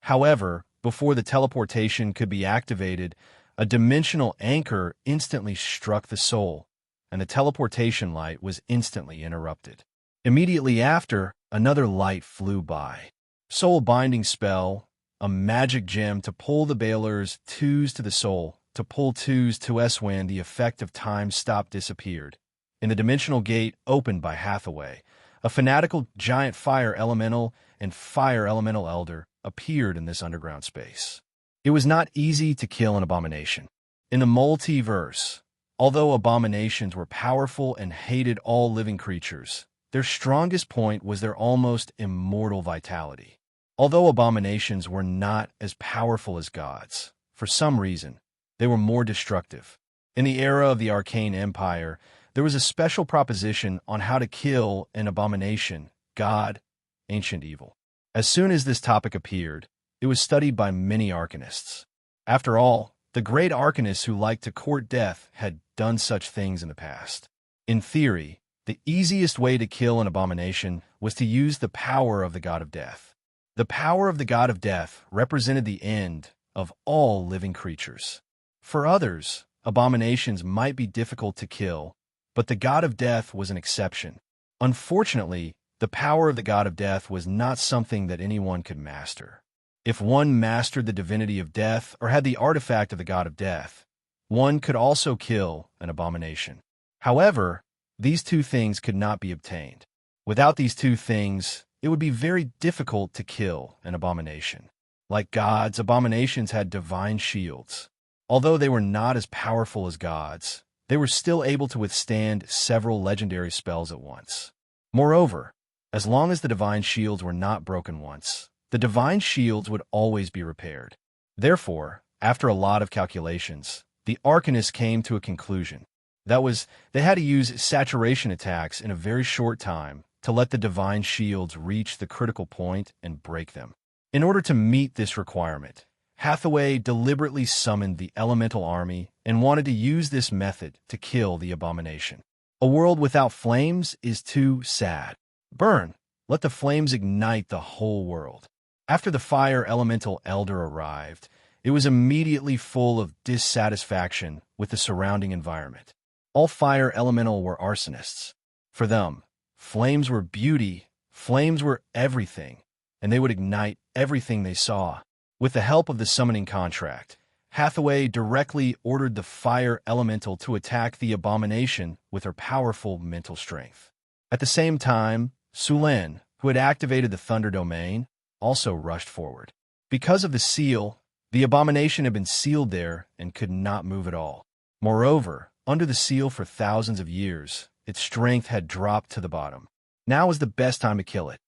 Speaker 1: However, before the teleportation could be activated, a dimensional anchor instantly struck the soul, and the teleportation light was instantly interrupted. Immediately after, another light flew by. Soul binding spell, a magic gem to pull the Baylor's twos to the soul, to pull twos to S when the effect of time stop disappeared. In the dimensional gate opened by Hathaway, a fanatical giant fire elemental and fire elemental elder appeared in this underground space. It was not easy to kill an abomination. In the multiverse, although abominations were powerful and hated all living creatures, their strongest point was their almost immortal vitality. Although abominations were not as powerful as gods, for some reason, they were more destructive. In the era of the Arcane Empire, there was a special proposition on how to kill an abomination, god, ancient evil. As soon as this topic appeared, it was studied by many arcanists. After all, the great arcanists who liked to court death had done such things in the past. In theory, the easiest way to kill an abomination was to use the power of the god of death. The power of the god of death represented the end of all living creatures. For others, abominations might be difficult to kill, but the god of death was an exception. Unfortunately, the power of the god of death was not something that anyone could master. If one mastered the divinity of death or had the artifact of the god of death, one could also kill an abomination. However, these two things could not be obtained. Without these two things, it would be very difficult to kill an abomination. Like gods, abominations had divine shields. Although they were not as powerful as gods, they were still able to withstand several legendary spells at once. Moreover, as long as the divine shields were not broken once, the divine shields would always be repaired. Therefore, after a lot of calculations, the arcanists came to a conclusion. That was, they had to use saturation attacks in a very short time to let the divine shields reach the critical point and break them. In order to meet this requirement, Hathaway deliberately summoned the elemental army and wanted to use this method to kill the abomination. A world without flames is too sad. Burn! Let the flames ignite the whole world. After the fire elemental elder arrived, it was immediately full of dissatisfaction with the surrounding environment. All fire elemental were arsonists. For them, flames were beauty, flames were everything, and they would ignite everything they saw. With the help of the summoning contract, Hathaway directly ordered the fire elemental to attack the abomination with her powerful mental strength. At the same time, Sulen, who had activated the Thunder Domain, also rushed forward. Because of the seal, the abomination had been sealed there and could not move at all. Moreover, under the seal for thousands of years, its strength had dropped to the bottom. Now was the best time to kill it.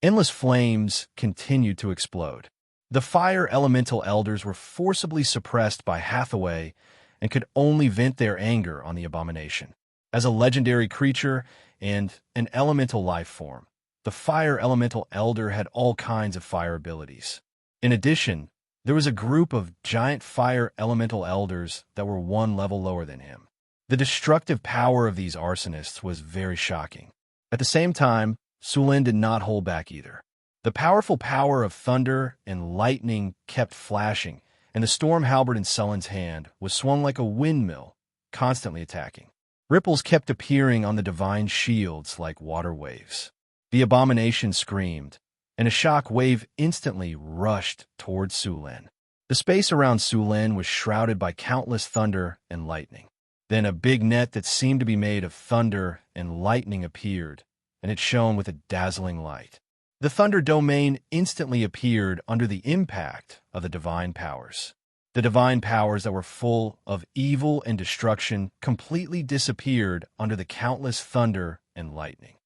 Speaker 1: Endless flames continued to explode. The fire elemental elders were forcibly suppressed by Hathaway and could only vent their anger on the abomination. As a legendary creature and an elemental life form, the fire elemental elder had all kinds of fire abilities. In addition, there was a group of giant fire elemental elders that were one level lower than him. The destructive power of these arsonists was very shocking. At the same time, Sulen did not hold back either. The powerful power of thunder and lightning kept flashing, and the storm halberd in Sullen's hand was swung like a windmill, constantly attacking. Ripples kept appearing on the divine shields like water waves. The abomination screamed, and a shock wave instantly rushed towards Sulen. The space around Sulen was shrouded by countless thunder and lightning. Then a big net that seemed to be made of thunder and lightning appeared, and it shone with a dazzling light. The Thunder Domain instantly appeared under the impact of the divine powers. The divine powers that were full of evil and destruction completely disappeared under the countless thunder and lightning.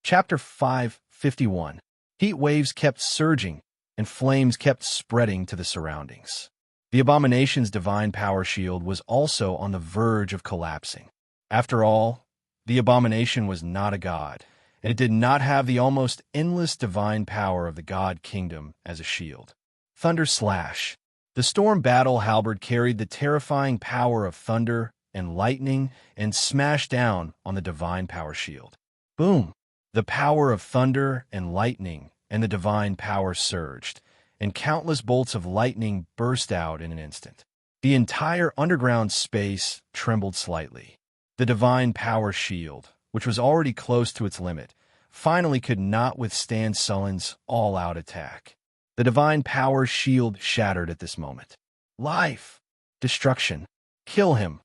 Speaker 1: Chapter 551. Heat waves kept surging, and flames kept spreading to the surroundings. The abomination's divine power shield was also on the verge of collapsing. After all, the abomination was not a god, and it did not have the almost endless divine power of the god kingdom as a shield. Thunder slash. The storm battle halberd carried the terrifying power of thunder and lightning and smashed down on the divine power shield. Boom! The power of thunder and lightning and the divine power surged, and countless bolts of lightning burst out in an instant. The entire underground space trembled slightly. The divine power shield, which was already close to its limit, finally could not withstand Sullen's all-out attack. The divine power shield shattered at this moment. Life! Destruction! Kill him!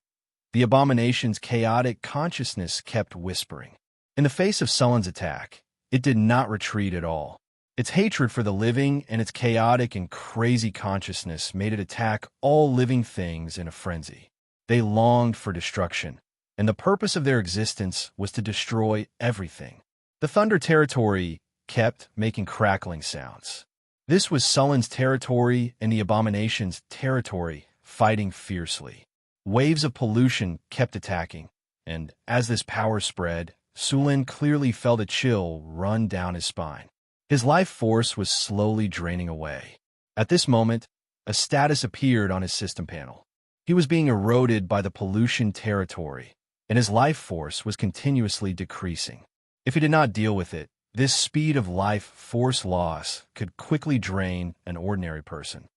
Speaker 1: The abomination's chaotic consciousness kept whispering. In the face of Sullen's attack, it did not retreat at all. Its hatred for the living and its chaotic and crazy consciousness made it attack all living things in a frenzy. They longed for destruction, and the purpose of their existence was to destroy everything. The Thunder territory kept making crackling sounds. This was Sullen's territory and the abomination's territory fighting fiercely. Waves of pollution kept attacking, and as this power spread, Sulin clearly felt a chill run down his spine. His life force was slowly draining away. At this moment, a status appeared on his system panel. He was being eroded by the pollution territory, and his life force was continuously decreasing. If he did not deal with it, this speed of life force loss could quickly drain an ordinary person.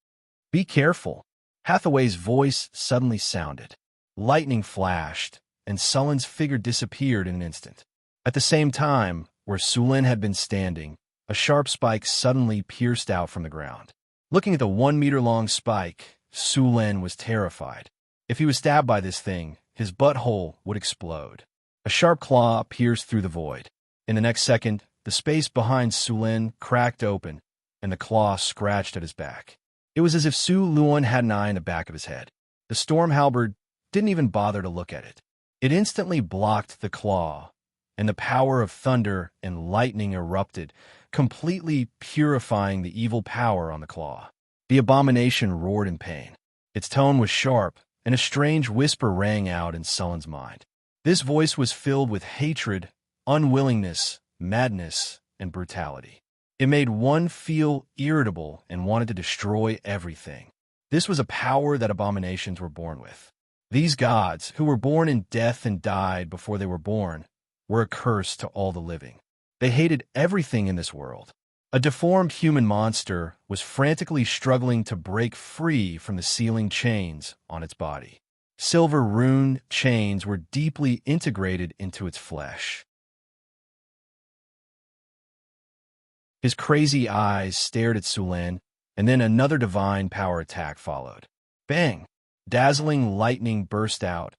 Speaker 1: Be careful! Hathaway's voice suddenly sounded. Lightning flashed, and Sullen's figure disappeared in an instant. At the same time, where Sulin had been standing, a sharp spike suddenly pierced out from the ground. Looking at the 1-meter-long spike, Sulin was terrified. If he was stabbed by this thing, his butthole would explode. A sharp claw pierced through the void. In the next second, the space behind Sulin cracked open, and the claw scratched at his back. It was as if Su Luan had an eye in the back of his head. The storm halberd didn't even bother to look at it. It instantly blocked the claw, and the power of thunder and lightning erupted, completely purifying the evil power on the claw. The abomination roared in pain. Its tone was sharp, and a strange whisper rang out in Sullen's mind. This voice was filled with hatred, unwillingness, madness, and brutality. It made one feel irritable and wanted to destroy everything. This was a power that abominations were born with. These gods, who were born in death and died before they were born, were a curse to all the living. They hated everything in this world. A deformed human monster was frantically struggling to break free from the sealing chains on its body. Silver rune chains were deeply integrated into its flesh. His crazy eyes stared at Sulin, and then another divine power attack followed. Bang! Dazzling lightning burst out,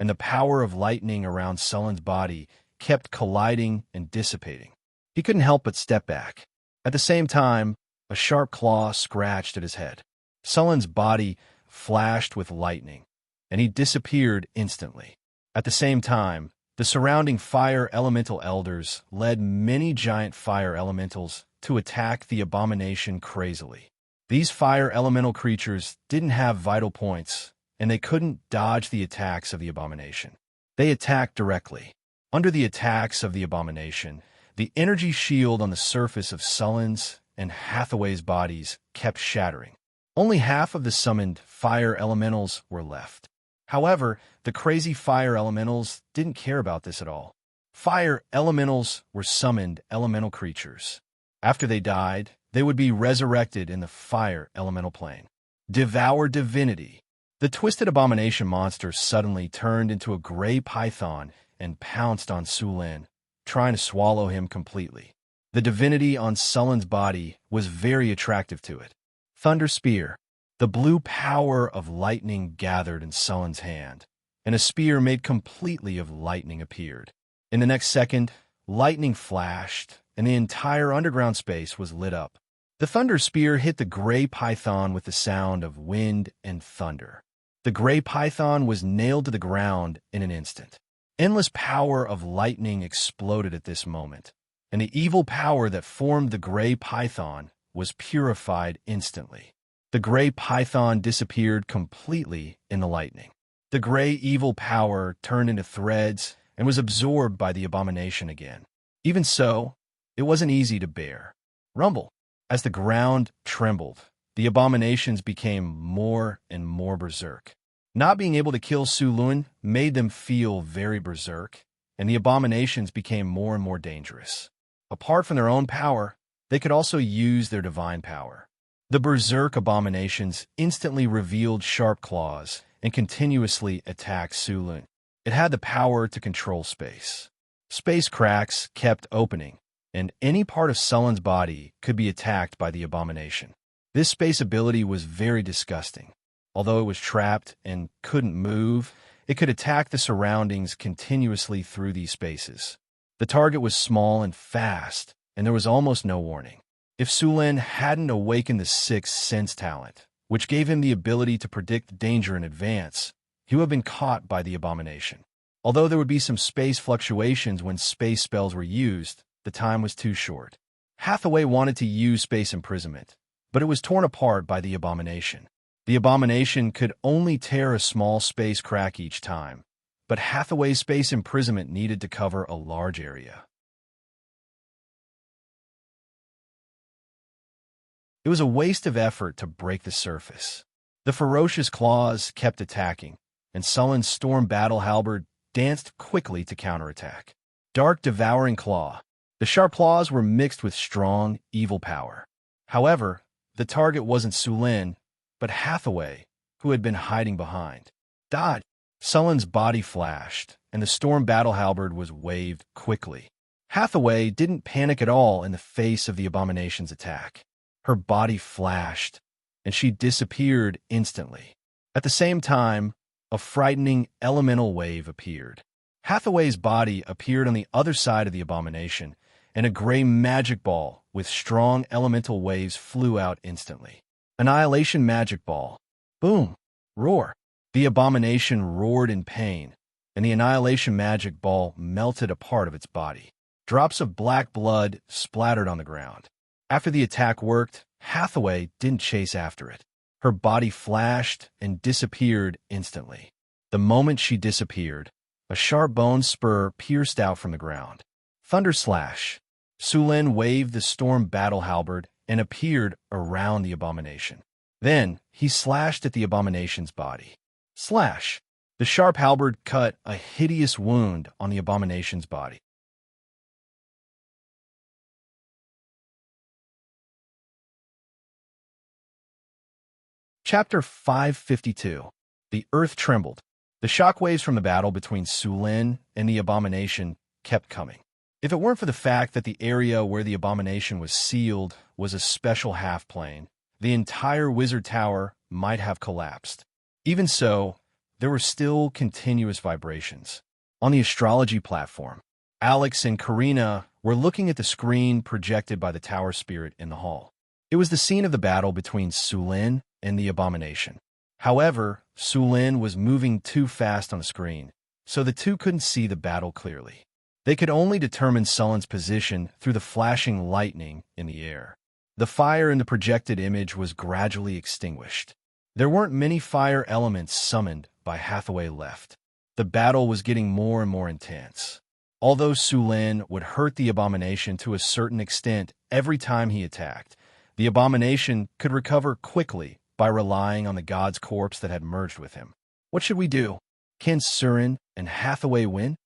Speaker 1: and the power of lightning around Sullen's body kept colliding and dissipating. He couldn't help but step back. At the same time, a sharp claw scratched at his head. Sullen's body flashed with lightning, and he disappeared instantly. At the same time, the surrounding fire elemental elders led many giant fire elementals to attack the abomination crazily. These fire elemental creatures didn't have vital points, and they couldn't dodge the attacks of the abomination. They attacked directly. Under the attacks of the abomination, the energy shield on the surface of Sullen's and Hathaway's bodies kept shattering. Only half of the summoned fire elementals were left. However, the crazy fire elementals didn't care about this at all. Fire elementals were summoned elemental creatures. After they died, they would be resurrected in the fire elemental plane. Devour divinity. The twisted abomination monster suddenly turned into a gray python and pounced on Sulin, trying to swallow him completely. The divinity on Sullen's body was very attractive to it. Thunder Spear. The blue power of lightning gathered in Sullen's hand, and a spear made completely of lightning appeared. In the next second, lightning flashed, and the entire underground space was lit up. The thunder spear hit the gray python with the sound of wind and thunder. The gray python was nailed to the ground in an instant. Endless power of lightning exploded at this moment, and the evil power that formed the gray python was purified instantly. The gray python disappeared completely in the lightning. The gray evil power turned into threads and was absorbed by the abomination again. Even so, it wasn't easy to bear. Rumble. As the ground trembled, the abominations became more and more berserk. Not being able to kill Su Lun made them feel very berserk, and the abominations became more and more dangerous. Apart from their own power, they could also use their divine power. The berserk abominations instantly revealed sharp claws and continuously attacked Su Lun. It had the power to control space. Space cracks kept opening, and any part of Sullen's body could be attacked by the abomination. This space ability was very disgusting. Although it was trapped and couldn't move, it could attack the surroundings continuously through these spaces. The target was small and fast, and there was almost no warning. If Su Lin hadn't awakened the sixth sense talent, which gave him the ability to predict danger in advance, he would have been caught by the abomination. Although there would be some space fluctuations when space spells were used, the time was too short. Hathaway wanted to use space imprisonment, but it was torn apart by the abomination. The abomination could only tear a small space crack each time, but Hathaway's space imprisonment needed to cover a large area. It was a waste of effort to break the surface. The ferocious claws kept attacking, and Sullen's storm battle halberd danced quickly to counterattack. Dark devouring claw. The sharp claws were mixed with strong, evil power. However, the target wasn't Su Lin, but Hathaway, who had been hiding behind. Dodge! Sullen's body flashed, and the storm battle halberd was waved quickly. Hathaway didn't panic at all in the face of the abomination's attack. Her body flashed, and she disappeared instantly. At the same time, a frightening elemental wave appeared. Hathaway's body appeared on the other side of the abomination, and a gray magic ball with strong elemental waves flew out instantly. Annihilation magic ball. Boom! Roar! The abomination roared in pain, and the annihilation magic ball melted a part of its body. Drops of black blood splattered on the ground. After the attack worked, Hathaway didn't chase after it. Her body flashed and disappeared instantly. The moment she disappeared, a sharp bone spur pierced out from the ground. Thunder slash. Su Lin waved the storm battle halberd and appeared around the abomination. Then he slashed at the abomination's body. Slash! The sharp halberd cut a hideous wound on the abomination's body. Chapter 552. The earth trembled. The shockwaves from the battle between Su Lin and the abomination kept coming. If it weren't for the fact that the area where the abomination was sealed was a special half-plane, the entire wizard tower might have collapsed. Even so, there were still continuous vibrations. On the astrology platform, Alex and Karina were looking at the screen projected by the tower spirit in the hall. It was the scene of the battle between Su Lin and the abomination. However, Su Lin was moving too fast on the screen, so the two couldn't see the battle clearly. They could only determine Sullen's position through the flashing lightning in the air. The fire in the projected image was gradually extinguished. There weren't many fire elements summoned by Hathaway left. The battle was getting more and more intense. Although Su Lin would hurt the abomination to a certain extent every time he attacked, the abomination could recover quickly by relying on the god's corpse that had merged with him. What should we do? Can Surin and Hathaway win?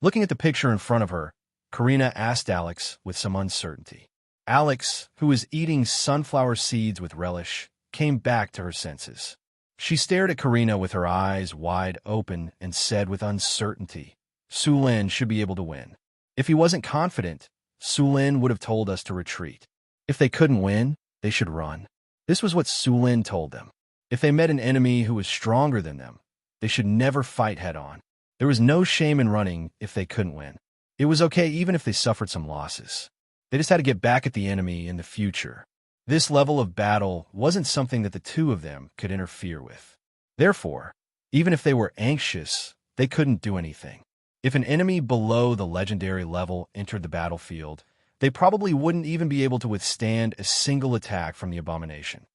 Speaker 1: Looking at the picture in front of her, Karina asked Alex with some uncertainty. Alex, who was eating sunflower seeds with relish, came back to her senses. She stared at Karina with her eyes wide open and said with uncertainty, Su Lin should be able to win. If he wasn't confident, Su Lin would have told us to retreat. If they couldn't win, they should run. This was what Su Lin told them. If they met an enemy who was stronger than them, they should never fight head-on. There was no shame in running if they couldn't win. It was okay even if they suffered some losses. They just had to get back at the enemy in the future. This level of battle wasn't something that the two of them could interfere with. Therefore, even if they were anxious, they couldn't do anything. If an enemy below the legendary level entered the battlefield, they probably wouldn't even be able to withstand a single attack from the abomination.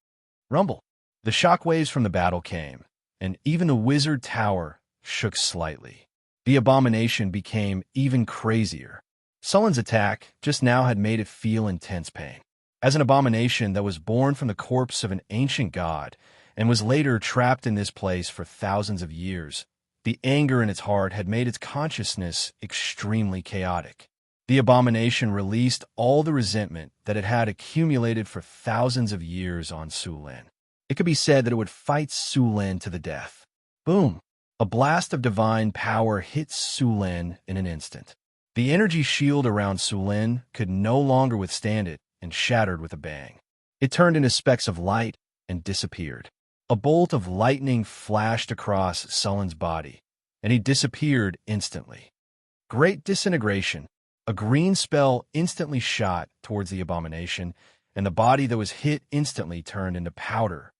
Speaker 1: Rumble. The shockwaves from the battle came, and even the wizard tower shook slightly. The abomination became even crazier. Sullen's attack just now had made it feel intense pain. As an abomination that was born from the corpse of an ancient god and was later trapped in this place for thousands of years, the anger in its heart had made its consciousness extremely chaotic. The abomination released all the resentment that it had accumulated for thousands of years on Sulin. It could be said that it would fight Sulin to the death. Boom! A blast of divine power hit Sulin in an instant. The energy shield around Sulin could no longer withstand it and shattered with a bang. It turned into specks of light and disappeared. A bolt of lightning flashed across Sullen's body, and he disappeared instantly. Great disintegration. A green spell instantly shot towards the abomination, and the body that was hit instantly turned into powder.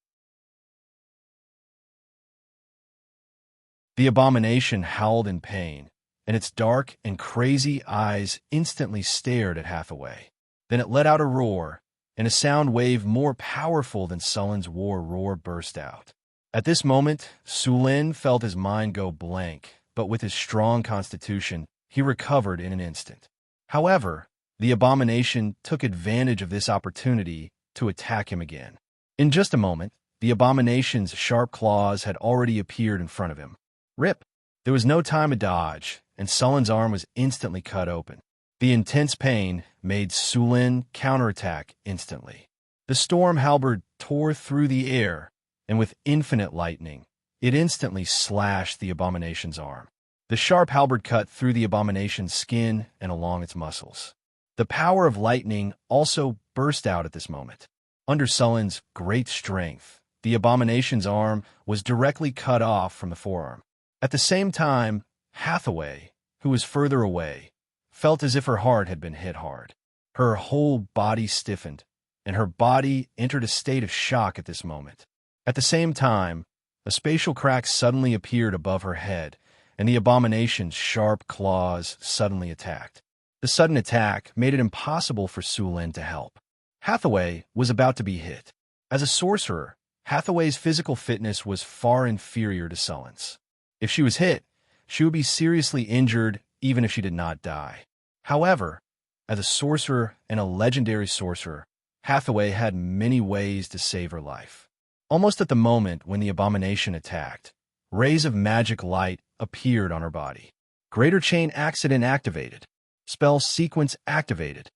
Speaker 1: The abomination howled in pain, and its dark and crazy eyes instantly stared at Hathaway. Then it let out a roar, and a sound wave more powerful than Sullen's war roar burst out. At this moment, Sulin felt his mind go blank, but with his strong constitution, he recovered in an instant. However, the abomination took advantage of this opportunity to attack him again. In just a moment, the abomination's sharp claws had already appeared in front of him. Rip! There was no time to dodge, and Sullen's arm was instantly cut open. The intense pain made Sulin counterattack instantly. The storm halberd tore through the air, and with infinite lightning, it instantly slashed the abomination's arm. The sharp halberd cut through the abomination's skin and along its muscles. The power of lightning also burst out at this moment. Under Sullen's great strength, the abomination's arm was directly cut off from the forearm. At the same time, Hathaway, who was further away, felt as if her heart had been hit hard. Her whole body stiffened, and her body entered a state of shock at this moment. At the same time, a spatial crack suddenly appeared above her head, and the abomination's sharp claws suddenly attacked. The sudden attack made it impossible for Sulin to help. Hathaway was about to be hit. As a sorcerer, Hathaway's physical fitness was far inferior to Sullen's. If she was hit, she would be seriously injured even if she did not die. However, as a sorcerer and a legendary sorcerer, Hathaway had many ways to save her life. Almost at the moment when the abomination attacked, rays of magic light appeared on her body. Greater Chain Accident activated. Spell Sequence activated.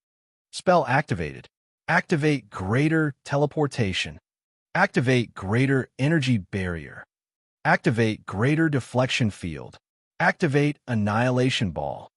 Speaker 1: Spell activated. Activate Greater Teleportation. Activate Greater Energy Barrier. Activate Greater Deflection Field. Activate Annihilation Ball.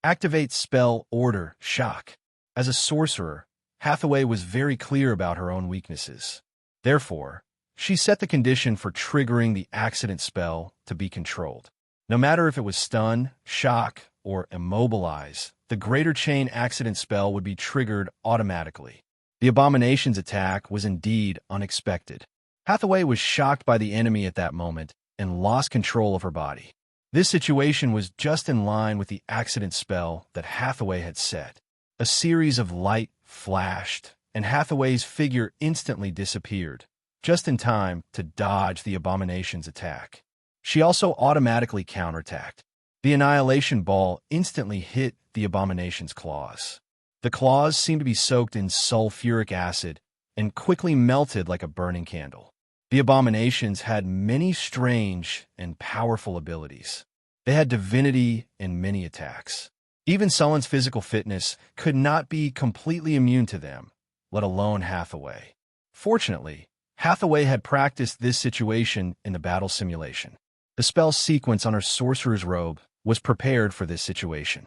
Speaker 1: Activate Spell Order Shock. As a sorcerer, Hathaway was very clear about her own weaknesses. Therefore, she set the condition for triggering the accident spell to be controlled. No matter if it was stun, shock, or immobilize, the Greater Chain Accident spell would be triggered automatically. The abomination's attack was indeed unexpected. Hathaway was shocked by the enemy at that moment and lost control of her body. This situation was just in line with the accident spell that Hathaway had set. A series of light flashed, and Hathaway's figure instantly disappeared, just in time to dodge the abomination's attack. She also automatically counterattacked. The Annihilation Ball instantly hit the abomination's claws. The claws seemed to be soaked in sulfuric acid and quickly melted like a burning candle. The abominations had many strange and powerful abilities. They had divinity in many attacks. Even Sullen's physical fitness could not be completely immune to them, let alone Hathaway. Fortunately, Hathaway had practiced this situation in the battle simulation. The spell sequence on her sorcerer's robe was prepared for this situation.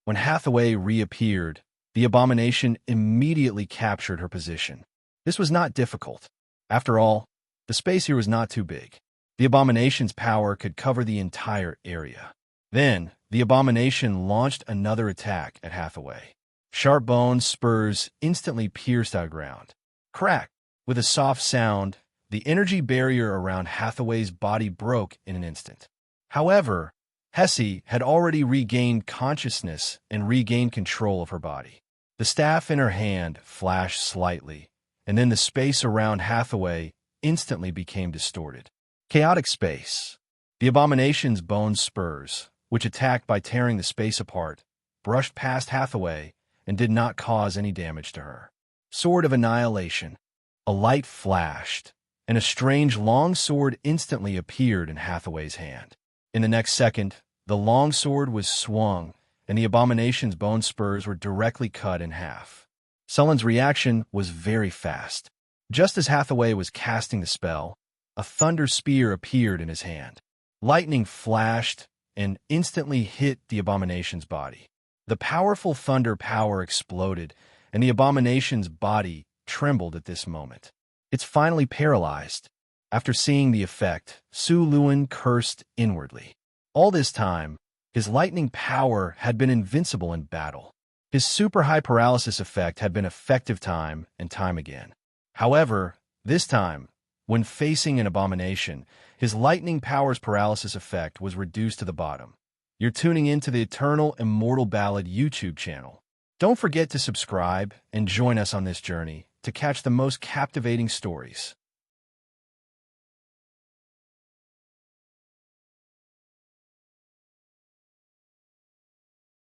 Speaker 1: When Hathaway reappeared, the abomination immediately captured her position. This was not difficult. After all, the space here was not too big. The abomination's power could cover the entire area. Then, the abomination launched another attack at Hathaway. Sharp bone spurs instantly pierced our ground. Crack! With a soft sound, the energy barrier around Hathaway's body broke in an instant. However, Hesse had already regained consciousness and regained control of her body. The staff in her hand flashed slightly, and then the space around Hathaway instantly became distorted. Chaotic space. The abomination's bone spurs, which attacked by tearing the space apart, brushed past Hathaway and did not cause any damage to her. Sword of Annihilation. A light flashed, and a strange long sword instantly appeared in Hathaway's hand. In the next second, the long sword was swung, and the abomination's bone spurs were directly cut in half. Sullen's reaction was very fast. Just as Hathaway was casting the spell, a thunder spear appeared in his hand. Lightning flashed and instantly hit the abomination's body. The powerful thunder power exploded, and the abomination's body trembled at this moment. It's finally paralyzed. After seeing the effect, Su Luan cursed inwardly. All this time, his lightning power had been invincible in battle. His super high paralysis effect had been effective time and time again. However, this time, when facing an abomination, his lightning power's paralysis effect was reduced to the bottom. You're tuning into the Eternal Immortal Ballad YouTube channel. Don't forget to subscribe and join us on this journey to catch the most captivating stories.